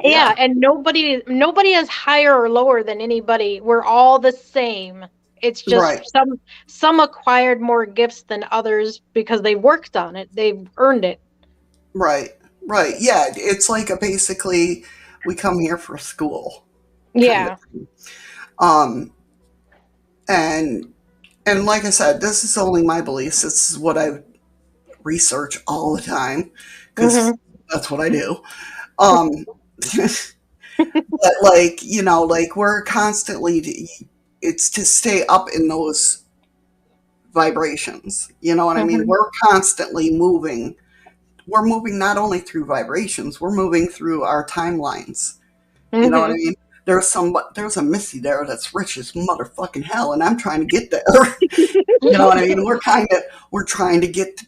yeah, Yeah, and nobody is higher or lower than anybody. We're all the same. It's just right, some acquired more gifts than others because they worked on it. They've earned it. right, right. Yeah, it's like basically we come here for school kind of Yeah. thing. Um, and and like I said, this is only my beliefs. This is what I research all the time because Mhm. that's what I do. Um, but like like we're constantly. It's to stay up in those vibrations. You know what I mean? Mhm. We're constantly moving. We're moving not only through vibrations, we're moving through our timelines. You know what I Mhm. mean? There's a Missy there that's rich as motherfucking hell, and I'm trying to get there. You know what I mean? We're trying to get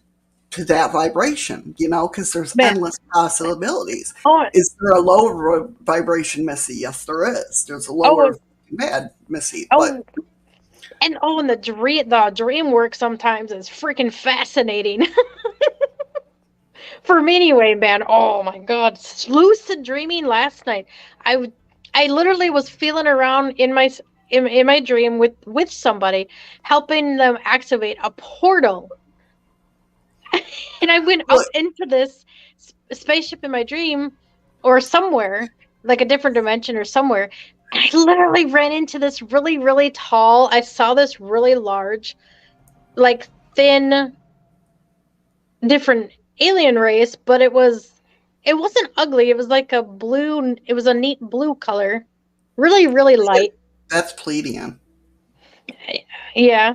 to that vibration, because there's Man. endless possibilities. Oh, Is there a lower vibration Missy? Yes, there is. There's a oh, lower bad Missy, but oh, and the dream work sometimes is freaking fascinating. For me anyway, man. Oh my god. Lucid dreaming last night. I w- I literally was feeling around in my dream with somebody, helping them activate a portal. And I went look, up into this spaceship in my dream, or somewhere, like a different dimension or somewhere. And I literally ran into this really, really tall. I saw this really large, like thin, different alien race, but it wasn't ugly. It was like a blue. It was a neat blue color, really, really light. that's Pleiadian. Yeah,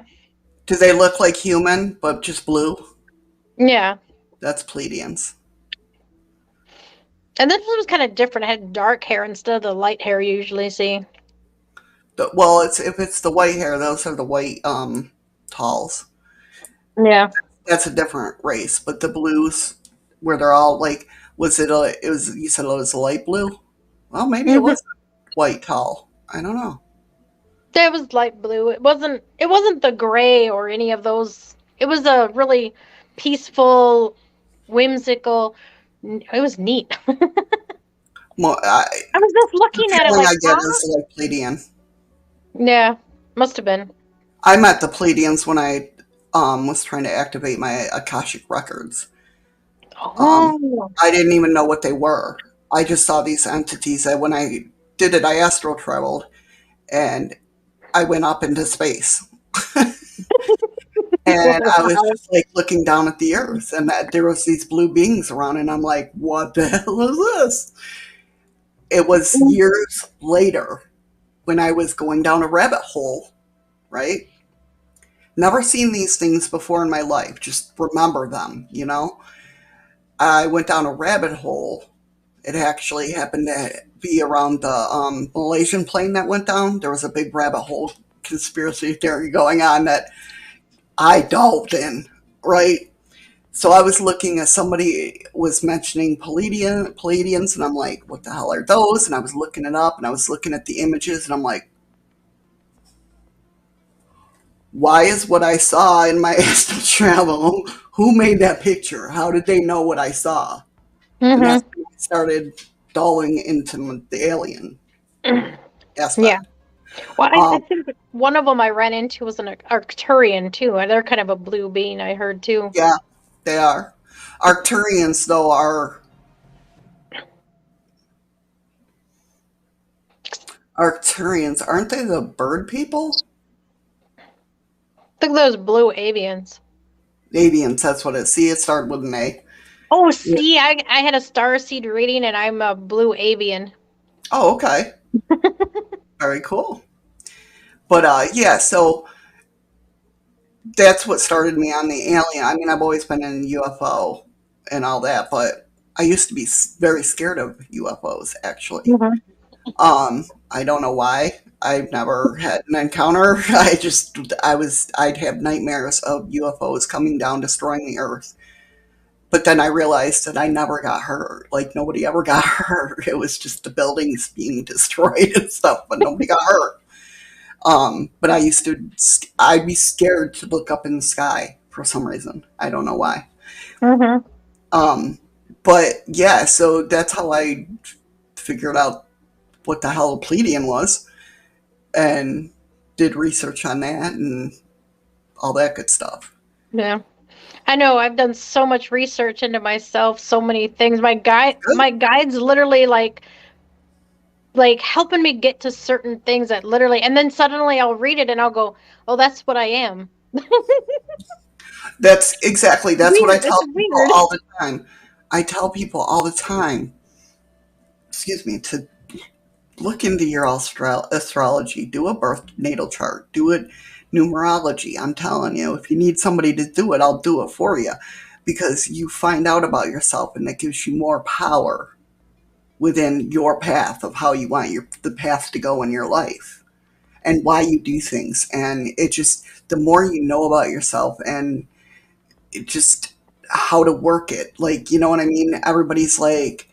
Do they look like human but just blue? yeah. That's Pleiadians. And this one was kind of different. It had dark hair instead of the light hair you usually see. Well, it's if it's the white hair, those are the white talls. Yeah. That's a different race. But the blues, where they're all like, was it a? It was you said it was a light blue. Well, maybe it Hmm. was white tall. I don't know. It was light blue. It wasn't the gray or any of those. It was a really peaceful, whimsical. It was neat. Well, I was just the looking at it feeling like, I get huh? is like Pleiadian. Yeah, must have been. I met the Pleiadians when I was trying to activate my Akashic records. Um, Oh. I didn't even know what they were. I just saw these entities that when I did it, I astral traveled and I went up into space. And I was Wow. just like looking down at the earth and that there was these blue beings around and I'm like, what the hell is this? It was years later when I was going down a rabbit hole, right? Never seen these things before in my life. Just remember them. I went down a rabbit hole. It actually happened to be around the Malaysian plane that went down. There was a big rabbit hole conspiracy theory going on that I delved in, right? So I was looking at somebody was mentioning Palladians, and I'm like, what the hell are those? And I was looking it up, and I was looking at the images, and I'm like, why is what I saw in my astral travel? Who made that picture? How did they know what I saw? And Hmm. that's when I started delving into the alien Yeah. aspect. Well, I Um, think that one of them I ran into was an Arcturian too. They're kind of a blue bean, I heard too. yeah, they are. Arcturians, though, are Arcturians. Aren't they the bird people? Look at those blue avians. Avians, that's what it is. See, it started with an A. Oh, Yeah. see, I had a star seed reading and I'm a blue avian. Oh, okay. Very cool. But yeah, so that's what started me on the alien. I mean, I've always been in UFO and all that, but I used to be very scared of UFOs, actually. Mhm. I don't know why. I've never had an encounter. I'd have nightmares of UFOs coming down, destroying the Earth. But then I realized that I never got hurt. Like nobody ever got hurt. It was just the buildings being destroyed and stuff, but nobody got hurt. But I'd be scared to look up in the sky for some reason. I don't know why. Mhm. Um, But yeah, so that's how I figured out what the hell a plebeian was and did research on that and all that good stuff. Yeah. I know I've done so much research into myself, so many things. Good. My guide's literally like helping me get to certain things that literally, and then suddenly I'll read it and I'll go, "Oh, that's what I am." That's what I Weird. It's tell people weird. all the time. I tell people all the time, excuse me, to look into your astrology, do a birth natal chart, do it numerology. I'm telling you, if you need somebody to do it, I'll do it for you because you find out about yourself and that gives you more power within your path of how you want the path to go in your life and why you do things. And it just, the more you know about yourself and it just how to work it, like, you know what I mean? Everybody's like,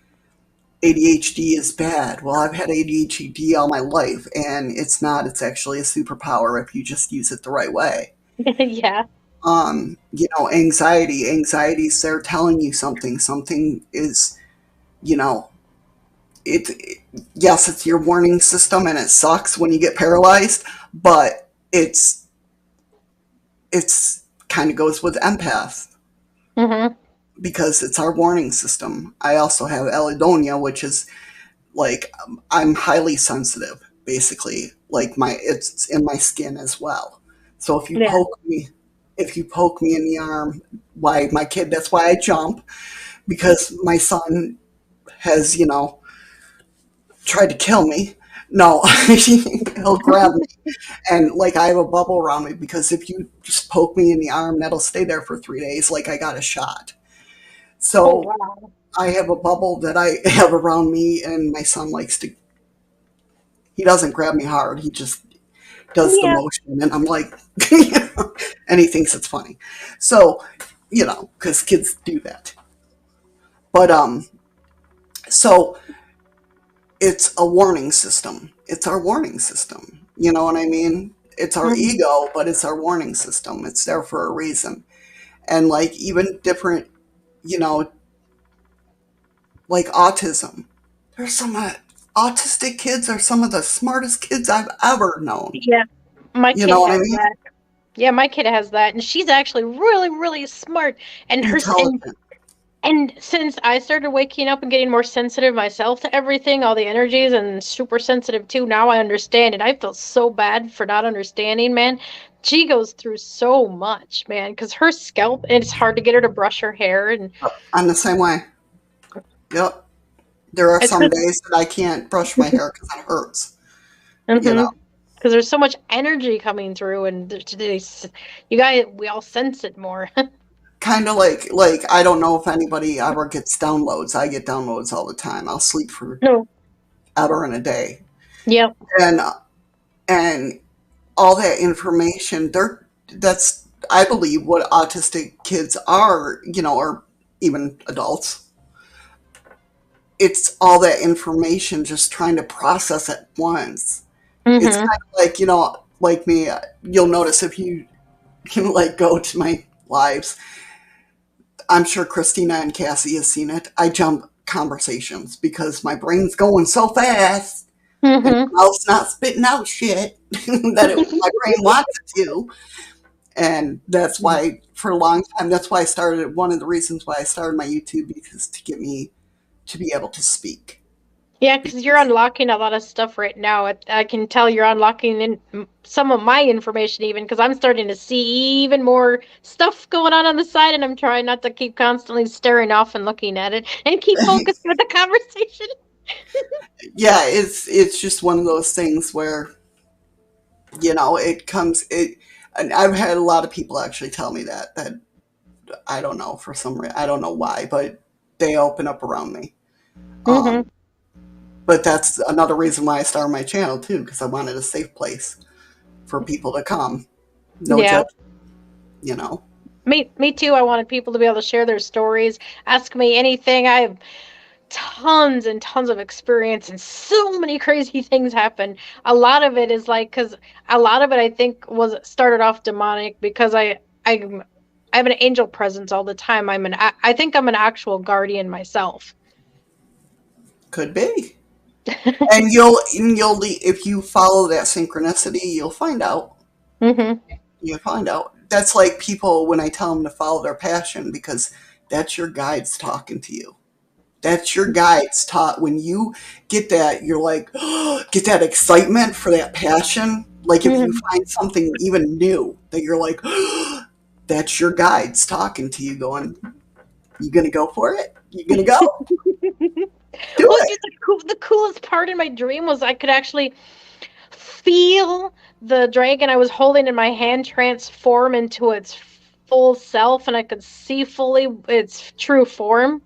ADHD is bad. Well, I've had ADHD all my life, and it's not. It's actually a superpower if you just use it the right way. Yeah. Anxiety's there telling you something. Something is, you know, yes, it's your warning system, and it sucks when you get paralyzed, but it's kind of goes with empath Mhm. because it's our warning system. I also have allodonia, which is like I'm highly sensitive, basically. Like it's in my skin as well. So Yeah. if you poke me in the arm, why my kid? That's why I jump because my son has tried to kill me. No, he'll grab me and like I have a bubble around me because if you just poke me in the arm, that'll stay there for 3 days. Like I got a shot. Oh So wow. I have a bubble that I have around me, and my son likes to. He doesn't grab me hard. He just does the Yeah. motion, and I'm like, and he thinks it's funny. So, because kids do that. But so it's a warning system. It's our warning system. You know what I mean? It's our Mhm. ego, but it's our warning system. It's there for a reason. And like even different, you know, like autism. There's some autistic kids are some of the smartest kids I've ever known. Yeah. My You kid know what I has mean? that. Yeah, my kid has that, and she's actually really, really smart. And Intelligent. and since I started waking up and getting more sensitive myself to everything, all the energies, and super sensitive too, now I understand it. I feel so bad for not understanding, man. She goes through so much, man, because her scalp, and it's hard to get her to brush her hair, and I'm the same way. Yep. There are it's some because days that I can't brush my hair because it hurts. You know, there's so much energy coming through, and you guys, we all sense it more. kind of like I don't know if anybody ever gets downloads. I get downloads all the time. I'll sleep for No. hour in a day, Yep. and and all that information. That's I believe what autistic kids are. Or even adults. It's all that information just trying to process at once. It's Mm-hmm. kind of like, like me, you'll notice if you can like go to my lives. I'm sure Christina and Cassie has seen it. I jump conversations because my brain's going so fast and Mm-hmm. my mouth's not spitting out shit that my brain wants it to. And that's why, for a long time, that's why I started. One of the reasons why I started my YouTube because to get me to be able to speak. Yeah, because you're unlocking a lot of stuff right now. I can tell you're unlocking some of my information even because I'm starting to see even more stuff going on the side, and I'm trying not to keep constantly staring off and looking at it and keep focused with the conversation. Yeah, it's just one of those things where it comes it. And I've had a lot of people actually tell me that I don't know for some reason I don't know why, but they open up around me. Mm-hmm. Um, but that's another reason why I started my channel too, because I wanted a safe place for people to come, no Yeah. judge, you know. Me too. I wanted people to be able to share their stories, ask me anything. I have tons and tons of experience, and so many crazy things happen. A lot of it is like because a lot of it I think was started off demonic because I I have an angel presence all the time. I think I'm an actual guardian myself. Could be. And you'll if you follow that synchronicity, you'll find out. Mm-hmm. You'll find out. That's like people when I tell them to follow their passion, because that's your guides talking to you. That's your guides taught. When you get that, you're like, get that excitement for that passion. Like if you find something even new that you're like, that's your guides talking to you, going, "You gonna go for it? You gonna go? Do Well, it." dude, the coolest part in my dream was I could actually feel the dragon I was holding in my hand transform into its full self, and I could see fully its true form.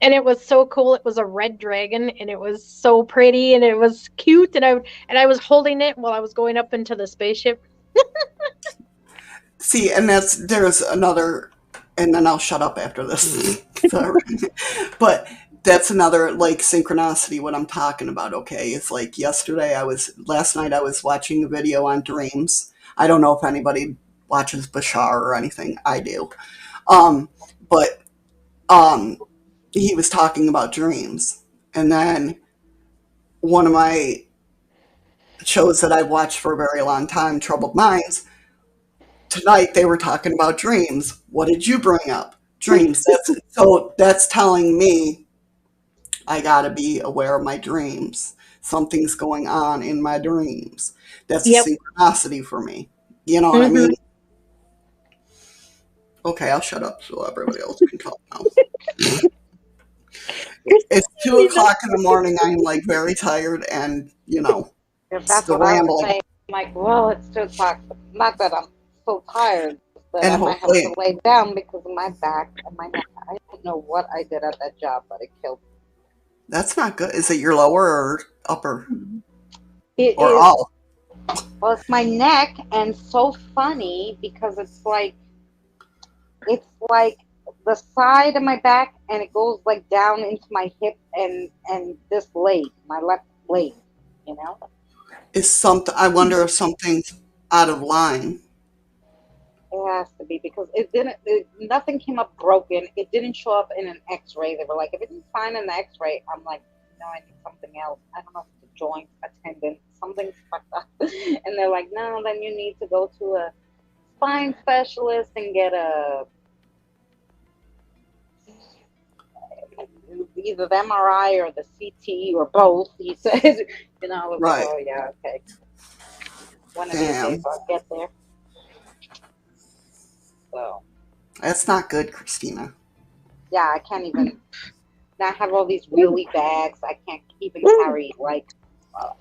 And it was so cool. It was a red dragon, and it was so pretty, and it was cute. And I was holding it while I was going up into the spaceship. See, and there's another, and then I'll shut up after this. Sorry. But that's another like synchronicity. What I'm talking about. Okay, it's like last night I was watching a video on dreams. I don't know if anybody watches Bashar or anything. I do. But he was talking about dreams, and then one of my shows that I've watched for a very long time, Troubled Minds. Tonight they were talking about dreams. What did you bring up? Dreams. That's telling me I gotta be aware of my dreams. Something's going on in my dreams. That's a synchronicity for me. You know what I mean? Okay, I'll shut up so everybody else can talk now. It's 2:00 in the morning. I'm like very tired, and If that's the what I ramble. was saying, I'm like, well, it's 2:00. Not that I'm so tired, but And I might have to lay down because of my back and my neck. I don't know what I did at that job, but it killed me. That's not good. Is it your lower or upper? It or is, all? well, it's my neck, and so funny because it's like the side of my back, and it goes like down into my hip and this leg, my left leg, you know. I wonder if something's out of line. It has to be because nothing came up broken. It didn't show up in an X-ray. They were like, if it didn't find an X-ray, I'm like, no, I need something else. I don't know if it's a joint, a tendon, something's fucked up. And they're like, no, then you need to go to a spine specialist and get either the MRI or the CT or both. He said, I was Right. like, oh yeah, okay. One of these days I'll get there. So that's not good, Christina. Yeah, I can't even. I have all these wheelie bags. I can't even carry like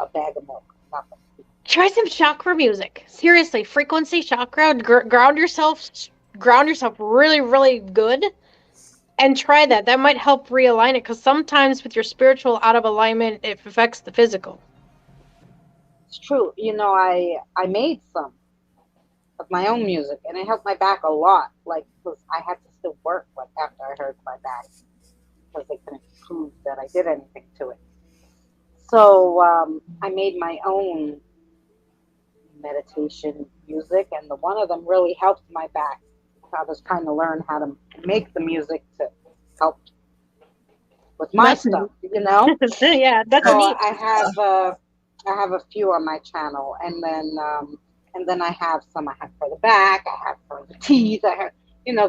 a bag of milk. Nothing. Try some chakra music. Seriously, frequency chakra. Ground yourself really, really good, and try that. That might help realign it, because sometimes with your spiritual out of alignment, it affects the physical. It's true. I made some of my own music, and it helped my back a lot. Like, because I had to still work like after I hurt my back, because they couldn't prove that I did anything to it. So I made my own meditation music, and the one of them really helped my back. I was trying to learn how to make the music to help with my stuff, Yeah, that's so neat. I have a few on my channel, and then I have some I have for the back, I have for the teeth, I have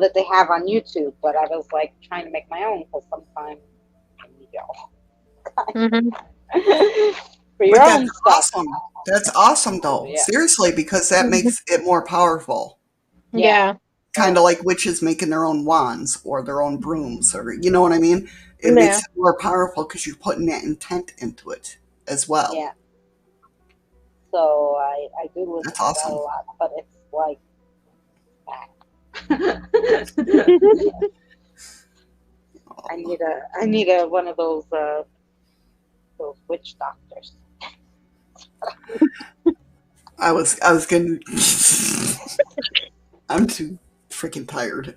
that they have on YouTube. But I was like trying to make my own because sometimes I need y'all for your own stuff. Awesome. That's awesome, though. Yeah. Seriously, because that makes it more powerful. Yeah. Kind of like witches making their own wands or their own brooms, or you know what I mean? It makes it more powerful because you're putting that intent into it as well. Yeah. So I do listen That's to awesome. that a lot, but it's like I need a one of those witch doctors. I was gonna. I'm too freaking tired.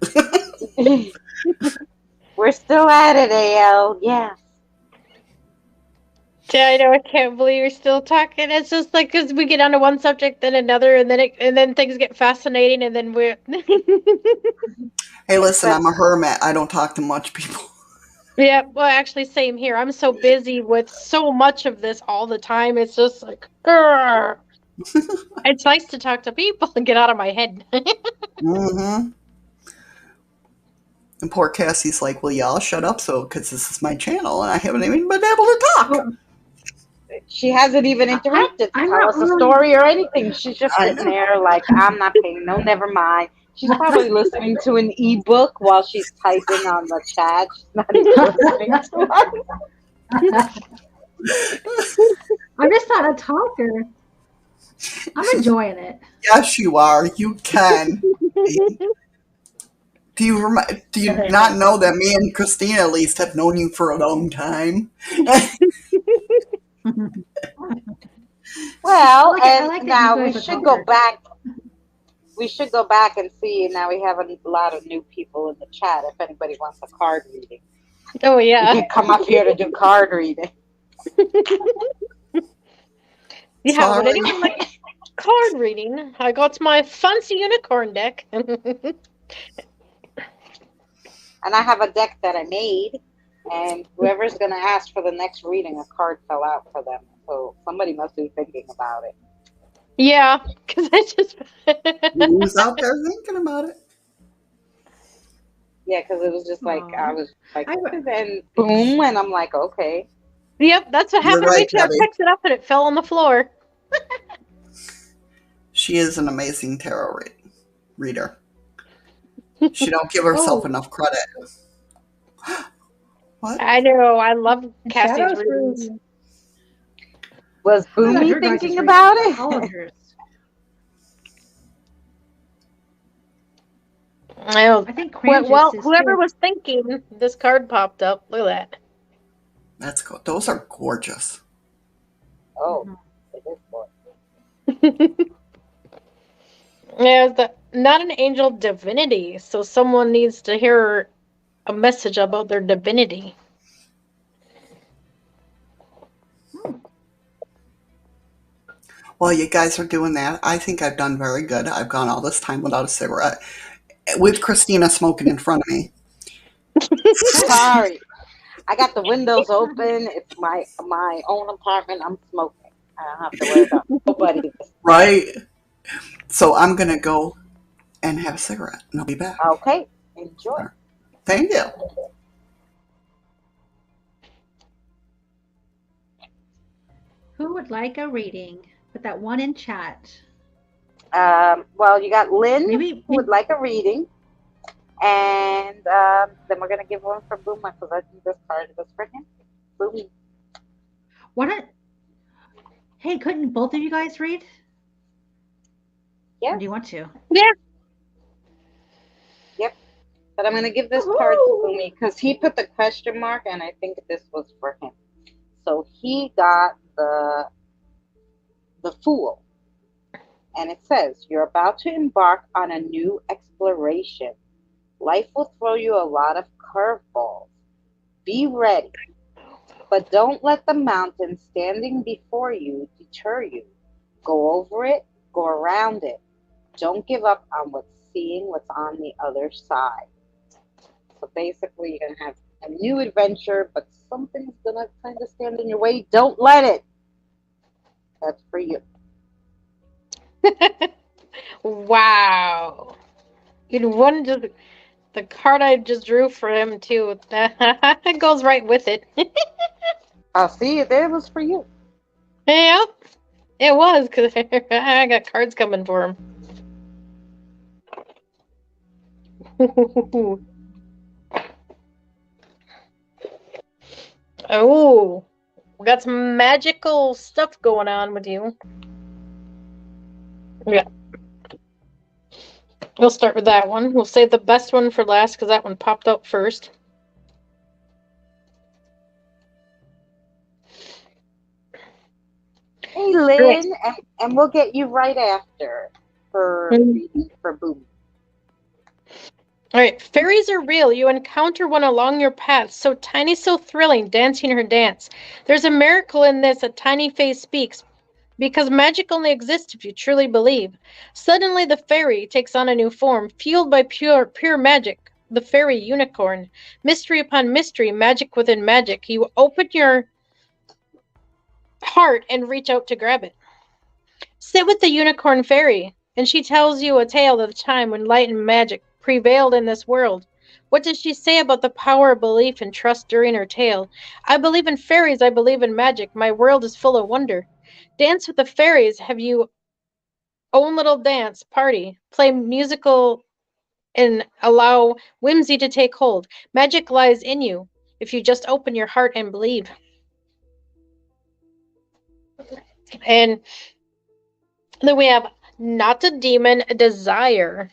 We're still at it, AL. Yeah. Yeah, I know. I can't believe you're still talking. It's just like because we get onto one subject, then another, and then things get fascinating, and then we're. Hey, listen, I'm a hermit. I don't talk to much people. Yeah, well, actually, same here. I'm so busy with so much of this all the time. It's just like, grr. It's nice to talk to people and get out of my head. Mm-hmm. And poor Cassie's like, well, y'all shut up because this is my channel and I haven't even been able to talk. Oh, She hasn't even interrupted to I'm tell not us a really- story or anything. She's just I sitting know. there like, I'm not paying no, never mind. She's probably listening to an ebook while she's typing on the chat. She's not even listening to us. I'm just not a talker. I'm enjoying it. Yes, you are. You can. Do you not know that me and Christina at least have known you for a long time? Well, I like and that you now guys we are should go talkers. back. We should go back and see. Now we have a lot of new people in the chat. If anybody wants a card reading, Oh you yeah, can come up here to do card reading. yeah. Would Sorry. anyone like card reading? I got my fancy unicorn deck. And I have a deck that I made, and whoever's going to ask for the next reading, a card fell out for them. So somebody must be thinking about it. Yeah, because I just. Who's out there thinking about it? Yeah, because it was just like, Aw. I was like, I- and boom, and I'm like, okay. Yep, that's what You're happened to right, me too. I Debbie. picked it up and it fell on the floor. She is an amazing tarot reader. She don't give herself Oh. enough credit. What? I know. I love Cassie's Shadows readings. room. Was I thought Boomy your guys' thinking reading about was it? all of yours. Well, I think Cranges is whoever too. was thinking, this card popped up. Look at That's cool. Those are gorgeous. Oh, Mhm. it is boy. that. Yeah, it's not an angel divinity, so someone needs to hear a message about their divinity. While you guys are doing that, I think I've done very good. I've gone all this time without a cigarette with Christina smoking in front of me. Sorry. I got the windows open. It's my own apartment. I'm smoking. I don't have to worry about nobody. Right? So I'm going to go and have a cigarette and I'll be back. Okay, enjoy. Thank you. Who would like a reading? Put that one in chat. Well, you got Lynn, Maybe who would like a reading. And then we're going to give one for Booma because I think this card was for him. Boomy. why don't? Hey, couldn't both of you guys read? Yeah. Or do you want to? Yeah. Yep. But I'm going to give this card to Boomy because he put the question mark, and I think this was for him. So he got the Fool. And it says, you're about to embark on a new exploration. Life will throw you a lot of curveballs. Be ready. But don't let the mountain standing before you deter you. Go over it, go around it. Don't give up on seeing what's on the other side. So basically, you're going to have a new adventure, but something's going to kind of stand in your way. Don't let it. That's for you. Wow. The card I just drew for him too. That goes right with it. I'll see you there. It was for you. Yep, it was because I got cards coming for him. Oh, we got some magical stuff going on with you. Yeah. We'll start with that one. We'll save the best one for last because that one popped up first. Hey, Lynn, and we'll get you right after for reading for Boom. All right, fairies are real. You encounter one along your path, so tiny, so thrilling, dancing her dance. There's a miracle in this, a tiny face speaks, because magic only exists if you truly believe. Suddenly the fairy takes on a new form, fueled by pure magic. The fairy unicorn. Mystery upon mystery, magic within magic. You open your heart and reach out to grab it. Sit with the unicorn fairy, and she tells you a tale of the time when light and magic prevailed in this world. What does she say about the power of belief and trust during her tale? I believe in fairies, I believe in magic. My world is full of wonder. Dance with the fairies, have you own little dance party, play musical and allow whimsy to take hold. Magic lies in you if you just open your heart and believe. And then we have not a demon, a desire.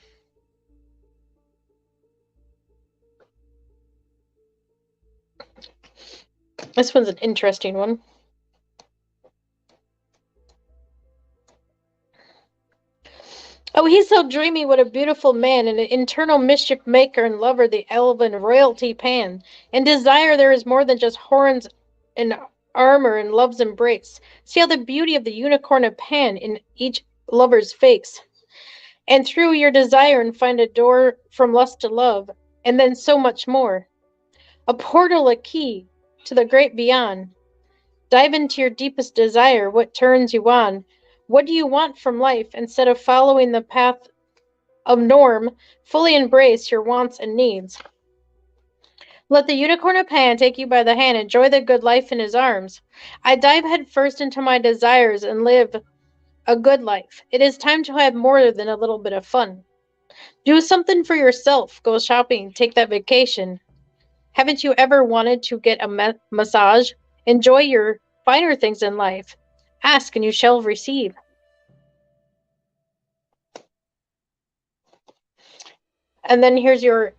This one's an interesting one. Oh, he's so dreamy, what a beautiful man, and an internal mischief maker and lover, the elven royalty Pan. In desire there is more than just horns and armor and love's embrace. See how the beauty of the unicorn of Pan in each lover's face. And through your desire and find a door from lust to love, and then so much more. A portal, a key to the great beyond. Dive into your deepest desire, what turns you on. What do you want from life instead of following the path of norm? Fully embrace your wants and needs. Let the unicorn of Pan take you by the hand. Enjoy the good life in his arms. I dive headfirst into my desires and live a good life. It is time to have more than a little bit of fun. Do something for yourself. Go shopping. Take that vacation. Haven't you ever wanted to get a massage? Enjoy your finer things in life. Ask and you shall receive. And then here's your...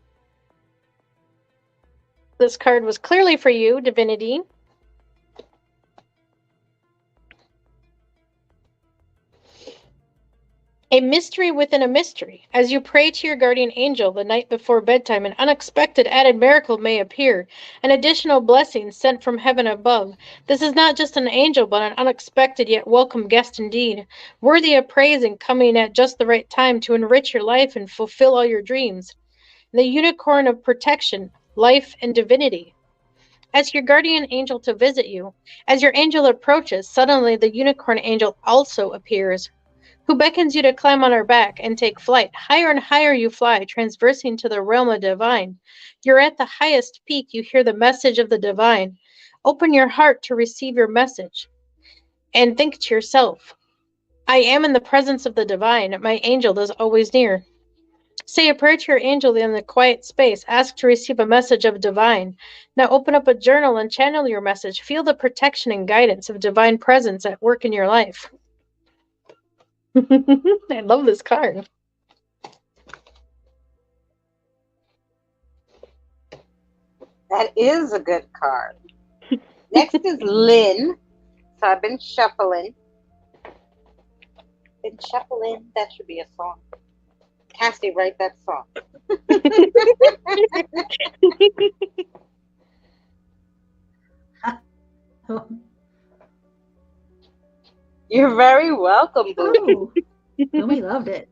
This card was clearly for you, Divinity. A mystery within a mystery. As you pray to your guardian angel the night before bedtime, an unexpected added miracle may appear, an additional blessing sent from heaven above. This is not just an angel, but an unexpected yet welcome guest indeed, worthy of praise and coming at just the right time to enrich your life and fulfill all your dreams. The unicorn of protection, life, and divinity. Ask your guardian angel to visit you. As your angel approaches, suddenly the unicorn angel also appears, who beckons you to climb on her back and take flight. Higher and higher you fly, transversing to the realm of divine. You're at the highest peak, you hear the message of the divine. Open your heart to receive your message. And think to yourself, I am in the presence of the divine. My angel is always near. Say a prayer to your angel in the quiet space. Ask to receive a message of divine. Now open up a journal and channel your message. Feel the protection and guidance of divine presence at work in your life. I love this card. That is a good card. Next is Lynn. So I've been shuffling. That should be a song. Cassie, write that song. You're very welcome, boo. Nobody loved it.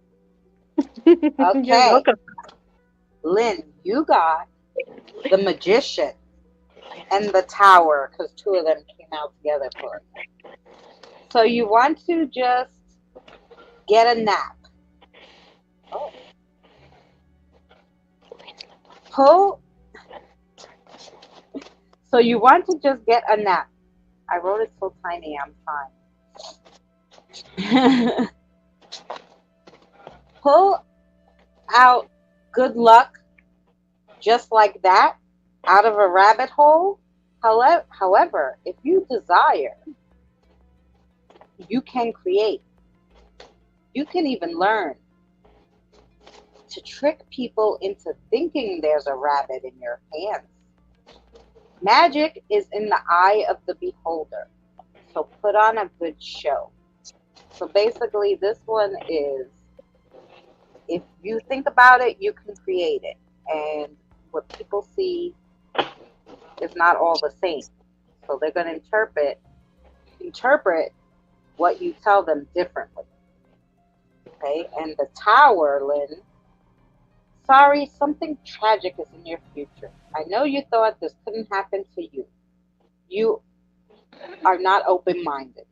Okay. You're welcome. Lynn, you got the Magician and the Tower, because two of them came out together for it. So you want to just get a nap. Oh. So you want to just get a nap. I wrote it so tiny, I'm fine. Pull out good luck just like that out of a rabbit hole. However, if you desire, you can create. You can even learn to trick people into thinking there's a rabbit in your hands. Magic is in the eye of the beholder. So put on a good show. So basically this one is, if you think about it, you can create it. and what people see is not all the same. So they're going to interpret what you tell them differently. Okay, and the tower, Lynn. Sorry, something tragic is in your future. I know you thought this couldn't happen to you. You are not open-minded.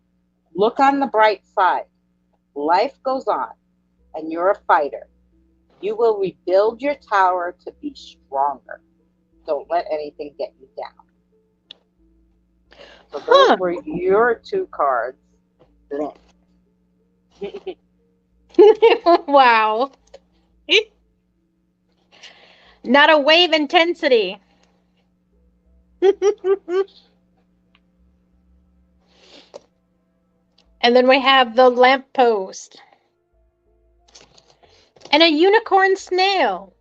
Look on the bright side. Life goes on, and you're a fighter. You will rebuild your tower to be stronger. Don't let anything get you down. So those were your two cards, Lynn. Wow. Not a wave intensity. And then we have the lamppost. And a unicorn snail.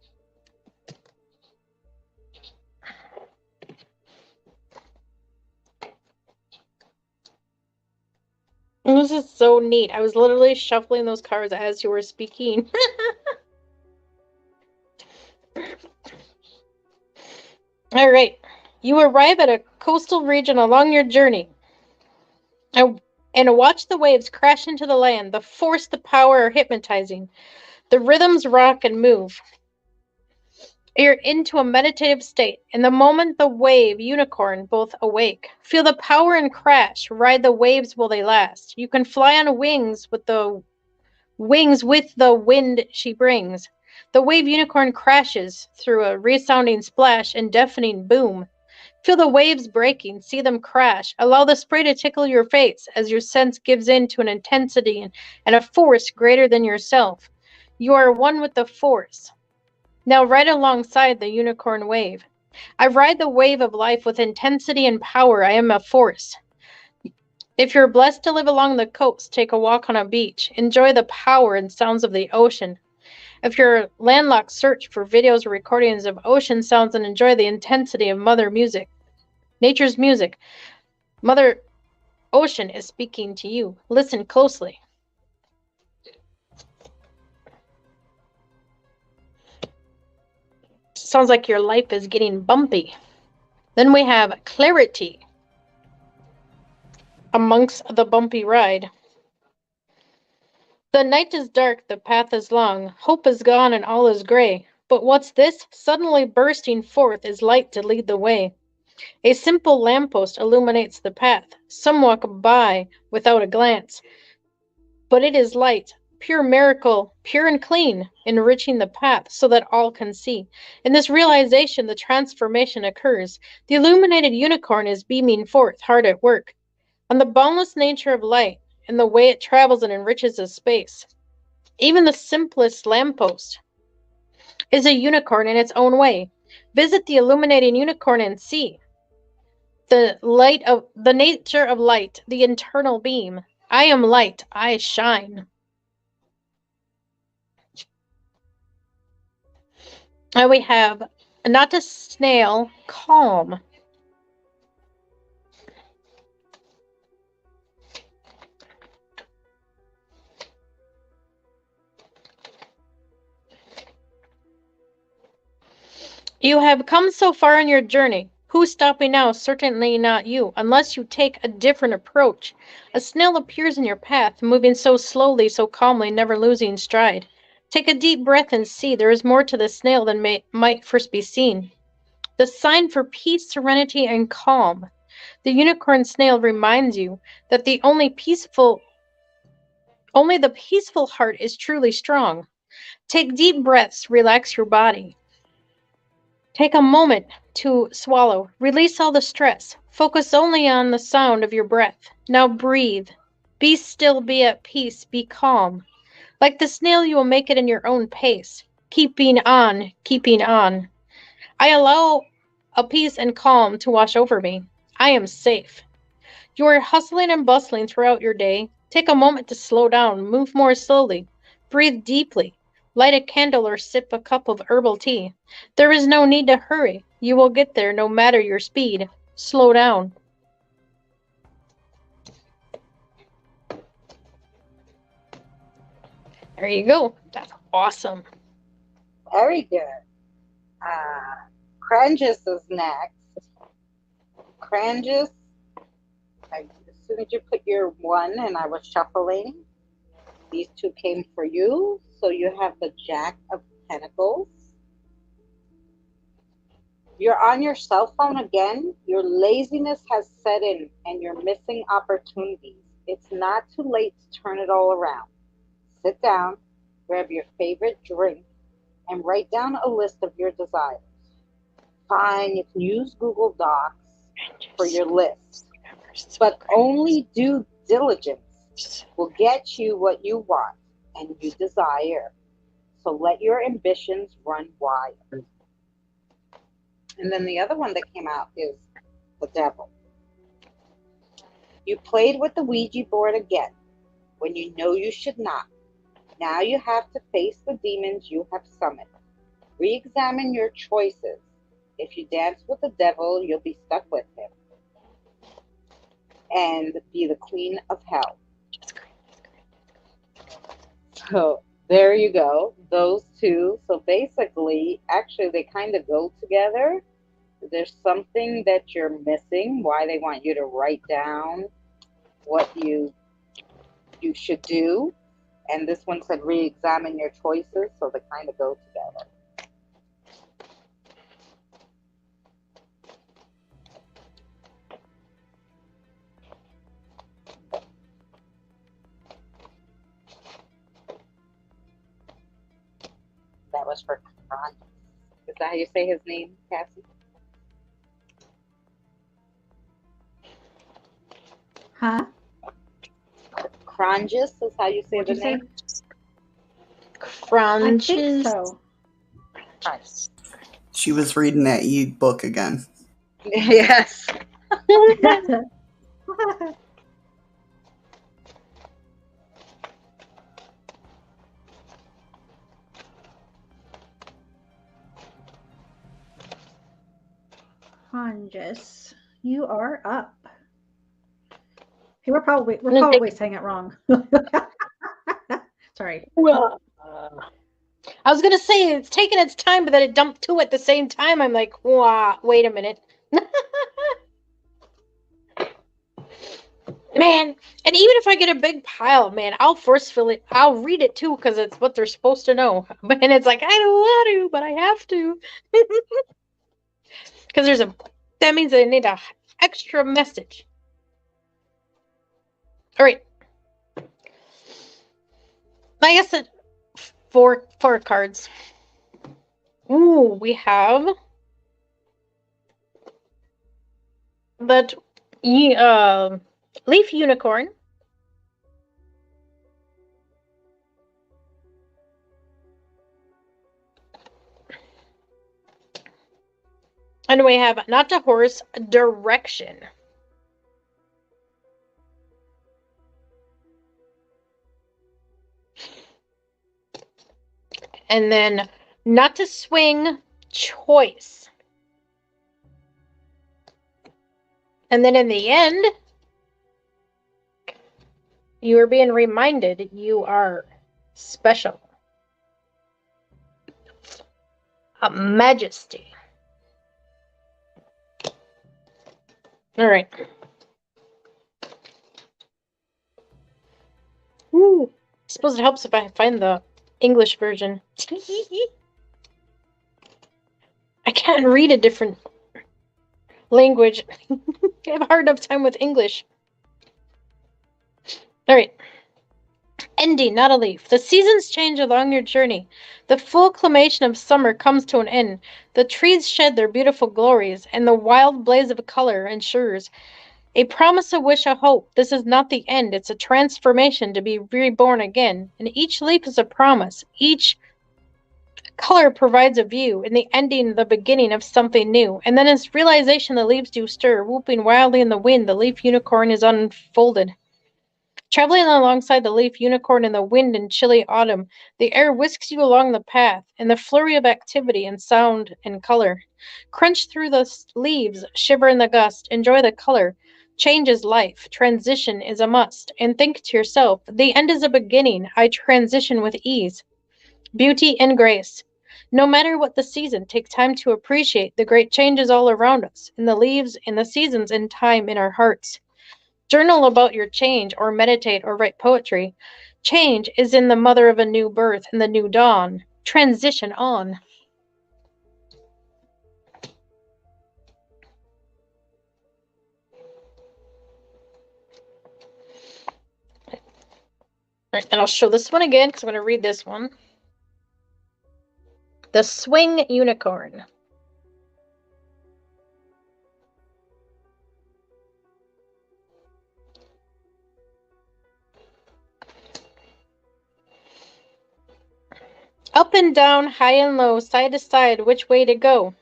This is so neat. I was literally shuffling those cards as you were speaking. All right. You arrive at a coastal region along your journey and watch the waves crash into the land. The force, the power are hypnotizing. The rhythms rock and move. You're into a meditative state. In the moment the wave, unicorn, both awake. Feel the power and crash. Ride the waves while they last. You can fly on wings with the wind she brings. The wave unicorn crashes through a resounding splash and deafening boom. Feel the waves breaking, see them crash. Allow the spray to tickle your face as your sense gives in to an intensity and a force greater than yourself. You are one with the force. Now ride alongside the unicorn wave. I ride the wave of life with intensity and power. I am a force. If you're blessed to live along the coast, take a walk on a beach. Enjoy the power and sounds of the ocean. If you're landlocked, search for videos or recordings of ocean sounds and enjoy the intensity of nature's music. Mother Ocean is speaking to you. Listen closely. Sounds like your life is getting bumpy. Then we have clarity amongst the bumpy ride. The night is dark, the path is long, hope is gone and all is gray. But what's this? Suddenly bursting forth is light to lead the way. A simple lamppost illuminates the path. Some walk by without a glance. But it is light, pure miracle, pure and clean, enriching the path so that all can see. In this realization, the transformation occurs. The illuminated unicorn is beaming forth, hard at work, on the boundless nature of light and the way it travels and enriches a space. Even the simplest lamppost is a unicorn in its own way. Visit the illuminating unicorn and see the nature of light, the internal beam. I am light, I shine. And we have not a snail, calm. You have come so far on your journey. Who's stopping now? Certainly not you, unless you take a different approach. A snail appears in your path, moving so slowly, so calmly, never losing stride. Take a deep breath and see. There is more to the snail than might first be seen. The sign for peace, serenity, and calm. The unicorn snail reminds you that only the peaceful heart is truly strong. Take deep breaths, relax your body. Take a moment to swallow. Release all the stress. Focus only on the sound of your breath. Now breathe. Be still, be at peace, be calm. Like the snail, you will make it in your own pace. Keeping on, keeping on. I allow a peace and calm to wash over me. I am safe. You are hustling and bustling throughout your day. Take a moment to slow down. Move more slowly. Breathe deeply. Light a candle or sip a cup of herbal tea. There is no need to hurry. You will get there no matter your speed. Slow down. There you go. That's awesome. Very good. Crangus is next. Crangus, as soon as you put your 1 and I was shuffling, these 2 came for you. So you have the Jack of Pentacles. You're on your cell phone again. Your laziness has set in and you're missing opportunities. It's not too late to turn it all around. Sit down, grab your favorite drink, and write down a list of your desires. Fine, you can use Google Docs for your list, but only due diligence will get you what you want and you desire. So let your ambitions run wild. And then the other one that came out is the Devil. You played with the Ouija board again when you know you should not. Now you have to face the demons you have summoned. Re-examine your choices. If you dance with the devil, you'll be stuck with him and be the queen of hell. So there you go. Those 2. So basically, actually, they kind of go together. There's something that you're missing, why they want you to write down what you should do. And this one said re-examine your choices, so they kind of go together. That was for Cronus. Is that how you say his name, Cassie? Huh? Cronus is how you say What'd the you say? name? I think so. She was reading that e-book again. Yes. Conjus, you are up. Hey, we're probably saying it wrong. Sorry. I was gonna say it's taking its time, but then it dumped 2 at the same time. I'm like, wow, wait a minute. Man, and even if I get a big pile, man, I'll read it too because it's what they're supposed to know. And it's like, I don't want to, but I have to. Because that means I need a extra message. All right. I guess it 4 cards. Ooh, we have that Leaf Unicorn. And we have Not a Horse, Direction. And then Not to Swing, Choice. And then in the end, you are being reminded you are special. A Majesty. All right. Ooh, I suppose it helps if I find the English version. I can't read a different language. I have a hard enough time with English. All right. Ending, not a leaf. The seasons change along your journey. The full acclamation of summer comes to an end. The trees shed their beautiful glories, and the wild blaze of color ensures a promise, a wish, a hope. This is not the end. It's a transformation to be reborn again. And each leaf is a promise. Each color provides a view. In the ending, the beginning of something new. And then as realization, the leaves do stir. Whooping wildly in the wind, the leaf unicorn is unfolded. Traveling alongside the leaf unicorn in the wind and chilly autumn, the air whisks you along the path, in the flurry of activity and sound and color. Crunch through the leaves, shiver in the gust, enjoy the color. Change is life, transition is a must, and think to yourself, the end is a beginning, I transition with ease. Beauty and grace. No matter what the season, take time to appreciate the great changes all around us, in the leaves, in the seasons, and time in our hearts. Journal about your change, or meditate, or write poetry. Change is in the mother of a new birth and the new dawn. Transition on. All right, and I'll show this one again because I'm going to read this one. The Swing Unicorn. Up and down, high and low, side to side, which way to go?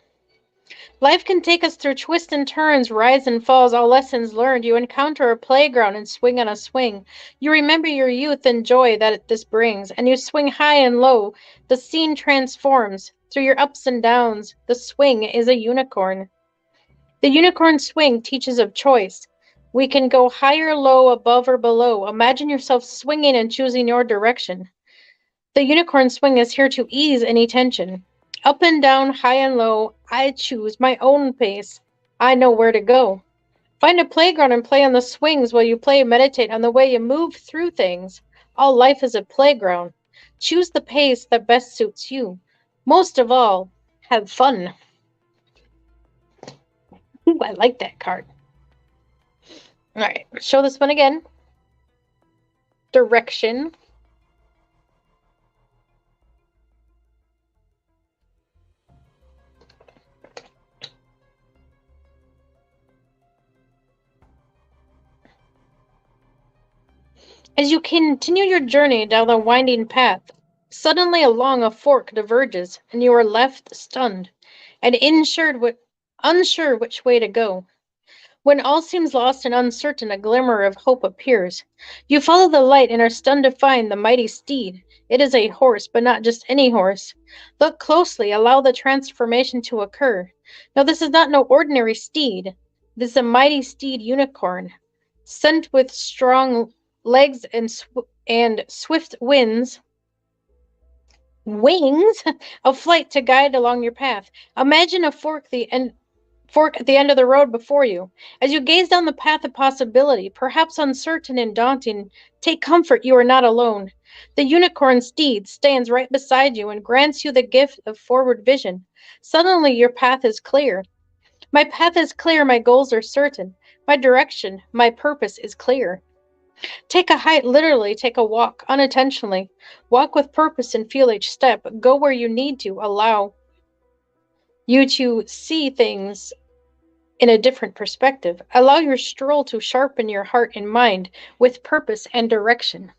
Life can take us through twists and turns, rise and falls, all lessons learned. You encounter a playground and swing on a swing. You remember your youth and joy that this brings, and you swing high and low. The scene transforms. Through your ups and downs, the swing is a unicorn. The unicorn swing teaches of choice. We can go higher, low, above, or below. Imagine yourself swinging and choosing your direction. The unicorn swing is here to ease any tension. Up and down, high and low, I choose my own pace. I know where to go. Find a playground and play on the swings while you play and meditate on the way you move through things. All life is a playground. Choose the pace that best suits you. Most of all, have fun. Ooh, I like that card. All right, show this one again. Direction. As you continue your journey down the winding path, suddenly along a fork diverges, and you are left stunned and unsure which way to go. When all seems lost and uncertain, a glimmer of hope appears. You follow the light and are stunned to find the mighty steed. It is a horse, but not just any horse. Look closely, allow the transformation to occur. Now, this is not no ordinary steed. This is a mighty steed unicorn, sent with strong legs and swift wings of flight to guide along your path. Imagine a fork at the end of the road before you. As you gaze down the path of possibility, perhaps uncertain and daunting, take comfort, you are not alone. The unicorn steed stands right beside you and grants you the gift of forward vision. Suddenly your path is clear. My path is clear, my goals are certain. My direction, my purpose is clear. Literally take a walk unintentionally. Walk with purpose and feel each step. Go where you need to. Allow you to see things in a different perspective. Allow your stroll to sharpen your heart and mind with purpose and direction.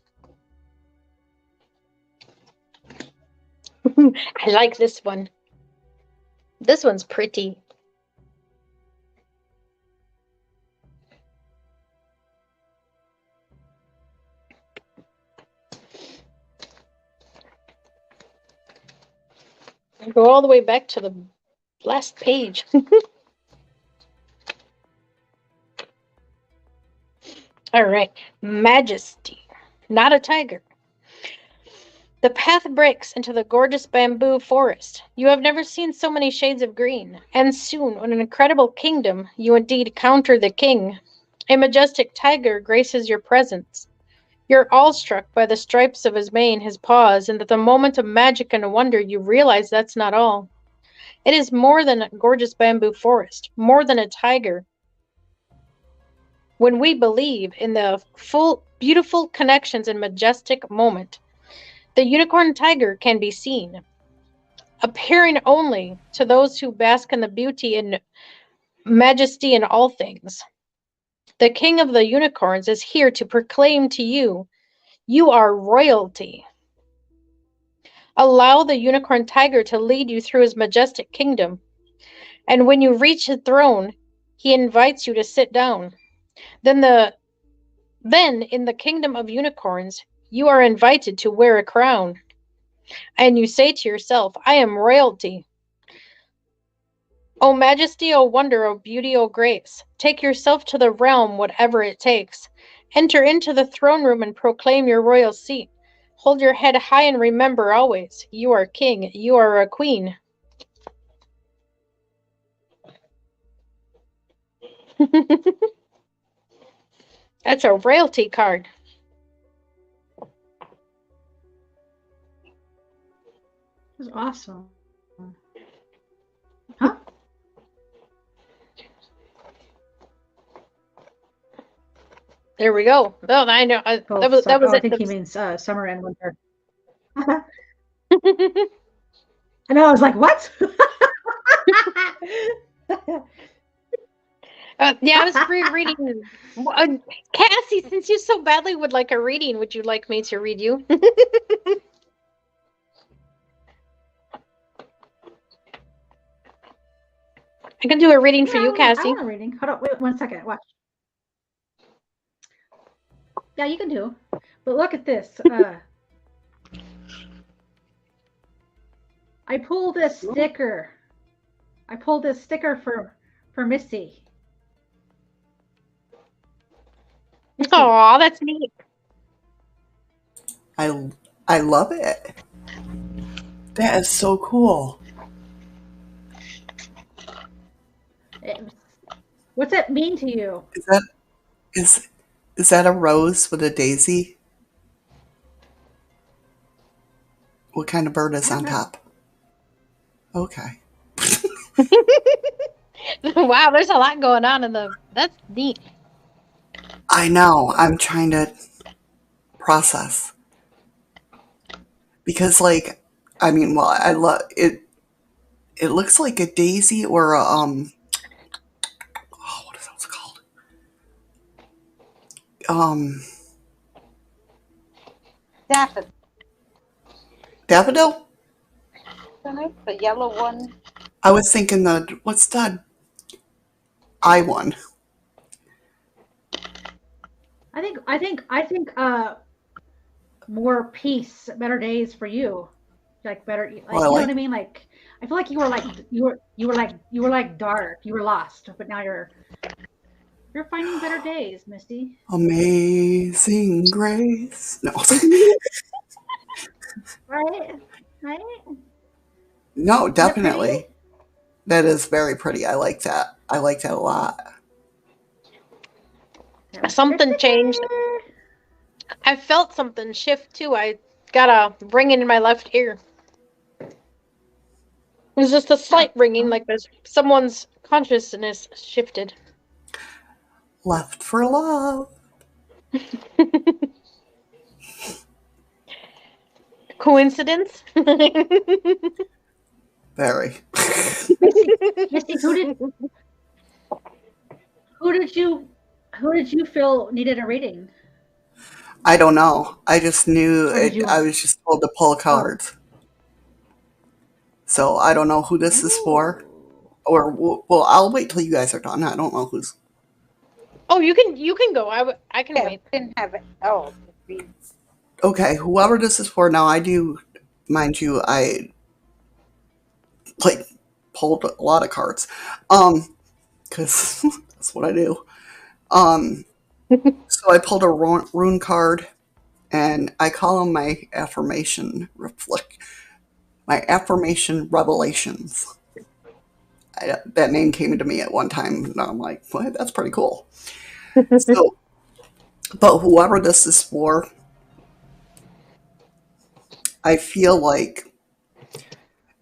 I like this one. This one's pretty. Go all the way back to the last page. All right. Majesty. Not a tiger. The path breaks into the gorgeous bamboo forest. You have never seen so many shades of green. And soon, in an incredible kingdom, you indeed counter the king. A majestic tiger graces your presence. You're awestruck by the stripes of his mane, his paws, and at the moment of magic and wonder, you realize that's not all. It is more than a gorgeous bamboo forest, more than a tiger. When we believe in the full, beautiful connections and majestic moment, the unicorn tiger can be seen, appearing only to those who bask in the beauty and majesty in all things. The king of the unicorns is here to proclaim to you, you are royalty. Allow the unicorn tiger to lead you through his majestic kingdom. And when you reach his throne, he invites you to sit down. Then in the kingdom of unicorns, you are invited to wear a crown. And you say to yourself, I am royalty. O majesty, O wonder, O beauty, O grace, take yourself to the realm, whatever it takes. Enter into the throne room and proclaim your royal seat. Hold your head high and remember always, you are king, you are a queen. That's a royalty card. This is awesome. Huh? There we go. Oh, I know. That was I it. think he means summer and winter. I know. I was like, what? Yeah, I was rereading. Cassie, since you so badly would like a reading, would you like me to read you? I can do a reading for you, Cassie. I want a reading. Hold on, wait 1 second. Watch. Yeah, you can do. But look at this. I pulled this sticker. I pulled this sticker for Missy. Aw, that's neat. I love it. That is so cool. What's that mean to you? Is that a rose with a daisy? What kind of bird is on top? Okay. Wow, there's a lot going on in the. That's neat. I know. I'm trying to process. Because, like, I mean, well, I love it. It looks like a daisy or a, what is that called? Daffodil. Daffodil? The yellow one. I was thinking what's the I one? I think more peace, better days for you. Like better, like, Well, you know what I mean? Like I feel like you were like dark. You were lost, but now you're finding better days, Misty. Amazing Grace. No. Right? No, definitely. That is very pretty. I like that. I like that a lot. Something changed. I felt something shift too. I got a ringing in my left ear. It was just a slight ringing, like there's someone's consciousness shifted. Left for love. Coincidence? Very. Misty, who did you feel needed a reading? I don't know. I just knew I was just told to pull cards. So I don't know who this is for. Or, well, I'll wait till you guys are done. I don't know who's. Oh, you can go. I can wait. Didn't have it. Oh. Okay, whoever this is for now, I do, mind you, I pulled a lot of cards. Because that's what I do. So I pulled a rune card, and I call them my affirmation revelations. That name came to me at one time, and I'm like, what? That's pretty cool. So, but whoever this is for, I feel like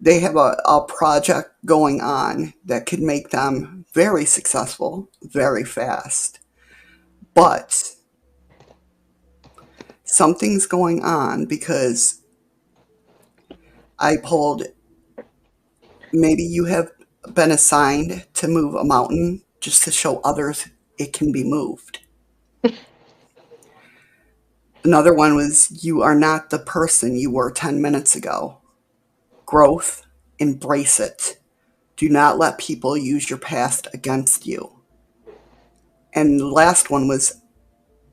they have a project going on that could make them very successful very fast. But something's going on because I pulled, maybe you have been assigned to move a mountain just to show others it can be moved. Another one was, you are not the person you were 10 minutes ago. Growth, embrace it. Do not let people use your past against you. And the last one was,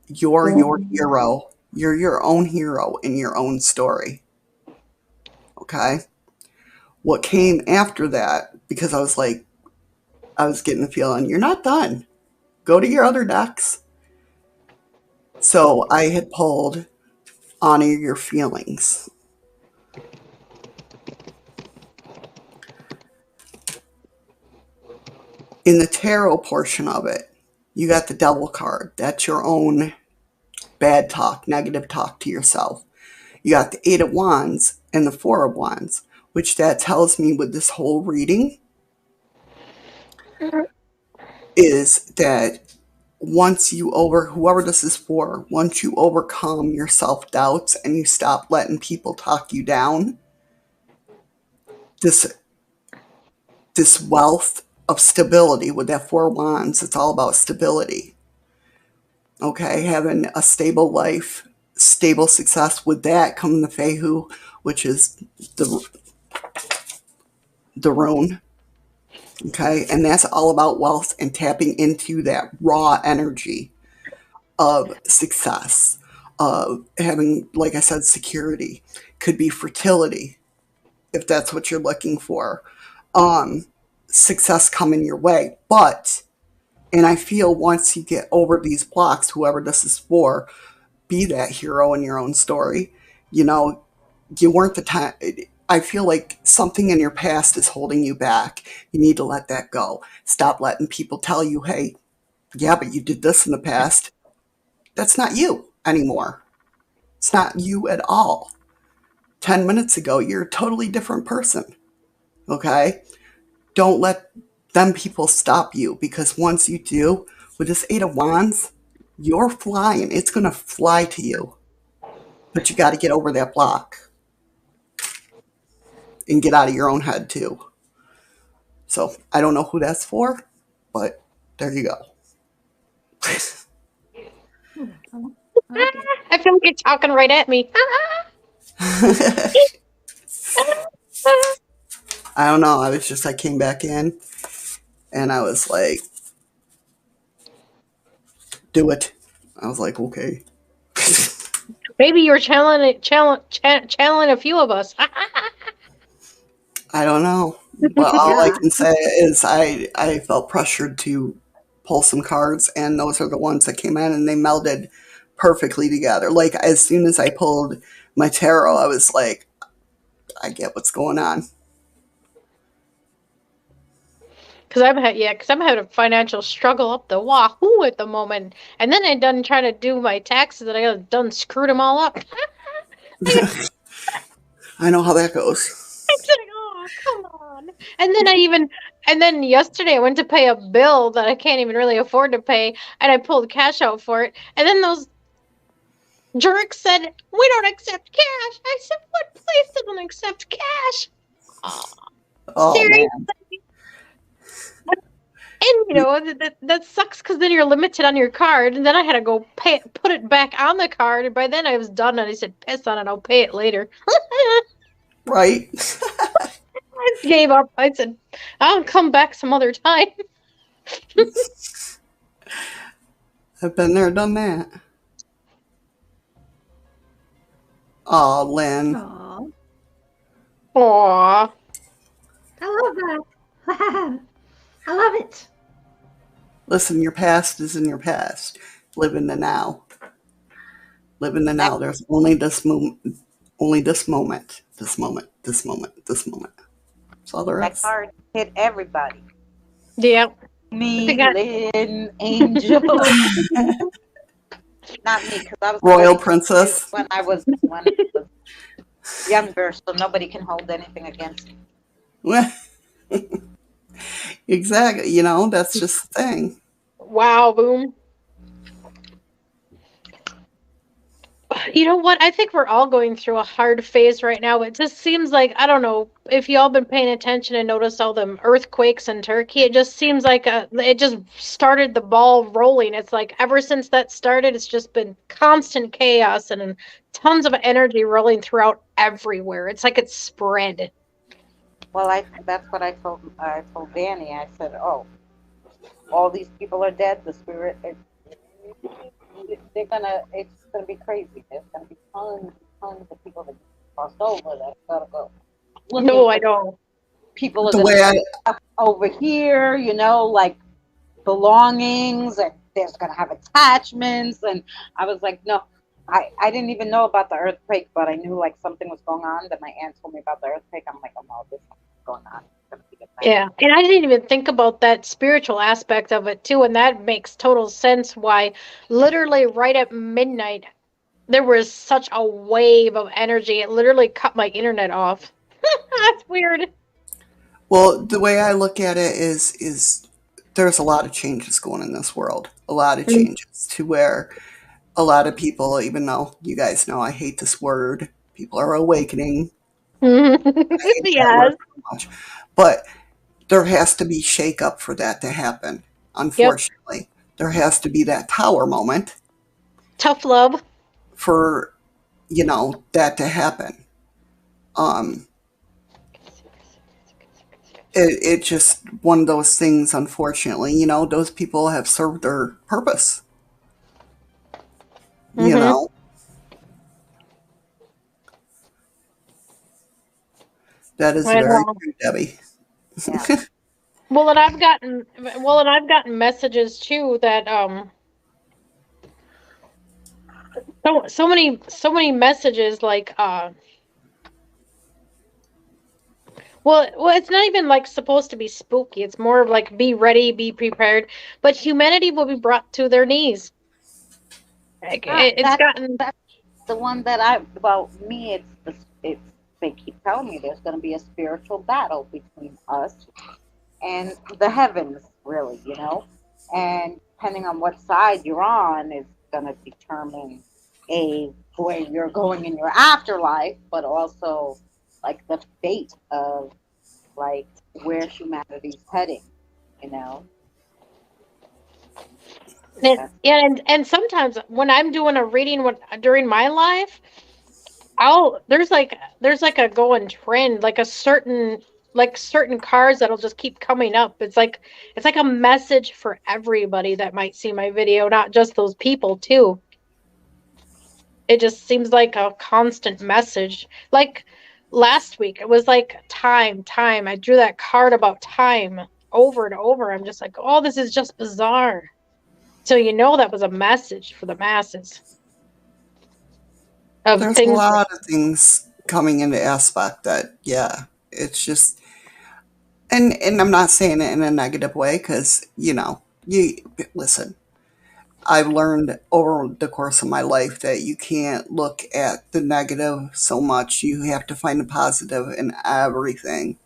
you're your hero. You're your own hero in your own story. Okay? What came after that, because I was getting the feeling, you're not done. Go to your other decks. So I had pulled honor your feelings. In the tarot portion of it, you got the Devil card. That's your own bad talk, negative talk to yourself. You got the Eight of Wands and the Four of Wands, which that tells me with this whole reading is that once you whoever this is for, once you overcome your self-doubts and you stop letting people talk you down, this wealth of stability with that Four of Wands, it's all about stability. Okay, having a stable life, stable success. With that come the Fehu, which is the rune. Okay, and that's all about wealth and tapping into that raw energy of success, of having, like I said, security. Could be fertility, if that's what you're looking for. Success coming your way. And I feel once you get over these blocks, whoever this is for, be that hero in your own story. You know, you weren't the time. I feel like something in your past is holding you back. You need to let that go. Stop letting people tell you, hey, yeah, but you did this in the past. That's not you anymore. It's not you at all. 10 minutes ago, you're a totally different person. Okay? Don't let them people stop you, because once you do, with this Eight of Wands, you're flying. It's going to fly to you. But you got to get over that block and get out of your own head too. So I don't know who that's for, but there you go. I feel like you're talking right at me. I don't know. I came back in and I was like, do it. I was like, okay. Maybe you were channeling a few of us. I don't know. But all I can say is I felt pressured to pull some cards, and those are the ones that came in, and they melded perfectly together. Like, as soon as I pulled my tarot, I was like, I get what's going on. Because I'm having a financial struggle up the wahoo at the moment, and then I done trying to do my taxes, and I done screwed them all up. I know how that goes. It's like, oh, come on. And then yesterday I went to pay a bill that I can't even really afford to pay, and I pulled cash out for it, and then those jerks said, we don't accept cash. I said, what place doesn't accept cash? Oh, seriously? man. And you know that sucks, because then you're limited on your card, and then I had to go put it back on the card, and by then I was done, and I said, piss on it, I'll pay it later. Right. I gave up. I said, I'll come back some other time. I've been there, done that. Oh, Lynn. Aw, Aww. I love that. I love it. Listen, your past is in your past. Live in the now. Live in the now. There's only this moment. Only this moment. This moment. This moment. This moment. That's all there That is. card hit everybody. Yeah. Me, Lynn, Angel. Not me, because I was Royal Princess. when I was younger, so nobody can hold anything against me. Exactly. You know, that's just the thing. Wow, boom. You know what? I think we're all going through a hard phase right now. It just seems like, I don't know if y'all been paying attention and noticed all them earthquakes in Turkey. It just seems like it just started the ball rolling. It's like ever since that started, it's just been constant chaos and tons of energy rolling throughout everywhere. It's like it's spread. Well, that's what I told Danny. I said, oh, all these people are dead. The spirit, it's gonna be crazy. There's gonna be tons of people that crossed over that gotta go. No, I don't. People are gonna be over here, you know, like belongings, and there's gonna have attachments. And I was like, no, I didn't even know about the earthquake, but I knew like something was going on. Then my aunt told me about the earthquake. I'm like, oh no, this is going on. It's gonna be a mess. Yeah, and I didn't even think about that spiritual aspect of it too, and that makes total sense why literally right at midnight there was such a wave of energy. It literally cut my internet off. That's weird. Well, the way I look at it is there's a lot of changes going in this world. A lot of changes to where a lot of people, even though you guys know I hate this word, people are awakening. I hate that word Yes. so much. But there has to be shake up for that to happen. Yep. Unfortunately, there has to be that tower moment Tough love. for that to happen. Um, it just one of those things. Unfortunately, those people have served their purpose. You Mm-hmm. know, that is I very know. true, Debbie. Yeah. Well, and I've gotten messages too that so many messages like well, it's not even like supposed to be spooky. It's more of like be ready, be prepared. But humanity will be brought to their knees. Like, it's gotten. That's the one that I well me it's they keep telling me there's going to be a spiritual battle between us and the heavens, really, and depending on what side you're on is going to determine where you're going in your afterlife, but also like the fate of like where humanity's heading, you know. Yeah, and sometimes when I'm doing a reading during my life, there's like a going trend, like certain cards that'll just keep coming up. It's like a message for everybody that might see my video, not just those people too. It just seems like a constant message. Like last week, it was like time, time. I drew that card about time over and over. I'm just like, oh, this is just bizarre. So that was a message for the masses of There's a things. lot of things coming into aspect that, yeah, it's just, and I'm not saying it in a negative way because, you listen, I've learned over the course of my life that you can't look at the negative so much. You have to find the positive in everything,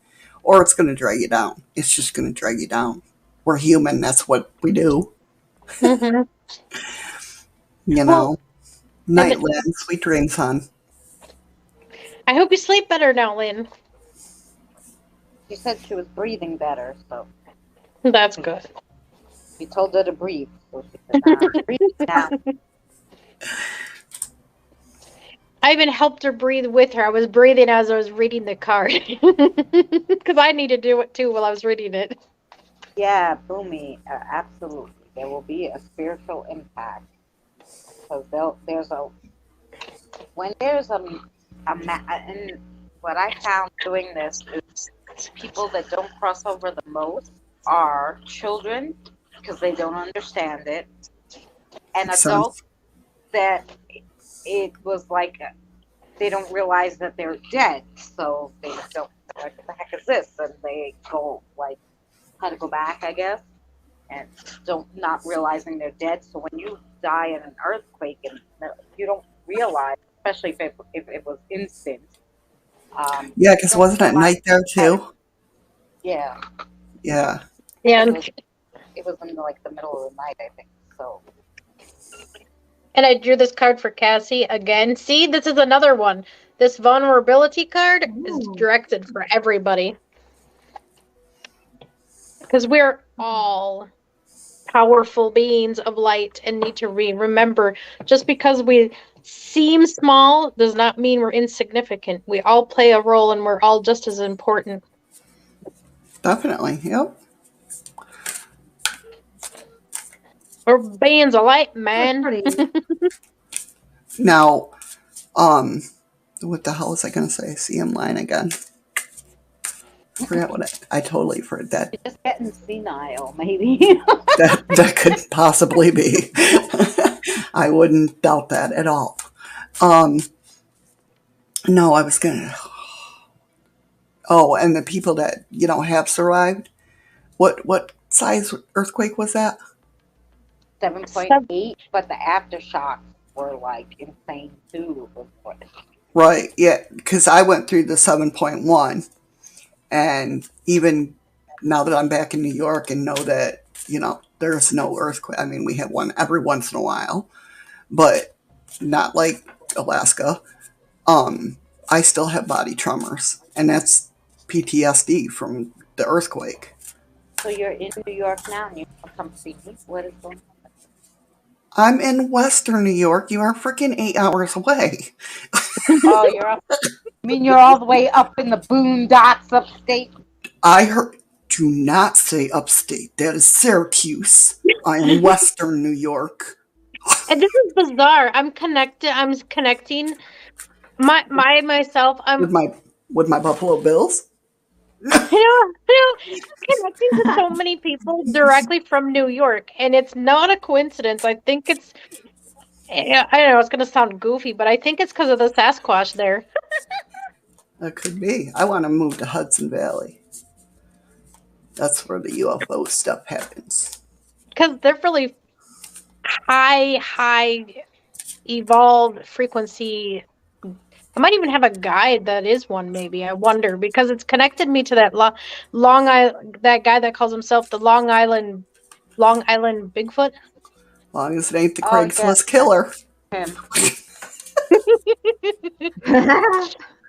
or it's going to drag you down. It's just going to drag you down. We're human. That's what we do. hmm You Well, know. and Night, Lynn. Sweet dreams, hon. I hope you sleep better now, Lynn. She said she was breathing better, so That's good. you told her to breathe. So she said, nah, breathe now. I even helped her breathe with her. I was breathing as I was reading the card because I need to do it too while I was reading it. Yeah, Boomy, absolutely. There will be a spiritual impact because when there's and what I found doing this is people that don't cross over the most are children because they don't understand it, and Makes adults sense. that it was like they don't realize that they're dead, so they don't like what the heck is this, and they go like how to go back, I guess, and don't not realizing they're dead. So when you die in an earthquake and you don't realize, especially if it was instant, Yeah, you because don't wasn't it realize night there that. too? Yeah, Yeah. Yeah, it was in like the middle of the night, I think. So and I drew this card for Cassie again. See, this is another one. This vulnerability card is Ooh. directed for everybody because we're all powerful beings of light and need to remember just because we seem small does not mean we're insignificant. We all play a role and we're all just as important. Definitely. Yep. We're beings of light, That's man. pretty. Now, what the hell was I going to say? See, I'm lying again. Forgot what I totally forgot that. you're just getting senile, maybe. That could possibly be. I wouldn't doubt that at all. Um, no, I was gonna. Oh, and the people that have survived. What size earthquake was that? 7.8, but the aftershocks were like insane too. Right. Yeah, because I went through the 7.1, and even now that I'm back in New York and know that there's no earthquake. I mean, we have one every once in a while, but not like Alaska. I still have body tremors, and that's PTSD from the earthquake. So you're in New York now, and you want to come see me? What is going on? I'm in Western New York. You are freaking 8 hours away. Oh, you're up. I mean, you're all the way up in the boondocks upstate. I heard. Do not say upstate. That is Syracuse. I am Western New York. And this is bizarre. I'm connecting myself. With my Buffalo Bills. Connecting to so many people directly from New York, and it's not a coincidence. I think it's. I don't know. It's going to sound goofy, but I think it's because of the Sasquatch there. That could be. I want to move to Hudson Valley. That's where the UFO stuff happens. Because they're really high evolved frequency. I might even have a guide that is one, maybe. I wonder, because it's connected me to that Long Island, that guy that calls himself the Long Island Bigfoot. Long as it ain't the Craigslist killer. Him.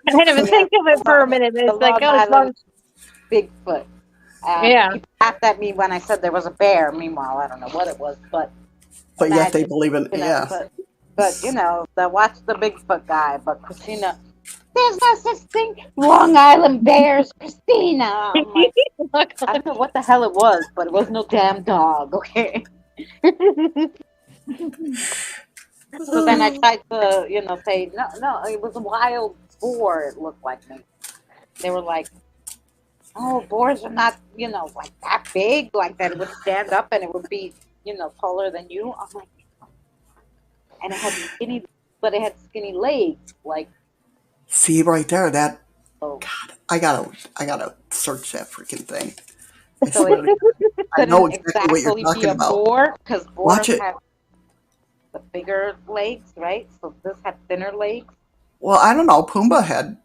I had to think of it for a minute. It's like, it's Long Bigfoot. Yeah. People laughed at me when I said there was a bear. Meanwhile, I don't know what it was, but yet they believe in But watch the Bigfoot guy. But Christina, there's no such thing. Long Island bears, Christina. I'm like, I don't know what the hell it was, but it was no damn dog. Okay. So then I tried to, say no, it was a wild boar. It looked like me. They were like, oh, boars are not, like that big, like that it would stand up and it would be, taller than you. I'm like, and it had skinny legs, like. See right there, that. Oh. God, I gotta search that freaking thing. I know exactly what you're talking about. Boar, because boars have the bigger legs, right? So this had thinner legs. Well, I don't know. Pumbaa had,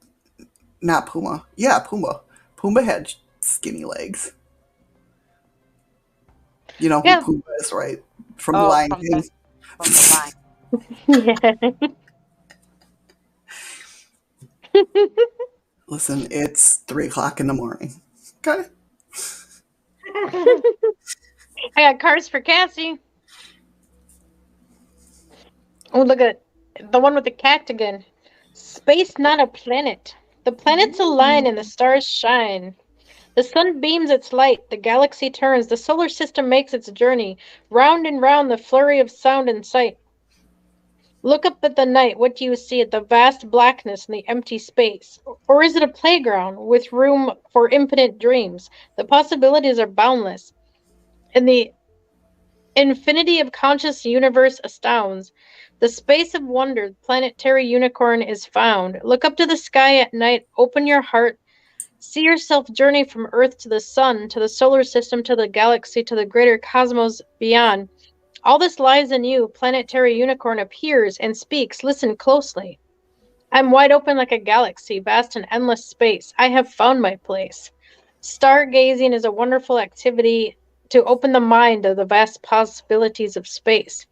not Puma. Yeah, Pumbaa. Pumbaa had skinny legs. You know who Pumbaa is, right? From the Lion King. From the Lion. Listen, it's 3:00 in the morning. Okay. I got cards for Cassie. Oh, look at the one with the cat again. Space, not a planet. The planets align and the stars shine. The sun beams its light, the galaxy turns, the solar system makes its journey. Round and round the flurry of sound and sight. Look up at the night, what do you see at the vast blackness and the empty space? Or is it a playground with room for infinite dreams? The possibilities are boundless. And the infinity of conscious universe astounds. The space of wonder, planetary unicorn is found. Look up to the sky at night, open your heart. See yourself journey from Earth to the sun, to the solar system, to the galaxy, to the greater cosmos beyond. All this lies in you. Planetary unicorn appears and speaks. Listen closely. I'm wide open like a galaxy, vast and endless space. I have found my place. Stargazing is a wonderful activity to open the mind to the vast possibilities of space.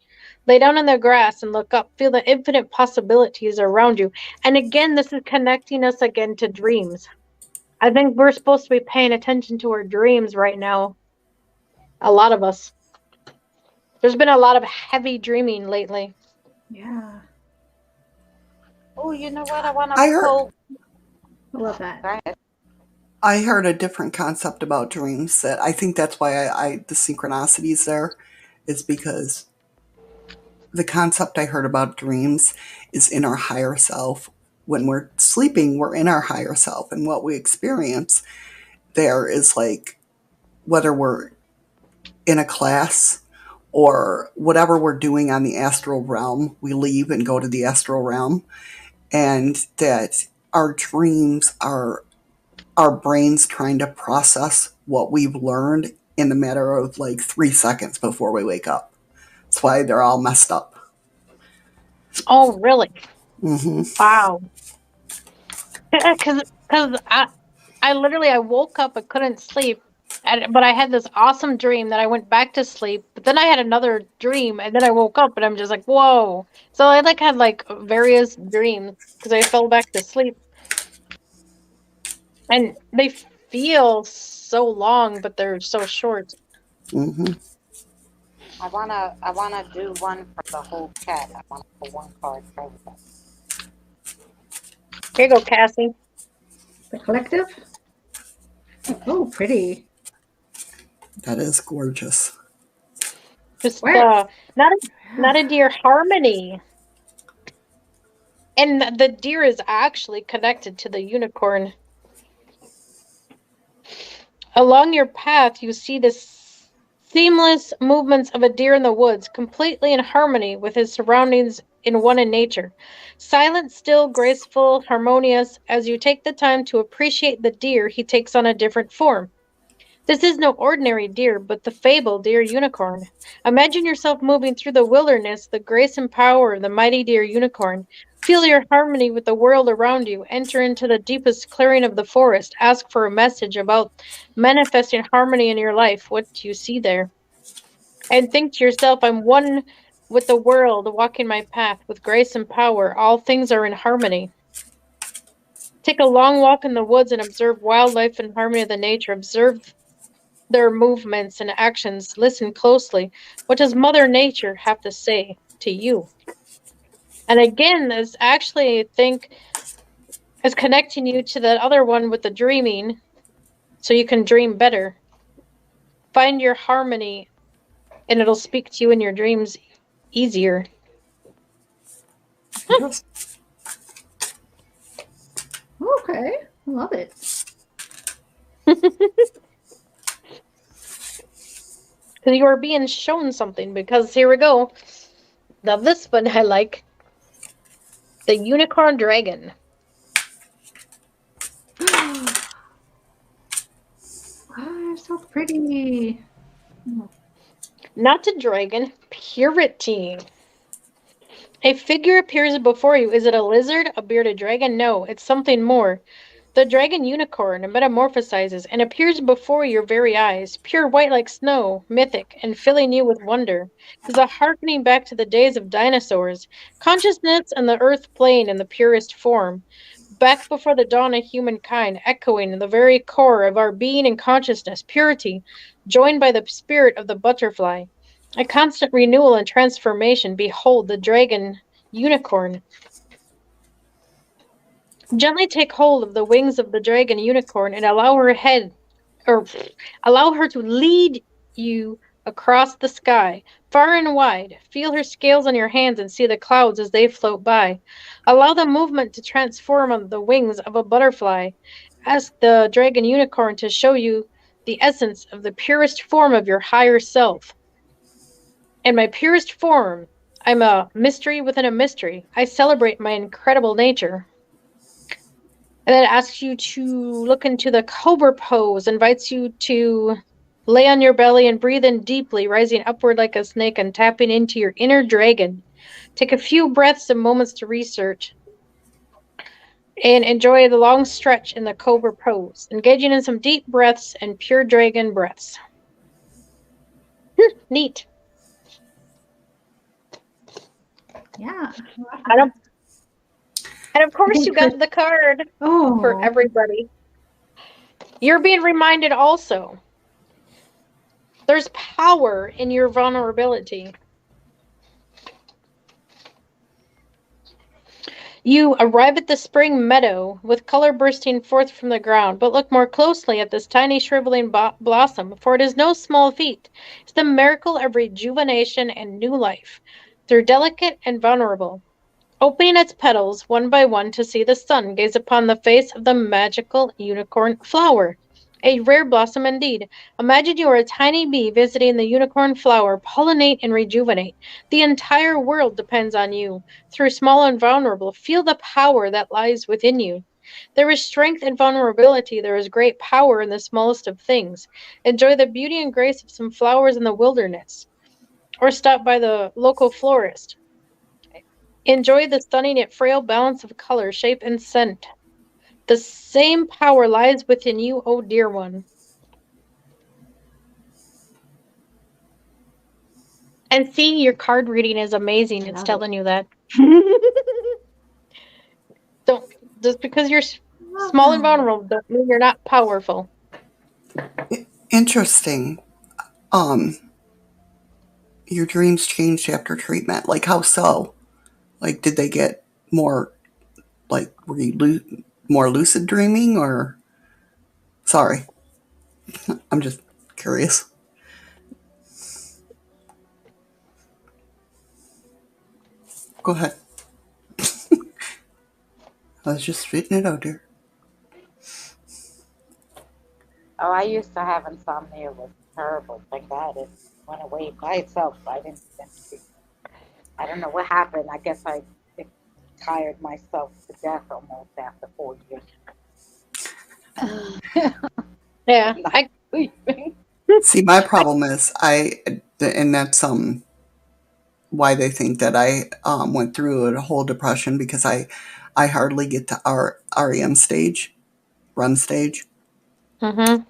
Lay down in the grass and look up. Feel the infinite possibilities around you. And again, this is connecting us again to dreams. I think we're supposed to be paying attention to our dreams right now. A lot of us. There's been a lot of heavy dreaming lately. Yeah. Oh, you know what? I want I love that. I heard a different concept about dreams that I think that's why the synchronicities there is because the concept I heard about dreams is in our higher self. When we're sleeping, we're in our higher self, and what we experience there is like whether we're in a class or whatever we're doing on the astral realm, we leave and go to the astral realm, and that our dreams are our brains trying to process what we've learned in the matter of like 3 seconds before we wake up. That's why they're all messed up. Oh, really? Mm-hmm. Wow. Because I literally I woke up, I couldn't sleep, but I had this awesome dream that I went back to sleep. But then I had another dream, and then I woke up, and I'm just like, whoa. So I like had like various dreams because I fell back to sleep, and they feel so long, but they're so short. Mm-hmm. I wanna do one for the whole chat. I wanna put one card for everybody. Here you go, Cassie. The collective? Oh, pretty. That is gorgeous. Just Where? not a deer, harmony. And the deer is actually connected to the unicorn. Along your path, you see the seamless movements of a deer in the woods, completely in harmony with his surroundings in one in nature. Silent, still, graceful, harmonious. As you take the time to appreciate the deer, he takes on a different form. This is no ordinary deer, but the fabled deer unicorn. Imagine yourself moving through the wilderness, the grace and power of the mighty deer unicorn. Feel your harmony with the world around you. Enter into the deepest clearing of the forest. Ask for a message about manifesting harmony in your life. What do you see there? And think to yourself, I'm one with the world, walking my path with grace and power. All things are in harmony. Take a long walk in the woods and observe wildlife and harmony of the nature. Observe their movements and actions. Listen closely. What does Mother Nature have to say to you? And again, this actually, I think, is connecting you to that other one with the dreaming, so you can dream better. Find your harmony, and it'll speak to you in your dreams easier. Yes. Okay, I love it. Because you are being shown something, because here we go. Now this one I like. The Unicorn Dragon. Oh, so pretty. Not a dragon, purity. A figure appears before you. Is it a lizard, a bearded dragon? No, it's something more. The dragon unicorn metamorphosizes and appears before your very eyes, pure white like snow, mythic, and filling you with wonder. It is a hearkening back to the days of dinosaurs, consciousness and the earth plane in the purest form, back before the dawn of humankind, echoing in the very core of our being and consciousness, purity, joined by the spirit of the butterfly. A constant renewal and transformation. Behold the dragon unicorn. Gently take hold of the wings of the dragon unicorn and allow her to lead you across the sky, far and wide. Feel her scales on your hands and see the clouds as they float by. Allow the movement to transform on the wings of a butterfly. Ask the dragon unicorn to show you the essence of the purest form of your higher self. In my purest form, I'm a mystery within a mystery. I celebrate my incredible nature. And then asks you to look into the cobra pose, invites you to lay on your belly and breathe in deeply, rising upward like a snake and tapping into your inner dragon. Take a few breaths and moments to research and enjoy the long stretch in the cobra pose, engaging in some deep breaths and pure dragon breaths. Neat. Yeah. And of course, you got the card for everybody. You're being reminded also. There's power in your vulnerability. You arrive at the spring meadow with color bursting forth from the ground, but look more closely at this tiny shriveling blossom, for it is no small feat. It's the miracle of rejuvenation and new life. They're delicate and vulnerable. Opening its petals one by one to see the sun, gaze upon the face of the magical unicorn flower. A rare blossom indeed. Imagine you are a tiny bee visiting the unicorn flower, pollinate and rejuvenate. The entire world depends on you. Through small and vulnerable, feel the power that lies within you. There is strength in vulnerability. There is great power in the smallest of things. Enjoy the beauty and grace of some flowers in the wilderness, or stop by the local florist. Enjoy the stunning yet frail balance of color, shape, and scent. The same power lies within you, oh dear one. And see, your card reading is amazing. It's Love telling you that. Don't just because you're small and vulnerable don't mean you're not powerful. Interesting. Your dreams changed after treatment. Like how so? Like did they get more? Like were you more lucid dreaming or? Sorry, I'm just curious. Go ahead. I was just spitting it out there. Oh, I used to have insomnia. It was terrible. Thank God it went away by itself. I didn't. I don't know what happened. I guess I tired myself to death almost after 4 years. Yeah, Not sleeping. See, my problem is and that's why they think that I went through a whole depression because I hardly get to our REM stage, REM stage, Mm-hmm.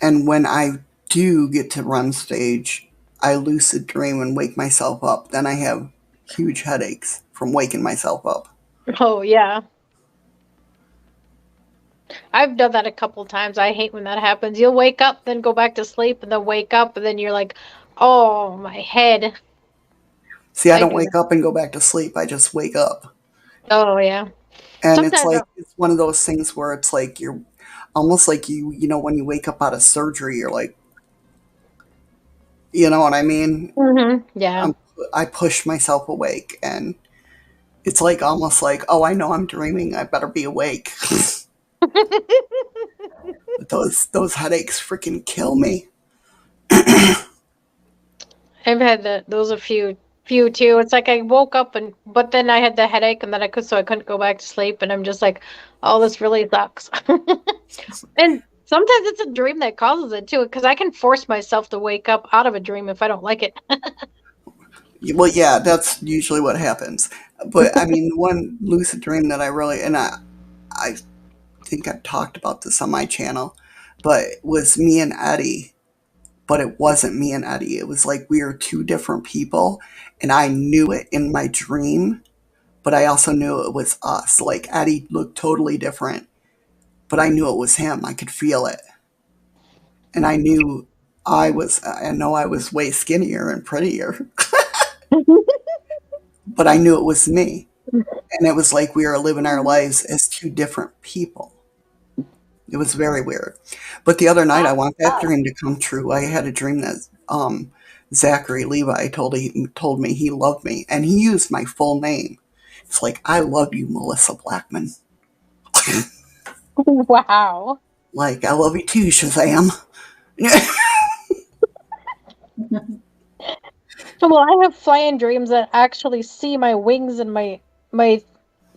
and when I do get to REM stage, I lucid dream and wake myself up. Then I have huge headaches from waking myself up. Oh yeah. I've done that a couple times. I hate when that happens. You'll wake up, then go back to sleep, and then wake up, and then you're like, oh, my head. See, I don't do wake that. up and go back to sleep. I just wake up. Oh yeah. And Sometimes it's like, it's one of those things where it's like you're almost like you know, when you wake up out of surgery, you're like, you know what I mean? yeah. I push myself awake and it's like almost like, oh, I know I'm dreaming. I better be awake. But those headaches freaking kill me. I've had those a few too. It's like I woke up but then I had the headache and then I couldn't go back to sleep and I'm just like, oh, this really sucks. And sometimes it's a dream that causes it too, because I can force myself to wake up out of a dream if I don't like it. Well, yeah, that's usually what happens. But I mean, one lucid dream that I really, and I think I've talked about this on my channel, but it was me and Eddie. But it wasn't me and Eddie. It was like we were two different people, and I knew it in my dream, but I also knew it was us. Like Eddie looked totally different, but I knew it was him. I could feel it. And I knew I know I was way skinnier and prettier, but I knew it was me. And it was like we were living our lives as two different people. It was very weird. But the other night, I want that dream to come true. I had a dream that Zachary Levi told me he loved me, and he used my full name. It's like, I love you, Melissa Blackman. Wow. Like, I love you too, Shazam. Well, I have flying dreams that actually see my wings and my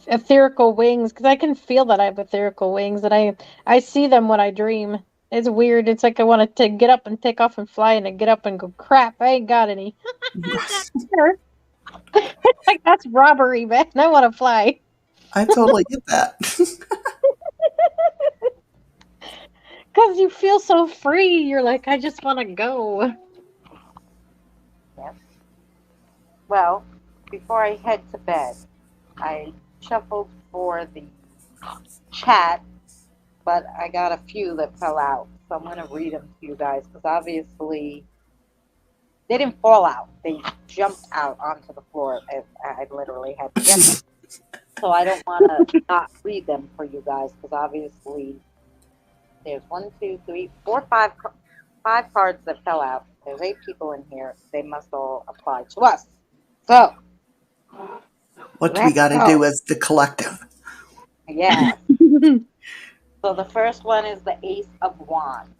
etherical wings, because I can feel that I have etherical wings and I see them when I dream. It's weird. It's like I want to get up and take off and fly, and I get up and go, crap, I ain't got any. It's like, that's robbery, man. I want to fly. I totally get that. Because you feel so free. You're like, I just want to go. Yes. Well, before I head to bed, I shuffled for the chat, but I got a few that fell out. So I'm going to read them to you guys because obviously they didn't fall out. They jumped out onto the floor. I literally had to get them. So I don't want to not read them for you guys because obviously there's 1, 2, 3, 4, 5 cards that fell out. There's 8 people in here. They must all apply to us. So What do we got to do as the collective? yeah. So the first one is the Ace of Wands.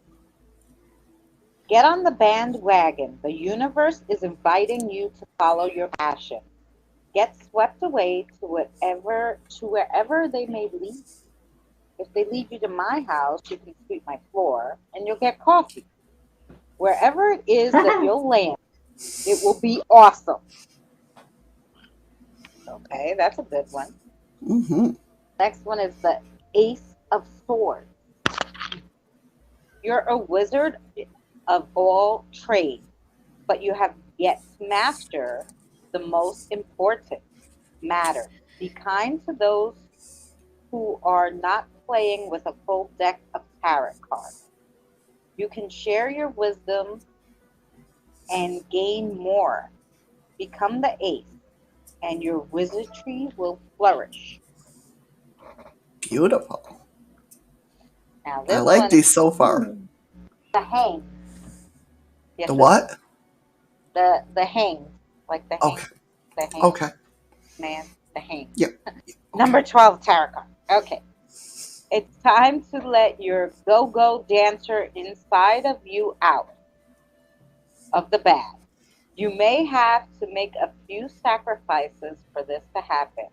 Get on the bandwagon. The universe is inviting you to follow your passion. Get swept away to wherever they may lead. If they lead you to my house, you can sweep my floor and you'll get coffee. Wherever it is that you'll land, it will be awesome. Okay, that's a good one. Mm-hmm. Next one is the Ace of Swords. You're a wizard of all trades, but you have yet to master the most important matter. Be kind to those who are not playing with a full deck of tarot cards. You can share your wisdom and gain more. Become the ace, and your wizardry will flourish. Beautiful. Now this I like one these is so far. the hang. Yes, The what? The hang, like the hang. Okay. The hang. Okay. Man, the hang. Yep. Number 12 tarot card. Okay. It's time to let your go-go dancer inside of you out of the bag. You may have to make a few sacrifices for this to happen.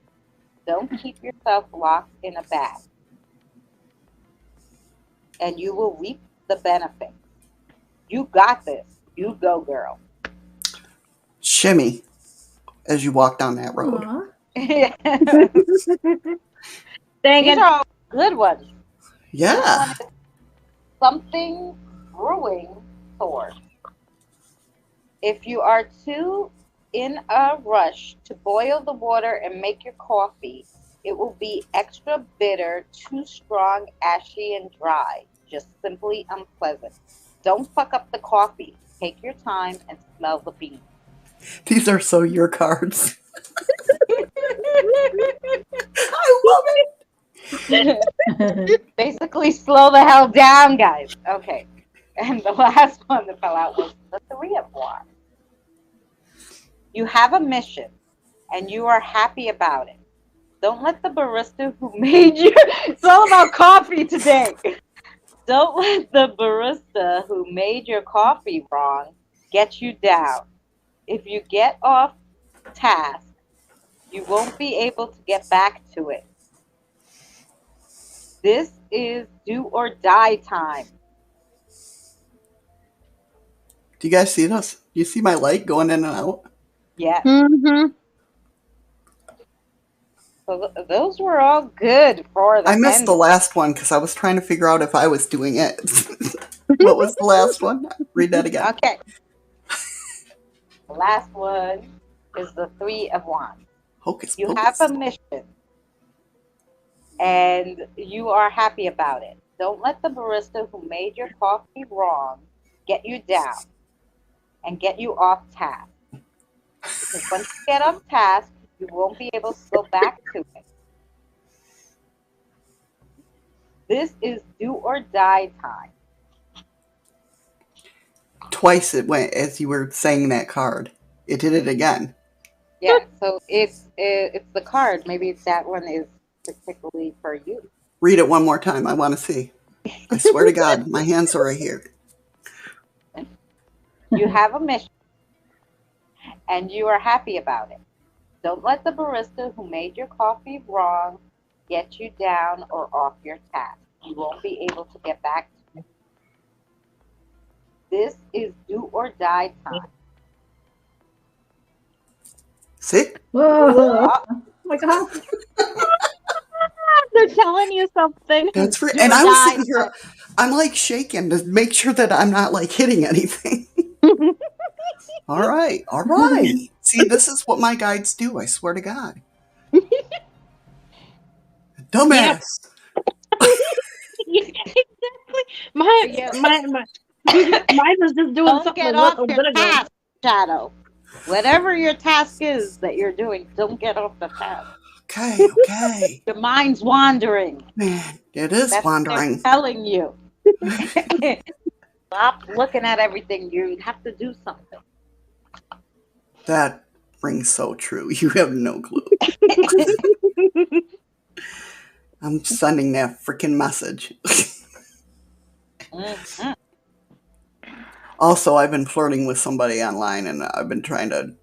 Don't keep yourself locked in a bag, and you will reap the benefits. You got this. You go, girl. Shimmy as you walk down that road. Aw. Dang These it. are all good ones. Yeah. Something brewing sword. If you are too in a rush to boil the water and make your coffee, it will be extra bitter, too strong, ashy, and dry. Just simply unpleasant. Don't fuck up the coffee. Take your time and smell the beans. These are so your cards. I love it. Basically, slow the hell down, guys. Okay. And the last one that fell out was the Three of Wands. You have a mission, and you are happy about it. Don't let the barista who made you... It's all about coffee today. Don't let the barista who made your coffee wrong get you down. If you get off task, you won't be able to get back to it. This is do or die time. Do you guys see this? Do you see my light going in and out? Yes. Mm-hmm. So those were all good for the I missed end. the last one because I was trying to figure out if I was doing it. What was the last one? Read that again. Okay. The last one is the Three of Wands. Hocus You pocus. have a mission, and you are happy about it. Don't let the barista who made your coffee wrong get you down and get you off task. Because once you get off task, you won't be able to go back to it. This is do or die time. Twice it went as you were saying that card. It did it again. Yeah, so it's the card. Maybe that one is particularly for you. Read it one more time. I want to see. I swear to God, my hands are right here. You have a mission, and you are happy about it. Don't let the barista who made your coffee wrong get you down or off your task. You won't be able to get back to it. This is do or die time. See? Whoa. Oh my God. They're telling you something. That's for, Do and or I was die sitting here, time. I'm like shaking to make sure that I'm not like hitting anything. All right. See, this is what my guides do. I swear to God. Dumbass. Exactly. Yeah. Mine was just doing Don't something get a off little your bit ago. task, Shadow. Whatever your task is that you're doing, don't get off the task. Okay. Your mind's wandering. Man, it is That's what they're wandering. telling you. Stop looking at everything. You have to do something. That rings so true. You have no clue. I'm sending that freaking message. Mhm. Also, I've been flirting with somebody online, and I've been trying to,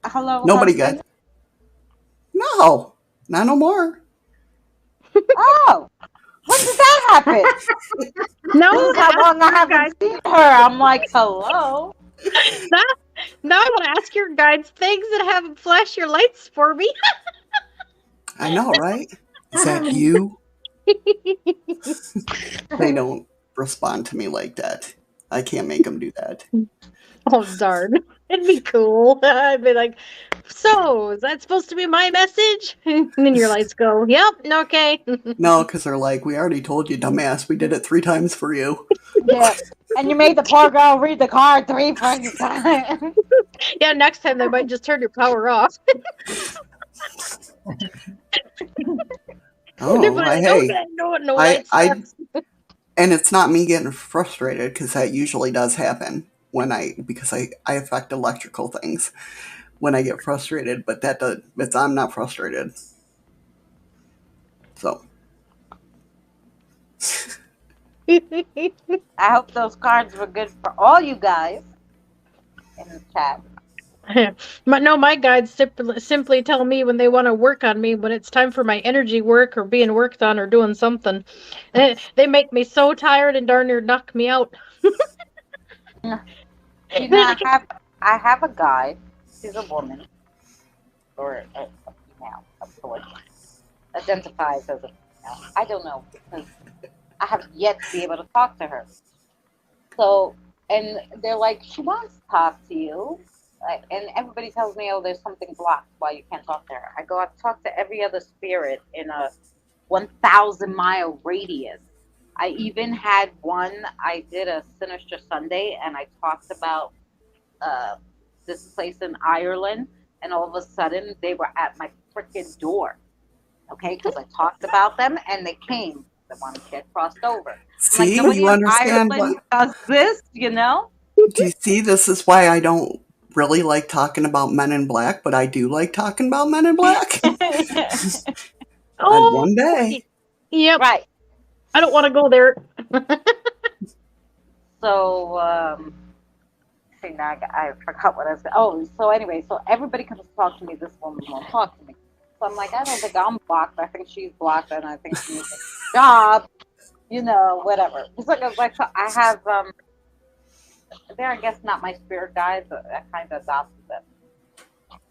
Hello, nobody husband. got. No, not no more. Oh, when did that happen? No, This is how long I haven't seen her. I'm like, hello. now I want to ask your guides things and have them flash your lights for me. I know, right? Is that you? They don't respond to me like that. I can't make them do that. Oh, darn. It'd be cool. I'd be like, so, is that supposed to be my message? And then your lights go, yep, okay. No, because they're like, we already told you, dumbass. We did it 3 times for you. Yeah. And you made the poor girl read the card 3 fucking times. Yeah, next time they might just turn your power off. Oh, hey. No I- lights. And it's not me getting frustrated, because that usually does happen because I affect electrical things when I get frustrated, but I'm not frustrated. So. I hope those cards were good for all you guys in the chat. My guides simply tell me when they want to work on me, when it's time for my energy work or being worked on or doing something. They make me so tired and darn near knock me out. You know, I have a guide. She's a woman. Or a female, of course. Identifies as a female. I don't know, because I have yet to be able to talk to her. So, and they're like, she wants to talk to you. And everybody tells me, oh, there's something blocked why you can't talk to her. I go, I've talked to every other spirit in a 1,000-mile radius. I even had one, I did a Sinister Sunday, and I talked about this place in Ireland, and all of a sudden, they were at my freaking door. Okay, because I talked about them, and they came. They wanted to get crossed over. See, nobody you in understand Ireland does this, you know? Do you see, this is why I don't really like talking about Men in Black, but I do like talking about Men in Black. Oh, One day. Yep. Right. I don't want to go there. So, see, now I forgot what I was. Oh, so anyway, so everybody comes to talk to me. This woman won't talk to me. So I'm like, I don't think I'm blocked. I think she's blocked, and I think she needs a job. You know, whatever. It's like I have they're, I guess, not my spirit guides. I kind of adopted them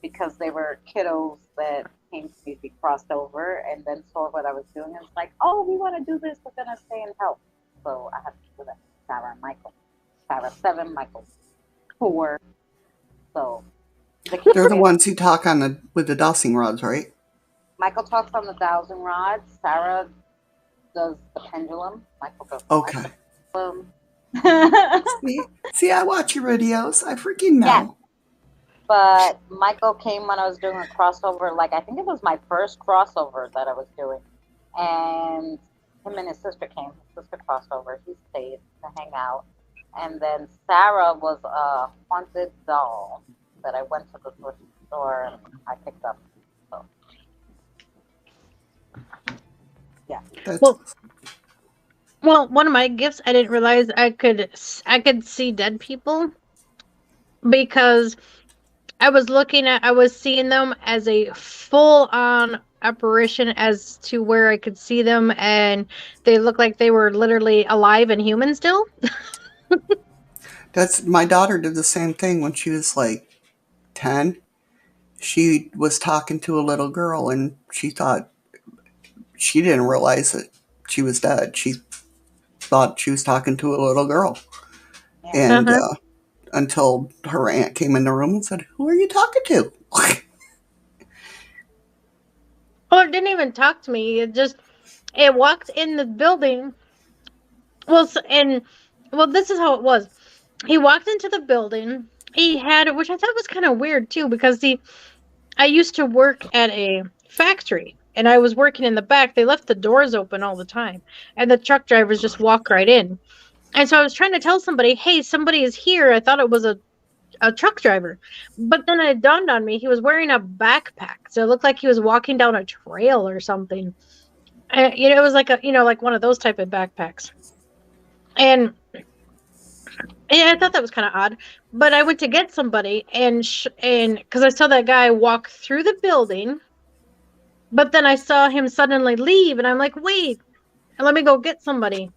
because they were kiddos that came to me to be crossed over, and then saw what I was doing, and it's like, oh, we want to do this. We're gonna stay and help. So I have to do that. Sarah and Michael. Sarah 7, Michael 4. So They're the ones who talk with the dowsing rods, right? Michael talks on the dowsing rods. Sarah does the pendulum. Michael does the Okay. pendulum. See, I watch your videos. I freaking know. Yeah. But Michael came when I was doing a crossover. Like, I think it was my first crossover that I was doing. And him and his sister came. His sister crossover. He stayed to hang out. And then Sarah was a haunted doll that I went to the thrift store and I picked up. So, yeah. Well, one of my gifts, I didn't realize I could see dead people, because I was seeing them as a full-on apparition, as to where I could see them and they looked like they were literally alive and human still. My daughter did the same thing when she was like 10. She was talking to a little girl, and she didn't realize that she was dead. She thought she was talking to a little girl. And until her aunt came in the room and said, "Who are you talking to?" Well, it didn't even talk to me. It walked in the building. Well, this is how it was. He walked into the building. He had, which I thought was kind of weird too, because I used to work at a factory, and I was working in the back. They left the doors open all the time, and the truck drivers just walk right in. And so I was trying to tell somebody, hey, somebody is here. I thought it was a a truck driver. But then it dawned on me he was wearing a backpack, so it looked like he was walking down a trail or something. It was like like one of those type of backpacks. And I thought that was kind of odd. But I went to get somebody, and because I saw that guy walk through the building, but then I saw him suddenly leave, and I'm like, wait, let me go get somebody.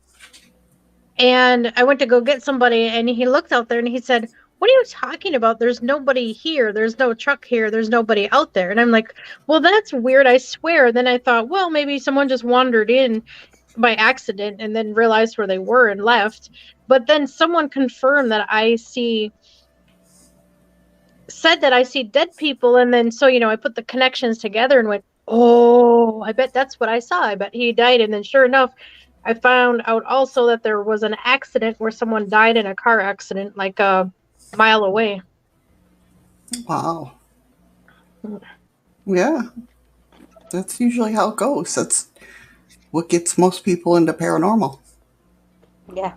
And I went to go get somebody, and he looked out there and he said, "What are you talking about? There's nobody here. There's no truck here. There's nobody out there." And I'm like, well, that's weird, I swear. Then I thought, well, maybe someone just wandered in by accident and then realized where they were and left. But then someone confirmed that said that I see dead people. And then, so, I put the connections together and went, oh, I bet that's what I saw. I bet he died. And then sure enough, I found out also that there was an accident where someone died in a car accident like a mile away. Wow. Yeah. That's usually how it goes. That's what gets most people into paranormal. Yeah.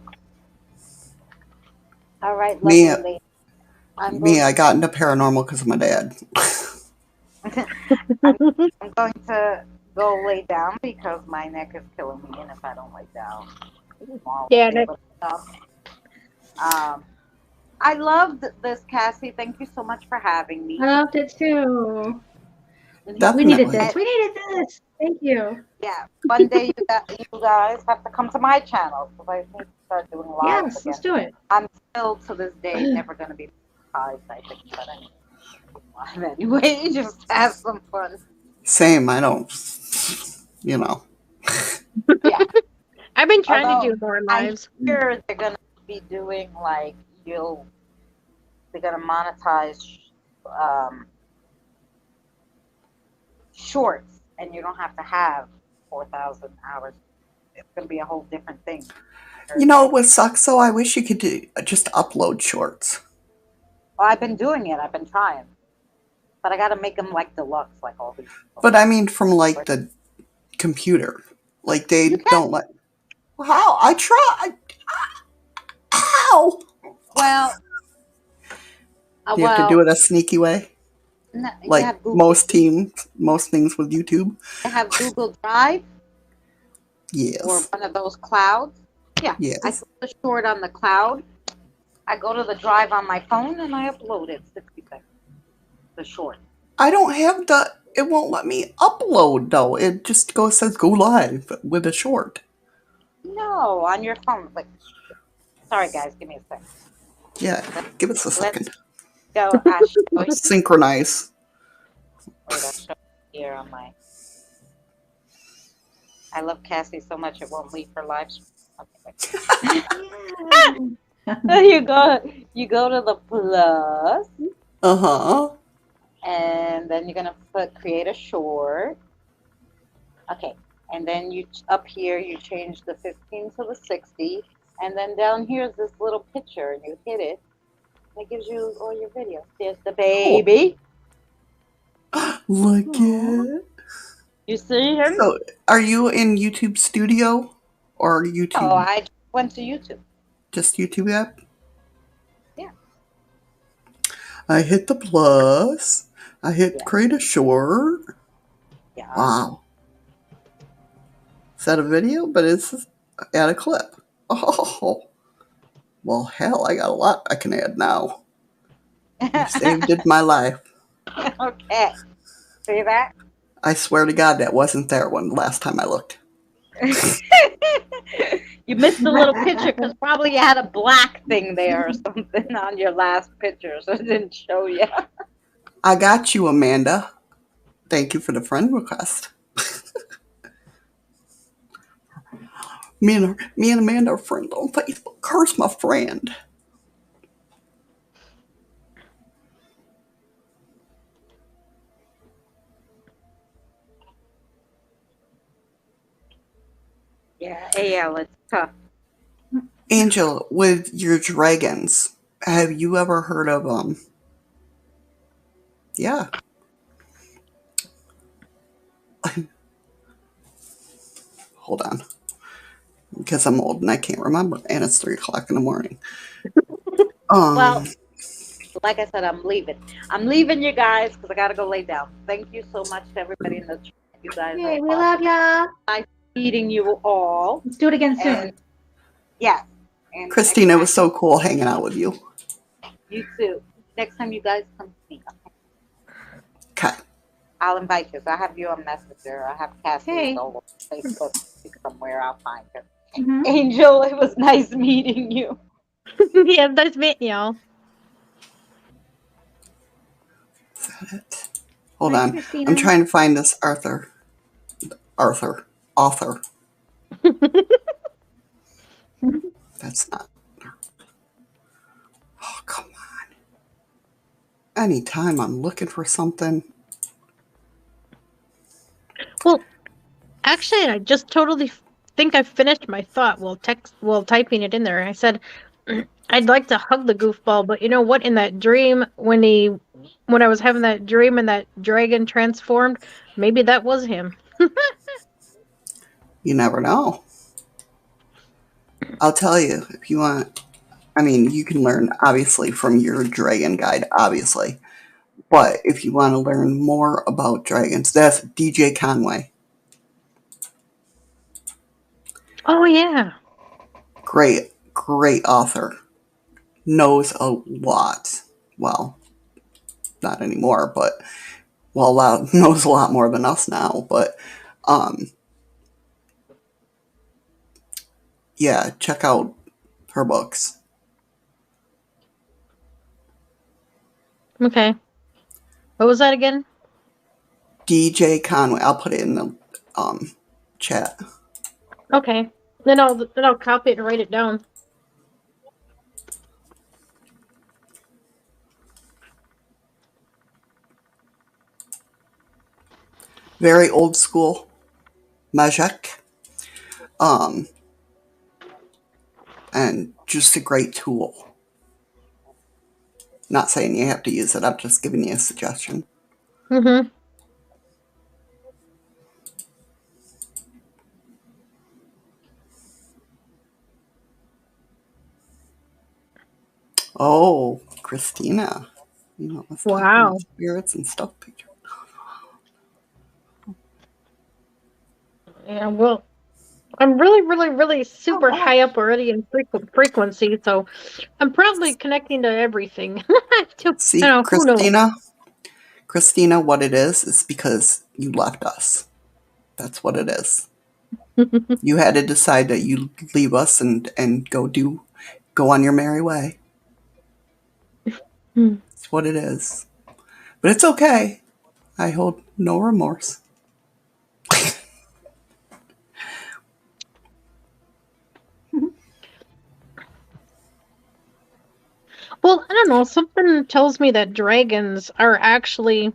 All right, Me, lovely. I got into paranormal because of my dad. I'm going to go lay down because my neck is killing me, and if I don't lay down, Yeah. I loved this, Cassie. Thank you so much for having me. I loved it too. Definitely. We needed this. We needed this. Thank you. Yeah. One day you guys have to come to my channel because I need to start doing live. Yes, again. let's do it. I'm still to this day never going to be monetized, I think, but anyway, just have some fun. Same. I don't, Yeah. I've been trying to do more lives. I'm sure they're going to be doing like they're going to monetize shorts, and you don't have to have 4,000 hours. It's going to be a whole different thing. You know what sucks though? I wish you could just upload shorts. Well, I've been doing it. I've been trying. But I got to make them like deluxe, like all these. But I mean from like the computer. Like they don't let... How? I try. How? Well... you have to do it a sneaky way? No, like most things with YouTube? I have Google Drive. Yes. Or one of those clouds. Yeah. Yes. I put the short on the cloud. I go to the drive on my phone and I upload it 60 seconds. The short. I don't have it won't let me upload though. It just says go live with a short. No, on your phone. Like, sorry guys, give me a second. Yeah, give us a second. Go, synchronize. Wait, I'll show you here on my... I love Cassie so much it won't leave her live stream. Okay. You go to the plus. Uh-huh. And then you're gonna create a short. Okay. And then up here you change the 15 to the 60. And then down here is this little picture and you hit it. And it gives you all your videos. There's the baby. Look it. You see him? So, are you in YouTube Studio or YouTube? Oh, I went to YouTube. Just YouTube app? Yeah. I hit the plus. I hit create a short. Yeah. Wow. Is that a video? But it's add a clip. Oh. Well, hell, I got a lot I can add now. You saved it my life. Okay. See that? I swear to God, that wasn't there last time I looked. You missed the little picture because probably you had a black thing there or something on your last picture, so it didn't show you. I got you, Amanda. Thank you for the friend request. me and Amanda are friends on Facebook. Curse my friend. Yeah, AL, it's tough. Angel, with your dragons, have you ever heard of them? Yeah. Hold on. Because I'm old and I can't remember. And it's 3 o'clock in the morning. Well, like I said, I'm leaving. I'm leaving you guys because I gotta go lay down. Thank you so much to everybody in the chat. You guys Yay, are we awesome. love ya. Nice meeting you all. Let's do it again soon. And yes. And Christina, it was so cool hanging out with you. you too. Next time you guys come see, Okay. I'll invite you. So I have you on Messenger. I have Cassie Hey. all over Facebook somewhere. I'll find her. Mhm. Angel, it was nice meeting you. Yeah, nice meeting y'all. Is that it? Hold Bye, on. Christina. I'm trying to find this author. That's not. Oh, come on. Anytime I'm looking for something. Well, actually, I just totally think I finished my thought while typing it in there. I said, I'd like to hug the goofball, but you know what? In that dream, when I was having that dream and that dragon transformed, maybe that was him. You never know. I'll tell you, if you want, I mean, you can learn obviously from your dragon guide, obviously. But if you want to learn more about dragons, that's DJ Conway. Oh yeah. Great author. Knows a lot. Well, not anymore, but knows a lot more than us now. But yeah, check out her books. Okay. What was that again? DJ Conway. I'll put it in the chat. Okay. Then I'll copy it and write it down. Very old school magic. And just a great tool. Not saying you have to use it, I'm just giving you a suggestion. Mm-hmm. Oh, Christina. You know, let's talk Wow. about spirits and stuff. Yeah, well, I'm really, really, really super high up already in frequency, so I'm probably connecting to everything. See, I don't know, who knows? Christina, what it is because you left us. That's what it is. You had to decide that you leave us and go on your merry way. That's what it is. But it's okay. I hold no remorse. Well, I don't know. Something tells me that dragons are actually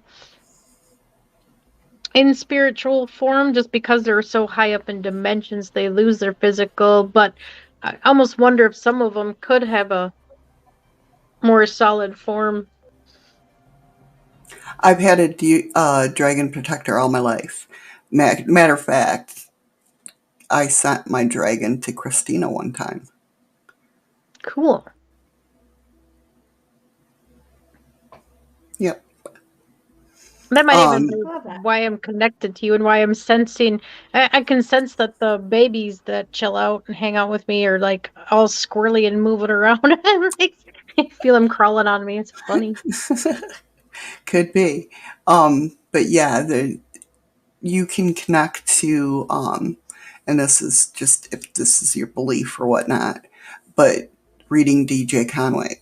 in spiritual form just because they're so high up in dimensions, they lose their physical. But I almost wonder if some of them could have a more solid form. I've had a dragon protector all my life. Matter of fact, I sent my dragon to Christina one time. Cool. Yep. That might even be Love that. why I'm connected to you and why I'm sensing. I can sense that the babies that chill out and hang out with me are like all squirrely and moving around. Like, I feel them crawling on me. It's funny. Could be. But yeah, you can connect to, and this is just if this is your belief or whatnot, but reading DJ Conway,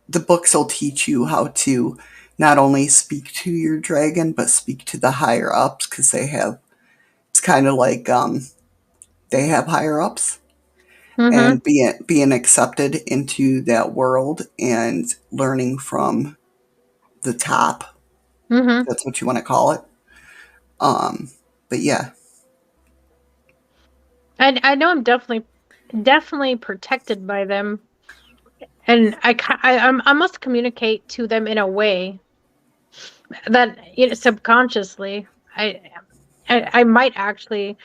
the books will teach you how to not only speak to your dragon, but speak to the higher ups because it's kind of like they have higher ups. And being accepted into that world and learning from the top. That's what you want to call it. But yeah. I know I'm definitely protected by them, and I must communicate to them in a way that subconsciously I might actually,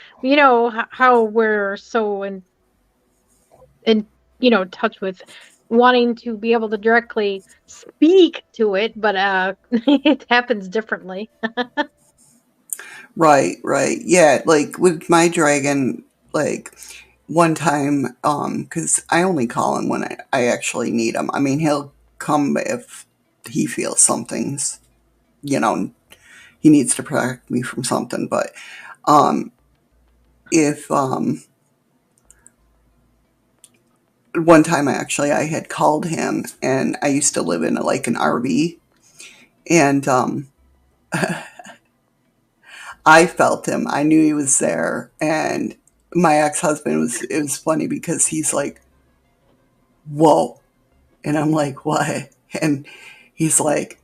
how we're so in touch with wanting to be able to directly speak to it, but it happens differently. Right, right. Yeah, like with my dragon, like one time, because I only call him when I actually need him. I mean, he'll come if he feels something's, you know, he needs to protect me from something. But if one time I had called him, and I used to live in like an RV, and I felt him. I knew he was there, and my ex-husband was. It was funny because he's like, "Whoa," and I'm like, "What?" And he's like,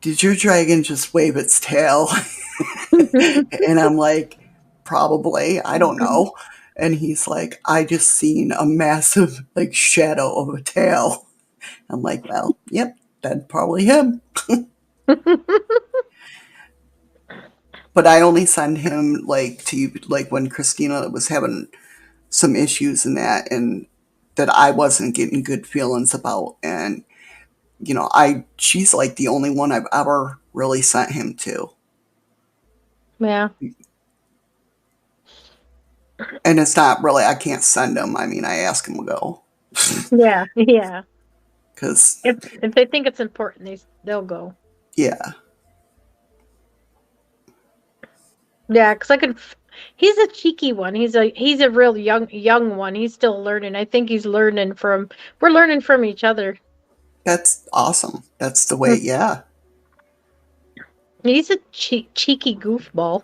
"Did your dragon just wave its tail?" And I'm like, "Probably. I don't know." And he's like, "I just seen a massive like shadow of a tail." I'm like, "Well, yep, that's probably him." But I only send him like to like when Christina was having some issues in that, and that I wasn't getting good feelings about. And she's like the only one I've ever really sent him to. Yeah. And it's not really, I can't send him. I mean, I ask him to go. Yeah. Yeah. Because, If they think it's important, they'll go. yeah. Yeah, because he's a cheeky one. He's a real young one. He's still learning. I think we're learning from each other. That's awesome. That's the way, yeah. He's a cheeky goofball.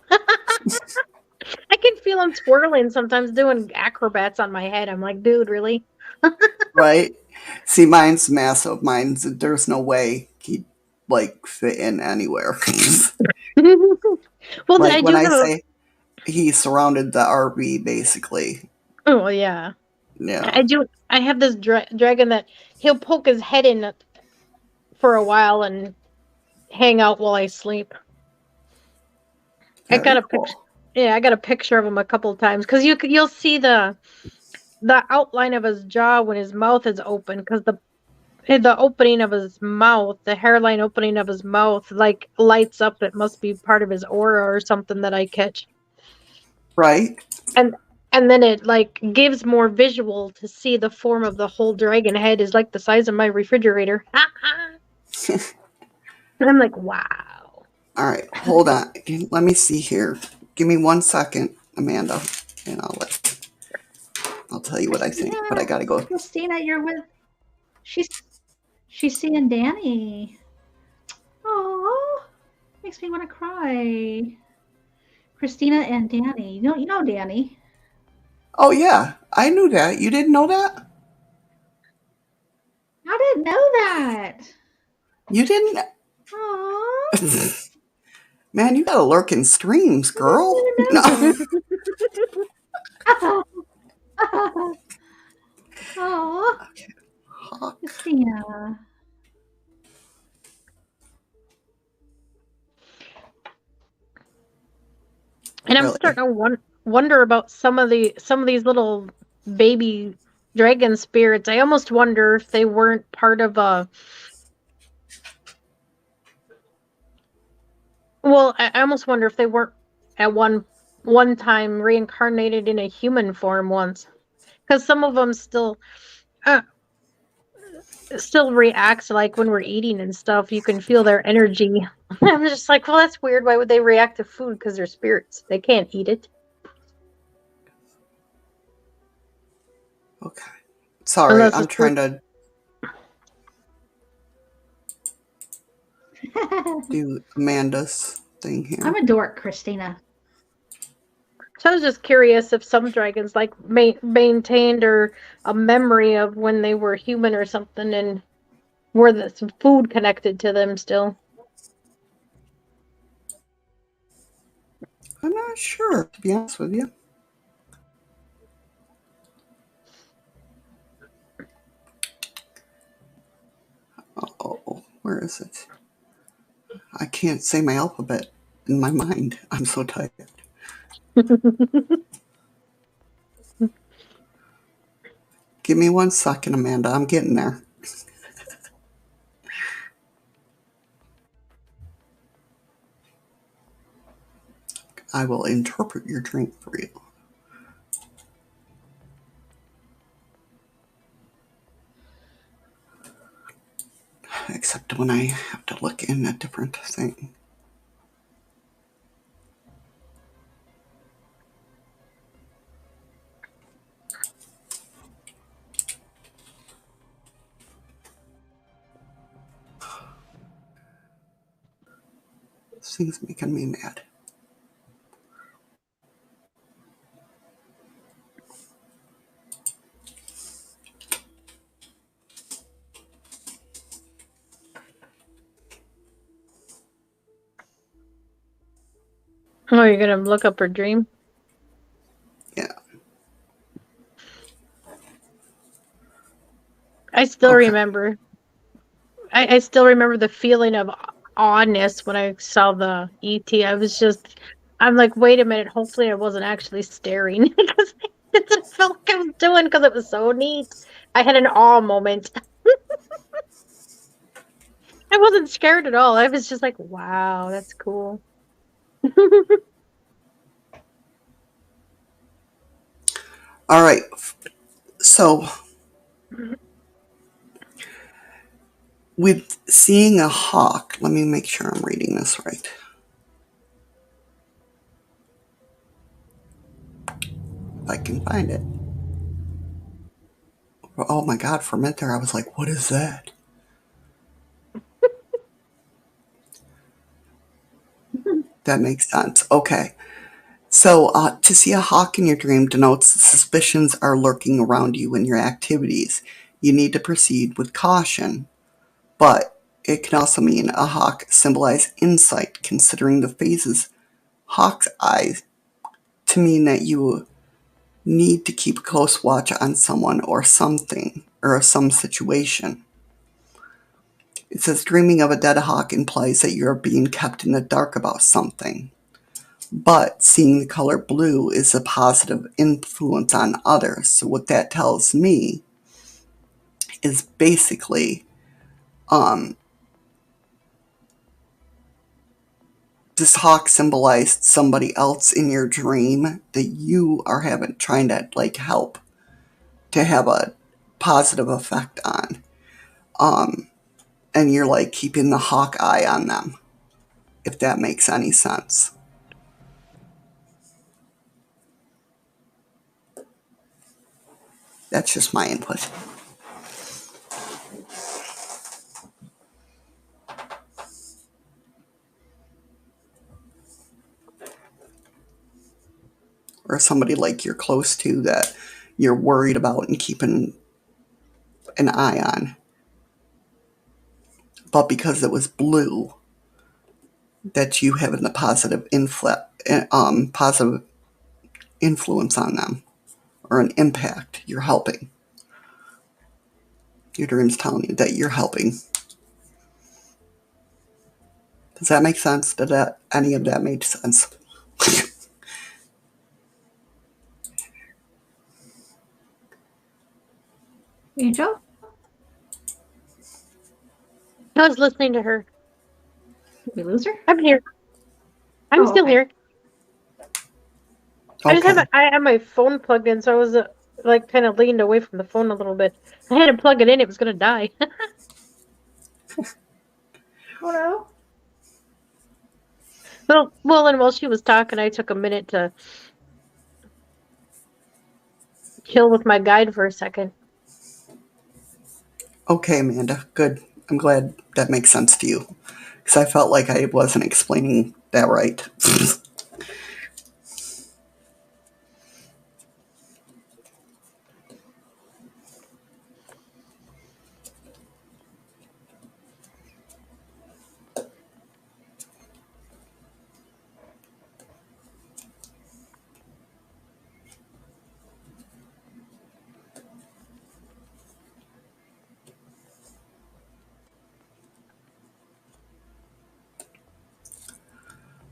I can feel him twirling sometimes, doing acrobats on my head. I'm like, dude, really? Right? See, mine's massive. There's no way he'd like fit in anywhere. Well, Like I when do I have say he surrounded the RV, basically. Oh, yeah. Yeah. I have this dragon that he'll poke his head in for a while and hang out while I sleep. I got Very a cool. picture. Yeah, I got a picture of him a couple of times because you'll see the outline of his jaw when his mouth is open, because the opening of his mouth, the hairline opening of his mouth, like lights up. It must be part of his aura or something that I catch. Right? And then it like gives more visual to see the form of the whole dragon head is like the size of my refrigerator. And I'm like, wow. All right, hold on. Let me see here. Give me 1 second, Amanda, and I'll tell you what I think. But I gotta go. Christina, you're with. She's seeing Danny. Oh, makes me want to cry. Christina and Danny. You know Danny. Oh yeah, I knew that. You didn't know that? I didn't know that. You didn't? Oh. Man, you gotta lurk in streams, girl. No. Oh, Christina. And I'm starting to wonder about some of these little baby dragon spirits. I almost wonder if they weren't part of a. Well, I almost wonder if they weren't at one time reincarnated in a human form once, because some of them still react like when we're eating and stuff. You can feel their energy. I'm just like, well, that's weird. Why would they react to food? Because they're spirits. They can't eat it. Okay. Sorry, I'm trying to do Amanda's thing here. I'm a dork, Christina. So I was just curious if some dragons like maintained or a memory of when they were human or something, and were there some food connected to them still. I'm not sure, to be honest with you. Oh, where is it? I can't say my alphabet in my mind. I'm so tired. Give me 1 second, Amanda. I'm getting there. I will interpret your dream for you. Except when I have to look in a different thing. This thing's making me mad. Oh, you're gonna look up her dream? Yeah. I still Okay. remember. I still remember the feeling of awness when I saw the ET. I'm like, wait a minute. Hopefully, I wasn't actually staring because I didn't feel like I was doing because it was so neat. I had an awe moment. I wasn't scared at all. I was just like, wow, that's cool. All right. So, with seeing a hawk, let me make sure I'm reading this right. If I can find it. Oh my God, for a minute there, I was like, what is that? That makes sense. Okay. So, to see a hawk in your dream denotes that suspicions are lurking around you in your activities. You need to proceed with caution. But it can also mean a hawk symbolize insight, considering the phases hawk's eyes to mean that you need to keep a close watch on someone or something or some situation. It says dreaming of a dead hawk implies that you're being kept in the dark about something. But seeing the color blue is a positive influence on others. So what that tells me is basically this hawk symbolized somebody else in your dream that you are trying to like help to have a positive effect on. And you're like keeping the hawk eye on them, if that makes any sense. That's just my input. Or somebody like you're close to that you're worried about and keeping an eye on. But because it was blue, that you having the positive influence on them or an impact, you're helping. Your dream's telling you that you're helping. Does that make sense? Did any of that make sense? Angel? I was listening to her. Did we lose her? I'm here. I'm still okay. here. I Okay. just have my phone plugged in, so I was like kind of leaned away from the phone a little bit. I had to plug it in; it was gonna die. Oh no. Well, and while she was talking, I took a minute to chill with my guide for a second. Okay, Amanda. Good. I'm glad that makes sense to you. Because I felt like I wasn't explaining that right.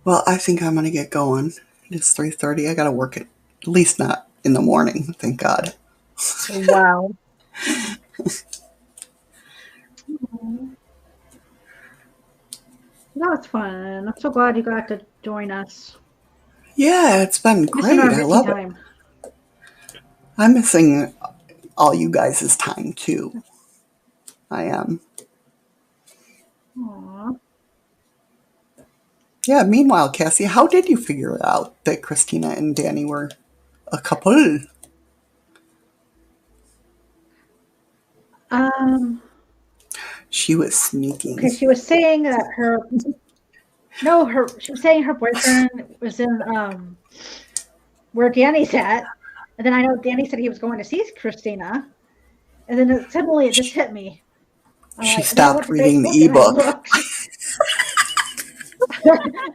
Well, I think I'm going to get going. It's 3:30. I got to work at least not in the morning, thank God. Wow. That was fun. I'm so glad you got to join us. Yeah, it's been Missing great. our I missing love it. time. I'm missing all you guys' time too. I am. Aw. Yeah, meanwhile, Cassie, how did you figure out that Christina and Danny were a couple? She was sneaking. Because she was saying that she was saying her boyfriend was in where Danny's at, and then I know Danny said he was going to see Christina, and then suddenly it just hit me. She And then I went stopped to reading the Facebook and I ebook. looked.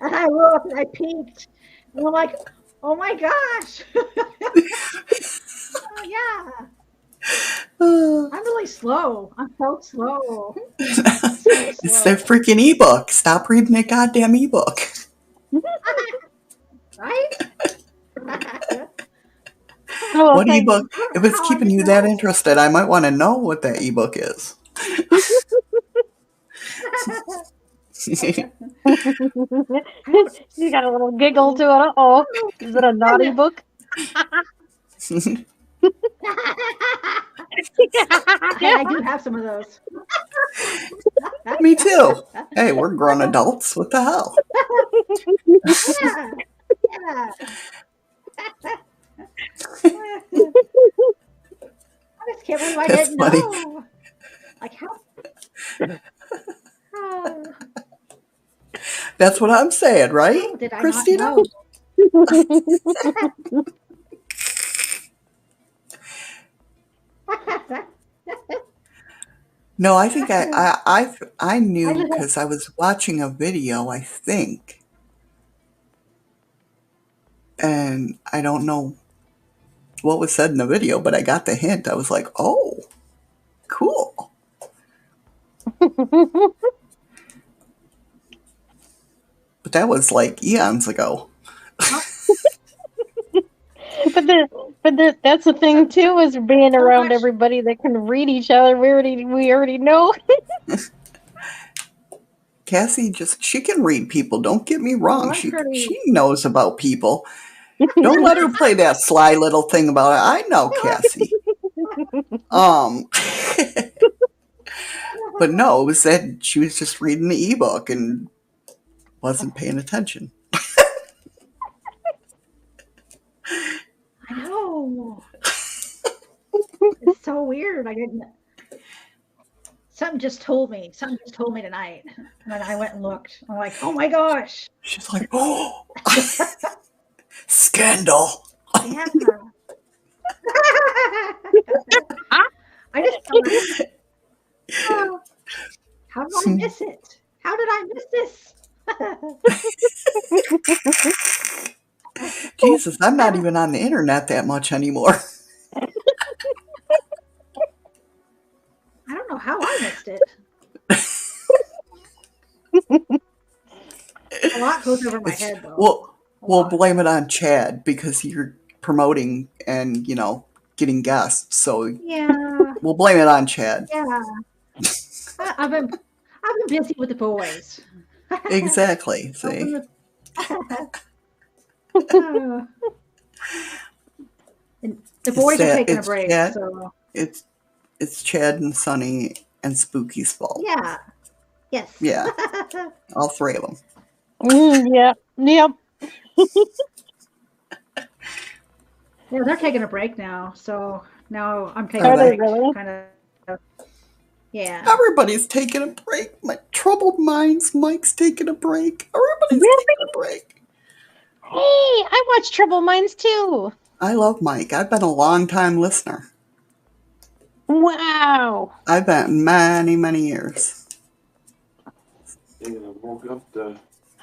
And I looked and I peeked, and I'm like, oh my gosh. Oh yeah. I'm really slow. I'm so slow. So It's their slow. freaking ebook. Stop reading the goddamn ebook. Right? Oh, What thank ebook? I don't If know it's how I keeping didn't you that know. interested, I might want to know what that ebook is. You got a little giggle to it. Uh-oh. Is it a naughty book? I do have some of those. Me too. Hey, we're grown adults. What the hell? Yeah. Yeah. I just can't believe I That's didn't funny. know. Like how? Oh, That's what I'm saying, right, how did I not Christina? know? No, I think I knew because I was watching a video, I think, and I don't know what was said in the video, but I got the hint. I was like, oh, cool. But that was like eons ago. But that's the thing too, is being around everybody that can read each other. We already know. Cassie she can read people. Don't get me wrong. I'm She pretty. knows about people. Don't let her play that sly little thing about it. I know Cassie. But no, it was that she was just reading the ebook and wasn't paying attention. I know. It's so weird. I didn't. Something just told me. Something just told me tonight, and then I went and looked. I'm like, oh my gosh. She's like, oh, scandal. Yeah. I just thought, how did I miss it? How did I miss this? Jesus, I'm not even on the internet that much anymore. I don't know how I missed it. A lot goes over my head, though. We'll blame it on Chad because you're promoting and, getting guests. So Yeah. we'll blame it on Chad. Yeah. I've been busy with the boys. Exactly. See? And the boys are taking a break. Chad, So it's Chad and Sonny and Spooky's fault. yeah. Yes. Yeah. All three of them. Yeah. Yep. Yeah, they're taking a break now. So now I'm taking Are a they break. really? Kind of. Yeah. Everybody's taking a break. My troubled minds, Mike's taking a break. Everybody's taking a break. Hey, I watch Trouble Minds too. I love Mike. I've been a long-time listener. Wow. I've been many, many years.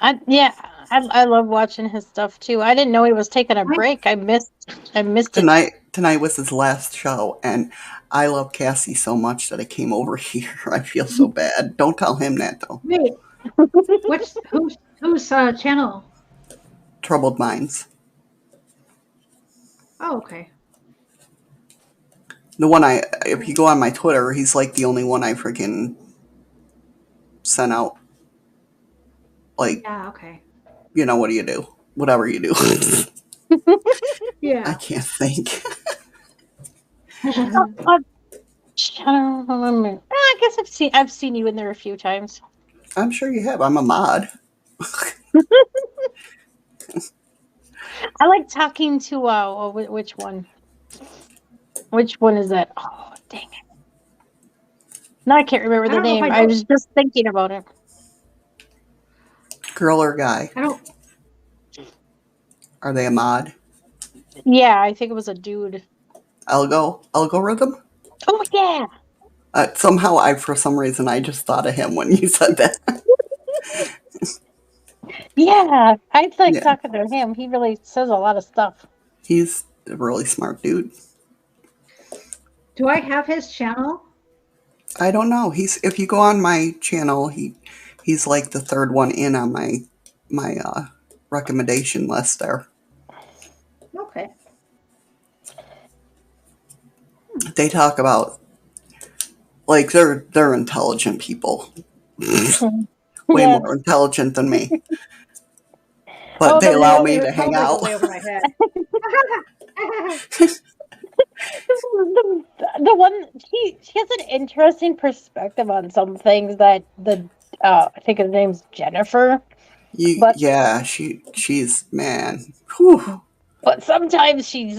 I love watching his stuff too. I didn't know he was taking a break. I missed it. Tonight was his last show, and I love Cassie so much that I came over here. I feel so bad. Don't tell him that though. Wait. Whose channel? Troubled Minds. Oh, okay. The one if you go on my Twitter, he's like the only one I freaking sent out. Like, Yeah, okay. what do you do? whatever you do. Yeah. I can't think. I don't remember. I guess I've seen you in there a few times. I'm sure you have. I'm a mod. I like talking to which one? Which one is that? Oh, dang it! Now I can't remember I the don't know if name. I I know. was just thinking about it. Girl or guy? I don't. Are they a mod? Yeah, I think it was a dude. Algorithm? Oh yeah. Somehow, for some reason, I just thought of him when you said that. Yeah, I like Yeah, talking to him. He really says a lot of stuff. he's a really smart dude. Do I have his channel? I don't know. If you go on my channel, he's like the third one in on my recommendation list there. Okay. They talk about like they're intelligent people. Way Yeah. more intelligent than me. But Oh, they the allow one. me to hang Totally out. go way over my head. The one she has an interesting perspective on some things that I think his name's Jennifer, but She's man. Whew. but sometimes I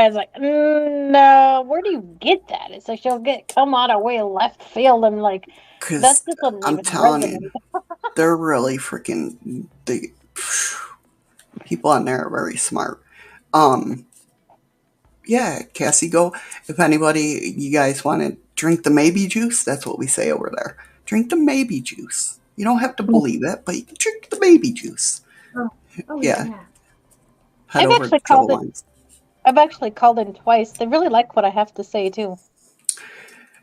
was like, no, where do you get that? It's like she'll come out of way left field and like that Because just doesn't I'm even telling resonate. you, they're really freaking the people on there are very smart. Yeah, Cassie, go. If anybody, you guys want to drink the maybe juice, that's what we say over there. Drink the maybe juice. You don't have to believe it, but you can drink the baby juice. Oh Yeah, yeah. head I've over to actually Trouble called it. Lines. I've actually called in twice. They really like what I have to say too.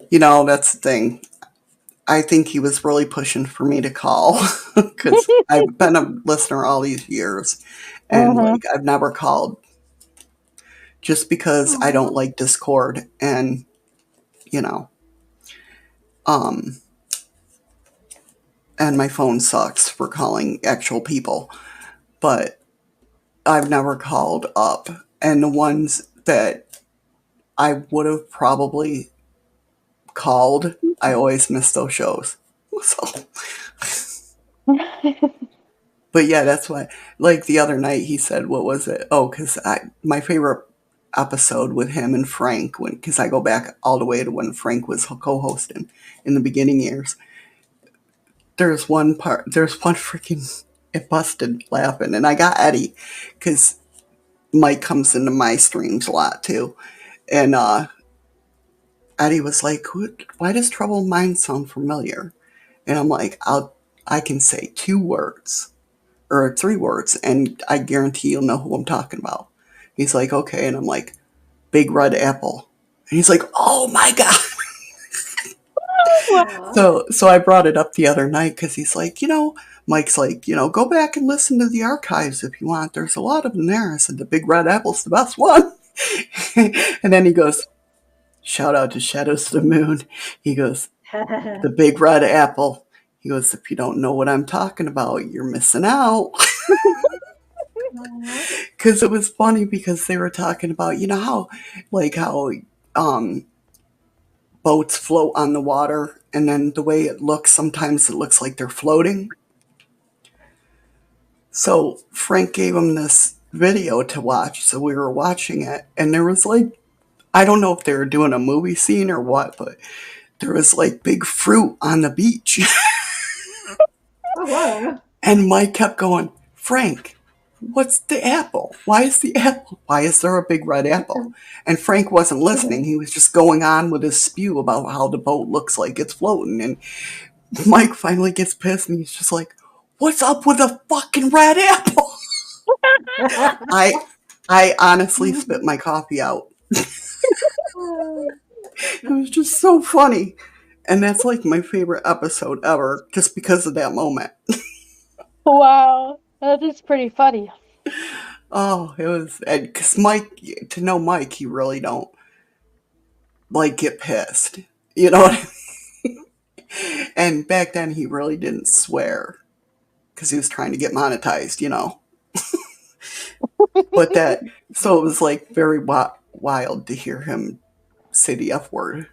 You know, that's the thing. I think he was really pushing for me to call because I've been a listener all these years, and Mm-hmm. like I've never called just because I don't Aw. like Discord, and you know, um, and my phone sucks for calling actual people, but I've never called up, and the ones that I would have probably called, I always miss those shows. So, but yeah, that's why. Like the other night, he said, "What was it?" Oh, because my favorite episode with him and Frank, because I go back all the way to when Frank was co-hosting in the beginning years. There's one freaking, it busted laughing, and I got Eddie because Mike comes into my streams a lot too, and Eddie was like, "Why does Troubled Minds sound familiar?" And I'm like, I can say 2 words or 3 words, and I guarantee you'll know who I'm talking about. He's like, okay, and I'm like, Big Red Apple, and he's like, oh my god. Aw. So I brought it up the other night because he's like, Mike's like, go back and listen to the archives if you want. There's a lot of them there. I said, the Big Red Apple's the best one. And then he goes, shout out to Shadows to the Moon. He goes, the Big Red Apple. He goes, if you don't know what I'm talking about, you're missing out. Aw. Because it was funny because they were talking about, how boats float on the water, and then the way it looks, sometimes it looks like they're floating. So Frank gave him this video to watch, so we were watching it, and there was like, I don't know if they were doing a movie scene or what, but there was like big fruit on the beach. Oh wow. And Mike kept going, Frank, what's the apple? Why is the apple? Why is there a big red apple? And Frank wasn't listening. He was just going on with his spew about how the boat looks like it's floating. And Mike finally gets pissed and he's just like, what's up with a fucking red apple? I honestly spit my coffee out. It was just so funny. And that's like my favorite episode ever, just because of that moment. Wow, that is pretty funny. Oh, it was, because Mike, to know Mike, he really don't like get pissed. You know what I mean? And back then he really didn't swear because he was trying to get monetized, But that, so it was like very wild to hear him say the F word.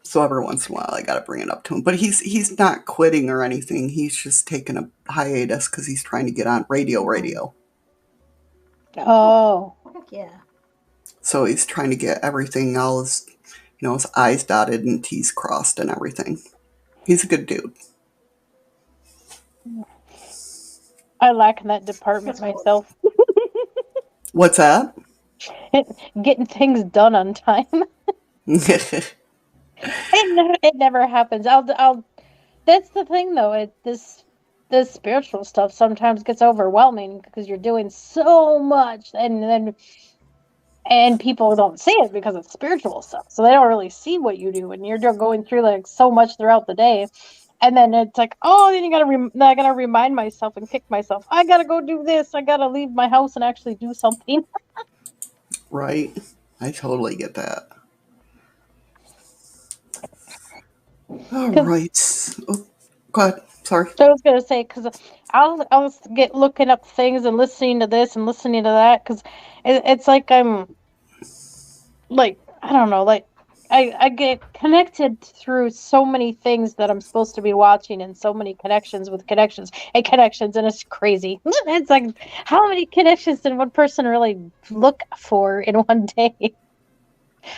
So every once in a while, I got to bring it up to him. But he's not quitting or anything. He's just taking a hiatus because he's trying to get on radio. Oh. Heck yeah. So he's trying to get everything, all his, his I's dotted and T's crossed and everything. He's a good dude. I lack in that department myself. What's that? Getting things done on time. It never happens. I'll. That's the thing, though. This spiritual stuff sometimes gets overwhelming because you're doing so much, and people don't see it because it's spiritual stuff, so they don't really see what you do, and you're going through like so much throughout the day, and then it's like, oh, then I gotta remind myself and kick myself. I gotta go do this. I gotta leave my house and actually do something. Right. I totally get that. All right. Oh, go ahead. Sorry. So I was gonna say, because I'll get looking up things and listening to this and listening to that, because it's like I'm like, I don't know, like I get connected through so many things that I'm supposed to be watching, and so many connections, and it's crazy. It's like, how many connections did one person really look for in one day?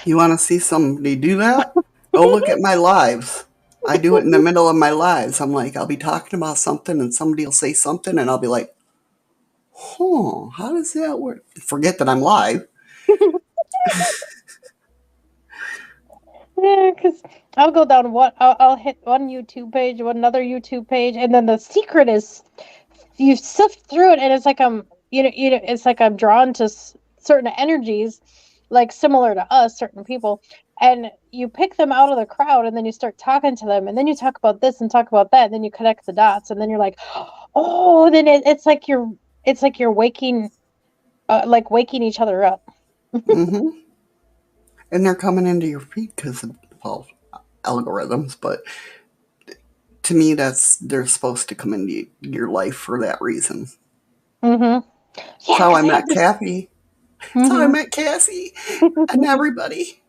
You want to see somebody do that? Go look at my lives. I do it in the middle of my lives. I'm like, I'll be talking about something and somebody will say something and I'll be like, huh, how does that work? Forget that I'm live. Yeah, because I'll go down I'll hit one YouTube page, another YouTube page, and then the secret is you sift through it, and it's like it's like I'm drawn to certain energies, like similar to us, certain people, and you pick them out of the crowd, and then you start talking to them, and then you talk about this and talk about that, and then you connect the dots, and then you're like, oh, then it's like you're waking, like waking each other up. Mm-hmm. And they're coming into your feed because of, well, algorithms, but to me, they're supposed to come into your life for that reason. Mm-hmm. That's how I met Kathy. That's how I met Cassie and everybody.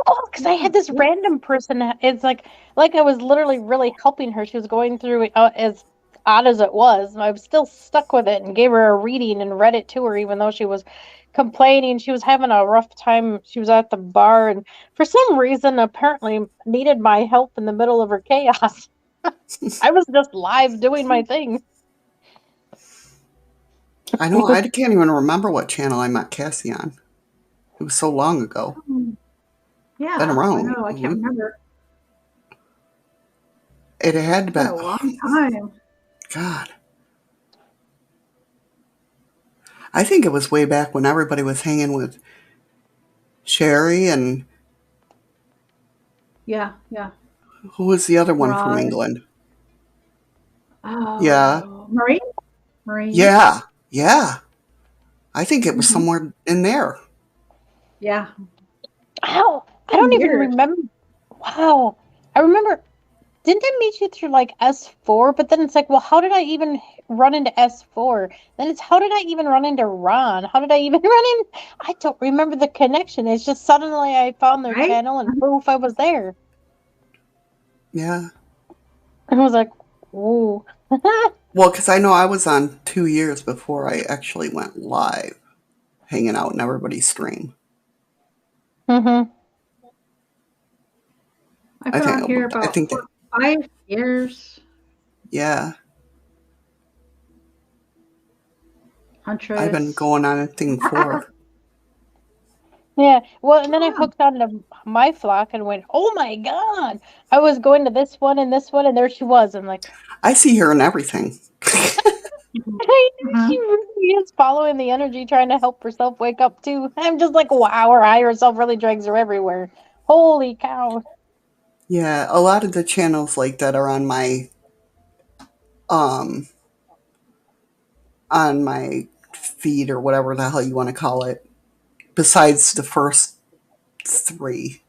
Oh, because I had this random person. It's like I was literally really helping her. She was going through as odd as it was. I was still stuck with it and gave her a reading and read it to her, even though she was complaining. She was having a rough time. She was at the bar, and for some reason, apparently needed my help in the middle of her chaos. I was just live doing my thing. I know. I can't even remember what channel I met Cassie on. It was so long ago. Yeah, Been around. I know. I can't remember. It had been a long time. God. I think it was way back when everybody was hanging with Sherry and Yeah. who was the other one from Rod. England? Oh, Yeah. Marie. Yeah. I think it was somewhere in there. Yeah. Wow. I don't even remember. Wow. I remember, didn't I meet you through like S4? But then it's like, well, how did I even run into S4? Then it's, how did I even run into Ron? How did I even run in? I don't remember the connection. It's just suddenly I found their channel and poof, I was there. Yeah. I was like, ooh. Well, because I know I was on 2 years before I actually went live, hanging out in everybody's stream. I've been on here about 5 years. Yeah. Huntress. I've been going on a thing 4. Yeah, well, and then I hooked onto my flock and went, oh my God. I was going to this one, and there she was. I'm like, I see her in everything. I knew she really is following the energy, trying to help herself wake up too. I'm just like, wow, her higher self really drags her everywhere. Holy cow. Yeah, a lot of the channels like that are on my feed or whatever the hell you want to call it. Besides the first 3.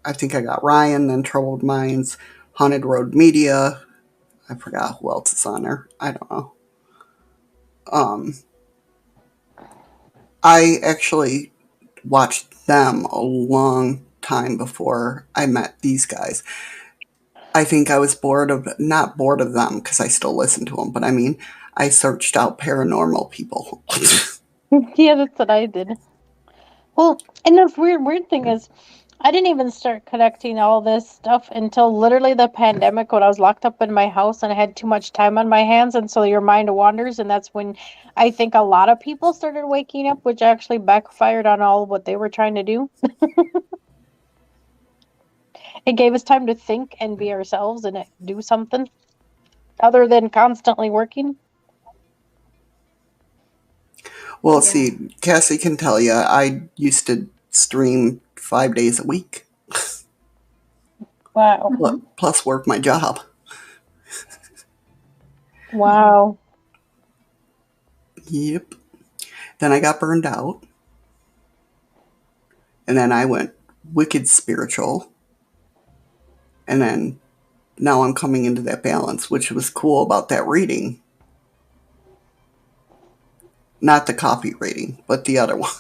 I think I got Ryan, then Troubled Minds, Haunted Road Media. I forgot who else is on there. I don't know. I actually watched them a long time before I met these guys. I think I was not bored of them because I still listen to them, but I mean, I searched out paranormal people. Yeah, that's what I did. Well, and the weird thing is, I didn't even start connecting all this stuff until literally the pandemic when I was locked up in my house and I had too much time on my hands, and so your mind wanders, and that's when I think a lot of people started waking up, which actually backfired on all what they were trying to do. It gave us time to think and be ourselves and do something other than constantly working. Well, Yeah. see, Cassie can tell you, I used to stream 5 days a week, Wow. plus work my job. Wow. Yep. Then I got burned out. And then I went wicked spiritual. And then now I'm coming into that balance, which was cool about that reading. Not the coffee reading, but the other one.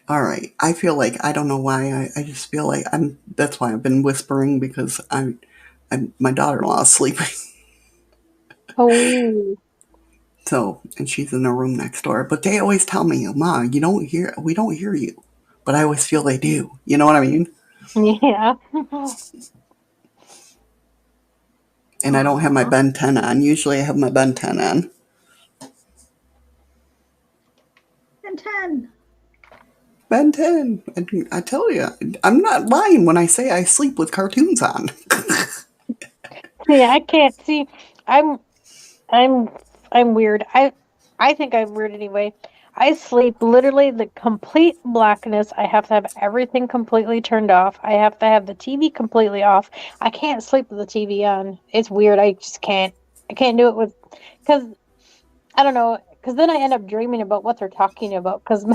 All right. I feel like, I don't know why, I just feel like that's why I've been whispering, because my daughter-in-law is sleeping. Oh. So, and she's in the room next door. But they always tell me, Ma, we don't hear you. But I always feel they do. You know what I mean? Yeah. And I don't have my Ben 10 on. Usually I have my Ben 10 on. And 10. Ben 10. I tell you, I'm not lying when I say I sleep with cartoons on. Yeah, I can't see. I'm weird. I think I'm weird anyway. I sleep literally the complete blackness. I have to have everything completely turned off. I have to have the TV completely off. I can't sleep with the TV on. It's weird. I just can't. I can't do it because I don't know. Because then I end up dreaming about what they're talking about. Because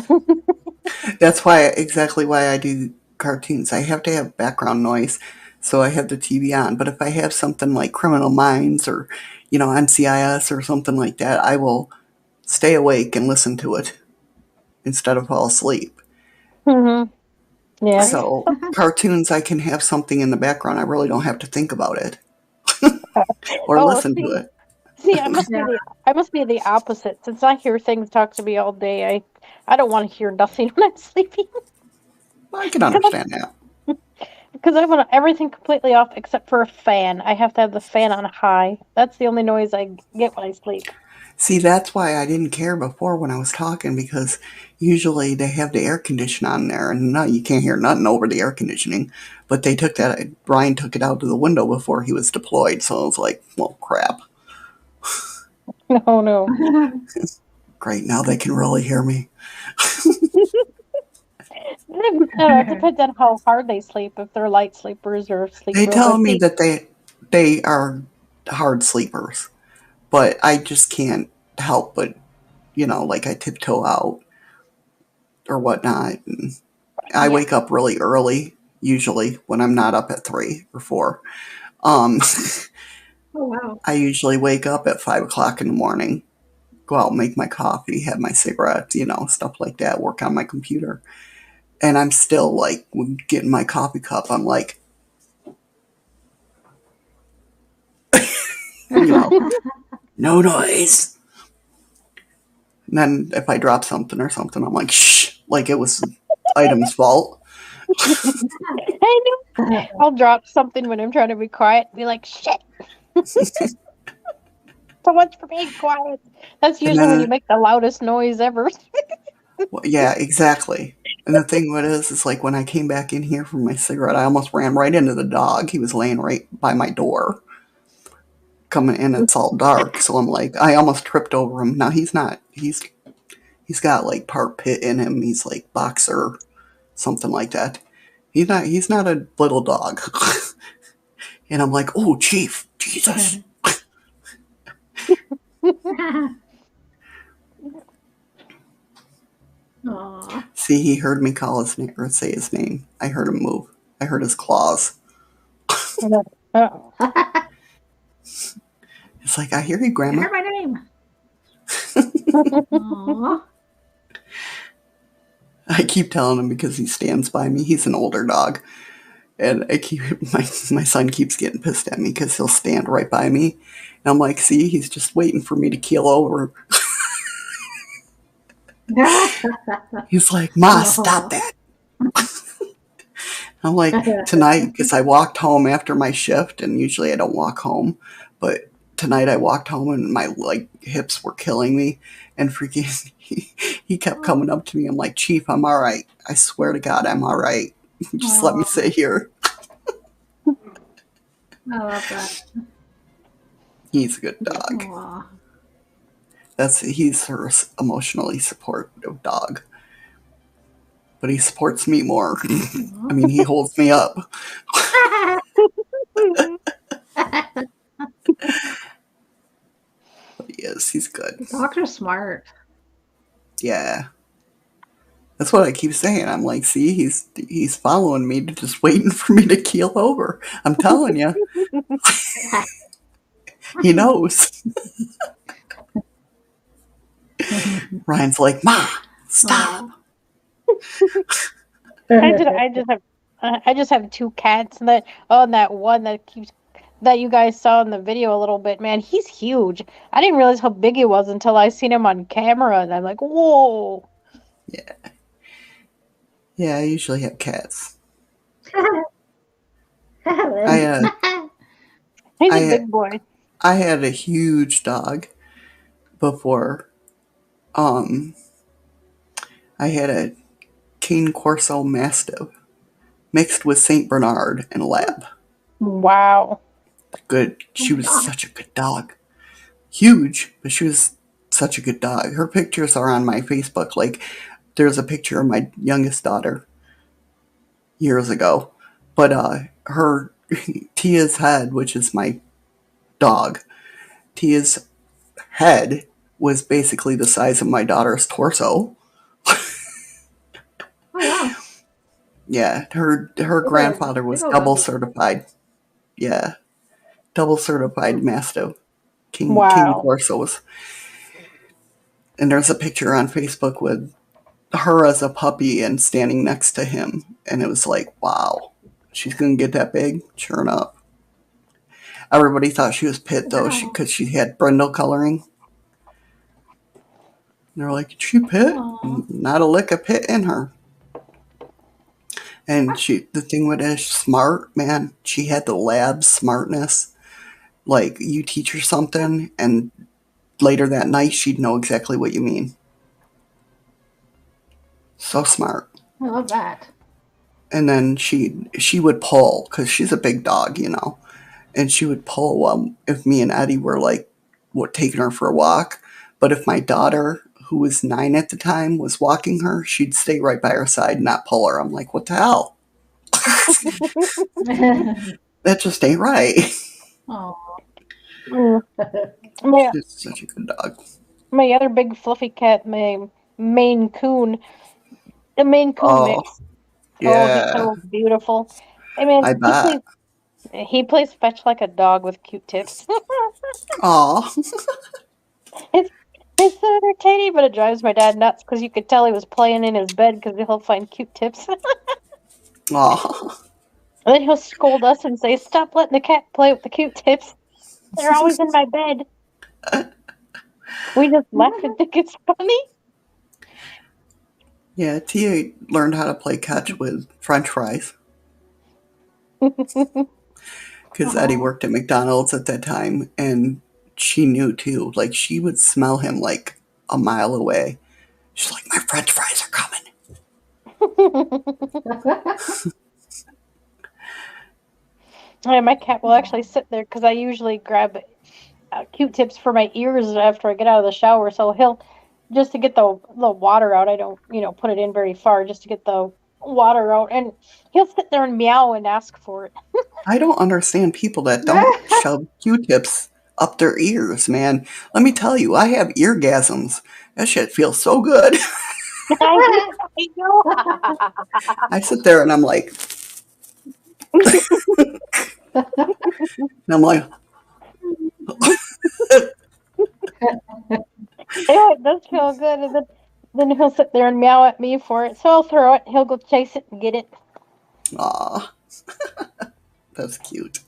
That's exactly why I do cartoons. I have to have background noise, so I have the TV on. But if I have something like Criminal Minds or, NCIS or something like that, I will stay awake and listen to it instead of fall asleep. Yeah. So cartoons, I can have something in the background. I really don't have to think about it or listen to it. See, I must be the opposite. Since I hear things talk to me all day, I don't want to hear nothing when I'm sleeping. I can understand that. Because I want everything completely off except for a fan. I have to have the fan on high. That's the only noise I get when I sleep. See, that's why I didn't care before when I was talking, because usually they have the air conditioning on there, and no, you can't hear nothing over the air conditioning. But Brian took it out to the window before he was deployed, so I was like, well, crap. No. Great, now they can really hear me. It depends on how hard they sleep, if they're light sleepers or sleep. They tell me that they are hard sleepers, but I just can't help but, like I tiptoe out or whatnot. And I wake up really early, usually when I'm not up at 3 or 4. Oh, wow. I usually wake up at 5 o'clock in the morning, go out and make my coffee, have my cigarette, stuff like that, work on my computer. And I'm still like, getting my coffee cup, I'm like, no noise. And then if I drop something or something, I'm like, shh, like it was item's fault. I know. I'll drop something when I'm trying to be quiet. Be like, shit. So much for being quiet. That's usually when you make the loudest noise ever. Well, yeah, exactly. And the thing what is like when I came back in here for my cigarette, I almost ran right into the dog. He was laying right by my door. Coming in, it's all dark, so I'm like, I almost tripped over him. Now he's not. He's got like part pit in him. He's like boxer, something like that. He's not a little dog. And I'm like, oh, Chief, Jesus. See, he heard me call his name or say his name. I heard him move. I heard his claws. Oh. It's like, I hear you, I Grandma. heard my name. Aw. I keep telling him because he stands by me. He's an older dog. And my son keeps getting pissed at me because he'll stand right by me. And I'm like, see, he's just waiting for me to keel over. He's like, Ma, stop that. I'm like, tonight, because I walked home after my shift, and usually I don't walk home, but tonight I walked home and my hips were killing me, and freaking he kept coming up to me. I'm like, Chief, I'm all right. I swear to God, I'm all right. Just let me sit here. I love that. He's a good dog. Aw. He's her emotionally supportive dog. But he supports me more. I mean, he holds me up. But he is. He's good. Dogs are smart. Yeah. That's what I keep saying. I'm like, see, he's following me, just waiting for me to keel over. I'm telling you. He knows. Ryan's like, Ma, stop. I just have two cats and that one that you guys saw in the video a little bit. Man, he's huge. I didn't realize how big he was until I seen him on camera, and I'm like, whoa. Yeah, I usually have cats. He's a big boy. I had a huge dog before. I had a Cane Corso Mastiff mixed with Saint Bernard and Lab. Wow. Good. She was such a good dog. Huge, but she was such a good dog. Her pictures are on my Facebook. Like, there's a picture of my youngest daughter years ago. But her, Tia's head, which is my dog, Tia's head was basically the size of my daughter's torso. Oh, wow. Yeah, her grandfather was double certified. Yeah, double certified Mastiff. King Corsos. And there's a picture on Facebook with her as a puppy and standing next to him. And it was like, wow, she's going to get that big? Sure enough. Everybody thought she was Pit, though, because she had brindle coloring. And they're like, is she Pit? Not a lick of Pit in her. And the thing with her, smart, man. She had the Lab smartness. Like, you teach her something, and later that night, she'd know exactly what you mean. So smart. I love that. And then she would pull, because she's a big dog, you know. And she would pull if me and Eddie were, like, taking her for a walk. But if my daughter, who was 9 at the time, was walking her, she'd stay right by her side and not pull her. I'm like, what the hell? That just ain't right. She's such a good dog. My other big fluffy cat, my Maine Coon. The Maine Coon mix. Yeah. Oh, he's so beautiful. I mean, I bet. He plays fetch like a dog with Q-tips. Aw. It's so entertaining, but it drives my dad nuts because you could tell he was playing in his bed because he'll find Q-tips. Aw. And then he'll scold us and say, "Stop letting the cat play with the Q-tips. They're always in my bed." We just laugh and think it's funny. Yeah, Tia learned how to play catch with French fries. Because Eddie worked at McDonald's at that time, and she knew too. Like, she would smell him like a mile away. She's like, my French fries are coming. My cat will actually sit there because I usually grab Q-tips for my ears after I get out of the shower. So he'll, just to get the water out, I don't, put it in very far just to get the water out. And he'll sit there and meow and ask for it. I don't understand people that don't shove Q-tips up their ears, man. Let me tell you, I have eargasms. That shit feels so good. I know. I sit there and I'm like, and I'm like, Yeah, it does feel good. And then he'll sit there and meow at me for it. So I'll throw it. He'll go chase it and get it. aw, that's cute.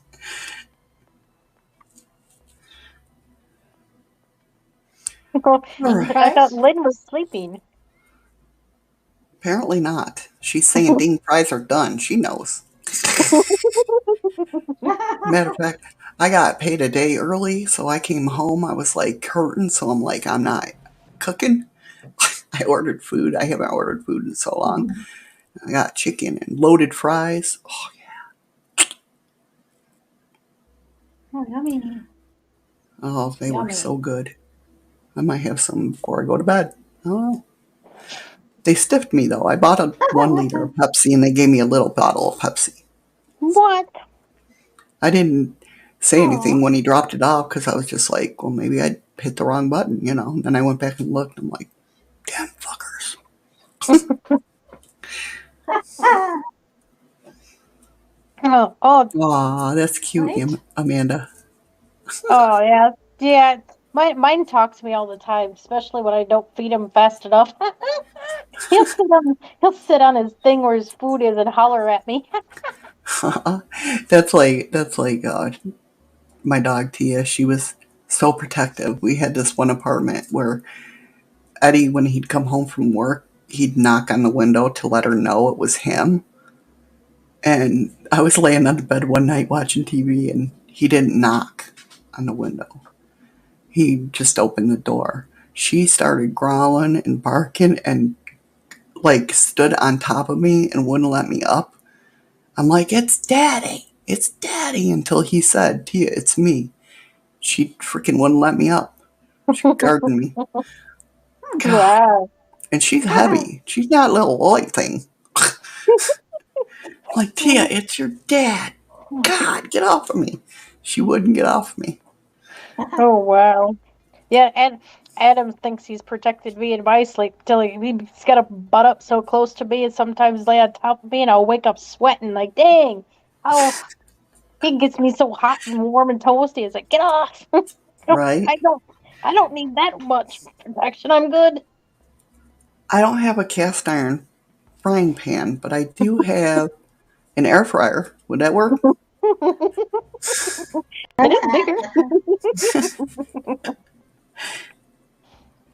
All right. I thought Lynn was sleeping. Apparently not. She's saying ding fries are done. She knows. Matter of fact, I got paid a day early, so I came home. I was like hurting, so I'm like, I'm not cooking. I ordered food. I haven't ordered food in so long. I got chicken and loaded fries. Oh, Oh, yummy. oh they were Yummy. so good. I might have some before I go to bed. I don't know. They stiffed me though. I bought a 1 liter of Pepsi and they gave me a little bottle of Pepsi. What? I didn't say Aw. anything when he dropped it off because I was just like, well, maybe I hit the wrong button, you know. Then I went back and looked. And I'm like, damn fuckers. Oh, Aw, that's cute, Right? Amanda. oh, yeah. Yeah. Mine talks to me all the time, especially when I don't feed him fast enough. He'll sit on his thing where his food is and holler at me. That's like my dog Tia. She was so protective. We had this one apartment where Eddie, when he'd come home from work, he'd knock on the window to let her know it was him. And I was laying on the bed one night watching TV, and he didn't knock on the window. He just opened the door. She started growling and barking and like stood on top of me and wouldn't let me up. I'm like, it's daddy. It's daddy. Until he said, Tia, it's me. She freaking wouldn't let me up. She guarded me. God. Wow. And she's heavy. She's not a little light thing. Like, Tia, it's your dad. God, get off of me. She wouldn't get off of me. Oh, wow. Yeah, and Adam thinks he's protected me in my sleep till he's got to butt up so close to me and sometimes lay on top of me and I'll wake up sweating like, dang. Oh, he gets me so hot and warm and toasty. It's like, get off. Right? I don't need that much protection. I'm good. I don't have a cast iron frying pan, but I do have an air fryer. Would that work? It is bigger.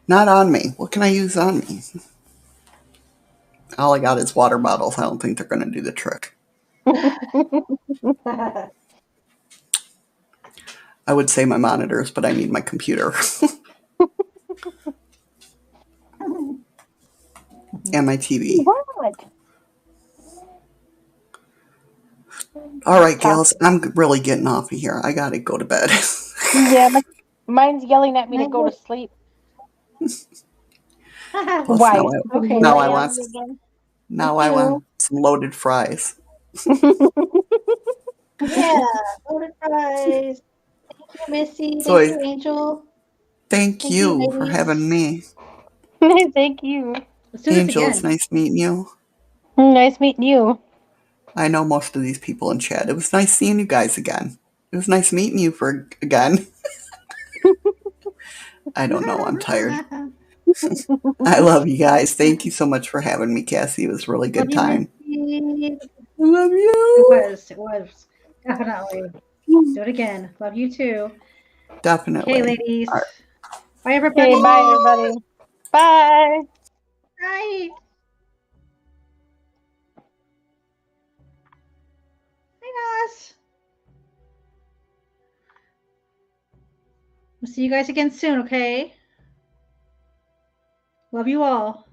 Not on me. What can I use on me? All I got is water bottles. I don't think they're going to do the trick. I would say my monitors, but I need my computer. And my TV. What? All right, gals, I'm really getting off of here. I got to go to bed. Yeah, mine's yelling at me to go to sleep. Plus, Why? Okay, now I Leia. want some loaded fries. Yeah, loaded fries. Thank you, Missy. So Thank you, Angel. Thank Thank you, you for ladies. having me. Thank you. Let's do this Angel, it's again. nice meeting you. Nice meeting you. I know most of these people in chat. It was nice seeing you guys again. It was nice meeting you again. I don't know. I'm tired. I love you guys. Thank you so much for having me, Cassie. It was a really good time. Missy. I love you. It was. Definitely. Do it again. Love you too. Definitely. Okay, ladies. All right. Bye, everybody. Okay, bye, everybody. Bye. Bye. Hi, Nos. We'll see you guys again soon, okay? Love you all.